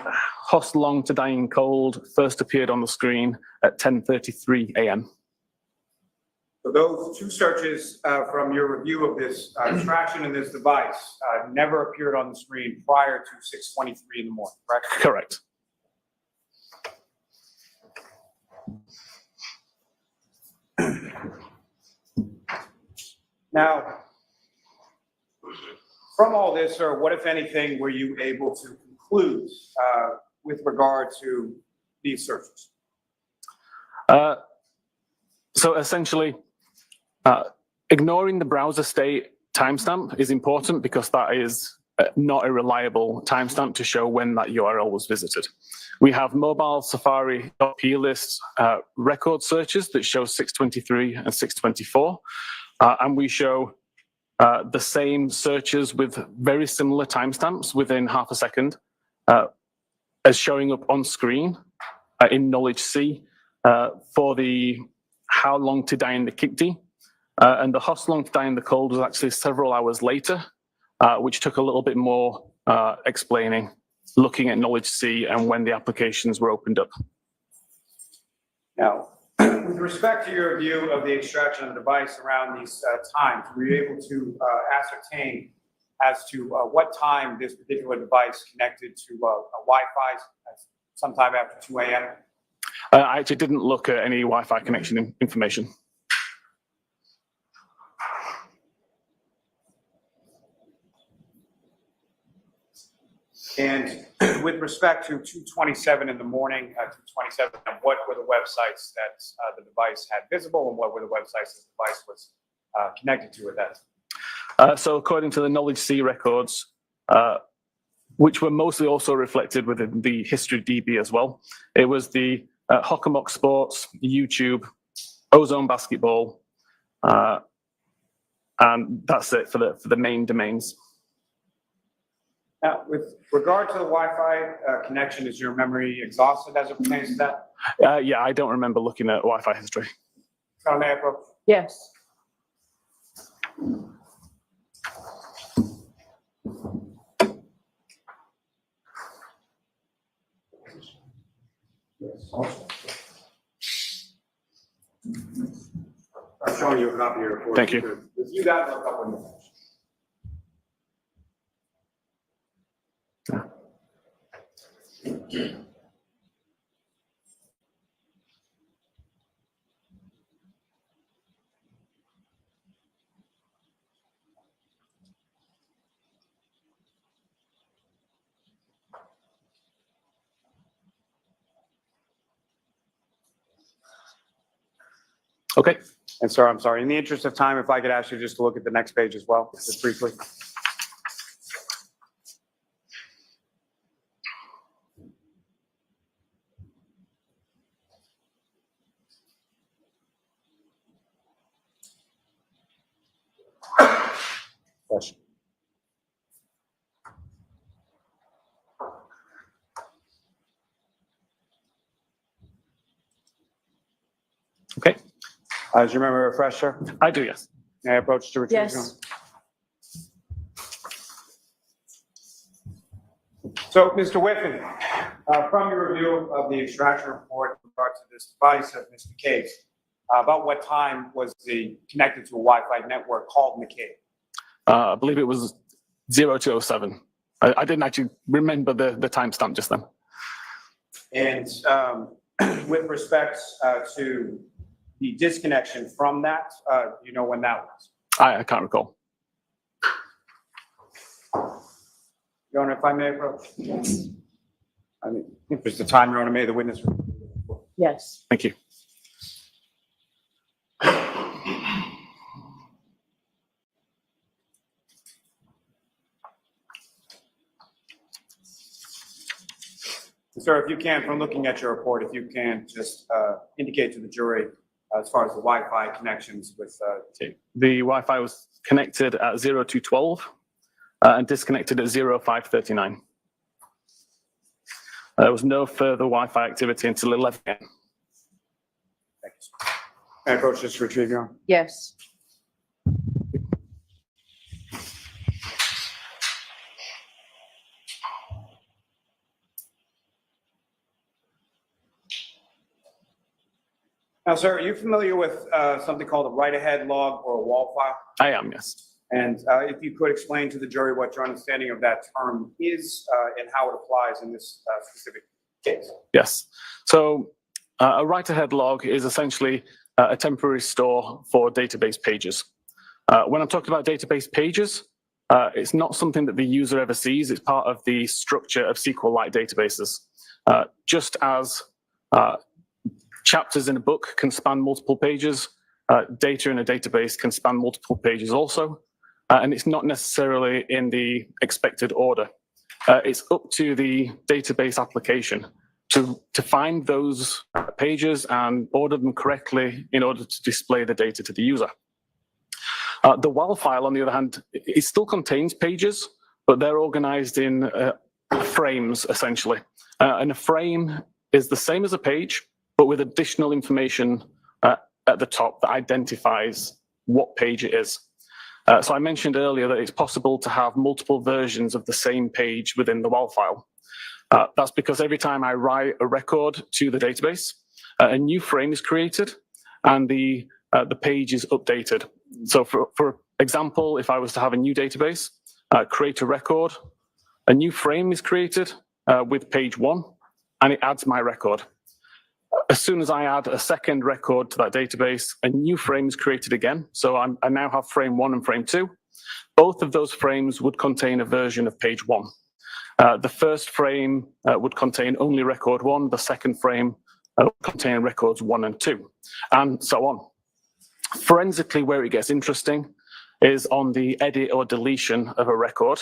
How Long to Die in Cold first appeared on the screen at 10:33 a.m. So those two searches from your review of this traction in this device never appeared on the screen prior to 6:23 in the morning, correct? Correct. Now, from all this, sir, what, if anything, were you able to conclude with regard to these searches? So essentially, ignoring the browser state timestamp is important because that is not a reliable timestamp to show when that URL was visited. We have mobile Safari plist record searches that show 6:23 and 6:24, and we show the same searches with very similar timestamps within half a second. as showing up on screen in Knowledge C for the how long to die in the Kikti. And the how long to die in the cold was actually several hours later, which took a little bit more explaining, looking at Knowledge C and when the applications were opened up. Now, with respect to your view of the extraction of the device around these times, were you able to ascertain as to what time this particular device connected to a Wi-Fi sometime after 2 a.m.? I actually didn't look at any Wi-Fi connection information. And with respect to 2:27 in the morning, 2:27, what were the websites that the device had visible, and what were the websites the device was connected to at that time? So according to the Knowledge C records, which were mostly also reflected within the History DB as well, it was the Hockomock Sports, YouTube, Ozone Basketball, and that's it for the main domains. Now, with regard to the Wi-Fi connection, is your memory exhausted as it pertains to that? Yeah, I don't remember looking at Wi-Fi history. May I approach? Yes. I'm showing you a copy of your report. Thank you. You got a couple of minutes. Okay. And sir, I'm sorry, in the interest of time, if I could ask you just to look at the next page as well, just briefly. Question. Okay. Do you remember refresh, sir? I do, yes. May I approach to retrieve? Yes. So, Mr. Whiffin, from your review of the extraction report in regard to this device of Mr. McCabe, about what time was the connected to a Wi-Fi network called McCabe? I believe it was 0207. I didn't actually remember the timestamp just then. And with respect to the disconnection from that, you know when that was? I can't recall. Your Honor, if I may approach? Yes. I mean, if it's the time, Your Honor, may the witness. Yes. Thank you. Sir, if you can, from looking at your report, if you can just indicate to the jury as far as the Wi-Fi connections with. The Wi-Fi was connected at 0212 and disconnected at 0539. There was no further Wi-Fi activity until 11 a.m. Thank you, sir. May I approach this to retrieve, Your Honor? Yes. Now, sir, are you familiar with something called a write-ahead log or a wall file? I am, yes. And if you could explain to the jury what your understanding of that term is and how it applies in this specific case. Yes. So a write-ahead log is essentially a temporary store for database pages. When I'm talking about database pages, it's not something that the user ever sees. It's part of the structure of SQLite databases. Just as chapters in a book can span multiple pages, data in a database can span multiple pages also. And it's not necessarily in the expected order. It's up to the database application to find those pages and order them correctly in order to display the data to the user. The WAL file, on the other hand, it still contains pages, but they're organized in frames, essentially. And a frame is the same as a page, but with additional information at the top that identifies what page it is. So I mentioned earlier that it's possible to have multiple versions of the same page within the WAL file. That's because every time I write a record to the database, a new frame is created and the page is updated. So for example, if I was to have a new database, create a record, a new frame is created with page 1, and it adds my record. As soon as I add a second record to that database, a new frame is created again. So I now have frame 1 and frame 2. Both of those frames would contain a version of page 1. The first frame would contain only record 1. The second frame would contain records 1 and 2, and so on. Forensically, where it gets interesting is on the edit or deletion of a record,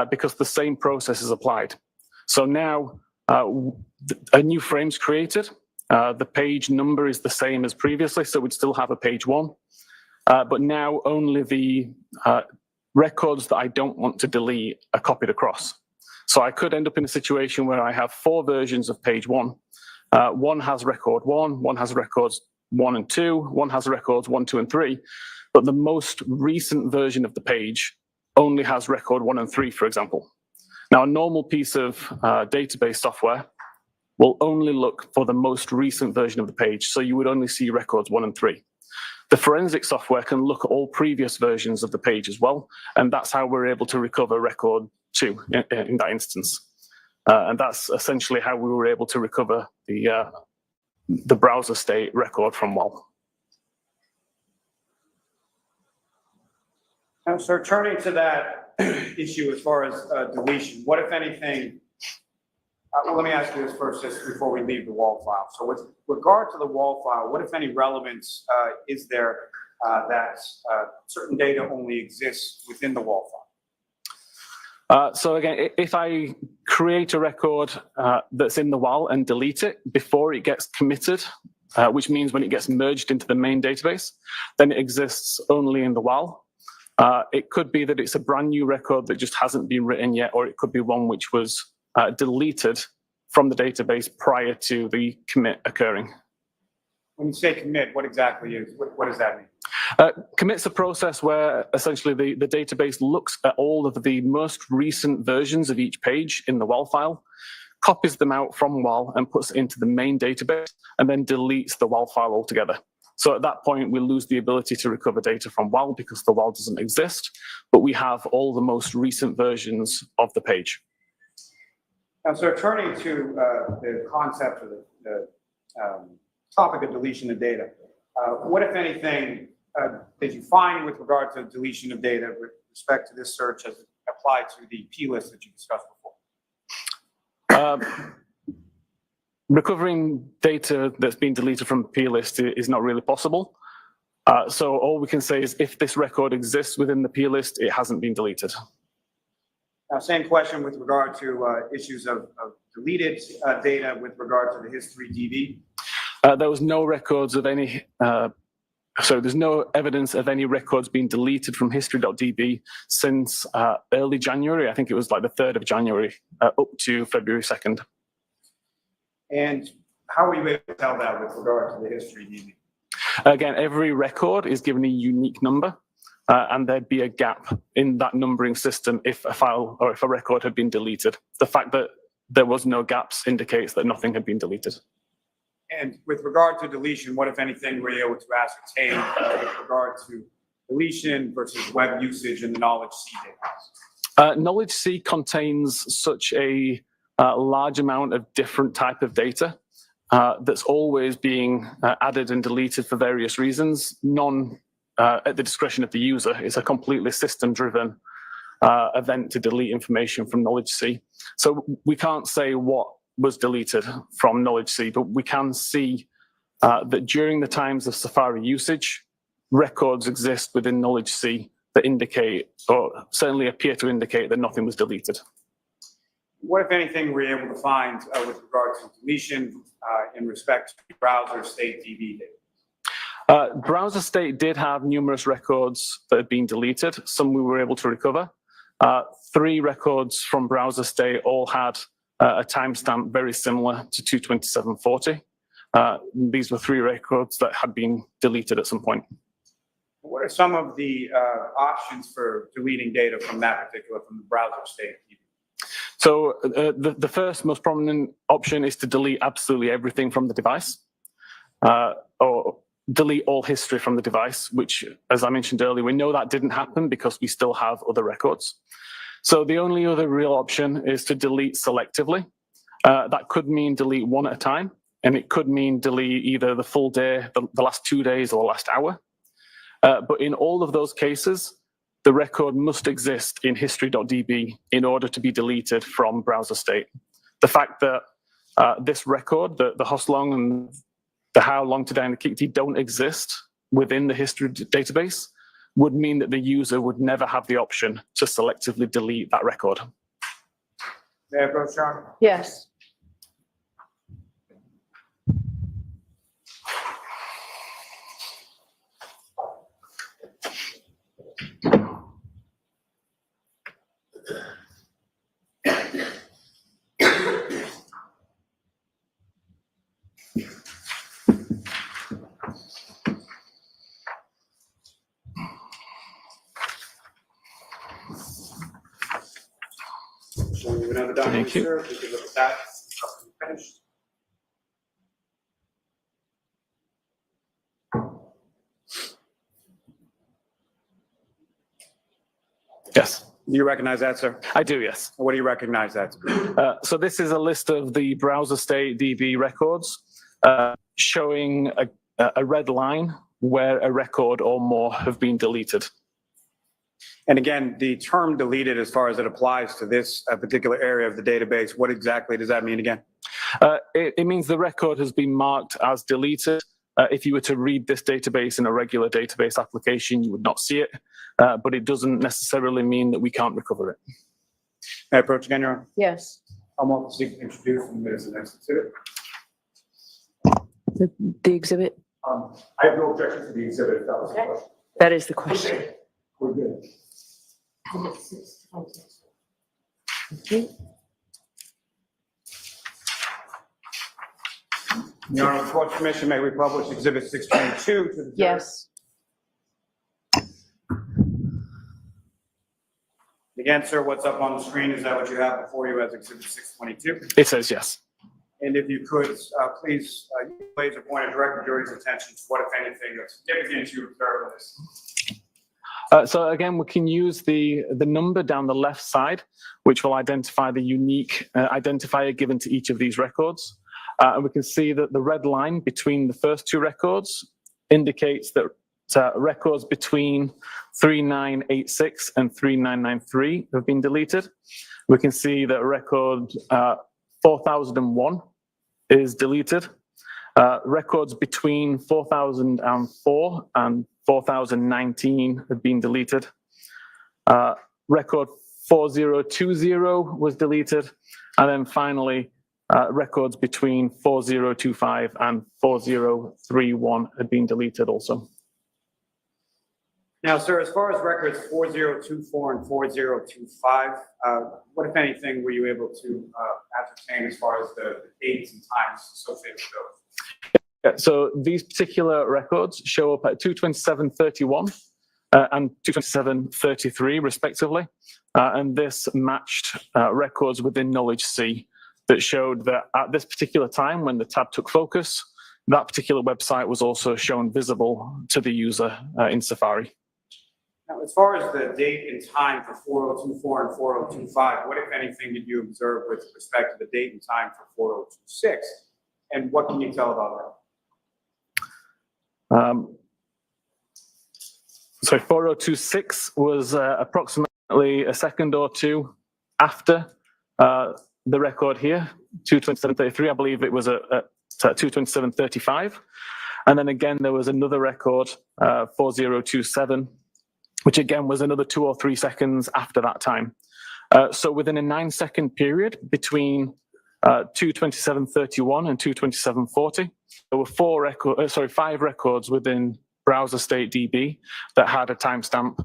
because the same process is applied. So now a new frame is created. The page number is the same as previously, so we'd still have a page 1. But now only the records that I don't want to delete are copied across. So I could end up in a situation where I have 4 versions of page 1. One has record 1, one has records 1 and 2, one has records 1, 2, and 3. But the most recent version of the page only has record 1 and 3, for example. Now, a normal piece of database software will only look for the most recent version of the page, so you would only see records 1 and 3. The forensic software can look at all previous versions of the page as well, and that's how we're able to recover record 2 in that instance. And that's essentially how we were able to recover the browser state record from WAL. Now, sir, turning to that issue as far as deletion, what, if anything, well, let me ask you this first, just before we leave the WAL file. So with regard to the WAL file, what, if any, relevance is there that certain data only exists within the WAL file? So again, if I create a record that's in the WAL and delete it before it gets committed, which means when it gets merged into the main database, then it exists only in the WAL. It could be that it's a brand new record that just hasn't been written yet, or it could be one which was deleted from the database prior to the commit occurring. When you say commit, what exactly is, what does that mean? Commit's a process where essentially the database looks at all of the most recent versions of each page in the WAL file, copies them out from WAL and puts it into the main database, and then deletes the WAL file altogether. So at that point, we lose the ability to recover data from WAL because the WAL doesn't exist, but we have all the most recent versions of the page. Now, so turning to the concept of the topic of deletion of data, what, if anything, did you find with regard to deletion of data with respect to this search as applied to the P list that you discussed before? Recovering data that's been deleted from the P list is not really possible. So all we can say is if this record exists within the P list, it hasn't been deleted. Now, same question with regard to issues of deleted data with regard to the history DB. There was no records of any, so there's no evidence of any records being deleted from history.db since early January. I think it was like the 3rd of January up to February 2nd. And how were you able to tell that with regard to the history DB? Again, every record is given a unique number, and there'd be a gap in that numbering system if a file or if a record had been deleted. The fact that there was no gaps indicates that nothing had been deleted. And with regard to deletion, what, if anything, were you able to ascertain with regard to deletion versus web usage in the Knowledge C database? Knowledge C contains such a large amount of different type of data that's always being added and deleted for various reasons, none at the discretion of the user. It's a completely system-driven event to delete information from Knowledge C. So we can't say what was deleted from Knowledge C, but we can see that during the times of Safari usage, records exist within Knowledge C that indicate, or certainly appear to indicate, that nothing was deleted. What, if anything, were you able to find with regard to deletion in respect to browser state DB data? Browser state did have numerous records that had been deleted. Some we were able to recover. 3 records from browser state all had a timestamp very similar to 22740. These were 3 records that had been deleted at some point. What are some of the options for deleting data from the browser state? So the first most prominent option is to delete absolutely everything from the device, or delete all history from the device, which, as I mentioned earlier, we know that didn't happen because we still have other records. So the only other real option is to delete selectively. That could mean delete one at a time, and it could mean delete either the full day, the last 2 days, or the last hour. But in all of those cases, the record must exist in history.db in order to be deleted from browser state. The fact that this record, the hoslong and the how long to die and the key don't exist within the history database would mean that the user would never have the option to selectively delete that record. May I approach Sean? Yes. Thank you. Sir, we can look at that. Finished. Yes. Do you recognize that, sir? I do, yes. What do you recognize that? So this is a list of the browser state DB records showing a red line where a record or more have been deleted. And again, the term deleted, as far as it applies to this particular area of the database, what exactly does that mean again? It means the record has been marked as deleted. If you were to read this database in a regular database application, you would not see it, but it doesn't necessarily mean that we can't recover it. May I approach again, Your Honor? Yes. I'm going to seek to introduce and there's the next exhibit. The exhibit? I have no objection to the exhibit. If that was the question. That is the question. We're good. Your Honor, with court permission, may we publish exhibit 622 to the jury? Yes. Again, sir, what's up on the screen, is that what you have before you as exhibit 622? It says yes. And if you could, please, laser point and direct the jury's attention to what, if anything, that's significant you observe in this. So again, we can use the number down the left side, which will identify the unique identifier given to each of these records. And we can see that the red line between the first 2 records indicates that records between 3986 and 3993 have been deleted. We can see that record 4001 is deleted. Records between 4004 and 4019 have been deleted. Record 4020 was deleted. And then finally, records between 4025 and 4031 had been deleted also. Now, sir, as far as records 4024 and 4025, what, if anything, were you able to ascertain as far as the dates and times associated with those? Yeah, so these particular records show up at 227.31 and 227.33 respectively. And this matched records within Knowledge C that showed that at this particular time when the tab took focus, that particular website was also shown visible to the user in Safari. Now, as far as the date and time for 4024 and 4025, what, if anything, did you observe with respect to the date and time for 4026? And what can you tell about that? So 4026 was approximately a second or two after the record here, 227.33. I believe it was at 227.35. And then again, there was another record, 4027, which again was another 2 or 3 seconds after that time. So within a 9-second period between 227.31 and 227.40, there were 5 records within browser state DB that had a timestamp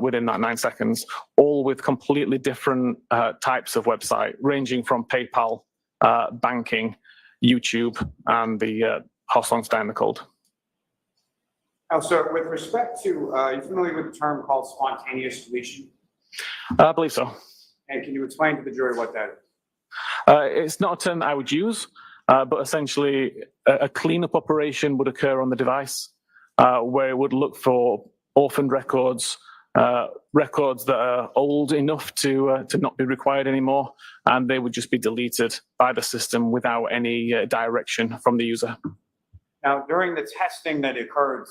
within that 9 seconds, all with completely different types of website, ranging from PayPal, banking, YouTube, and the Hoslongsteiner code. Now, sir, with respect to, are you familiar with the term called spontaneous deletion? I believe so. And can you explain to the jury what that is? It's not a term that I would use, but essentially a cleanup operation would occur on the device where it would look for orphaned records, records that are old enough to not be required anymore, and they would just be deleted by the system without any direction from the user. Now, during the testing that occurred,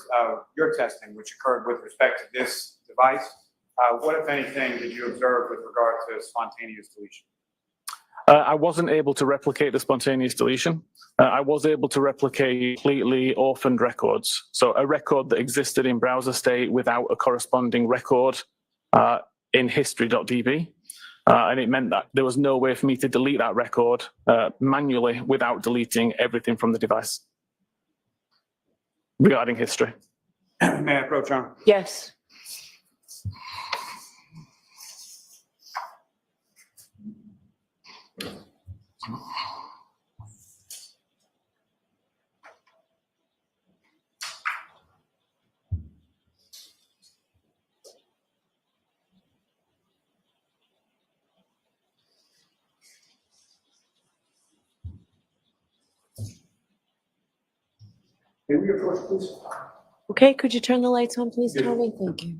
your testing, which occurred with respect to this device, what, if anything, did you observe with regard to spontaneous deletion? I wasn't able to replicate the spontaneous deletion. I was able to replicate completely orphaned records. So a record that existed in browser state without a corresponding record in history.db. And it meant that there was no way for me to delete that record manually without deleting everything from the device regarding history. May I approach, Your Honor? Yes. May we approach, please? Okay, could you turn the lights on, please, Tommy? Thank you.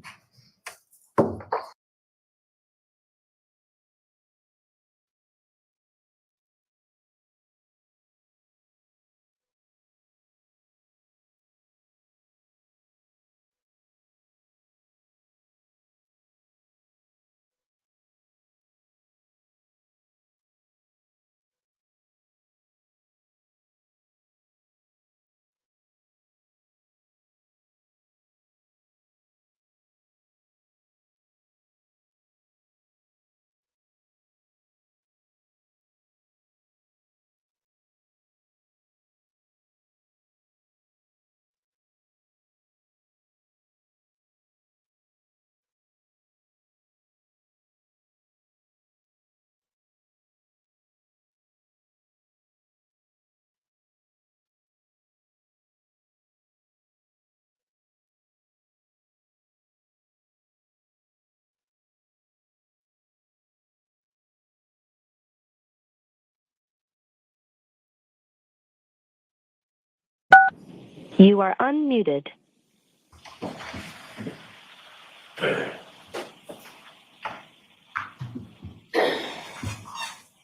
You are unmuted.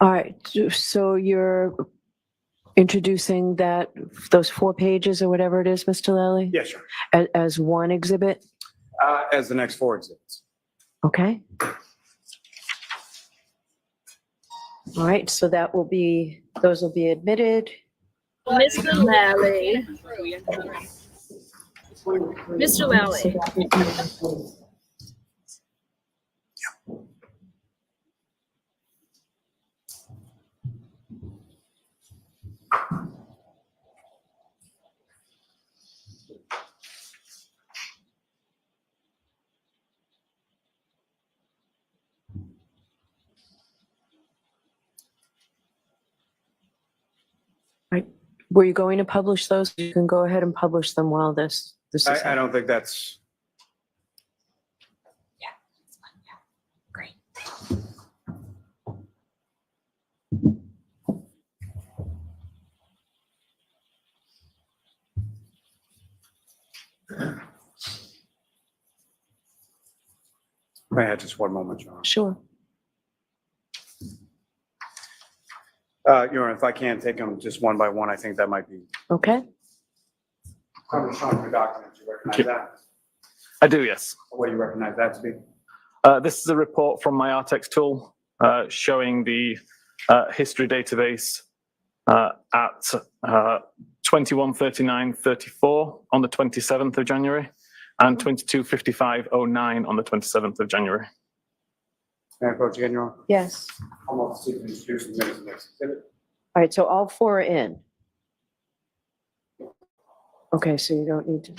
All right, so you're introducing those 4 pages or whatever it is, Mr. Lally? Yes, sir. As one exhibit? As the next 4 exhibits. Okay. All right, so those will be admitted. Mr. Lally. Mr. Lally. Right. Were you going to publish those? You can go ahead and publish them while this is. I don't think that's. Yeah, it's fine. Yeah, great. May I have just one moment, Your Honor? Sure. Your Honor, if I can take them just one by one, I think that might be. Okay. I'm showing your document. Do you recognize that? I do, yes. What do you recognize that to be? This is a report from my Artex tool showing the history database at 21:39:34 on the 27th of January and 22:55:09 on the 27th of January. May I approach again, Your Honor? Yes. I'm off to introduce the minutes of the next exhibit. All right, so all 4 are in. Okay, so you don't need to,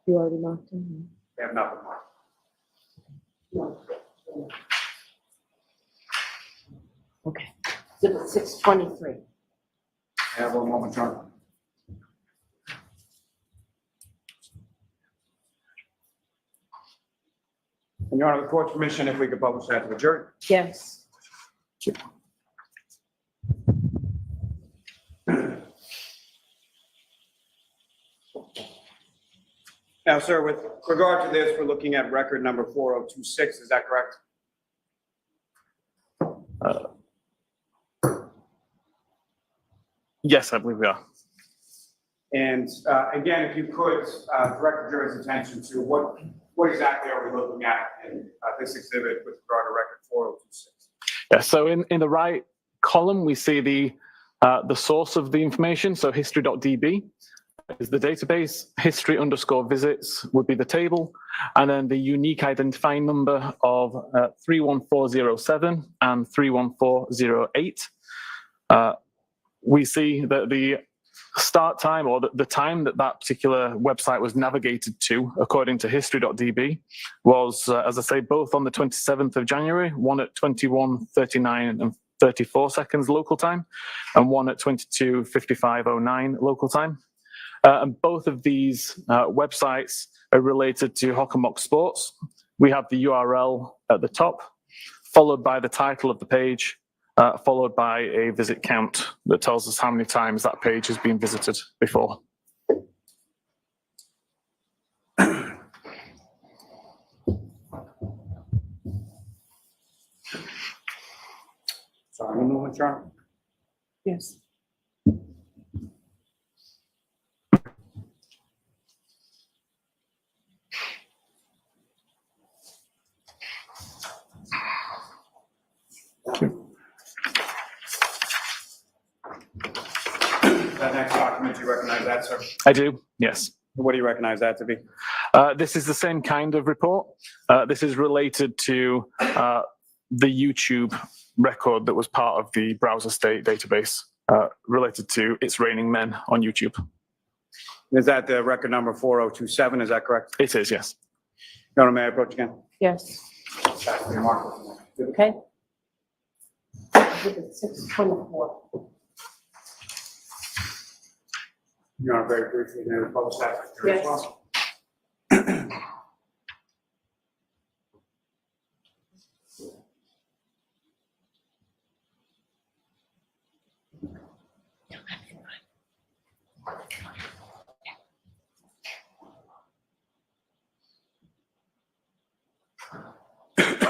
you already marked them? They have not been marked. Okay. Exhibit 623. I have one moment, John. And Your Honor, with court's permission, if we could publish that to the jury. Yes. Now, sir, with regard to this, we're looking at record number 4026, is that correct? Yes, I believe we are. And again, if you could direct the jury's attention to what exactly are we looking at in this exhibit with regard to record 4026? Yeah, so in the right column, we see the source of the information, so history.db is the database, history_visits would be the table, and then the unique identifying number of 31407 and 31408. We see that the start time, or the time that that particular website was navigated to, according to history.db, was, as I say, both on the 27th of January, one at 21:39 and 34 seconds local time, and one at 22:55:09 local time. And both of these websites are related to Hockenmock Sports. We have the URL at the top, followed by the title of the page, followed by a visit count that tells us how many times that page has been visited before. Sorry, one moment, Your Honor. Yes. That next document, do you recognize that, sir? I do, yes. What do you recognize that to be? This is the same kind of report. This is related to the YouTube record that was part of the browser state database, related to It's Raining Men on YouTube. Is that the record number 4027, is that correct? It is, yes. Your Honor, may I approach again? Yes. That's the remark. Okay. Exhibit 624. Your Honor, very briefly, may we publish that for jury as Yes. well?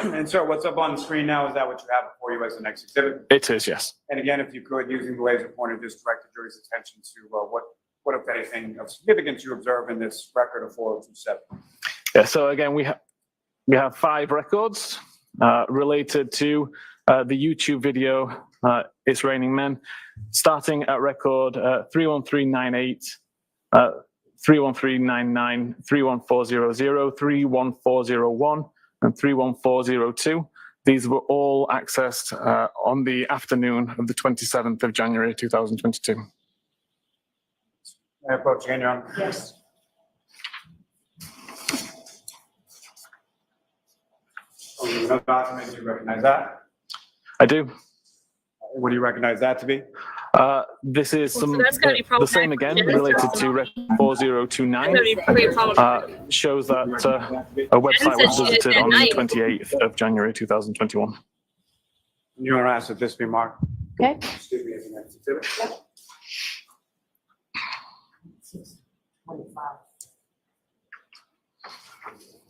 And sir, what's up on the screen now, is that what you have before you as the next exhibit? It is, yes. And again, if you could, using the laser pointer, just direct the jury's attention to what, if anything, of significance you observe in this record of 4027. Yeah, so again, we have 5 records related to the YouTube video, It's Raining Men, starting at record 31398, 31399, 31400, 31401, and 31402. These were all accessed on the afternoon of the 27th of January 2022. May I approach again, Your Honor? Yes. No document, do you recognize that? I do. What do you recognize that to be? This is So that's gotta be the same again, related to Rec 4029. Shows that a website was visited on the 28th of January 2021. Your Honor, ask that this be marked. Okay. Excuse me, as the next exhibit. 625.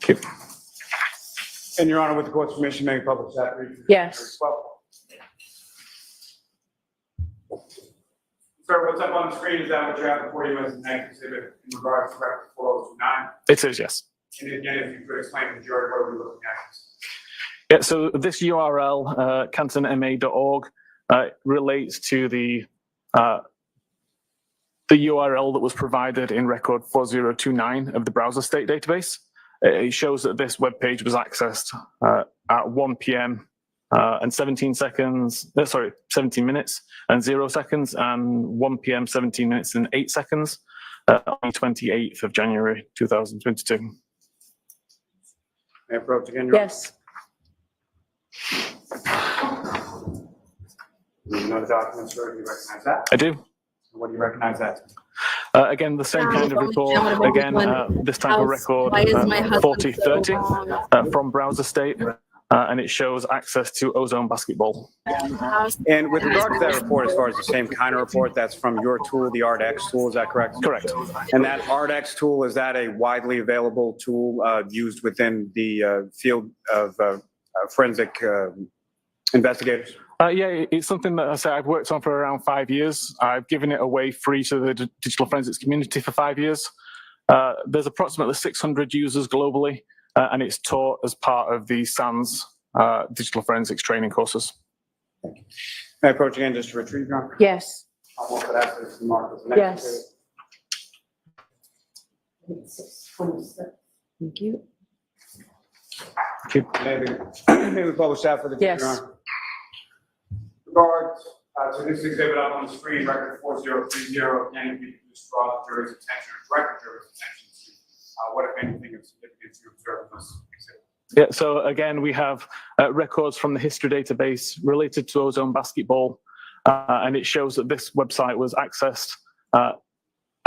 Okay. And Your Honor, with the court's permission, may we publish that briefly? Yes. Well, sir, what's up on the screen, is that what you have before you as the next exhibit in regards to record 4029? It is, yes. And again, if you could explain to the jury what we're looking at. Yeah, so this URL, cantonma.org, relates to the URL that was provided in record 4029 of the browser state database. It shows that this web page was accessed at 1 p.m. And 17 minutes and 0 seconds, and 1 p.m. 17 minutes and 8 seconds on the 28th of January 2022. May I approach again, Your Honor? Yes. You know the documents, sir? Do you recognize that? I do. What do you recognize that? Again, the same kind of report. Again, this type of record, 4030 from Browser State, and it shows access to Ozone Basketball. And with regard to that report, as far as the same kind of report, that's from your tool, the ArtX tool, is that correct? Correct. And that ArtX tool, is that a widely available tool used within the field of forensic investigators? Yeah, it's something that I say I've worked on for around 5 years. I've given it away free to the digital forensics community for 5 years. There's approximately 600 users globally, and it's taught as part of the SANS digital forensics training courses. Thank you. May I approach again just to retrieve your? Yes. I'll walk it after this remark as the next. Yes. Thank you. May we publish that for the? Yes. Regard to this exhibit up on the screen, record 4030, can you please draw the jury's attention or direct the jury's attention to what, if anything, of significance you observe in this exhibit? Yeah, so again, we have records from the history database related to Ozone Basketball, and it shows that this website was accessed at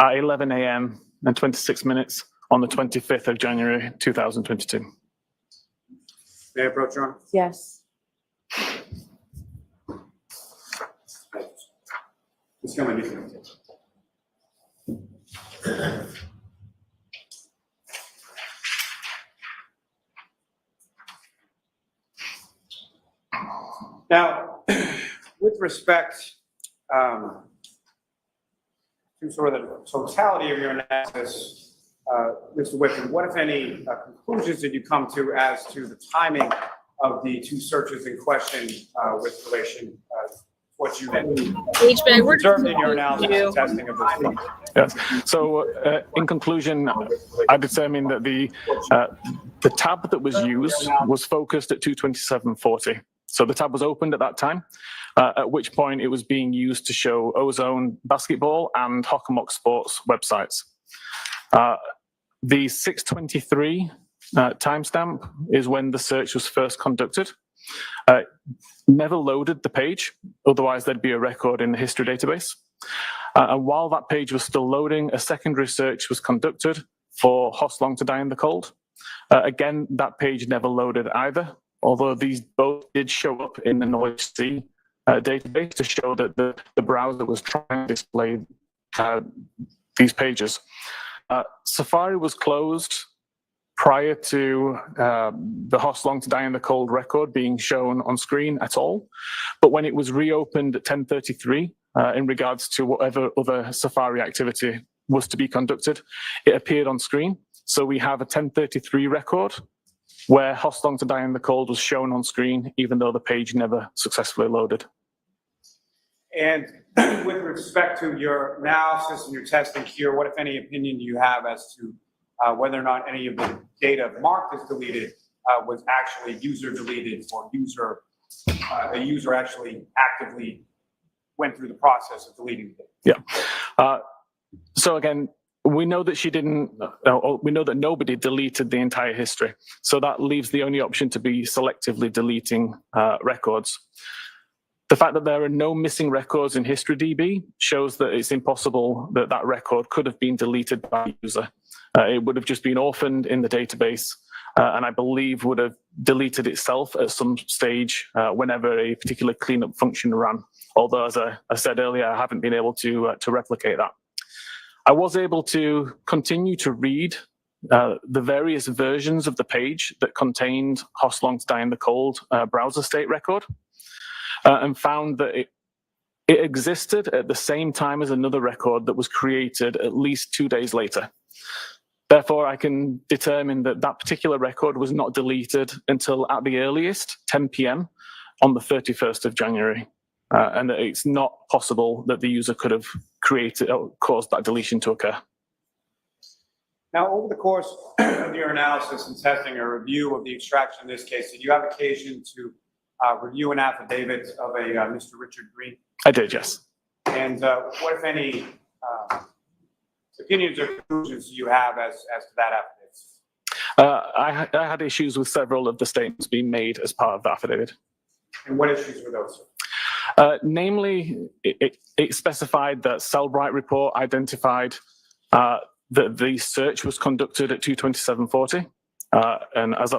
11 a.m. and 26 minutes on the 25th of January, 2022. May I approach, Your Honor? Yes. Ms. Gilman, you can take. Now, with respect to sort of the totality of your analysis, Mr. Whiffin, what, if any, conclusions did you come to as to the timing of the two searches in question with relation to what you had observed in your analysis and testing of this thing? Yes. So, in conclusion, I determined that the tab that was used was focused at 227.40. So the tab was opened at that time, at which point it was being used to show Ozone Basketball and Hockomock Sports websites. The 6:23 timestamp is when the search was first conducted. Never loaded the page, otherwise there'd be a record in the history database. And while that page was still loading, a secondary search was conducted for Hoslong to Die in the Cold. Again, that page never loaded either, although these both did show up in the Knowledge C database to show that the browser was trying to display these pages. Safari was closed prior to the Hoslong to Die in the Cold record being shown on screen at all. But when it was reopened at 10:33, in regards to whatever other Safari activity was to be conducted, it appeared on screen. So we have a 10:33 record where Hoslong to Die in the Cold was shown on screen, even though the page never successfully loaded. And with respect to your analysis and your testing here, what, if any, opinion do you have as to whether or not any of the data marked as deleted was actually user deleted, or a user actually actively went through the process of deleting the data? Yeah. So again, we know that she didn't, we know that nobody deleted the entire history. So that leaves the only option to be selectively deleting records. The fact that there are no missing records in HistoryDB shows that it's impossible that that record could have been deleted by the user. It would have just been orphaned in the database, and I believe would have deleted itself at some stage whenever a particular cleanup function ran. Although, as I said earlier, I haven't been able to replicate that. I was able to continue to read the various versions of the page that contained Hoslong to Die in the Cold browser state record, and found that it existed at the same time as another record that was created at least 2 days later. Therefore, I can determine that that particular record was not deleted until at the earliest 10 p.m. on the 31st of January. And that it's not possible that the user could have created or caused that deletion to occur. Now, over the course of your analysis and testing or review of the extraction in this case, did you have occasion to review an affidavit of a Mr. Richard Green? I did, yes. And what, if any, opinions or conclusions do you have as to that affidavit? I had issues with several of the statements being made as part of the affidavit. And what issues were those? Namely, it specified that Cellbrite report identified that the search was conducted at 22740. And as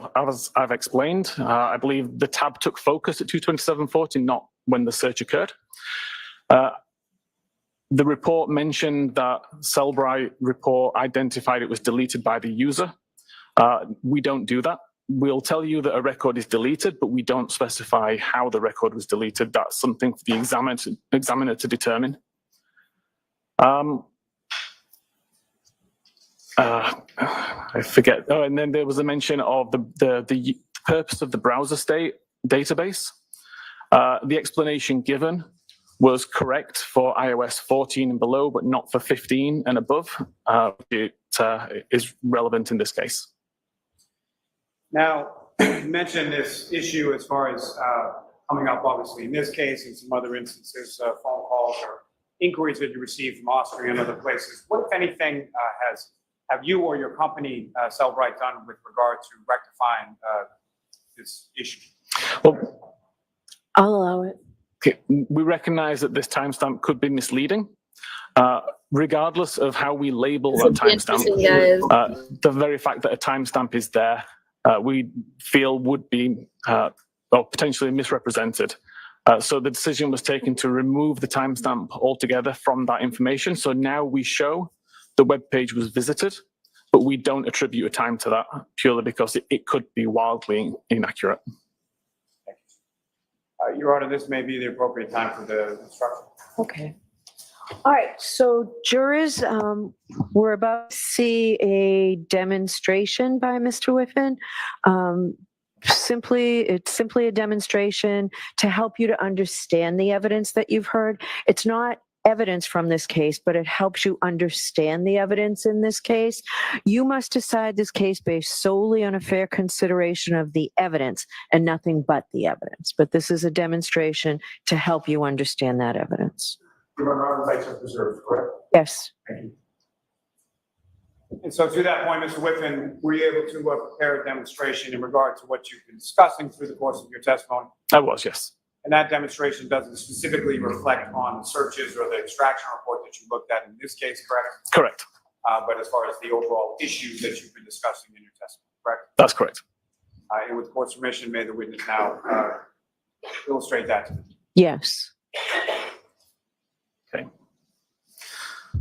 I've explained, I believe the tab took focus at 22740, not when the search occurred. The report mentioned that Cellbrite report identified it was deleted by the user. We don't do that. We'll tell you that a record is deleted, but we don't specify how the record was deleted. That's something for the examiner to determine. I forget. Oh, and then there was a mention of the purpose of the browser state database. The explanation given was correct for iOS 14 and below, but not for 15 and above. It is relevant in this case. Now, you mentioned this issue as far as coming up, obviously, in this case and some other instances, phone calls or inquiries that you received from Austria and other places. What, if anything, have you or your company, Cellbrite, done with regard to rectifying this issue? Well, I'll allow it. Okay. We recognize that this timestamp could be misleading. Regardless of how we label that timestamp, the very fact that a timestamp is there, we feel would be or potentially misrepresented. So the decision was taken to remove the timestamp altogether from that information. So now we show the web page was visited, but we don't attribute a time to that purely because it could be wildly inaccurate. Your Honor, this may be the appropriate time for the instruction. Okay. All right, so jurors, we're about to see a demonstration by Mr. Whiffin. It's simply a demonstration to help you to understand the evidence that you've heard. It's not evidence from this case, but it helps you understand the evidence in this case. You must decide this case based solely on a fair consideration of the evidence and nothing but the evidence. But this is a demonstration to help you understand that evidence. Your Honor, rights are preserved, correct? Yes. Thank you. And so to that point, Mr. Whiffin, were you able to prepare a demonstration in regard to what you've been discussing through the course of your testimony? I was, yes. And that demonstration doesn't specifically reflect on the searches or the extraction report that you looked at in this case, correct? Correct. But as far as the overall issues that you've been discussing in your testimony, correct? That's correct. And with court's permission, may the witness now illustrate that. Yes. Okay.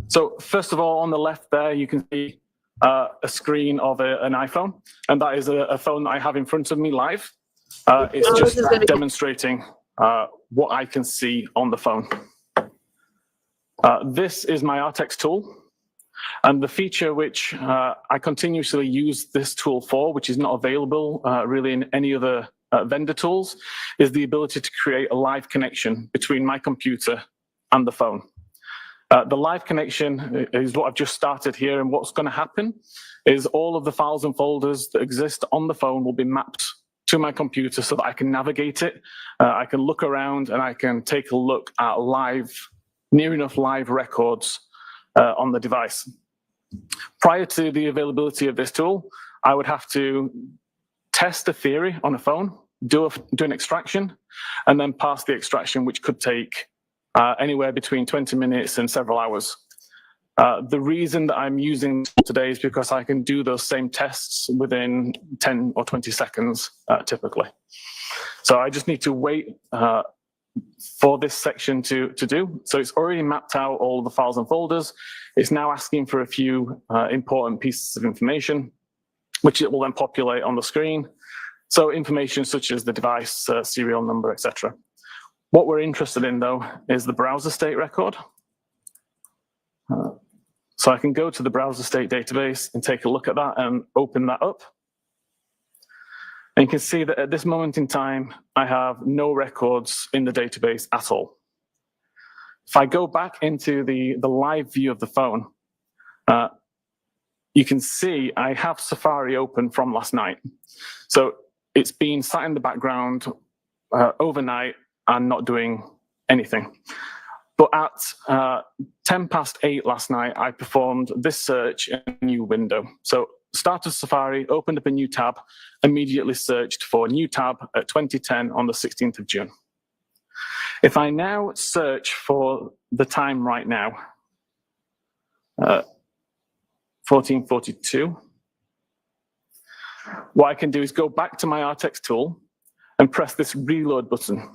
So first of all, on the left there, you can see a screen of an iPhone, and that is a phone that I have in front of me live. It's just demonstrating what I can see on the phone. This is my Artex tool, and the feature which I continuously use this tool for, which is not available really in any other vendor tools, is the ability to create a live connection between my computer and the phone. The live connection is what I've just started here, and what's going to happen is all of the files and folders that exist on the phone will be mapped to my computer so that I can navigate it. I can look around and I can take a look at near enough live records on the device. Prior to the availability of this tool, I would have to test a theory on a phone, do an extraction, and then pass the extraction, which could take anywhere between 20 minutes and several hours. The reason that I'm using today is because I can do those same tests within 10 or 20 seconds, typically. So I just need to wait for this section to do. So it's already mapped out all the files and folders. It's now asking for a few important pieces of information, which it will then populate on the screen. So information such as the device, serial number, etc. What we're interested in, though, is the browser state record. So I can go to the browser state database and take a look at that and open that up. And you can see that at this moment in time, I have no records in the database at all. If I go back into the live view of the phone, you can see I have Safari open from last night. So it's been sat in the background overnight and not doing anything. But at 10 past 8 last night, I performed this search in a new window. So started Safari, opened up a new tab, immediately searched for new tab at 2010 on the 16th of June. If I now search for the time right now, 1442, what I can do is go back to my RTEX tool and press this reload button.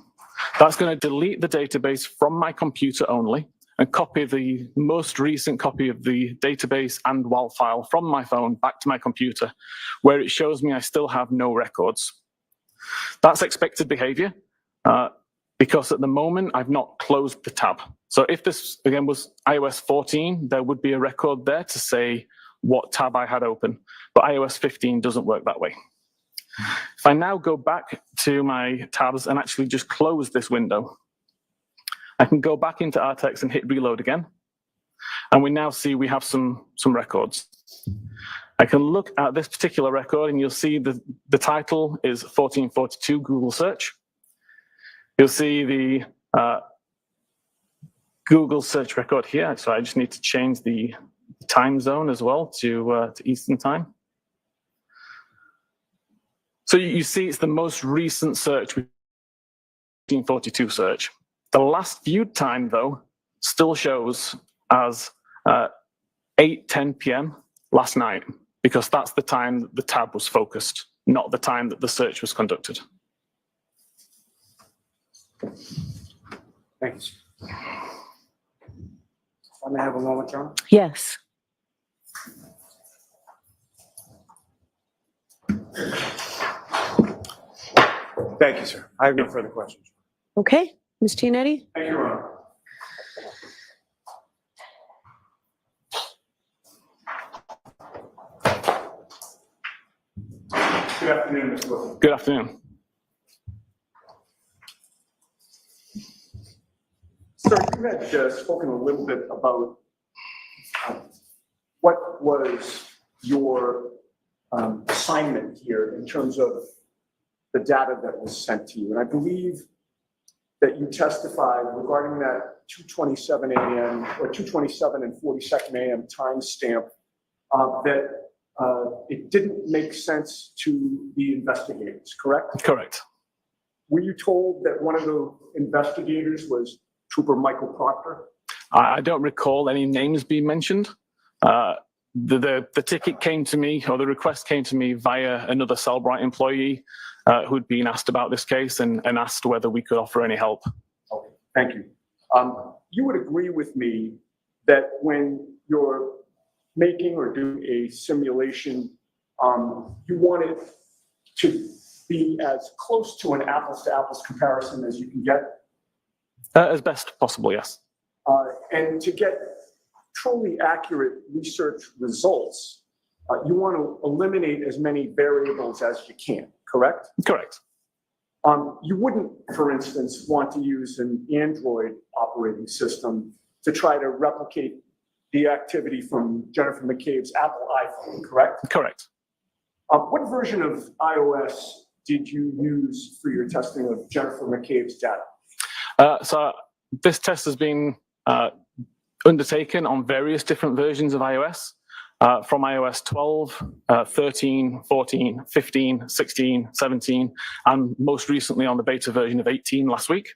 That's going to delete the database from my computer only and copy the most recent copy of the database and WAL file from my phone back to my computer, where it shows me I still have no records. That's expected behavior because at the moment I've not closed the tab. So if this, again, was iOS 14, there would be a record there to say what tab I had open, but iOS 15 doesn't work that way. If I now go back to my tabs and actually just close this window, I can go back into RTEX and hit reload again. And we now see we have some records. I can look at this particular record and you'll see the title is 1442 Google search. You'll see the Google search record here. So I just need to change the time zone as well to Eastern time. So you see it's the most recent search, 1442 search. The last viewed time, though, still shows as 8:10 p.m. last night, because that's the time that the tab was focused, not the time that the search was conducted. Thank you. I may have a moment, John. Yes. Thank you, sir. I have no further questions. Okay, Ms. Giannetti? Thank you, Ron. Good afternoon, Mr. Whiffin. Good afternoon. Sir, you had spoken a little bit about what was your assignment here in terms of the data that was sent to you. And I believe that you testified regarding that 2:27 a.m. or 2:27 and 42nd a.m. timestamp that it didn't make sense to the investigators, correct? Correct. Were you told that one of the investigators was Trooper Michael Proctor? I don't recall any names being mentioned. The ticket came to me, or the request came to me via another Cellbrite employee who'd been asked about this case and asked whether we could offer any help. Okay, thank you. You would agree with me that when you're making or doing a simulation, you want it to be as close to an apples-to-apples comparison as you can get? As best possible, yes. And to get truly accurate research results, you want to eliminate as many variables as you can, correct? Correct. You wouldn't, for instance, want to use an Android operating system to try to replicate the activity from Jennifer McCabe's Apple iPhone, correct? Correct. What version of iOS did you use for your testing of Jennifer McCabe's data? So this test has been undertaken on various different versions of iOS, from iOS 12, 13, 14, 15, 16, 17, and most recently on the beta version of 18 last week.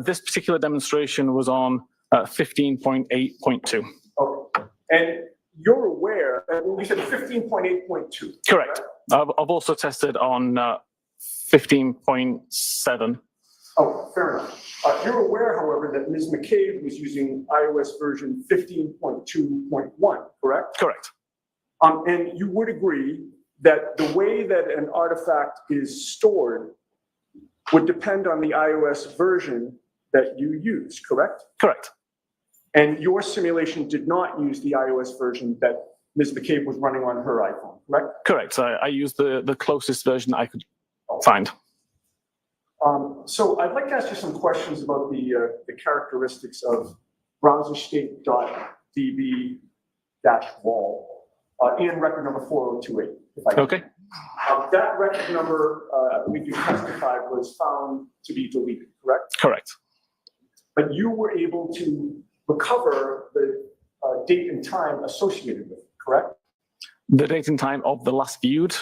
This particular demonstration was on 15.8.2. Okay. And you're aware, you said 15.8.2. Correct. I've also tested on 15.7. Oh, fair enough. You're aware, however, that Ms. McCabe was using iOS version 15.2.1, correct? Correct. And you would agree that the way that an artifact is stored would depend on the iOS version that you use, correct? Correct. And your simulation did not use the iOS version that Ms. McCabe was running on her iPhone, correct? Correct. I used the closest version I could find. So I'd like to ask you some questions about the characteristics of browserstate.db-wall and record number 4028. If I can. Okay. That record number, I believe you testified, was found to be deleted, correct? Correct. But you were able to recover the date and time associated with it, correct? The date and time of the last viewed?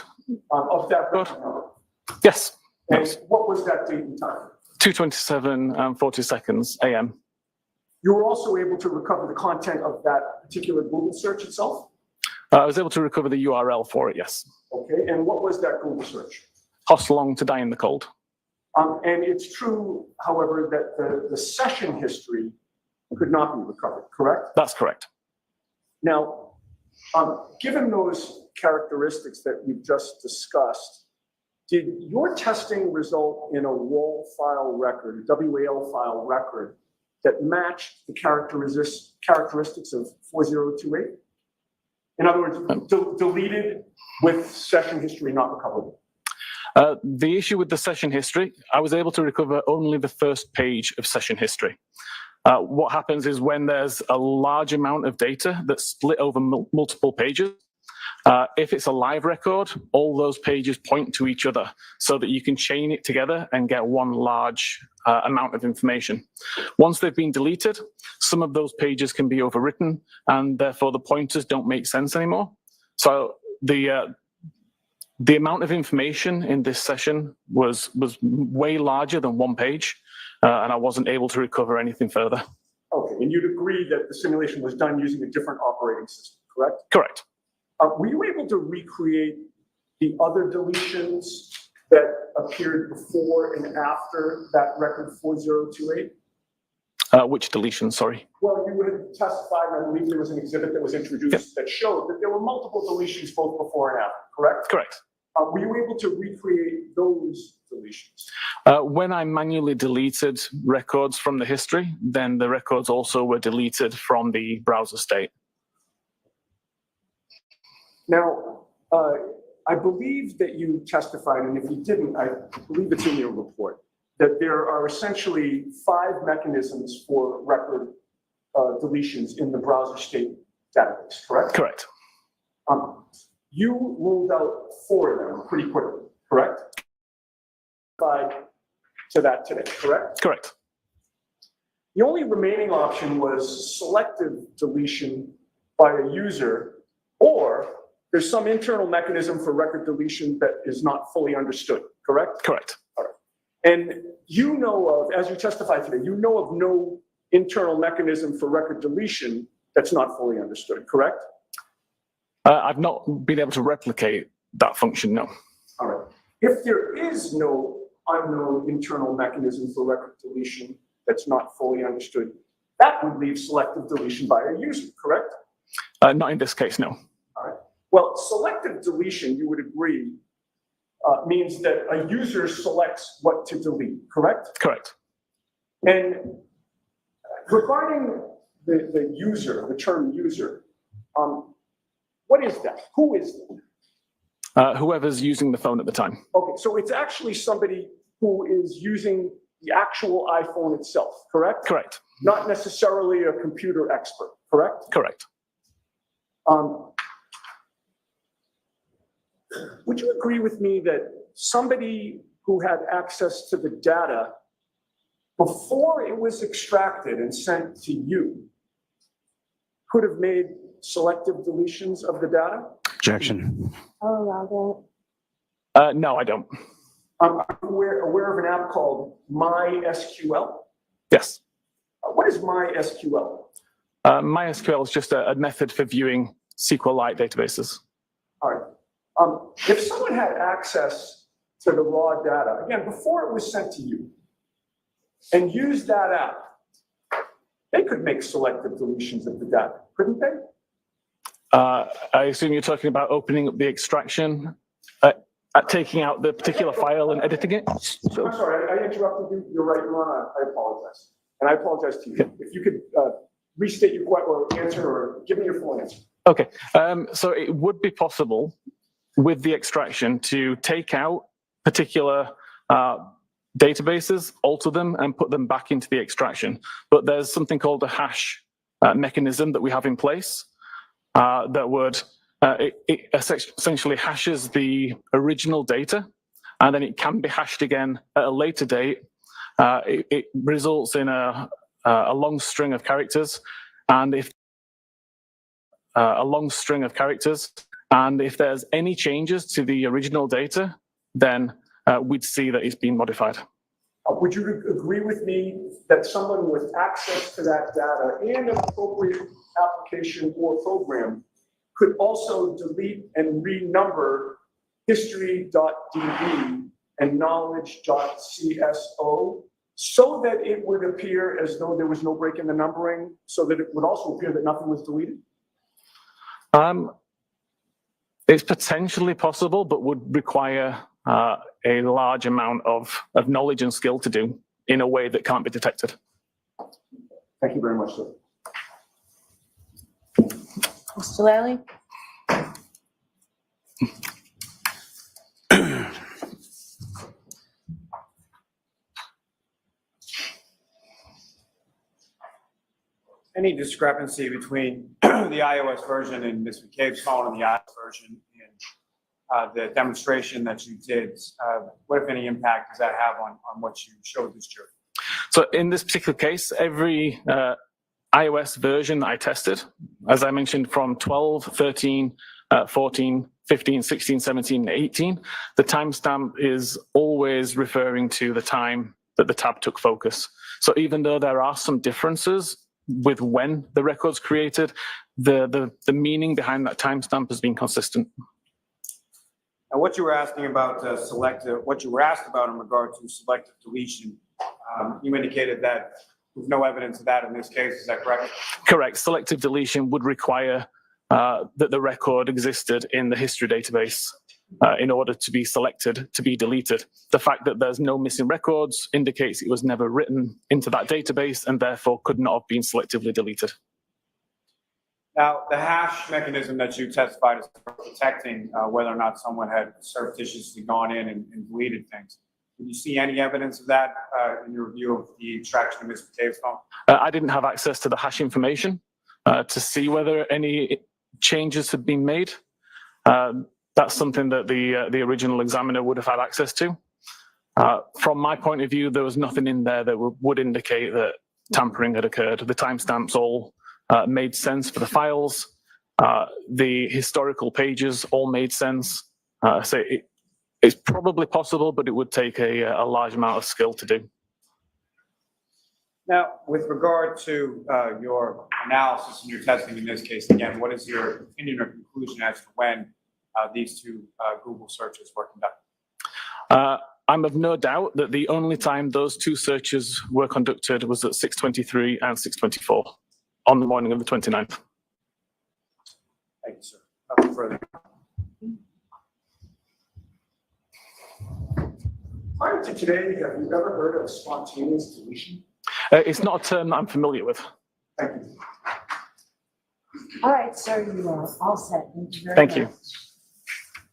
Of that record number. Yes. And what was that date and time? 2:27 and 40 seconds a.m. You were also able to recover the content of that particular Google search itself? I was able to recover the URL for it, yes. Okay, and what was that Google search? Hostelong to die in the cold. And it's true, however, that the session history could not be recovered, correct? That's correct. Now, given those characteristics that you've just discussed, did your testing result in a WAL file record, a WAL file record, that matched the characteristics of 4028? In other words, deleted with session history not recoverable? The issue with the session history, I was able to recover only the first page of session history. What happens is when there's a large amount of data that's split over multiple pages, if it's a live record, all those pages point to each other so that you can chain it together and get one large amount of information. Once they've been deleted, some of those pages can be overwritten and therefore the pointers don't make sense anymore. So the amount of information in this session was way larger than one page, and I wasn't able to recover anything further. Okay, and you'd agree that the simulation was done using a different operating system, correct? Correct. Were you able to recreate the other deletions that appeared before and after that record 4028? Which deletion, sorry? Well, you had testified, and I believe there was an exhibit that was introduced that showed that there were multiple deletions both before and after, correct? Correct. Were you able to recreate those deletions? When I manually deleted records from the history, then the records also were deleted from the browser state. Now, I believe that you testified, and if you didn't, I believe it's in your report, that there are essentially 5 mechanisms for record deletions in the browser state database, correct? Correct. You ruled out 4 of them pretty quickly, correct? To that today, correct? Correct. The only remaining option was selective deletion by a user, or there's some internal mechanism for record deletion that is not fully understood, correct? Correct. All right. And you know of, as you testified today, you know of no internal mechanism for record deletion that's not fully understood, correct? I've not been able to replicate that function, no. All right. If there is no unknown internal mechanism for record deletion that's not fully understood, that would leave selective deletion by a user, correct? Not in this case, no. All right. Well, selective deletion, you would agree, means that a user selects what to delete, correct? Correct. And regarding the user, the term user, what is that? Who is that? Whoever's using the phone at the time. Okay, so it's actually somebody who is using the actual iPhone itself, correct? Correct. Not necessarily a computer expert, correct? Correct. Would you agree with me that somebody who had access to the data before it was extracted and sent to you could have made selective deletions of the data? Objection. Oh, No, I don't. I'm aware of an app called MySQL. Yes. What is MySQL? MySQL is just a method for viewing SQLite databases. All right. If someone had access to the raw data, again, before it was sent to you, and used that app, they could make selective deletions of the data, couldn't they? I assume you're talking about opening up the extraction, taking out the particular file and editing it? I'm sorry, I interrupted you. You're right, you're on. I apologize. And I apologize to you. If you could restate your question or answer or give me your full answer. Okay, so it would be possible with the extraction to take out particular databases, alter them, and put them back into the extraction. But there's something called a hash mechanism that we have in place that would, it essentially hashes the original data, and then it can be hashed again at a later date. It results in a long string of characters, and if a long string of characters, And if there's any changes to the original data, then we'd see that it's been modified. Would you agree with me that someone with access to that data and an appropriate application or program could also delete and renumber history.db and knowledge.cso so that it would appear as though there was no break in the numbering, so that it would also appear that nothing was deleted? It's potentially possible, but would require a large amount of knowledge and skill to do in a way that can't be detected. Thank you very much, sir. Mr. Lally? Any discrepancy between the iOS version and Ms. McCabe's phone and the iOS version and the demonstration that you did, what, if any, impact does that have on what you showed this jury? So in this particular case, every iOS version I tested, as I mentioned, from 12, 13, 14, 15, 16, 17, 18, the timestamp is always referring to the time that the tab took focus. So even though there are some differences with when the record's created, the meaning behind that timestamp has been consistent. And what you were asking about what you were asked about in regard to selective deletion, you indicated that there's no evidence of that in this case. Is that correct? Correct. Selective deletion would require that the record existed in the history database in order to be selected to be deleted. The fact that there's no missing records indicates it was never written into that database and therefore could not have been selectively deleted. Now, the hash mechanism that you testified is for detecting whether or not someone had surreptitiously gone in and deleted things. Did you see any evidence of that in your review of the extraction of Ms. McCabe's phone? I didn't have access to the hash information to see whether any changes had been made. That's something that the original examiner would have had access to. From my point of view, there was nothing in there that would indicate that tampering had occurred. The timestamps all made sense for the files. The historical pages all made sense. So it's probably possible, but it would take a large amount of skill to do. Now, with regard to your analysis and your testing in this case, again, what is your opinion or conclusion as to when these two Google searches were conducted? I'm of no doubt that the only time those two searches were conducted was at 6:23 and 6:24 on the morning of the 29th. Thank you, sir. Nothing further. Prior to today, have you ever heard of spontaneous deletion? It's not a term that I'm familiar with. Thank you. All right, sir, you are all set. Thank you very much. Thank you.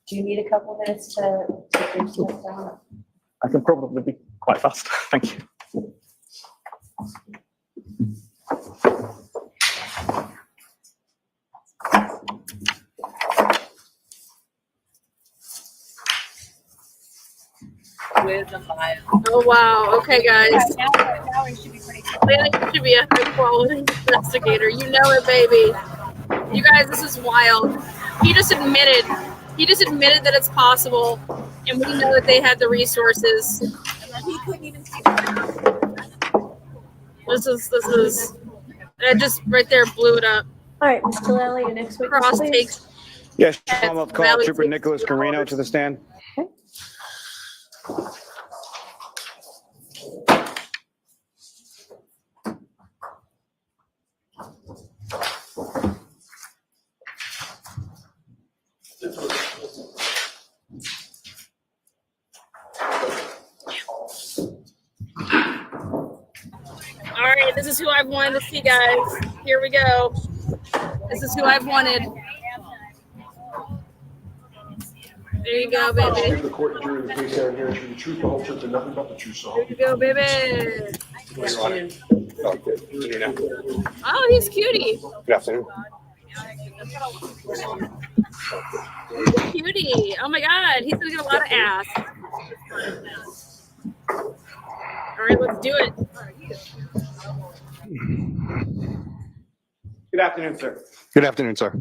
Do you need a couple minutes to take your stuff down? I can probably be quite fast. Thank you. Oh wow. Okay, guys. Now we should be pretty cool. Lanny should be a high quality investigator. You know it, baby. You guys, this is wild. He just admitted that it's possible, and we know that they had the resources. He couldn't even see This is that just right there blew it up. All right, Mr. Lally, your next witness, Cross please. takes. Yes, I'm of call Valley Trooper takes Nicholas Guarino to the stand. All right, this is who I've wanted to see, guys. Here we go. This is who I've wanted. There you go, baby. The court and jury of the case are here to the truth, the whole truth, and nothing but the truth. So Here you go, baby. Oh, he's cutie. Good afternoon. Cutie. Oh my God, he's gonna get a lot of ass. All right, let's do it. Good afternoon, sir. Good afternoon, sir.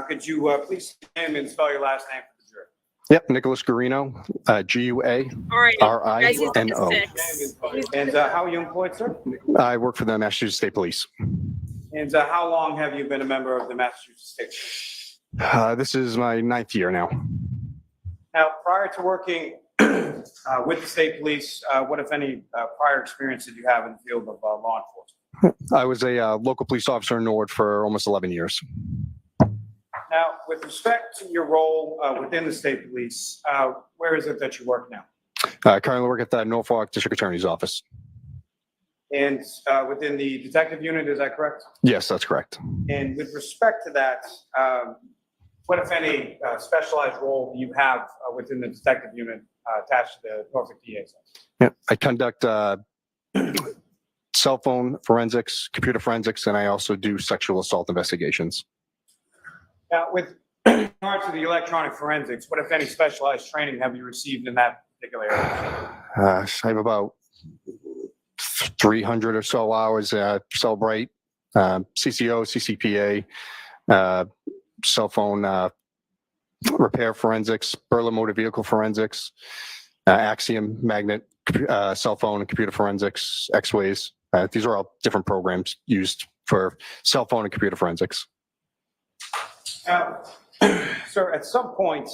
Could you please name and spell your last name for the jury? Yep, Nicholas Guarino, Guarino. And how are you employed, sir? I work for the Massachusetts State Police. And how long have you been a member of the Massachusetts State Police? This is my 9th year now. Now, prior to working with the state police, what, if any, prior experience did you have in the field of law enforcement? I was a local police officer in Norwood for almost 11 years. Now, with respect to your role within the state police, where is it that you work now? I currently work at the Norfolk District Attorney's Office. And within the detective unit, is that correct? Yes, that's correct. And with respect to that, what, if any, specialized role do you have within the detective unit attached to the Norfolk DA's office? Yeah, I conduct cell phone forensics, computer forensics, and I also do sexual assault investigations. Now, with regard to the electronic forensics, what, if any, specialized training have you received in that particular area? I have about 300 or so hours at Celebrate, CCO, CCPA, cell phone repair forensics, Burla motor vehicle forensics, Axiom magnet cell phone and computer forensics, X-Ways. These are all different programs used for cell phone and computer forensics. Sir, at some point,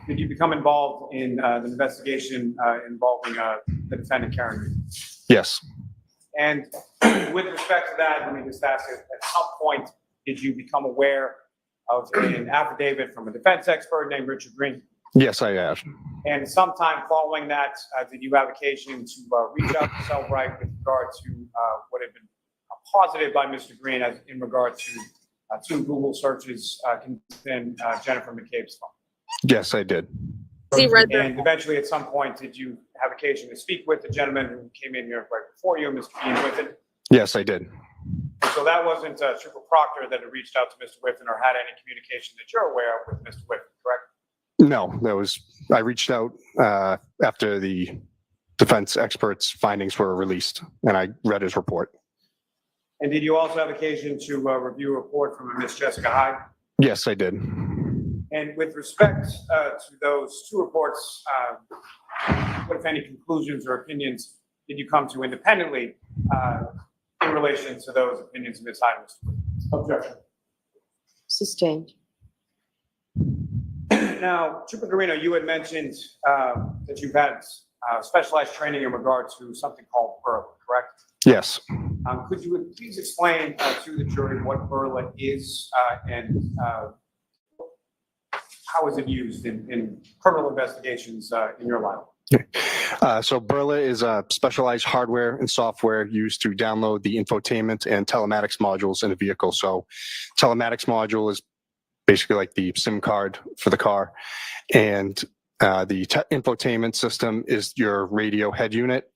did you become involved in the investigation involving the defendant, Karen Reed? Yes. And with respect to that, let me just ask you, at some point, did you become aware of an affidavit from a defense expert named Richard Green? Yes, I have. And sometime following that, did you have occasion to reach out to Cellbright with regard to what had been posited by Mr. Green as in regard to two Google searches concerning Jennifer McCabe's phone? Yes, I did. And eventually, at some point, did you have occasion to speak with the gentleman who came in here right before you, Mr. Ian Whiffin? Yes, I did. So that wasn't Trooper Proctor that had reached out to Mr. Whiffin or had any communication that you're aware of with Mr. Whiffin, correct? No, I reached out after the defense expert's findings were released, and I read his report. And did you also have occasion to review a report from a Miss Jessica Hyde? Yes, I did. And with respect to those two reports, what, if any, conclusions or opinions did you come to independently in relation to those opinions of Ms. Hyde? Objection. Sustained. Now, Trooper Guarino, you had mentioned that you've had specialized training in regard to something called Burla, correct? Yes. Could you please explain to the jury what Burla is and how is it used in criminal investigations in your line? So Burla is a specialized hardware and software used to download the infotainment and telematics modules in a vehicle. So telematics module is basically like the SIM card for the car. And the infotainment system is your radio head unit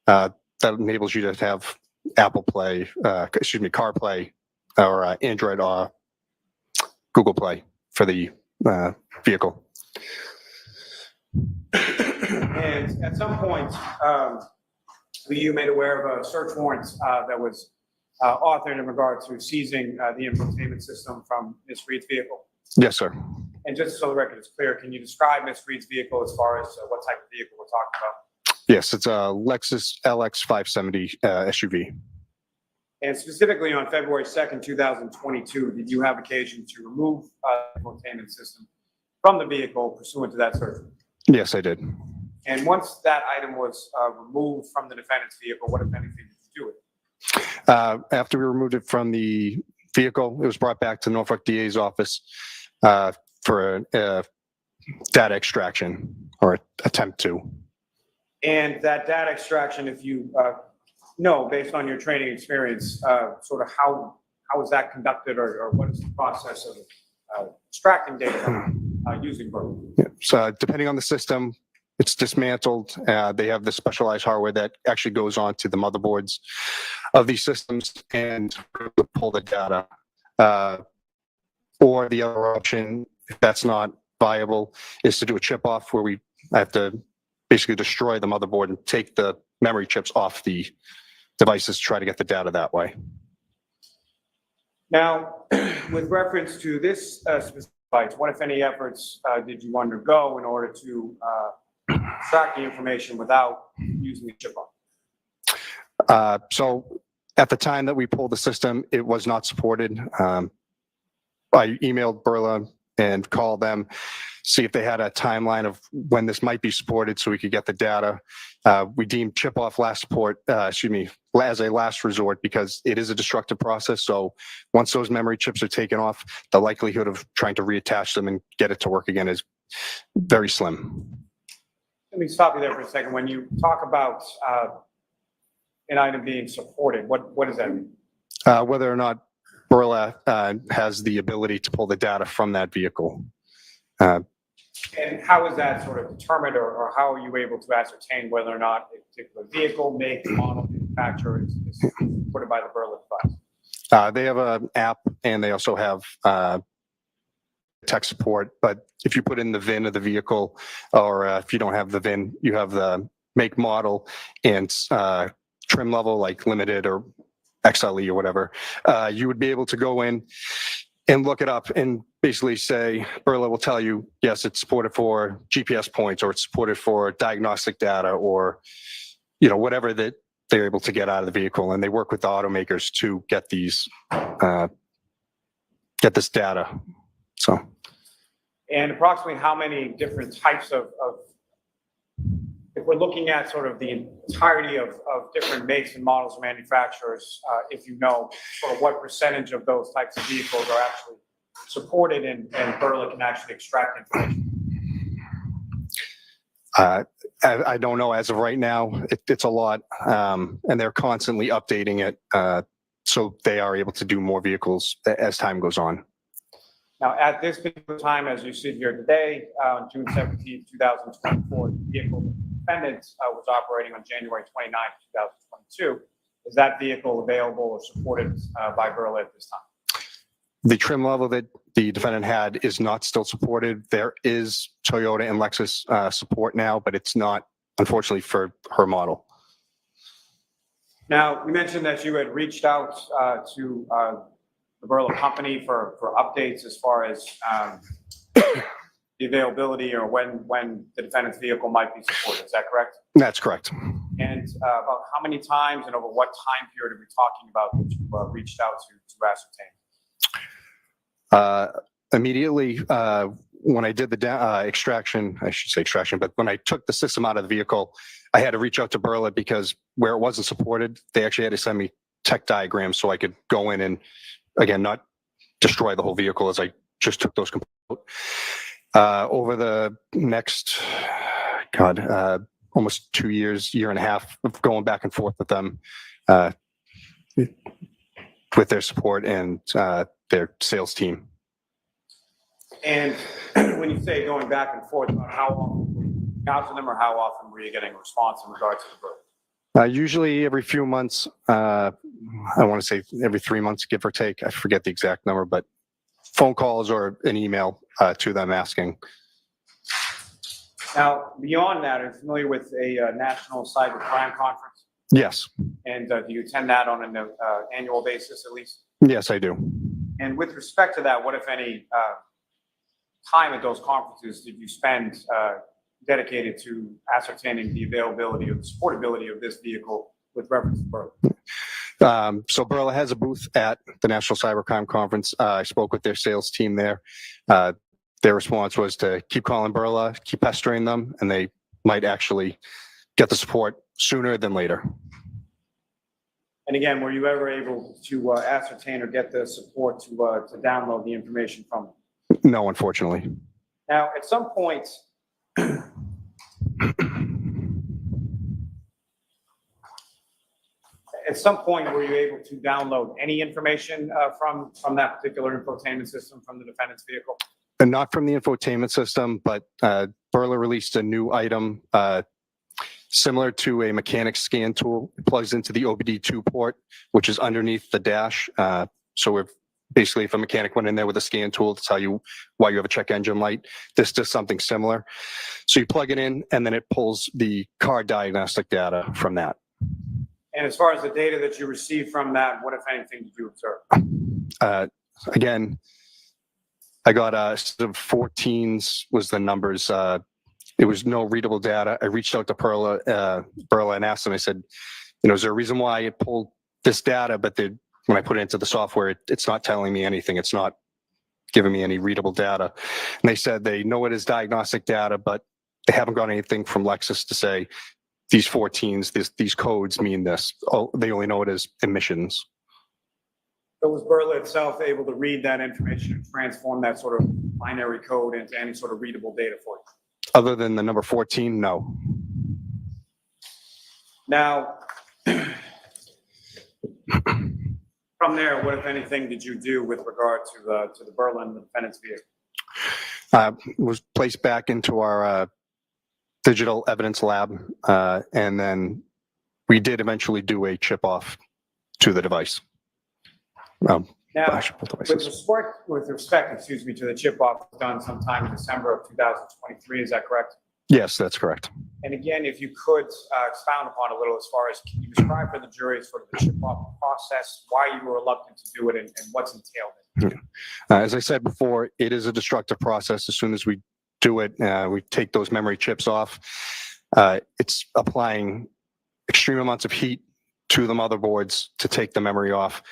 that enables you to have Apple Play, CarPlay, or Android or Google Play for the vehicle. And at some point, were you made aware of a search warrant that was authored in regard to seizing the infotainment system from Ms. Reed's vehicle? Yes, sir. And just so the record is clear, can you describe Ms. Reed's vehicle as far as what type of vehicle we're talking about? Yes, it's a Lexus LX 570 SUV. And specifically on February 2nd, 2022, did you have occasion to remove the infotainment system from the vehicle pursuant to that search? Yes, I did. And once that item was removed from the defendant's vehicle, what, if anything, did you do with it? After we removed it from the vehicle, it was brought back to Norfolk DA's office for a data extraction or attempt to. And that data extraction, if you know, based on your training experience, sort of how is that conducted or what is the process of extracting data using Burla? Yeah. So depending on the system, it's dismantled. They have the specialized hardware that actually goes on to the motherboards of these systems and pull the data. Or the other option, if that's not viable, is to do a chip off where we have to basically destroy the motherboard and take the memory chips off the devices to try to get the data that way. Now, with reference to this specific device, what, if any, efforts did you undergo in order to track the information without using the chip on? So at the time that we pulled the system, it was not supported. I emailed Burla and called them, see if they had a timeline of when this might be supported so we could get the data. We deemed chip off as a last resort because it is a destructive process. So once those memory chips are taken off, the likelihood of trying to reattach them and get it to work again is very slim. Let me stop you there for a second. When you talk about an item being supported, what does that mean? Whether or not Burla has the ability to pull the data from that vehicle. And how is that sort of determined, or how are you able to ascertain whether or not a particular vehicle, make, model, manufacturer is supported by the Burla device? They have an app and they also have tech support. But if you put in the VIN of the vehicle, or if you don't have the VIN, you have the make, model, and trim level, like limited or XLE or whatever, you would be able to go in and look it up and basically say, Burla will tell you, yes, it's supported for GPS points, or it's supported for diagnostic data, or, whatever that they're able to get out of the vehicle. And they work with the automakers to get these, get this data. So. And approximately how many different types of if we're looking at sort of the entirety of different makes and models of manufacturers, if you know, sort of what percentage of those types of vehicles are actually supported and Burla can actually extract information? I don't know as of right now. It's a lot, and they're constantly updating it, so they are able to do more vehicles as time goes on. Now, at this particular time, as you sit here today, on June 17, 2024, the vehicle the defendant was operating on January 29, 2022. Is that vehicle available or supported by Burla at this time? The trim level that the defendant had is not still supported. There is Toyota and Lexus support now, but it's not, unfortunately, for her model. Now, you mentioned that you had reached out to the Burla company for updates as far as the availability or when the defendant's vehicle might be supported. Is that correct? That's correct. And about how many times and over what time period are we talking about that you reached out to ascertain? Immediately when I did the extraction, I should say extraction, but when I took the system out of the vehicle, I had to reach out to Burla because where it wasn't supported, they actually had to send me tech diagrams so I could go in and, again, not destroy the whole vehicle as I just took those components. Over the next, almost 2 years, year and a half of going back and forth with them, with their support and their sales team. And when you say going back and forth, how often were you out to them, or how often were you getting a response in regards to the Burla? Usually every few months, I want to say every 3 months, give or take. I forget the exact number, but phone calls or an email to them asking. Now, beyond that, are you familiar with a National Cyber Crime Conference? Yes. And do you attend that on an annual basis at least? Yes, I do. And with respect to that, what, if any, time at those conferences did you spend dedicated to ascertaining the availability or the supportability of this vehicle with reference to Burla? So Burla has a booth at the National Cybercrime Conference. I spoke with their sales team there. Their response was to keep calling Burla, keep pestering them, and they might actually get the support sooner than later. And again, were you ever able to ascertain or get the support to download the information from them? No, unfortunately. Now, at some point, were you able to download any information from that particular infotainment system from the defendant's vehicle? And not from the infotainment system, but Burla released a new item similar to a mechanic scan tool. It plugs into the OBD2 port, which is underneath the dash. So we're basically, if a mechanic went in there with a scan tool to tell you why you have a check engine light, this does something similar. So you plug it in, and then it pulls the car diagnostic data from that. And as far as the data that you received from that, what, if anything, did you observe? Again, I got 14s was the numbers. There was no readable data. I reached out to Perla and asked them, I said, is there a reason why it pulled this data, but when I put it into the software, it's not telling me anything. It's not giving me any readable data. And they said they know it is diagnostic data, but they haven't got anything from Lexis to say these 14s, these codes mean this. Oh, they only know it as emissions. So was Berla itself able to read that information and transform that sort of binary code into any sort of readable data for you? Other than the number 14, no. Now, from there, what, if anything, did you do with regard to the Berla and the defendant's vehicle? Was placed back into our digital evidence lab, and then we did eventually do a chip off to the device. Now, with respect, to the chip off done sometime in December of 2023, is that correct? Yes, that's correct. And again, if you could expound upon a little as far as, can you describe for the jury sort of the chip off process, why you were reluctant to do it, and what's entailed in it? As I said before, it is a destructive process. As soon as we do it, we take those memory chips off. It's applying extreme amounts of heat to the motherboards to take the memory off.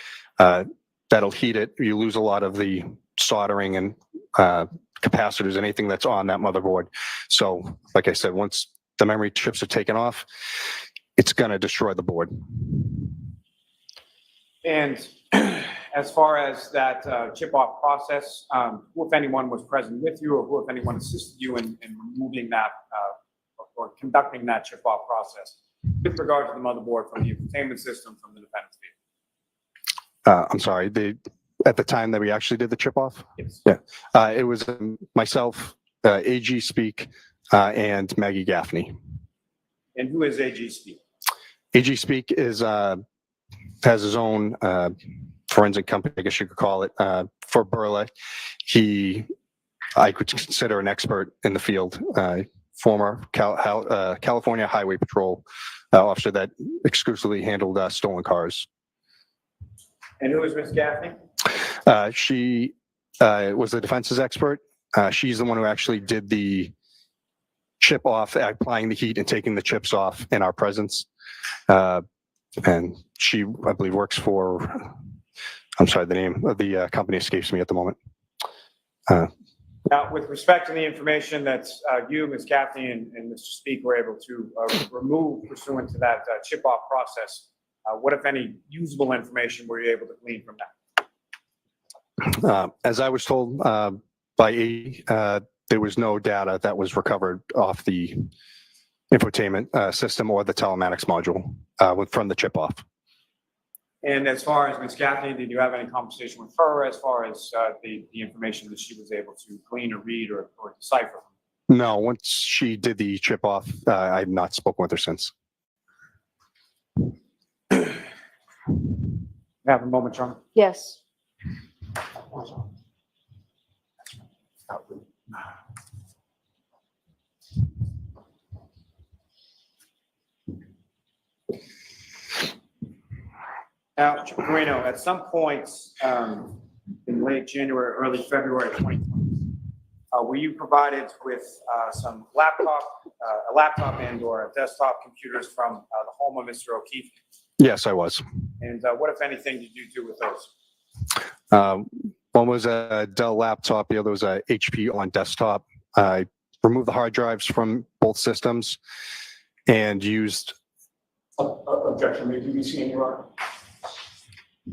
That'll heat it. You lose a lot of the soldering and capacitors, anything that's on that motherboard. So, like I said, once the memory chips are taken off, it's going to destroy the board. And as far as that chip off process, who, if anyone, was present with you, or who, if anyone, assisted you in removing that or conducting that chip off process with regard to the motherboard from the entertainment system from the defendant's vehicle? I'm sorry, at the time that we actually did the chip off? Yes. Yeah. It was myself, AG Speak, and Maggie Gaffney. And who is AG Speak? AG Speak is has his own forensic company, I guess you could call it, for Berla. I could consider an expert in the field, former California Highway Patrol officer that exclusively handled stolen cars. And who is Ms. Gaffney? She was the defense's expert. She's the one who actually did the chip off, applying the heat and taking the chips off in our presence. And she, I believe, works for, I'm sorry, the name of the company escapes me at the moment. Now, with respect to the information that you, Ms. Gaffney, and Mr. Speak were able to remove pursuant to that chip off process, what, if any, usable information were you able to glean from that? As I was told by A, there was no data that was recovered off the infotainment system or the telematics module from the chip off. And as far as Ms. Gaffney, did you have any conversation with her as far as the information that she was able to glean or read or decipher? No, once she did the chip off, I've not spoken with her since. Have a moment, John. Yes. Now, Guarino, at some point in late January, early February 2020, were you provided with some a laptop and/or desktop computers from the home of Mr. O'Keefe? Yes, I was. And what, if anything, did you do with those? One was a Dell laptop, the other was a HP on desktop. I removed the hard drives from both systems and used. Objection, may be seen, Your Honor.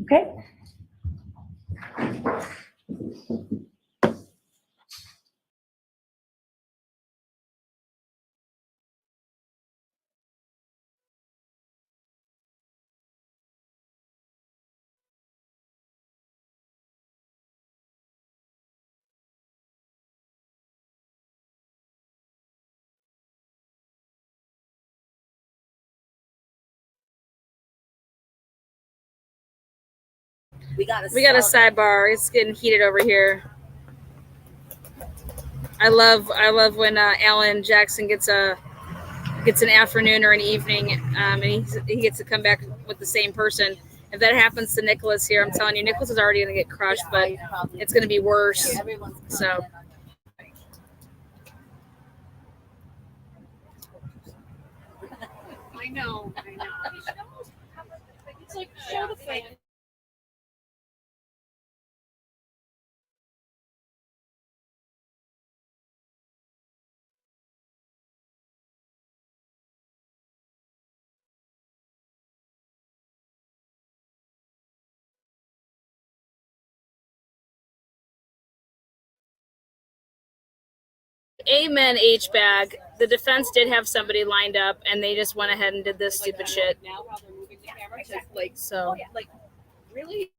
Okay. We got a sidebar. It's getting heated over here. I love when Alan Jackson gets an afternoon or an evening, and he gets to come back with the same person. If that happens to Nicholas here, I'm telling you, Nicholas is already going to get crushed, but it's going to be worse. So. I know. It's like, show the fan. Amen, H-bag. The defense did have somebody lined up, and they just went ahead and did this stupid shit. So, like, really?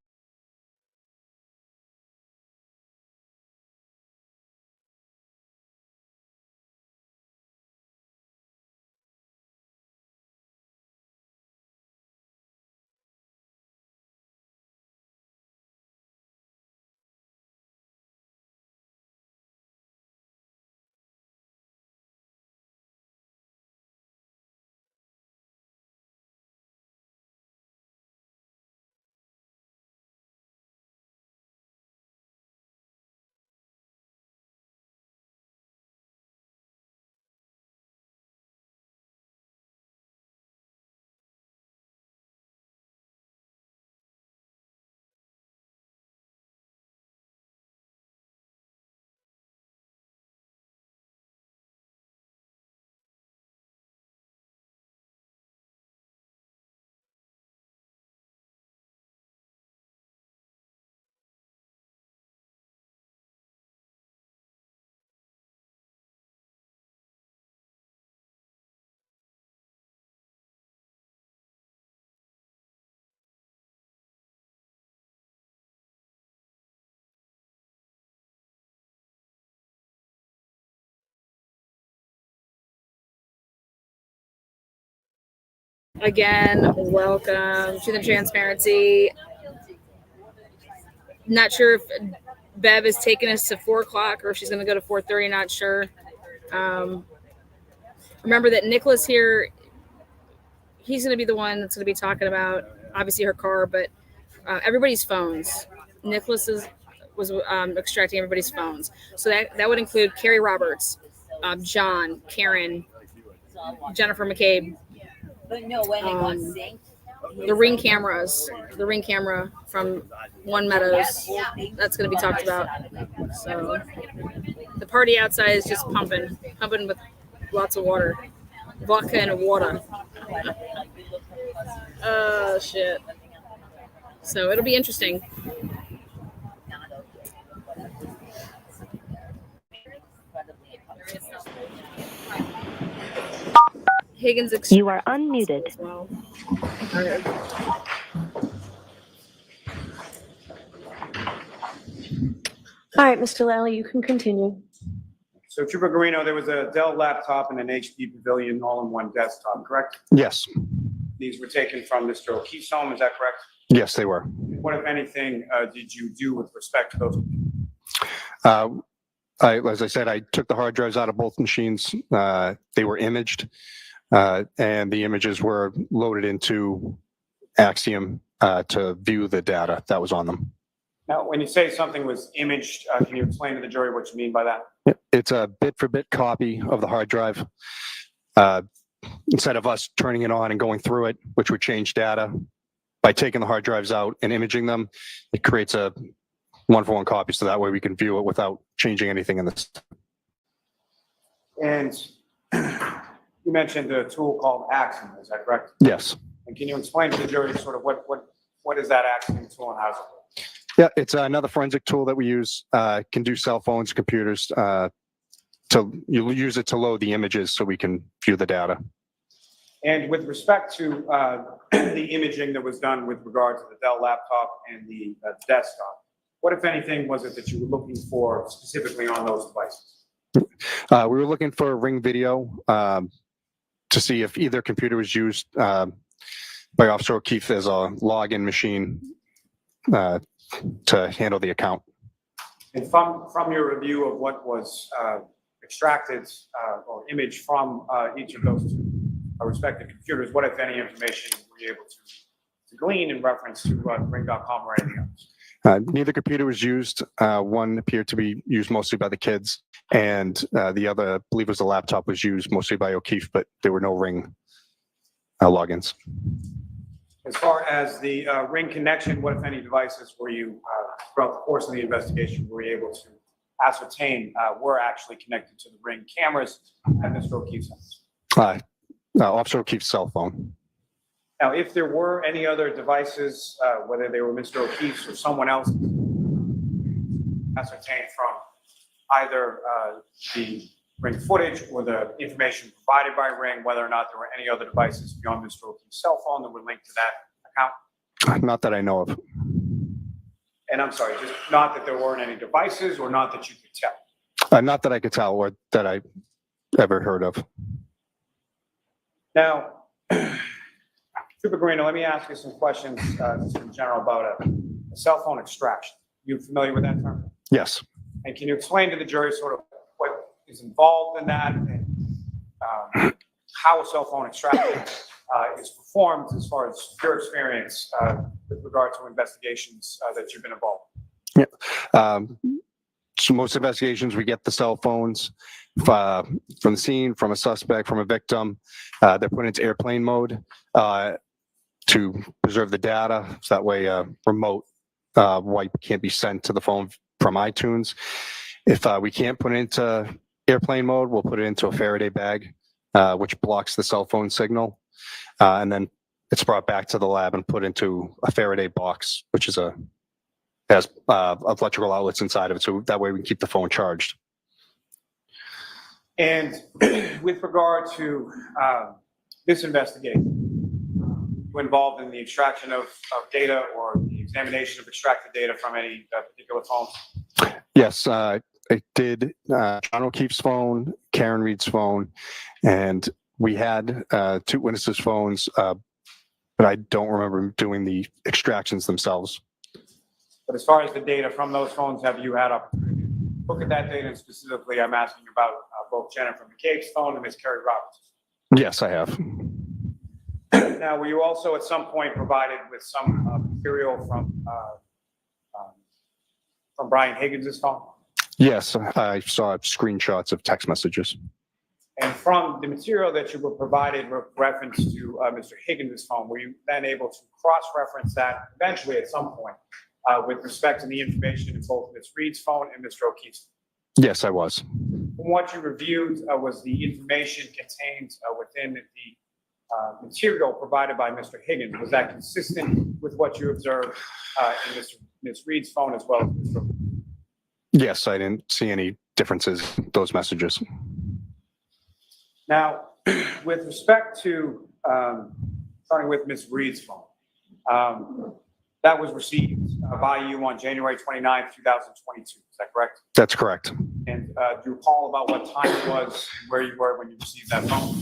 again, welcome to the transparency. Not sure if Bev is taking us to 4 o'clock or if she's going to go to 4:30. Not sure. Remember that Nicholas here, he's going to be the one that's going to be talking about, obviously, her car, but everybody's phones. Nicholas was extracting everybody's phones. So that would include Carrie Roberts, John, Karen, Jennifer McCabe. But no, when it got synced, The ring camera from One Meadows, that's going to be talked about. So the party outside is just pumping with lots of water, vodka and water. Oh shit! So it'll be interesting. Higgins. You are unmuted. Well. All right, Mr. Lally, you can continue. So Trooper Guarino, there was a Dell laptop and an HP Pavilion all-in-one desktop, correct? Yes. These were taken from Mr. O'Keefe's home, is that correct? Yes, they were. What, if anything, did you do with respect to those? As I said, I took the hard drives out of both machines. They were imaged, and the images were loaded into Axiom to view the data that was on them. Now, when you say something was imaged, can you explain to the jury what you mean by that? It's a bit-for-bit copy of the hard drive. Instead of us turning it on and going through it, which would change data, by taking the hard drives out and imaging them, it creates a one-for-one copy, so that way we can view it without changing anything in this. And you mentioned a tool called Axiom, is that correct? Yes. And can you explain to the jury sort of what is that Axiom tool and how does it work? Yeah, it's another forensic tool that we use. Can do cell phones, computers. You'll use it to load the images so we can view the data. And with respect to the imaging that was done with regard to the Dell laptop and the desktop, what, if anything, was it that you were looking for specifically on those devices? We were looking for a ring video to see if either computer was used by Officer O'Keefe as a login machine to handle the account. And from your review of what was extracted or imaged from each of those two respective computers, what, if any, information were you able to glean in reference to ring.com or anything else? Neither computer was used. One appeared to be used mostly by the kids, and the other, I believe, was the laptop, was used mostly by O'Keefe, but there were no Ring logins. As far as the Ring connection, what, if any, devices were you, throughout the course of the investigation, were you able to ascertain were actually connected to the Ring cameras at Mr. O'Keefe's house? Officer O'Keefe's cell phone. Now, if there were any other devices, whether they were Mr. O'Keefe's or someone else, ascertained from either the Ring footage or the information provided by Ring, whether or not there were any other devices beyond Mr. O'Keefe's cell phone that were linked to that account? Not that I know of. And I'm sorry, just not that there weren't any devices, or not that you could tell? Not that I could tell, or that I ever heard of. Now, Trooper Guarino, let me ask you some questions just in general about a cell phone extraction. You familiar with that term? Yes. And can you explain to the jury sort of what is involved in that, and how a cell phone extraction is performed as far as your experience with regard to investigations that you've been involved in? Yeah. So most investigations, we get the cell phones from the scene, from a suspect, from a victim. They're put into airplane mode to preserve the data. So that way remote wipe can't be sent to the phone from iTunes. If we can't put it into airplane mode, we'll put it into a Faraday bag, which blocks the cell phone signal. And then it's brought back to the lab and put into a Faraday box, which is has electrical outlets inside of it. So that way we can keep the phone charged. And with regard to this investigation, you involved in the extraction of data or the examination of extracted data from any particular phones? Yes, I did John O'Keefe's phone, Karen Reed's phone, and we had two witnesses' phones, but I don't remember doing the extractions themselves. But as far as the data from those phones, have you had a look at that data? And specifically, I'm asking about both Jennifer McCabe's phone and Ms. Carrie Roberts. Yes, I have. Now, were you also at some point provided with some material from Brian Higgins' phone? Yes, I saw screenshots of text messages. And from the material that you were provided with reference to Mr. Higgins' phone, were you then able to cross-reference that eventually at some point with respect to the information in both Ms. Reed's phone and Mr. O'Keefe's? Yes, I was. From what you reviewed, was the information contained within the material provided by Mr. Higgins, was that consistent with what you observed in Ms. Reed's phone as well as Mr. O'Keefe's? Yes, I didn't see any differences in those messages. Now, with respect to starting with Ms. Reed's phone, that was received by you on January 29th, 2022. Is that correct? That's correct. And do you recall about what time it was and where you were when you received that phone?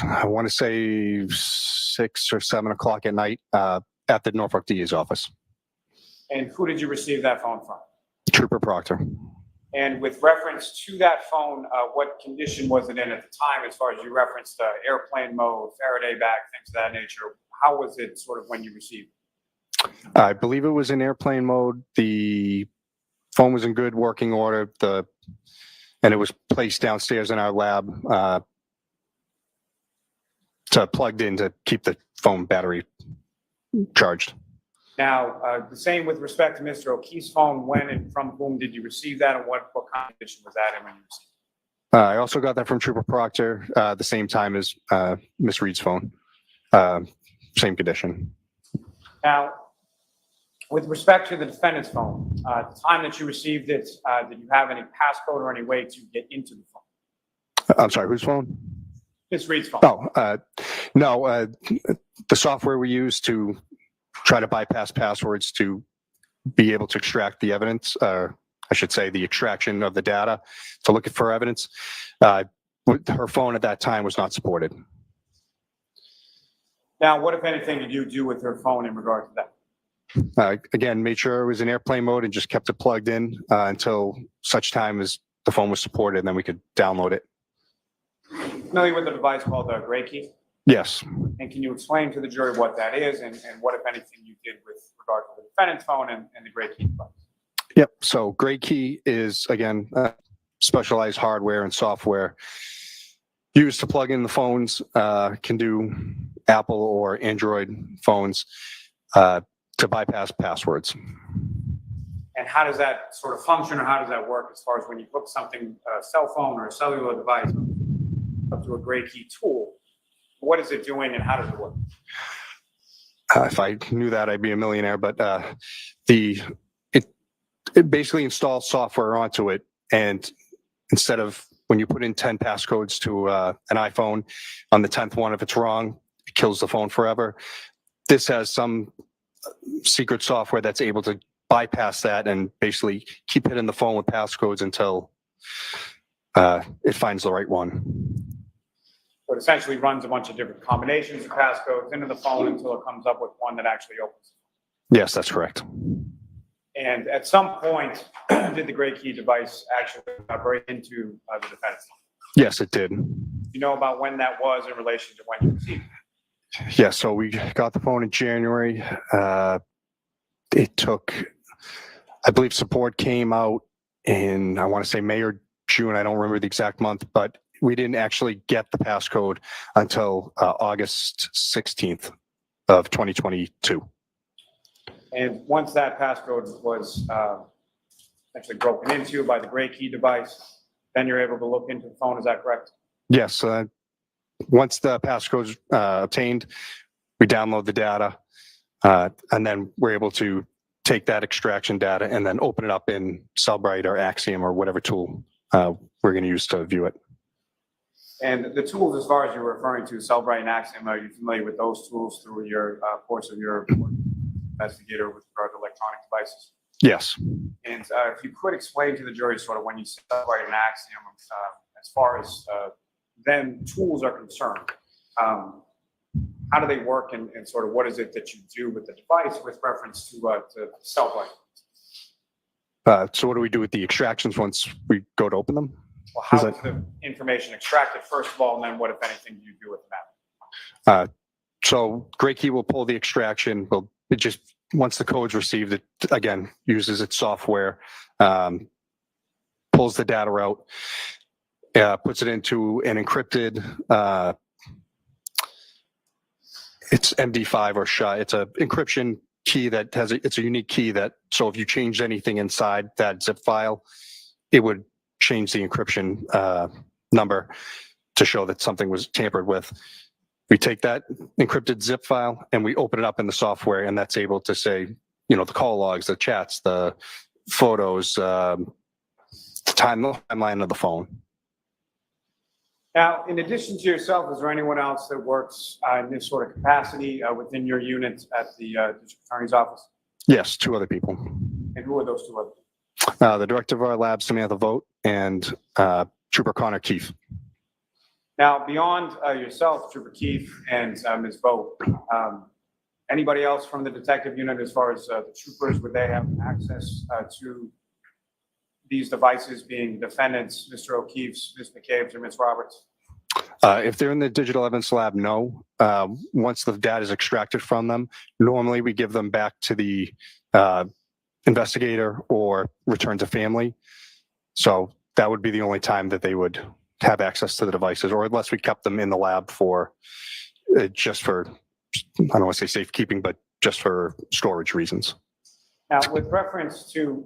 I want to say 6 or 7 o'clock at night at the Norfolk DA's office. And who did you receive that phone from? Trooper Proctor. And with reference to that phone, what condition was it in at the time, as far as you referenced airplane mode, Faraday bag, things of that nature? How was it sort of when you received it? I believe it was in airplane mode. The phone was in good working order. And it was placed downstairs in our lab plugged in to keep the phone battery charged. Now, the same with respect to Mr. O'Keefe's phone. When and from whom did you receive that, and what kind of condition was that in when you received it? I also got that from Trooper Proctor the same time as Miss Reed's phone. Same condition. Now, with respect to the defendant's phone, at the time that you received it, did you have any passcode or any way to get into the phone? I'm sorry, whose phone? Miss Reed's phone. Oh, no. The software we use to try to bypass passwords to be able to extract the evidence, I should say the extraction of the data to look for evidence, her phone at that time was not supported. Now, what, if anything, did you do with her phone in regard to that? Again, made sure it was in airplane mode and just kept it plugged in until such time as the phone was supported, and then we could download it. Familiar with the device called the Gray Key? Yes. And can you explain to the jury what that is and what, if anything, you did with regard to the defendant's phone and the Gray Key device? Yep. So Gray Key is, again, specialized hardware and software used to plug in the phones, can do Apple or Android phones to bypass passwords. And how does that sort of function, or how does that work as far as when you hook something, a cell phone or a cellular device up to a Gray Key tool? What is it doing and how does it work? If I knew that, I'd be a millionaire, but it basically installs software onto it, and instead of when you put in 10 passcodes to an iPhone, on the 10th one, if it's wrong, it kills the phone forever. This has some secret software that's able to bypass that and basically keep hitting the phone with passcodes until it finds the right one. So it essentially runs a bunch of different combinations of passcodes into the phone until it comes up with one that actually opens. Yes, that's correct. And at some point, did the Gray Key device actually break into the defense? Yes, it did. You know about when that was in relation to when you received it? Yeah, so we got the phone in January. It took, I believe support came out in, I want to say May or June. I don't remember the exact month, but we didn't actually get the passcode until August 16th of 2022. And once that passcode was actually broken into by the Gray Key device, then you're able to look into the phone. Is that correct? Yes. Once the passcode's obtained, we download the data, and then we're able to take that extraction data and then open it up in Cellbrite or Axiom or whatever tool we're going to use to view it. And the tools, as far as you're referring to, Cellbrite and Axiom, are you familiar with those tools through your course of your investigator with regard to electronic devices? Yes. And if you could explain to the jury sort of when you say Cellbrite and Axiom, as far as then tools are concerned, how do they work and sort of what is it that you do with the device with reference to Cellbrite? So what do we do with the extractions once we go to open them? Well, how is the information extracted, first of all, and then what, if anything, do you do with that? So Gray Key will pull the extraction. It just, once the code's received, it again uses its software, pulls the data out, puts it into an encrypted, it's MD5 or SHA. It's an encryption key that has it's a unique key that, so if you changed anything inside that zip file, it would change the encryption number to show that something was tampered with. We take that encrypted zip file and we open it up in the software, and that's able to say, you know, the call logs, the chats, the photos, the timeline of the phone. Now, in addition to yourself, is there anyone else that works in this sort of capacity within your unit at the district attorney's office? Yes, 2 other people. And who are those 2 other people? The director of our lab, Samantha Vogt, and Trooper Connor Keefe. Now, beyond yourself, Trooper Keefe, and Ms. Vogt, anybody else from the detective unit, as far as the troopers, would they have access to these devices, being defendants, Mr. O'Keefe's, Ms. McCabe's, or Ms. Roberts? If they're in the digital evidence lab, no. Once the data is extracted from them, normally we give them back to the investigator or return to family. So that would be the only time that they would have access to the devices, or unless we kept them in the lab for just for, I don't want to say safekeeping, but just for storage reasons. Now, with reference to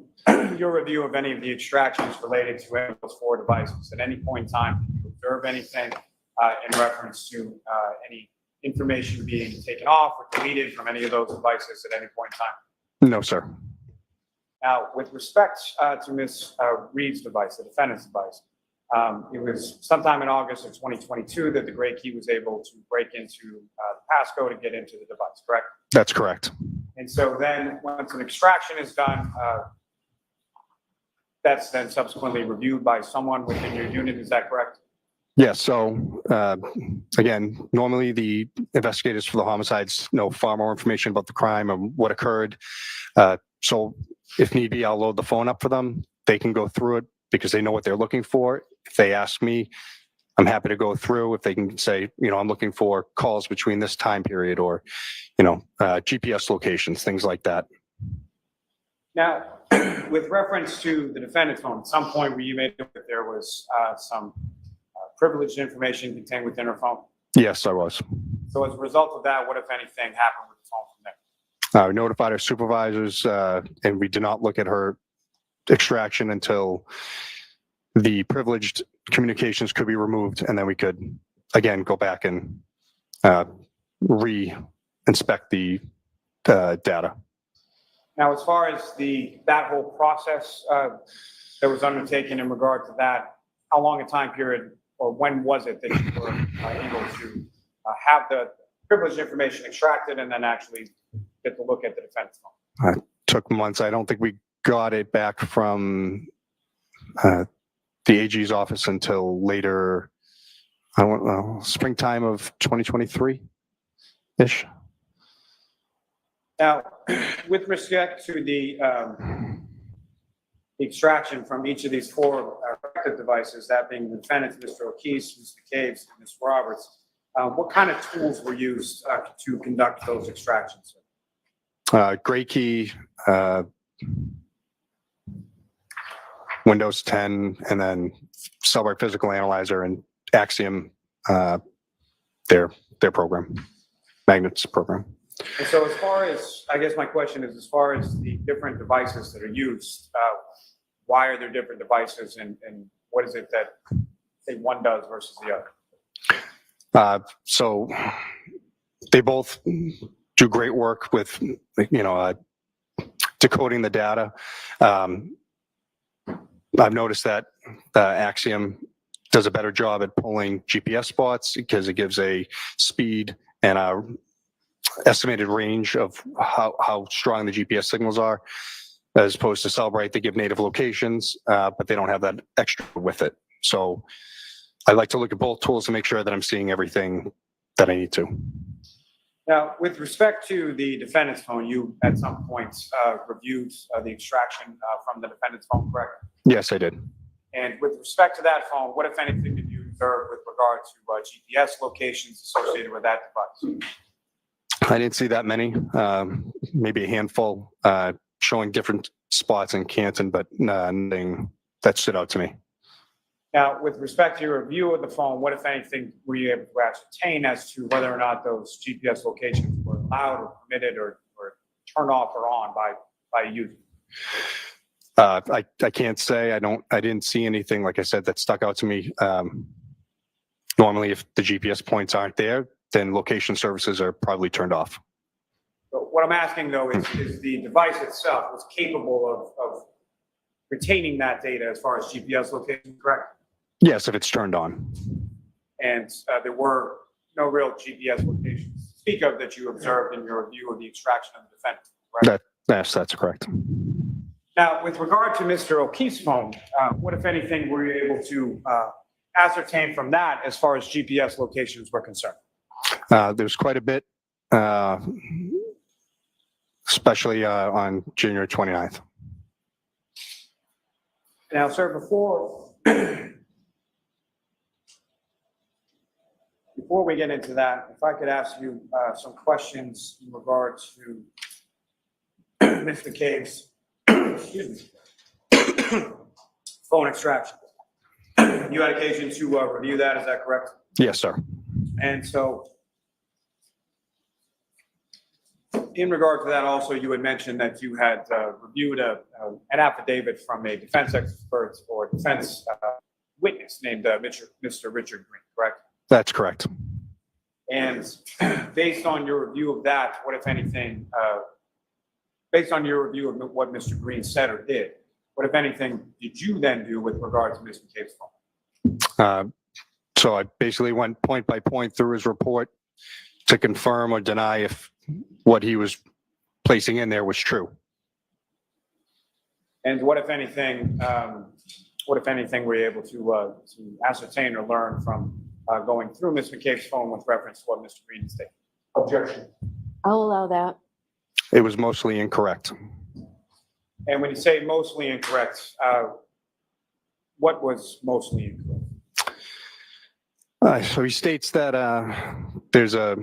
your review of any of the extractions related to any of those 4 devices, at any point in time, did you observe anything in reference to any information being taken off or deleted from any of those devices at any point in time? No, sir. Now, with respect to Ms. Reed's device, the defendant's device, it was sometime in August of 2022 that the Gray Key was able to break into the passcode and get into the device, correct? That's correct. And so then once an extraction is done, that's then subsequently reviewed by someone within your unit, is that correct? Yes. So again, normally the investigators for the homicides know far more information about the crime and what occurred. So if need be, I'll load the phone up for them. They can go through it because they know what they're looking for. If they ask me, I'm happy to go through if they can say, I'm looking for calls between this time period or, GPS locations, things like that. Now, with reference to the defendant's phone, at some point where you made it that there was some privileged information contained within her phone. Yes, I was. So as a result of that, what, if anything, happened with the phone from there? We notified our supervisors, and we did not look at her extraction until the privileged communications could be removed, and then we could, again, go back and re-inspect the data. Now, as far as that whole process that was undertaken in regard to that, how long a time period or when was it that you were able to have the privileged information extracted and then actually get to look at the defense phone? It took months. I don't think we got it back from the AG's office until later, I don't know, springtime of 2023-ish. Now, with respect to the extraction from each of these four affected devices, that being the defendant, Mr. O'Keefe, Mr. Caves, and Ms. Roberts, what kind of tools were used to conduct those extractions? Gray key, Windows 10, and then Cellbrite Physical Analyzer and Axiom, their program, Magnets program. And so as far as, I guess my question is, as far as the different devices that are used, why are there different devices and what is it that, say, one does versus the other? So they both do great work with, decoding the data. I've noticed that Axiom does a better job at pulling GPS spots because it gives a speed and a estimated range of how strong the GPS signals are, as opposed to Cellbrite. They give native locations, but they don't have that extra with it. So I like to look at both tools to make sure that I'm seeing everything that I need to. Now, with respect to the defendant's phone, you at some points reviewed the extraction from the defendant's phone, correct? Yes, I did. And with respect to that phone, what, if anything, did you observe with regard to GPS locations associated with that device? I didn't see that many, maybe a handful showing different spots in Canton, but nothing that stood out to me. Now, with respect to your review of the phone, what, if anything, were you able to ascertain as to whether or not those GPS locations were allowed or permitted or turned off or on by a user? I can't say. I didn't see anything, like I said, that stuck out to me. Normally, if the GPS points aren't there, then location services are probably turned off. But what I'm asking, though, is the device itself was capable of retaining that data as far as GPS location, correct? Yes, if it's turned on. And there were no real GPS locations to speak of that you observed in your review of the extraction of the defendant, correct? Yes, that's correct. Now, with regard to Mr. O'Keefe's phone, what, if anything, were you able to ascertain from that as far as GPS locations were concerned? There's quite a bit, especially on January 29th. Now, sir, before we get into that, if I could ask you some questions in regard to Mr. Cave's phone extraction. You had occasion to review that, is that correct? Yes, sir. And so, in regard to that also, you had mentioned that you had reviewed an affidavit from a defense expert or defense witness named Mr. Richard Green, correct? That's correct. And based on your review of that, what, if anything, based on your review of what Mr. Green said or did, what, if anything, did you then do with regard to Mr. Cave's phone? So I basically went point by point through his report to confirm or deny if what he was placing in there was true. And what, if anything, were you able to ascertain or learn from going through Mr. Cave's phone with reference to what Mr. Green stated? Objection. I'll allow that. It was mostly incorrect. And when you say mostly incorrect, what was mostly incorrect? So he states that there's a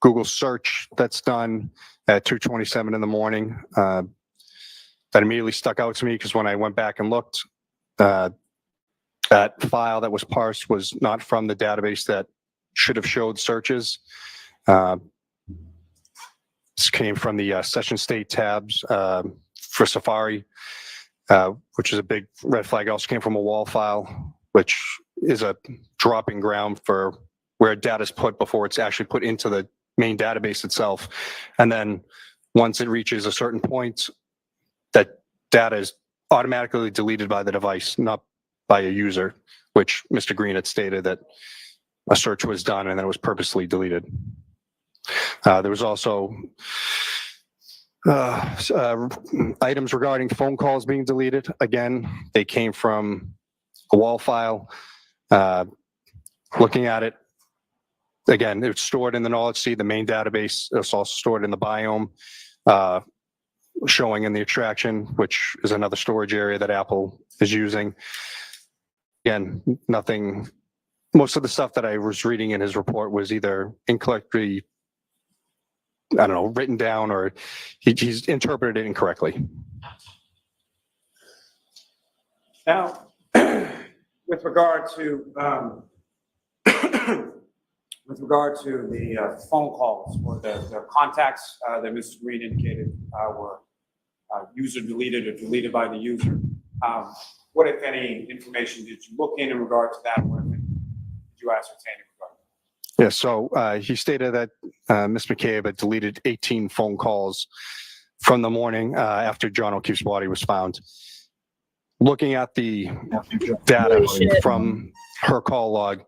Google search that's done at 2:27 in the morning. That immediately stuck out to me because when I went back and looked, that file that was parsed was not from the database that should have showed searches. This came from the session state tabs for Safari, which is a big red flag. It also came from a wall file, which is a dropping ground for where data is put before it's actually put into the main database itself. And then once it reaches a certain point, that data is automatically deleted by the device, not by a user, which Mr. Green had stated that a search was done and then it was purposely deleted. There was also items regarding phone calls being deleted. Again, they came from a wall file. Looking at it, again, it's stored in the knowledge seed, the main database. It's also stored in the biome, showing in the extraction, which is another storage area that Apple is using. Again, nothing, most of the stuff that I was reading in his report was either incorrectly, I don't know, written down, or he's interpreted it incorrectly. Now, with regard to the phone calls or the contacts that Mr. Green indicated were user deleted or deleted by the user, what, if any, information did you look in regard to that? What, if any, did you ascertain in regard? Yeah, so he stated that Ms. McCabe had deleted 18 phone calls from the morning after John O'Keefe's body was found. Looking at the data from her call log,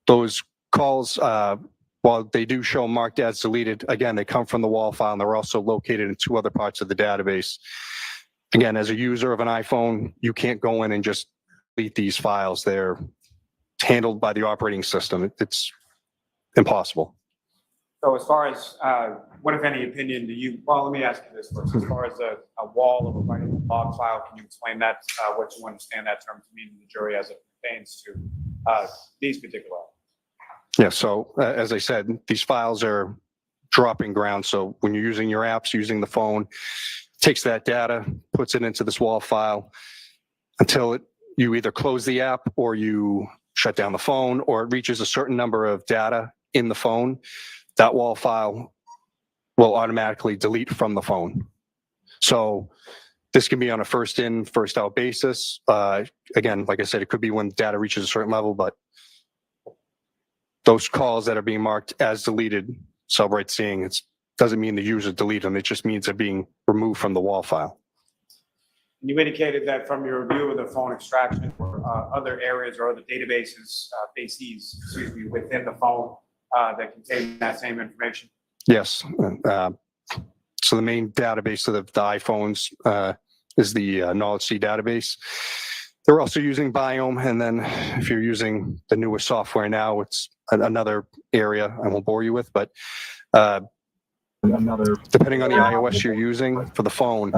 those calls, while they do show marked as deleted, again, they come from the wall file and they're also located in 2 other parts of the database. Again, as a user of an iPhone, you can't go in and just delete these files. They're handled by the operating system. It's impossible. So as far as what, if any, opinion do you, well, let me ask you this first. As far as a wall of a writing log file, can you explain that, what you understand that term to mean to the jury as it pertains to these particular items? Yeah, so as I said, these files are dropping ground. So when you're using your apps, using the phone, takes that data, puts it into this wall file until you either close the app or you shut down the phone, or it reaches a certain number of data in the phone. That wall file will automatically delete from the phone. So this can be on a first in, first out basis. Again, like I said, it could be when data reaches a certain level, but those calls that are being marked as deleted, Celebrate seeing, it doesn't mean the user deleted them. It just means they're being removed from the wall file. You indicated that from your review of the phone extraction or other areas or other databases, bases, excuse me, within the phone that contain that same information. Yes. So the main database of the iPhones is the Knowledge C database. They're also using Biome, and then if you're using the newer software now, it's another area I won't bore you with, but depending on the iOS you're using for the phone,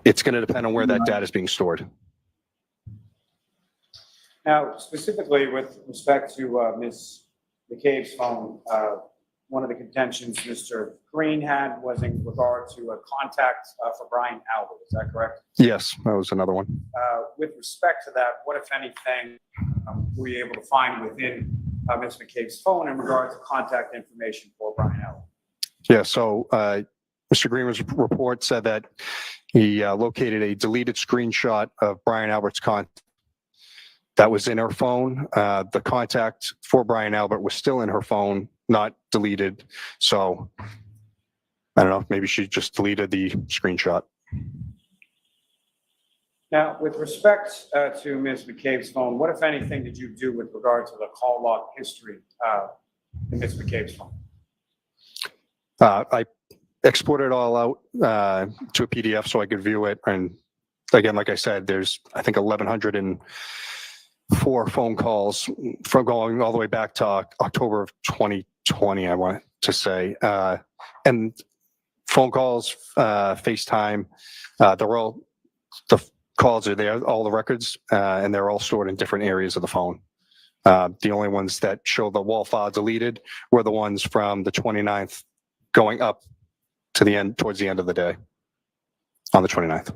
it's going to depend on where that data is being stored. Now, specifically with respect to Ms. McCabe's phone, one of the contentions Mr. Green had was in regard to a contact for Brian Albert. Is that correct? Yes, that was another one. With respect to that, what, if anything, were you able to find within Ms. McCabe's phone in regard to contact information for Brian Albert? Yeah, so Mr. Green's report said that he located a deleted screenshot of Brian Albert's contact that was in her phone. The contact for Brian Albert was still in her phone, not deleted. So I don't know, maybe she just deleted the screenshot. Now, with respect to Ms. McCabe's phone, what, if anything, did you do with regard to the call log history in Ms. McCabe's phone? I exported it all out to a PDF so I could view it. And again, like I said, there's, I think, 1,104 phone calls from going all the way back to October of 2020, I want to say. And phone calls, FaceTime, they're all, the calls are there, all the records, and they're all stored in different areas of the phone. The only ones that show the wall file deleted were the ones from the 29th going up to the end, towards the end of the day on the 29th.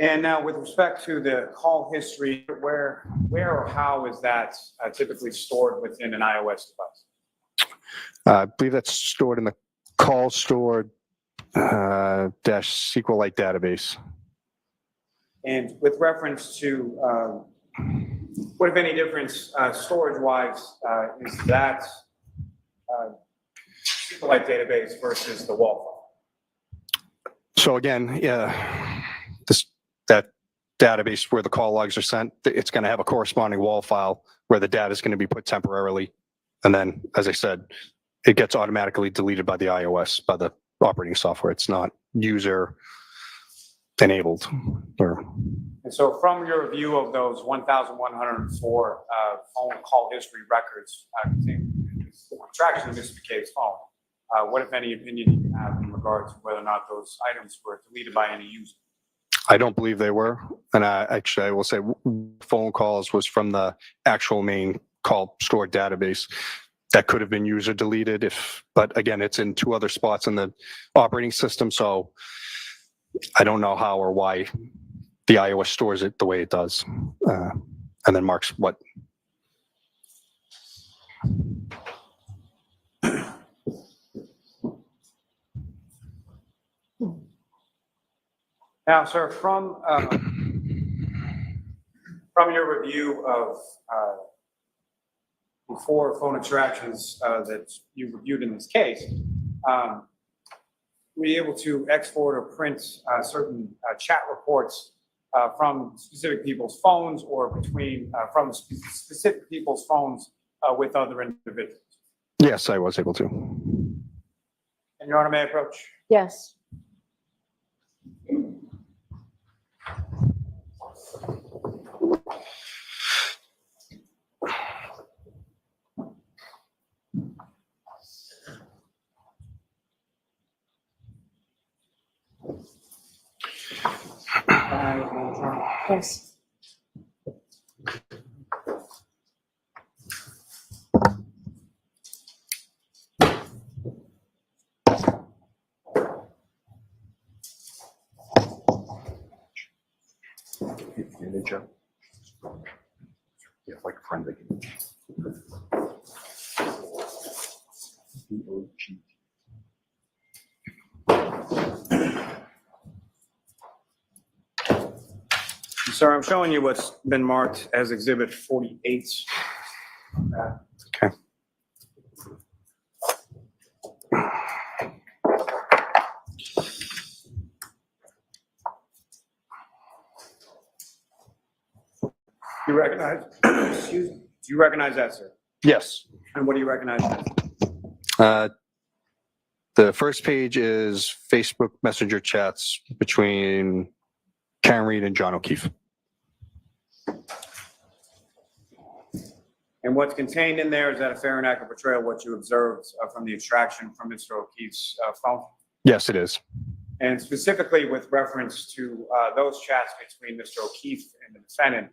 And now with respect to the call history, where or how is that typically stored within an iOS device? I believe that's stored in the call stored dash SQLite database. And with reference to what, if any, difference storage-wise is that SQLite database versus the wall file? So again, that database where the call logs are sent, it's going to have a corresponding wall file where the data is going to be put temporarily. And then, as I said, it gets automatically deleted by the iOS, by the operating software. It's not user enabled. And so from your review of those 1,104 phone call history records extraction of Mr. McCabe's phone, what, if any, opinion do you have in regard to whether or not those items were deleted by any user? I don't believe they were. And I will say phone calls was from the actual main call stored database. That could have been user deleted but again, it's in 2 other spots in the operating system. So I don't know how or why the iOS stores it the way it does. And then marks what. Now, sir, from your review of the 4 phone extractions that you reviewed in this case, were you able to export or print certain chat reports from specific people's phones or from specific people's phones with other individuals? Yes, I was able to. And Your Honor, may I approach? Yes. Yes. Yeah, like forensic. Sir, I'm showing you what's been marked as Exhibit 48. Okay. Do you recognize? Excuse me. Do you recognize that, sir? Yes. And what do you recognize that? The first page is Facebook Messenger chats between Karen Reed and John O'Keefe. And what's contained in there, is that a fair and accurate portrayal of what you observed from the extraction from Mr. O'Keefe's phone? Yes, it is. And specifically with reference to those chats between Mr. O'Keefe and the defendant,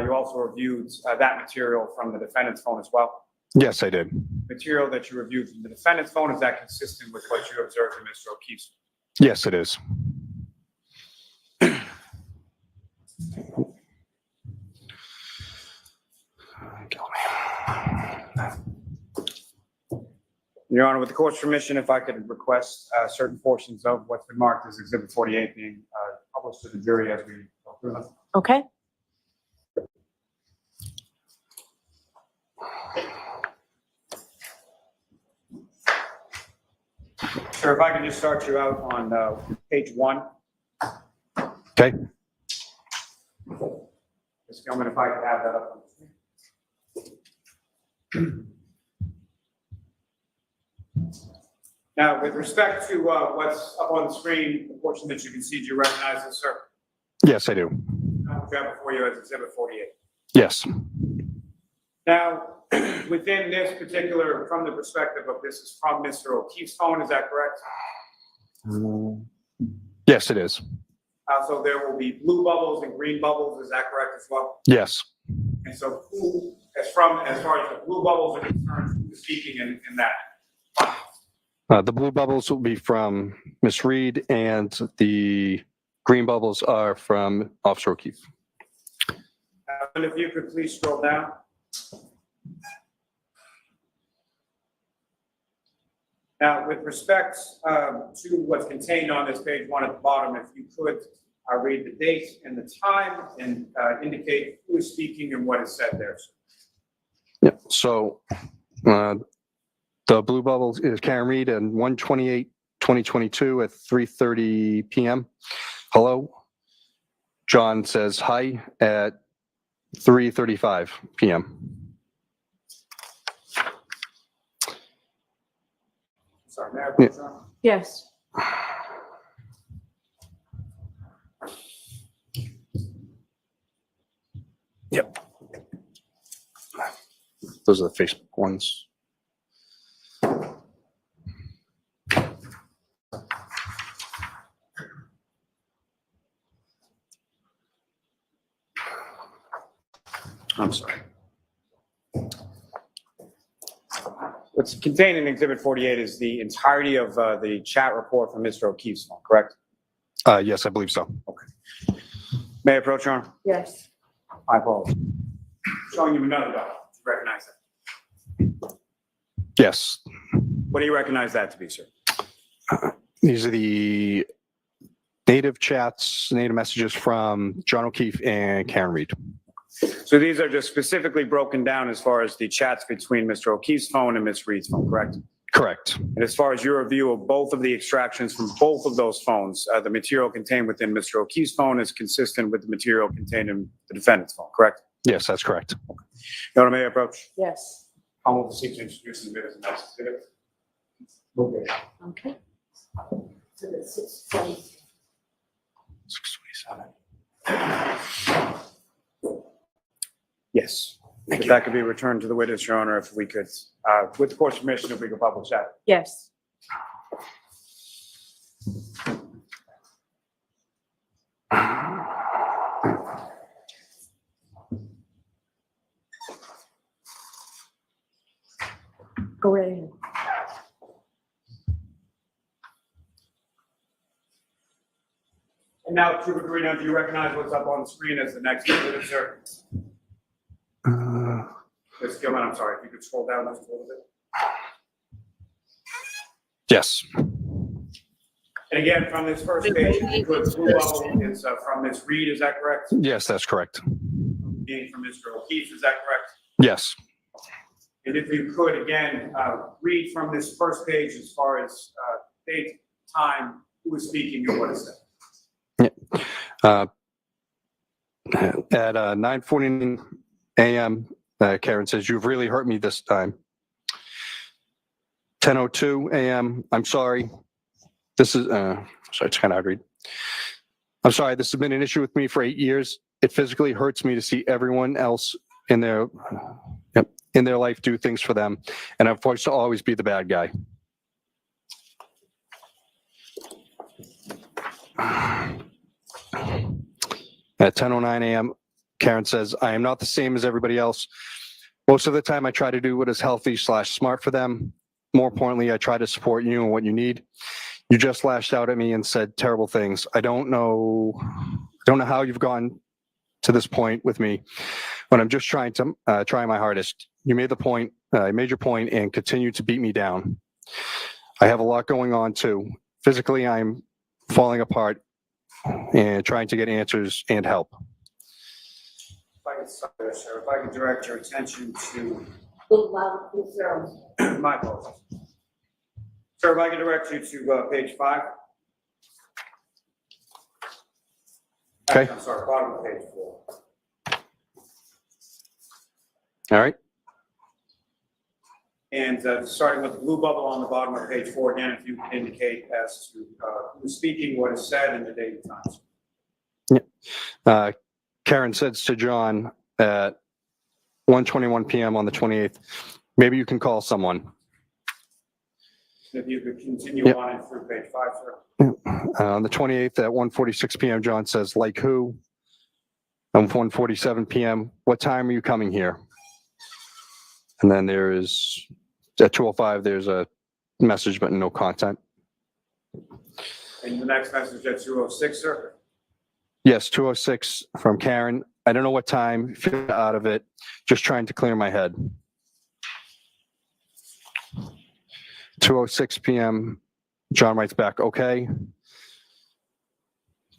you also reviewed that material from the defendant's phone as well? Yes, I did. Material that you reviewed from the defendant's phone, is that consistent with what you observed in Mr. O'Keefe's? Yes, it is. Your Honor, with the court's permission, if I could request certain portions of what's been marked as Exhibit 48 being published to the jury as we go through them. Okay. Sir, if I could just start you out on page 1. Okay. Ms. Gilman, if I could have that up on the screen. Now, with respect to what's up on the screen, the portion that you can see, do you recognize this, sir? Yes, I do. I'll grab it for you as Exhibit 48. Yes. Now, within this particular, from the perspective of this is from Mr. O'Keefe's phone, is that correct? Yes, it is. So there will be blue bubbles and green bubbles, is that correct as well? Yes. And so who as far as the blue bubbles are concerned, who's speaking in that? The blue bubbles will be from Ms. Reed, and the green bubbles are from Officer O'Keefe. And if you could please scroll down. Now, with respect to what's contained on this page 1 at the bottom, if you could read the date and the time and indicate who is speaking and what is said there. Yeah. So the blue bubble is Karen Reed and 1/28/2022 at 3:30 p.m. Hello. John says hi at 3:35 p.m. Sorry, Mayor. Yeah. Yes. Yep. Those are the Facebook ones. I'm sorry. What's contained in Exhibit 48 is the entirety of the chat report from Mr. O'Keefe's phone, correct? Yes, I believe so. Okay. May I approach, Your Honor? Yes. I apologize. Showing you another document. Do you recognize that? Yes. What do you recognize that to be, sir? These are the native chats, native messages from John O'Keefe and Karen Reed. So these are just specifically broken down as far as the chats between Mr. O'Keefe's phone and Ms. Reed's phone, correct? Correct. And as far as your review of both of the extractions from both of those phones, the material contained within Mr. O'Keefe's phone is consistent with the material contained in the defendant's phone, correct? Yes, that's correct. Your Honor, may I approach? Yes. I will seek to introduce the witness next exhibit. Okay. Okay. So the 6:20. 6:27. Yes. If that could be returned to the witness, Your Honor, if we could, with the court's permission, if we could publish that. Yes. Go right ahead. And now, Trooper Guarino, do you recognize what's up on the screen as the next exhibit, sir? Ms. Gilman, I'm sorry, if you could scroll down just a little bit. Yes. And again, from this first page, if you could, blue bubble is from Ms. Reed, is that correct? Yes, that's correct. Being from Mr. O'Keefe, is that correct? Yes. And if you could, again, read from this first page as far as date, time, who is speaking and what is said. At 9:49 a.m., Karen says, "You've really hurt me this time." 10:02 a.m., "I'm sorry. This is, sorry, it's kind of hard to read. I'm sorry, this has been an issue with me for 8 years. It physically hurts me to see everyone else in their life do things for them, and I'm forced to always be the bad guy." At 10:09 a.m., Karen says, "I am not the same as everybody else. Most of the time I try to do what is healthy/smart for them. More importantly, I try to support you and what you need. You just lashed out at me and said terrible things. I don't know how you've gone to this point with me, but I'm just trying my hardest. You made your point and continue to beat me down. I have a lot going on too. Physically, I'm falling apart and trying to get answers and help." If I could direct your attention to my apologies. Sir, if I could direct you to page 5. Okay. I'm sorry, bottom of page 4. All right. And starting with the blue bubble on the bottom of page 4, again, if you could indicate as to who's speaking, what is said, and the date and time. Yeah. Karen says to John at 1:21 p.m. on the 28th, "Maybe you can call someone." If you could continue on and through page 5, sir. On the 28th at 1:46 p.m., John says, "Like who?" On 1:47 p.m., "What time are you coming here?" And then there is, at 2:05, there's a message but no content. And the next message at 2:06, sir? Yes, 2:06 from Karen. I don't know what time, feel out of it, just trying to clear my head. 2:06 p.m., John writes back, okay.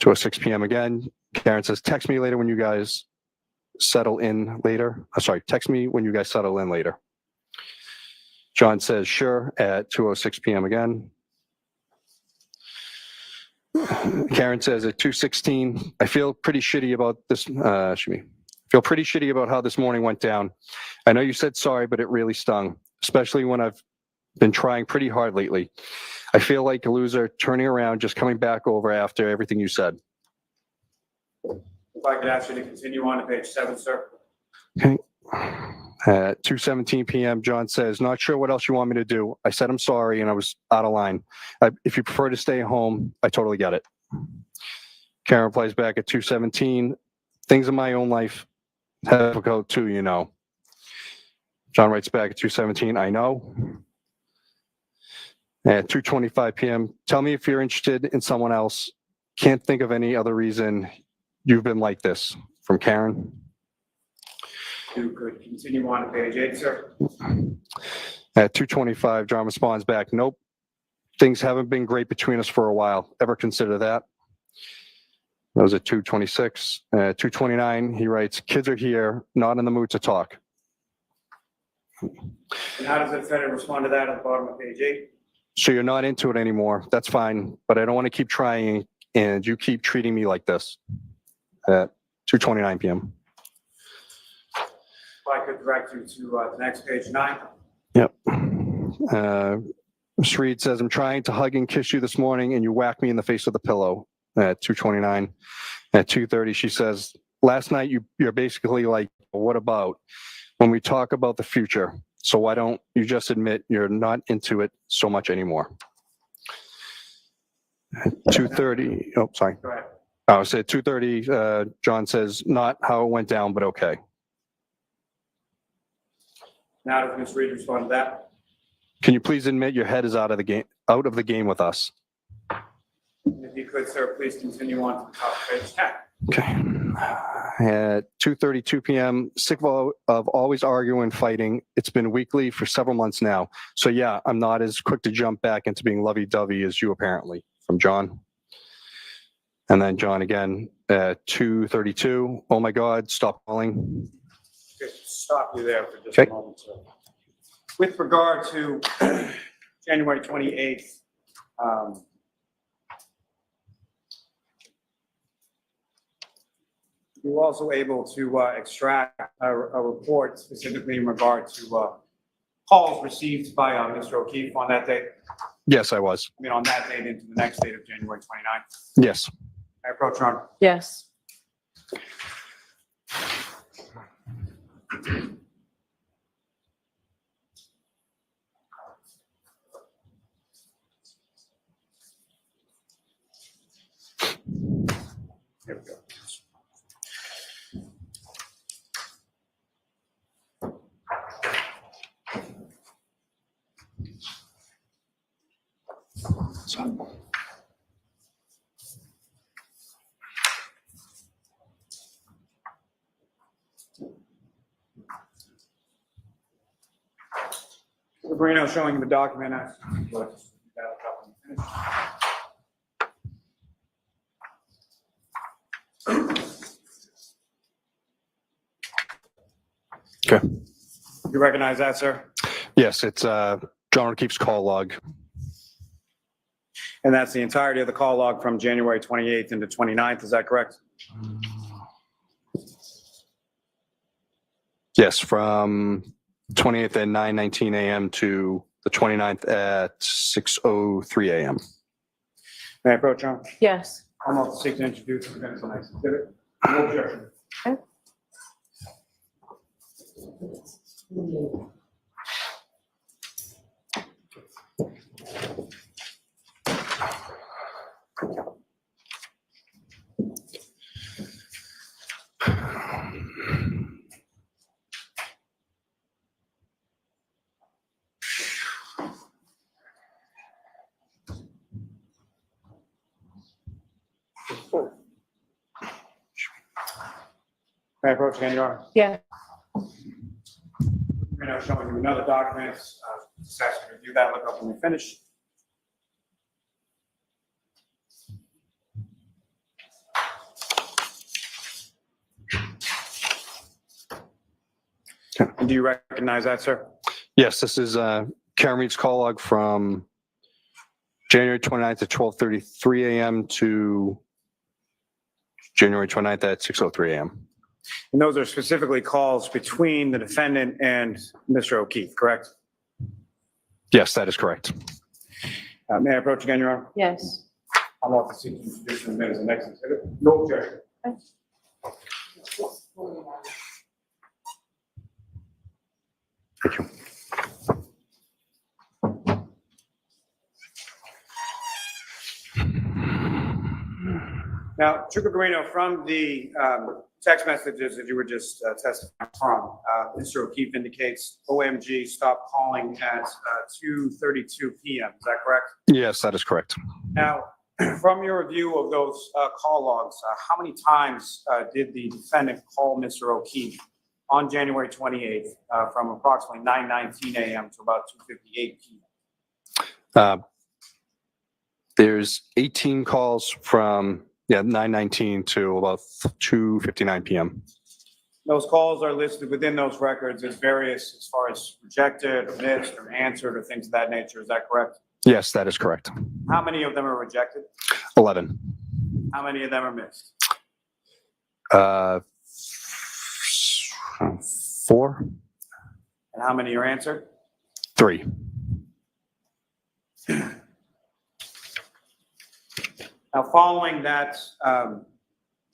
2:06 p.m. again, Karen says, text me later when you guys settle in later. Sorry, text me when you guys settle in later. John says, sure, at 2:06 p.m. again. Karen says at 2:16, I feel pretty shitty about this, feel pretty shitty about how this morning went down. I know you said sorry, but it really stung, especially when I've been trying pretty hard lately. I feel like a loser turning around, just coming back over after everything you said. If I could ask you to continue on to page 7, sir. Okay. At 2:17 p.m., John says, not sure what else you want me to do. I said I'm sorry and I was out of line. If you prefer to stay home, I totally get it. Karen replies back at 2:17, things in my own life have difficult too, you know. John writes back at 2:17, I know. At 2:25 p.m., tell me if you're interested in someone else. Can't think of any other reason you've been like this. From Karen. You could continue on to page 8, sir. At 2:25, John responds back, nope. Things haven't been great between us for a while. Ever consider that? That was at 2:26. At 2:29, he writes, kids are here, not in the mood to talk. And how does the defendant respond to that at the bottom of page 8? So you're not into it anymore. That's fine, but I don't want to keep trying and you keep treating me like this. At 2:29 p.m. If I could direct you to the next page 9. Yep. Ms. Reed says, I'm trying to hug and kiss you this morning and you whack me in the face with a pillow. At 2:29. At 2:30, she says, last night you're basically like, what about when we talk about the future? So why don't you just admit you're not into it so much anymore? At 2:30, oh, sorry. Go ahead. I said 2:30, John says, not how it went down, but okay. Now does Ms. Reed respond to that? Can you please admit your head is out of the game with us? And if you could, sir, please continue on to the top of page 10. Okay. At 2:32 p.m., sick of always arguing, fighting. It's been weekly for several months now. So yeah, I'm not as quick to jump back into being lovey-dovey as you apparently. From John. And then John again at 2:32. Oh my God, stop calling. Okay, stop you there for just Okay. a moment, sir. With regard to January 28th, you were also able to extract a report specifically in regard to calls received by Mr. O'Keefe on that date. Yes, I was. I mean, on that date into the next date of January 29th. Yes. I approach, Your Honor. Yes. Here we go. Guarino showing the document. Okay. You recognize that, sir? Yes, it's John O'Keefe's call log. And that's the entirety of the call log from January 28th into 29th, is that correct? Yes, from 28th at 9:19 a.m. to the 29th at 6:03 a.m. May I approach, Your Honor? Yes. I'm going to seek to introduce the next exhibit. No objection. May I approach again, Your Honor? Yeah. We're now showing you another document. Just ask you to review that, look up when we finish. And do you recognize that, sir? Yes, this is Karen Reed's call log from January 29th at 12:33 a.m. to January 29th at 6:03 a.m. And those are specifically calls between the defendant and Mr. O'Keefe, correct? Yes, that is correct. May I approach again, Your Honor? Yes. I'll offer seeking tradition as the next exhibit. No objection. Thank you. Now, Trooper Guarino, from the text messages that you were just testifying from, Mr. O'Keefe indicates OMG stopped calling at 2:32 p.m. Is that correct? Yes, that is correct. Now, from your review of those call logs, how many times did the defendant call Mr. O'Keefe on January 28th from approximately 9:19 a.m. to about 2:58 p.m.? There's 18 calls from 9:19 to about 2:59 p.m. Those calls are listed within those records as various as far as rejected or missed or answered or things of that nature. Is that correct? Yes, that is correct. How many of them are rejected? 11. How many of them are missed? 4. And how many are answered? 3. Now, following that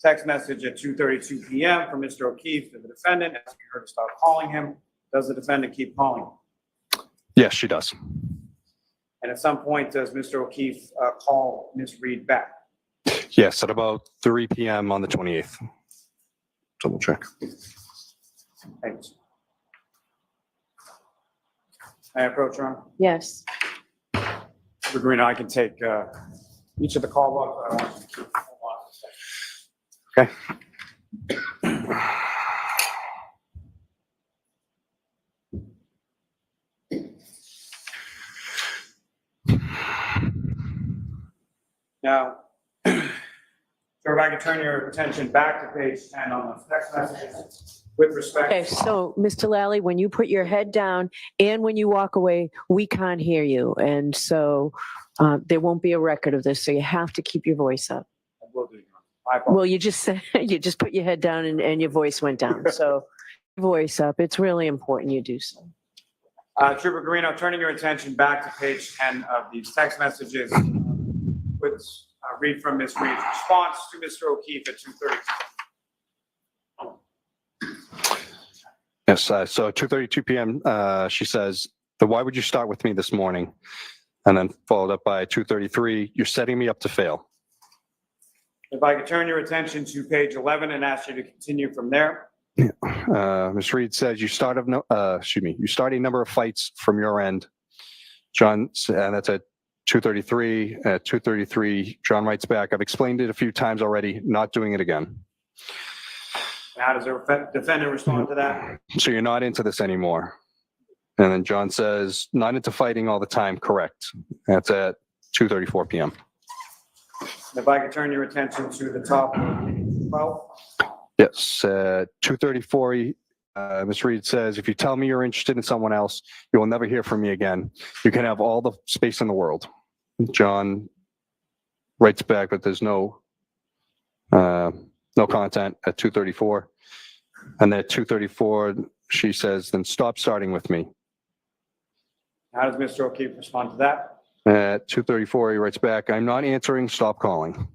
text message at 2:32 p.m. from Mr. O'Keefe to the defendant, asking her to stop calling him, does the defendant keep calling? Yes, she does. And at some point, does Mr. O'Keefe call Ms. Reed back? Yes, at about 3 p.m. on the 28th. Double check. Thanks. May I approach, Your Honor? Yes. Mr. Guarino, I can take each of the call logs. I want you to keep. Hold on a second. Okay. Now, so if I can turn your attention back to page 10 on the text messages with respect. Okay, so Mr. Lally, when you put your head down and when you walk away, we can't hear you. And so there won't be a record of this. So you have to keep your voice up. I will do, Your Honor. Well, you just said, you just put your head down and your voice went down. So voice up. It's really important you do so. Trooper Guarino, turning your attention back to page 10 of these text messages, let's read from Ms. Reed's response to Mr. O'Keefe at 2:32. Yes, so 2:32 p.m. She says, "Why would you start with me this morning?" And then followed up by 2:33, "You're setting me up to fail." If I could turn your attention to page 11 and ask you to continue from there. Ms. Reed says, you start a number of fights from your end. John, and that's at 2:33. At 2:33, John writes back, "I've explained it a few times already, not doing it again." How does the defendant respond to that? "So you're not into this anymore." And then John says, "Not into fighting all the time, correct." That's at 2:34 p.m. If I could turn your attention to the top of page 12. Yes, 2:34, Ms. Reed says, "If you tell me you're interested in someone else, you will never hear from me again. You can have all the space in the world." John writes back, but there's no content at 2:34. And then at 2:34, she says, "Then stop starting with me." How does Mr. O'Keefe respond to that? At 2:34, he writes back, "I'm not answering, stop calling."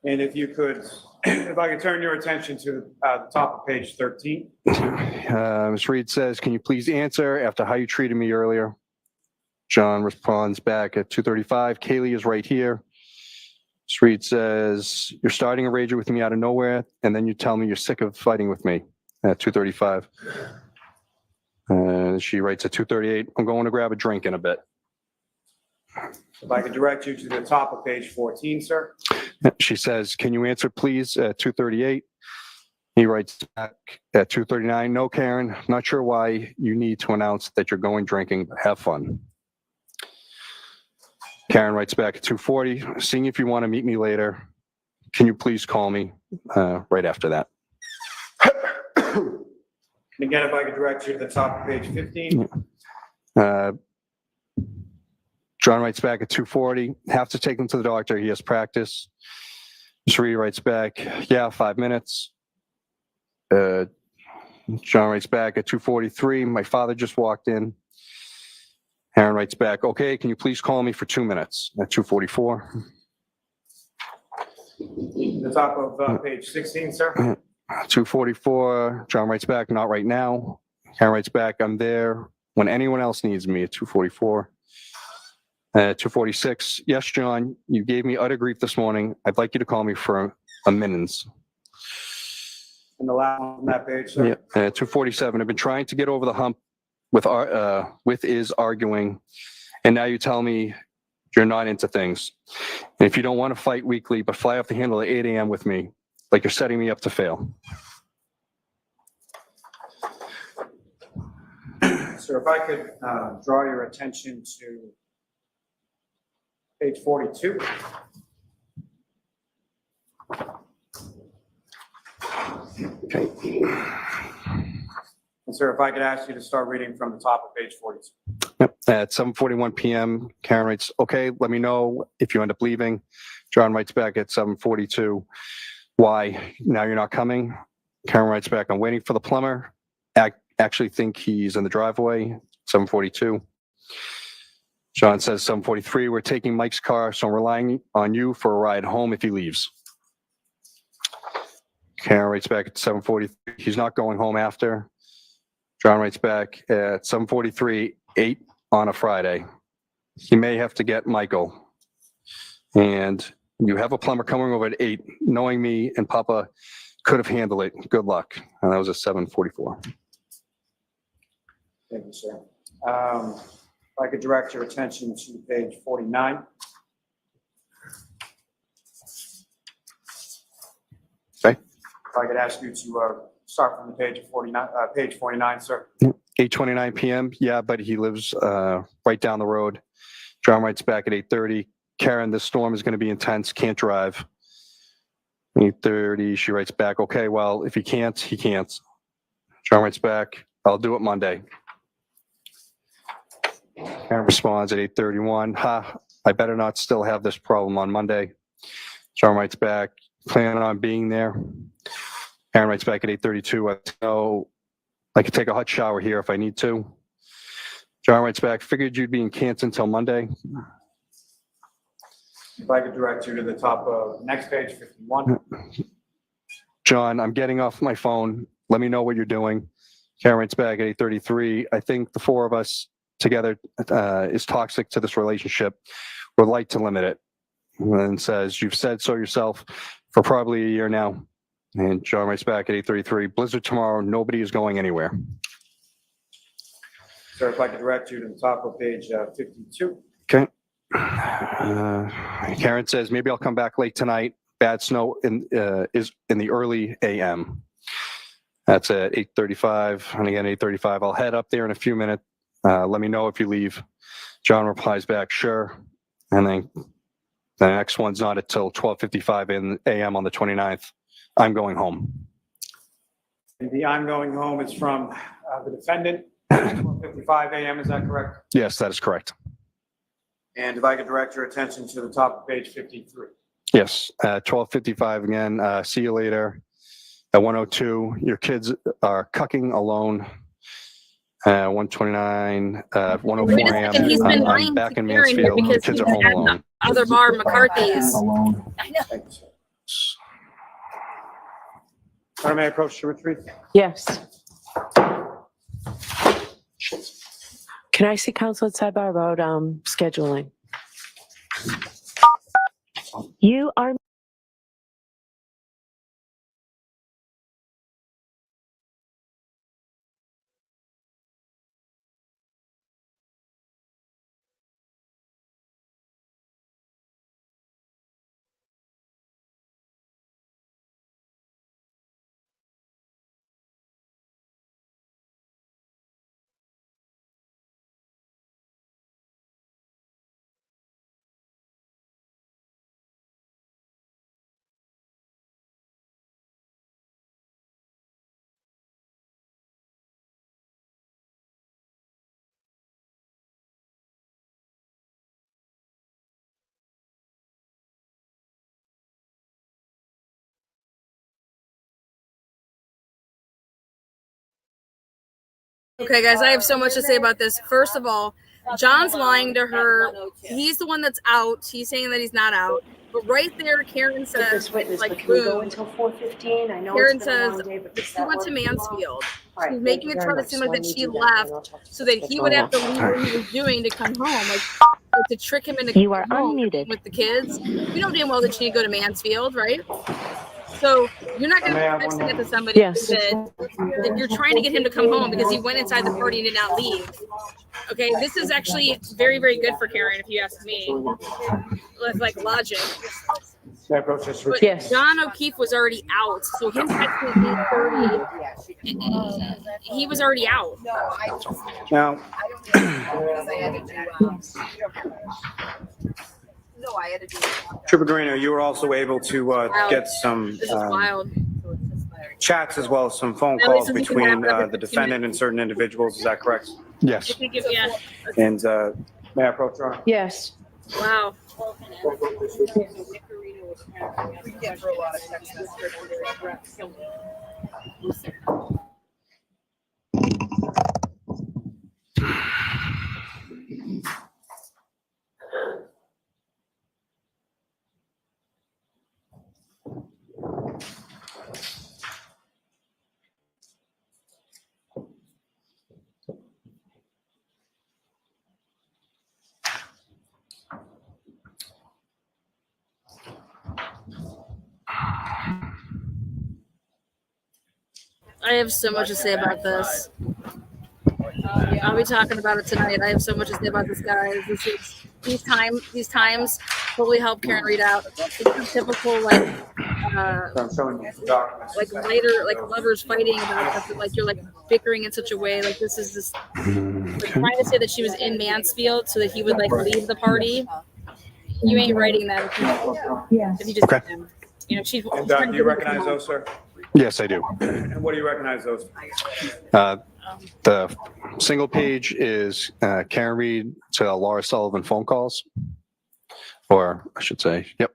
And if you could, if I could turn your attention to the top of page 13. Ms. Reed says, "Can you please answer after how you treated me earlier?" John responds back at 2:35, "Kaylee is right here." Ms. Reed says, "You're starting a rager with me out of nowhere, and then you tell me you're sick of fighting with me," at 2:35. And she writes at 2:38, "I'm going to grab a drink in a bit." If I could direct you to the top of page 14, sir. She says, "Can you answer please?" at 2:38. He writes back at 2:39, no, Karen, not sure why you need to announce that you're going drinking, but have fun. Karen writes back at 2:40, seeing if you want to meet me later. Can you please call me right after that? And again, if I could direct you to the top of page 15. John writes back at 2:40, have to take him to the doctor. He has practice. Sri writes back, yeah, 5 minutes. John writes back at 2:43, my father just walked in. Aaron writes back, okay, can you please call me for 2 minutes at 2:44. The top of page 16, sir. 2:44, John writes back, not right now. Aaron writes back, I'm there when anyone else needs me at 2:44. 2:46, yes, John, you gave me utter grief this morning. I'd like you to call me for a minutes. And the last one on that page, sir. Yeah, 2:47, I've been trying to get over the hump with is arguing, and now you tell me you're not into things. And if you don't want to fight weekly, but fly off the handle at 8 a.m. with me, like you're setting me up to fail. Sir, if I could draw your attention to page 42. Okay. And sir, if I could ask you to start reading from the top of page 42. Yep. At 7:41 p.m., Karen writes, okay, let me know if you end up leaving. John writes back at 7:42, why? Now you're not coming? Karen writes back, I'm waiting for the plumber. Actually think he's in the driveway. 7:42. John says 7:43, we're taking Mike's car, so I'm relying on you for a ride home if he leaves. Karen writes back at 7:43, he's not going home after. John writes back at 7:43, 8 on a Friday. He may have to get Michael. And you have a plumber coming over at 8, knowing me and Papa could have handled it. Good luck. And that was at 7:44. Thank you, sir. If I could direct your attention to page 49. Okay. If I could ask you to start from the page 49, sir. 8:29 p.m. Yeah, but he lives right down the road. John writes back at 8:30. Karen, this storm is going to be intense. Can't drive. 8:30. She writes back, okay, well, if he can't, he can't. John writes back, I'll do it Monday. Karen responds at 8:31. I better not still have this problem on Monday. John writes back, planning on being there. Karen writes back at 8:32. I know I could take a hot shower here if I need to. John writes back, figured you'd be in Canton until Monday. If I could direct you to the top of next page, 51. John, I'm getting off my phone. Let me know what you're doing. Karen writes back at 8:33. I think the four of us together is toxic to this relationship. Would like to limit it. And says, you've said so yourself for probably a year now. And John writes back at 8:33. Blizzard tomorrow. Nobody is going anywhere. Sir, if I could direct you to the top of page 52. Okay. Karen says, maybe I'll come back late tonight. Bad snow is in the early AM. That's at 8:35. And again, 8:35. I'll head up there in a few minutes. Let me know if you leave. John replies back, sure. And then the next one's not until 12:55 AM on the 29th. I'm going home. And the I'm going home is from the defendant, 12:55 a.m., is that correct? Yes, that is correct. And if I could direct your attention to the top of page 53. Yes, 12:55 again. See you later. At 1:02, your kids are cucking alone. 1:29, 1:04 a.m. I'm back in Mansfield. The kids are home alone. Other bar, McCarthy's. I know. Madam Mayor, approach to retreat. Yes. Can I see counsel at sidebar about scheduling? You are Okay, guys, I have so much to say about this. First of all, John's lying to her. He's the one that's out. He's saying that he's not out. But right there, Karen says, This witness, like, but can we go boom. until 4:15? I know Karen it's been a says long day, but that does she that went to work for you all? Mansfield. All right, She's thank making you it very try to much. seem So like when that we she do that, then left I'll talk to so that what's he would going have on. to leave what he was doing to come home, like to trick him into You are coming home unmuted. with the kids. We know damn well that she didn't go to Mansfield, right? So you're not going to be texting that to somebody Yes. that you're trying to get him to come home because he went inside the party and did not leave. Okay, this is actually very, very good for Karen, if you ask me. With like logic. But Yes. John O'Keefe was already out, so him texting at 8:30, he was already out. Now, No, I had to do Trooper Guarino, you were also able to get some This is wild. chats as well as some phone At calls least we can between have it the defendant and certain individuals. Is that correct? Yes. Yeah. And may I approach, Your Honor? Yes. Wow. We get through a lot of text messages. I have so much to say about this. I'll be talking about it tonight. I have so much to say about this, guys. These times totally help Karen read out. It's a typical like later like lovers fighting about stuff, like you're like bickering in such a way. Like this is just like trying to say that she was in Mansfield so that he would like leave the party. You ain't writing that if you just you know she's. And do you recognize those, sir? Yes, I do. And what do you recognize those? The single page is Karen Reed to Laura Sullivan phone calls, or I should say, yep,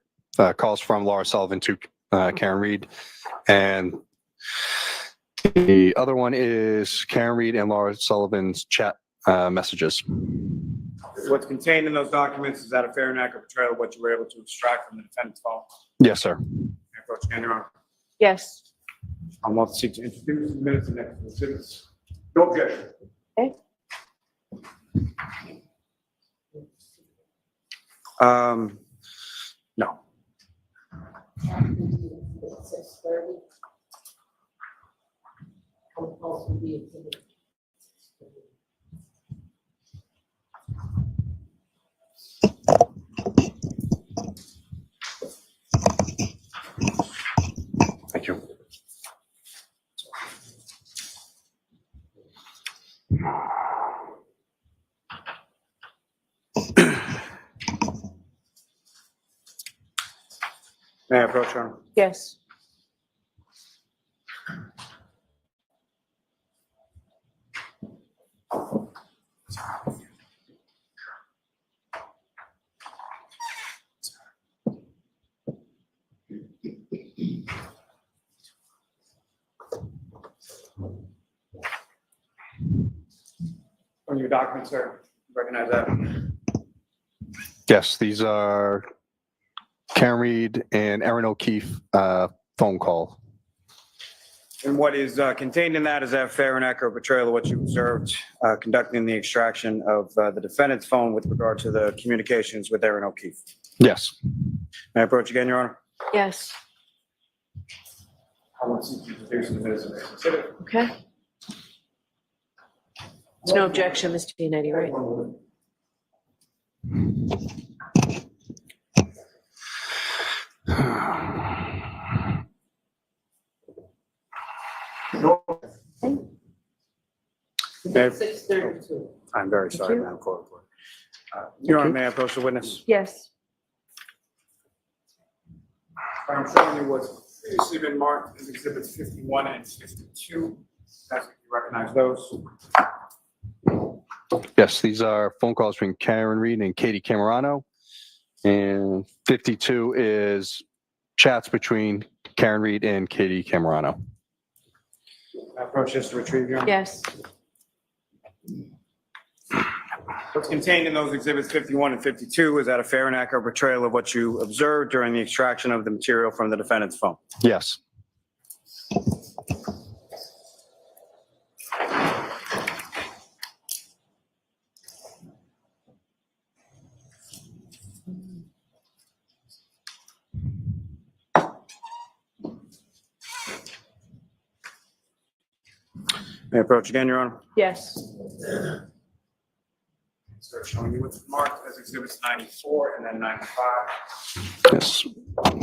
calls from Laura Sullivan to Karen Reed. And the other one is Karen Reed and Laura Sullivan's chat messages. What's contained in those documents, is that a fair and accurate portrayal of what you were able to extract from the defendant's phone? Yes, sir. May I approach again, Your Honor? Yes. I'm about to seek to introduce the minutes and next exhibits. No objection. Okay. No. Thank you. May I approach, Your Honor? Yes. On your document, sir, recognize that? Yes, these are Karen Reed and Aaron O'Keefe phone call. And what is contained in that, is that fair and accurate portrayal of what you observed conducting the extraction of the defendant's phone with regard to the communications with Aaron O'Keefe? Yes. May I approach again, Your Honor? Yes. I want to seek to introduce the minutes of the exhibit. Okay. There's no objection, Mr. Giannetti, right? I'm very sorry, Madam Clerk. Your Honor, may I approach the witness? Yes. I'm showing you what's previously been marked as exhibits 51 and 52. That's if you recognize those. Yes, these are phone calls between Karen Reed and Katie Camerano. And 52 is chats between Karen Reed and Katie Camerano. I approach this to retrieve, Your Honor. Yes. What's contained in those exhibits 51 and 52, is that a fair and accurate portrayal of what you observed during the extraction of the material from the defendant's phone? Yes. May I approach again, Your Honor? Yes. Start showing you what's marked as exhibits 94 and then 95. Yes.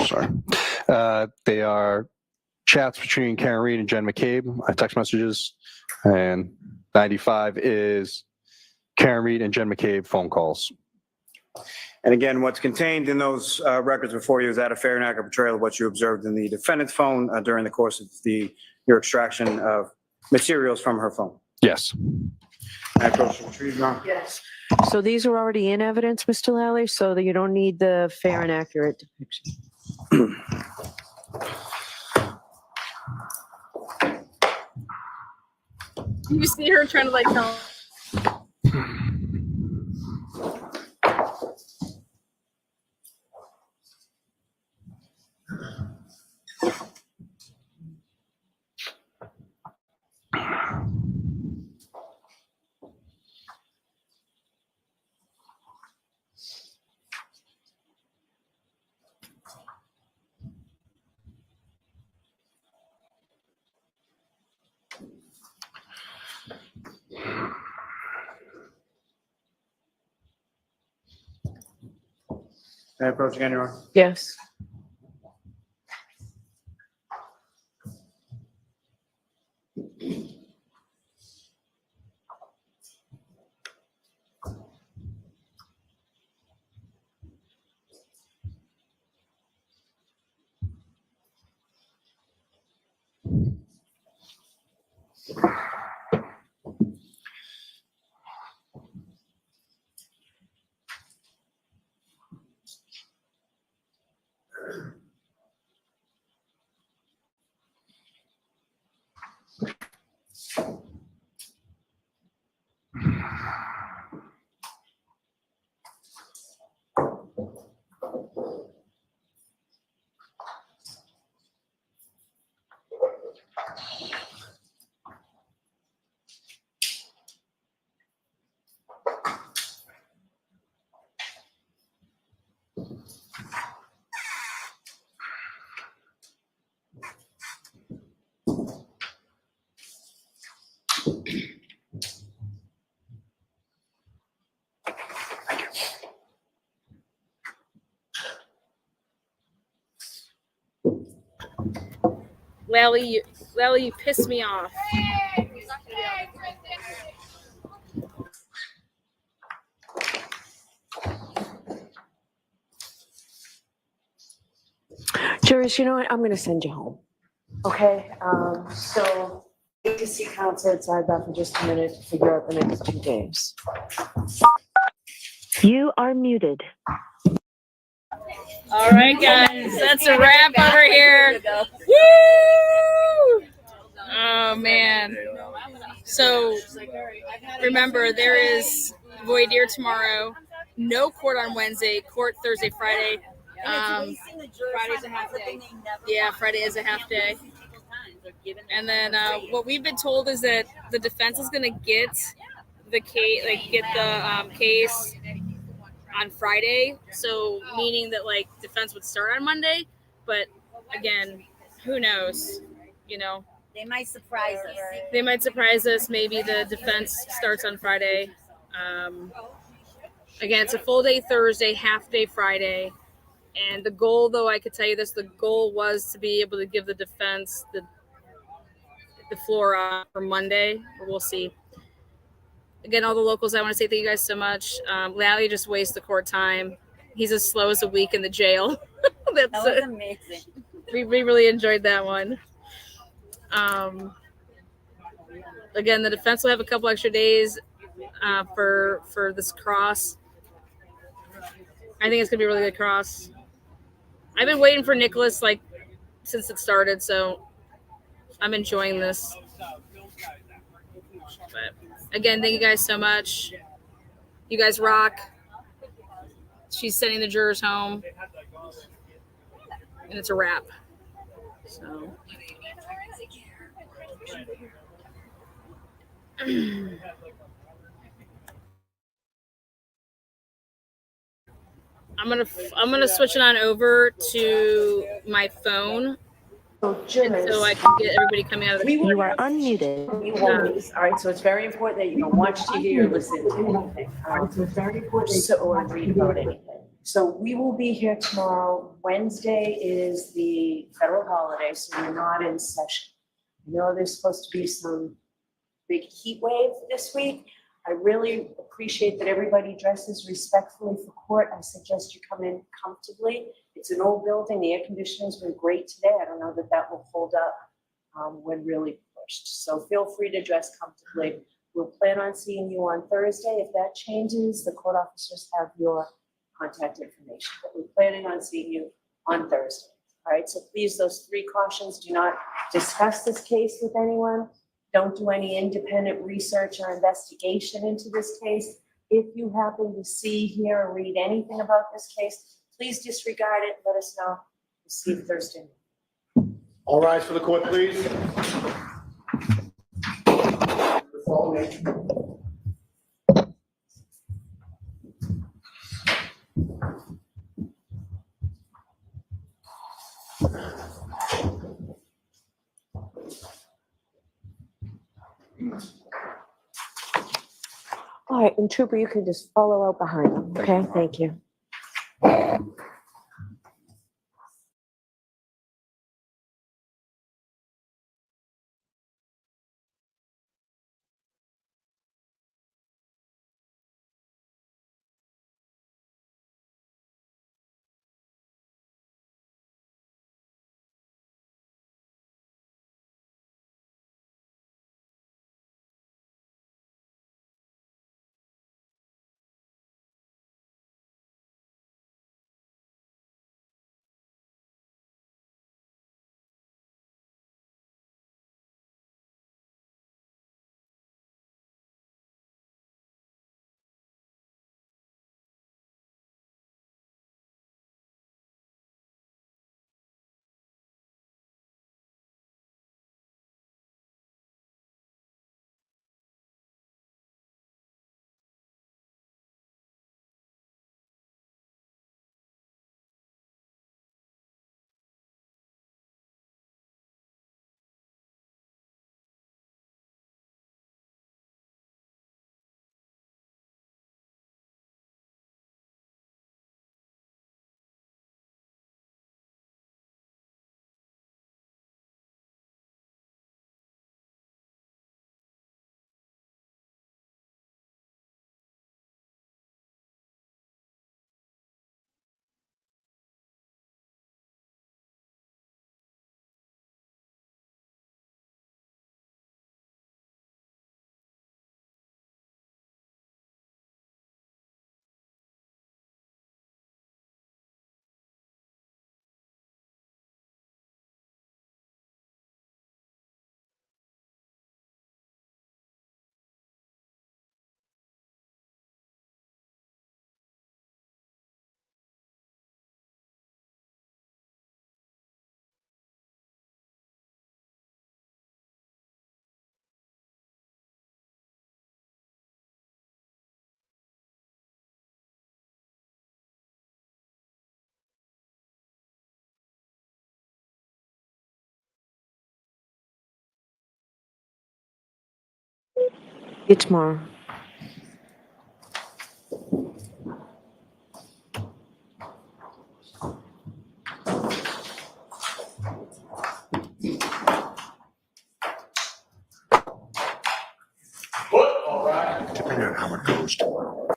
Sorry. They are chats between Karen Reed and Jen McCabe, text messages, and 95 is Karen Reed and Jen McCabe phone calls. And again, what's contained in those records before you, is that a fair and accurate portrayal of what you observed in the defendant's phone during the course of your extraction of materials from her phone? Yes. I approach the retrieve, Your Honor. Yes. So these are already in evidence, Mr. Lally, so that you don't need the fair and accurate depiction. You see her trying to like tell. May I approach again, Your Honor? Yes. Lally, you pissed me off. Juris, you know what? I'm going to send you home. Okay? So you can see counsel outside that for just a minute to figure out the next 2 days. You are muted. All right, guys, that's a wrap over here. Woo! Oh man. So remember, there is voir dire tomorrow. No court on Wednesday. Court Thursday, Friday. Friday's a half day. Yeah, Friday is a half day. And then what we've been told is that the defense is going to get the case, case on Friday. So meaning that like defense would start on Monday, but again, who knows? You know, They might surprise us. they might surprise us. Maybe the defense starts on Friday. Again, it's a full day Thursday, half day Friday. And the goal, though, I could tell you this, the goal was to be able to give the defense the floor for Monday. We'll see. Again, all the locals, I want to say thank you guys so much. Lally just wastes the court time. He's as slow as a week in the jail. That was amazing. We really enjoyed that one. Again, the defense will have a couple extra days for this cross. I think it's going to be a really good cross. I've been waiting for Nicholas since it started, so I'm enjoying this. But Again, thank you guys so much. You guys rock. She's sending the jurors home. And it's a wrap. So. I'm gonna switch it on over to my phone, and so I can get everybody coming out of the. You are unmuted. All right, so it's very important that you don't watch TV or listen to anything. So it's very important. Or read about anything. So we will be here tomorrow. Wednesday is the federal holiday, so we're not in session. I know there's supposed to be some big heat wave this week. I really appreciate that everybody dresses respectfully for court. I suggest you come in comfortably. It's an old building. The air conditioning's been great today. I don't know that that will hold up when really pushed. So feel free to dress comfortably. We'll plan on seeing you on Thursday. If that changes, the court officers have your contact information. But we're planning on seeing you on Thursday. All right, so please, those 3 cautions: do not discuss this case with anyone. Don't do any independent research or investigation into this case. If you happen to see, hear, or read anything about this case, please disregard it. Let us know. We'll see you Thursday. All rise for the court, please. Follow me. All right, and Trooper, you can just follow out behind them, okay? Thank you. See you tomorrow. All right. Depending on how it goes tomorrow.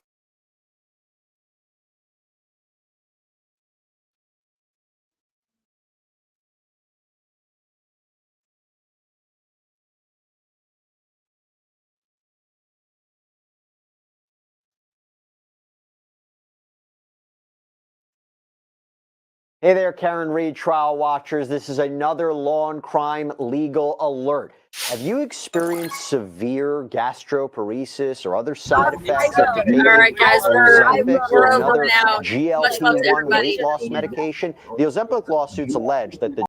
Hey there, Karen Reed trial watchers. This is another law and crime legal alert. Have you experienced severe gastroparesis or other side effects after taking All right, guys, Ozempic we're or over another now. Much love to GLP-1 everybody. weight loss medication? The Ozempic lawsuits allege that the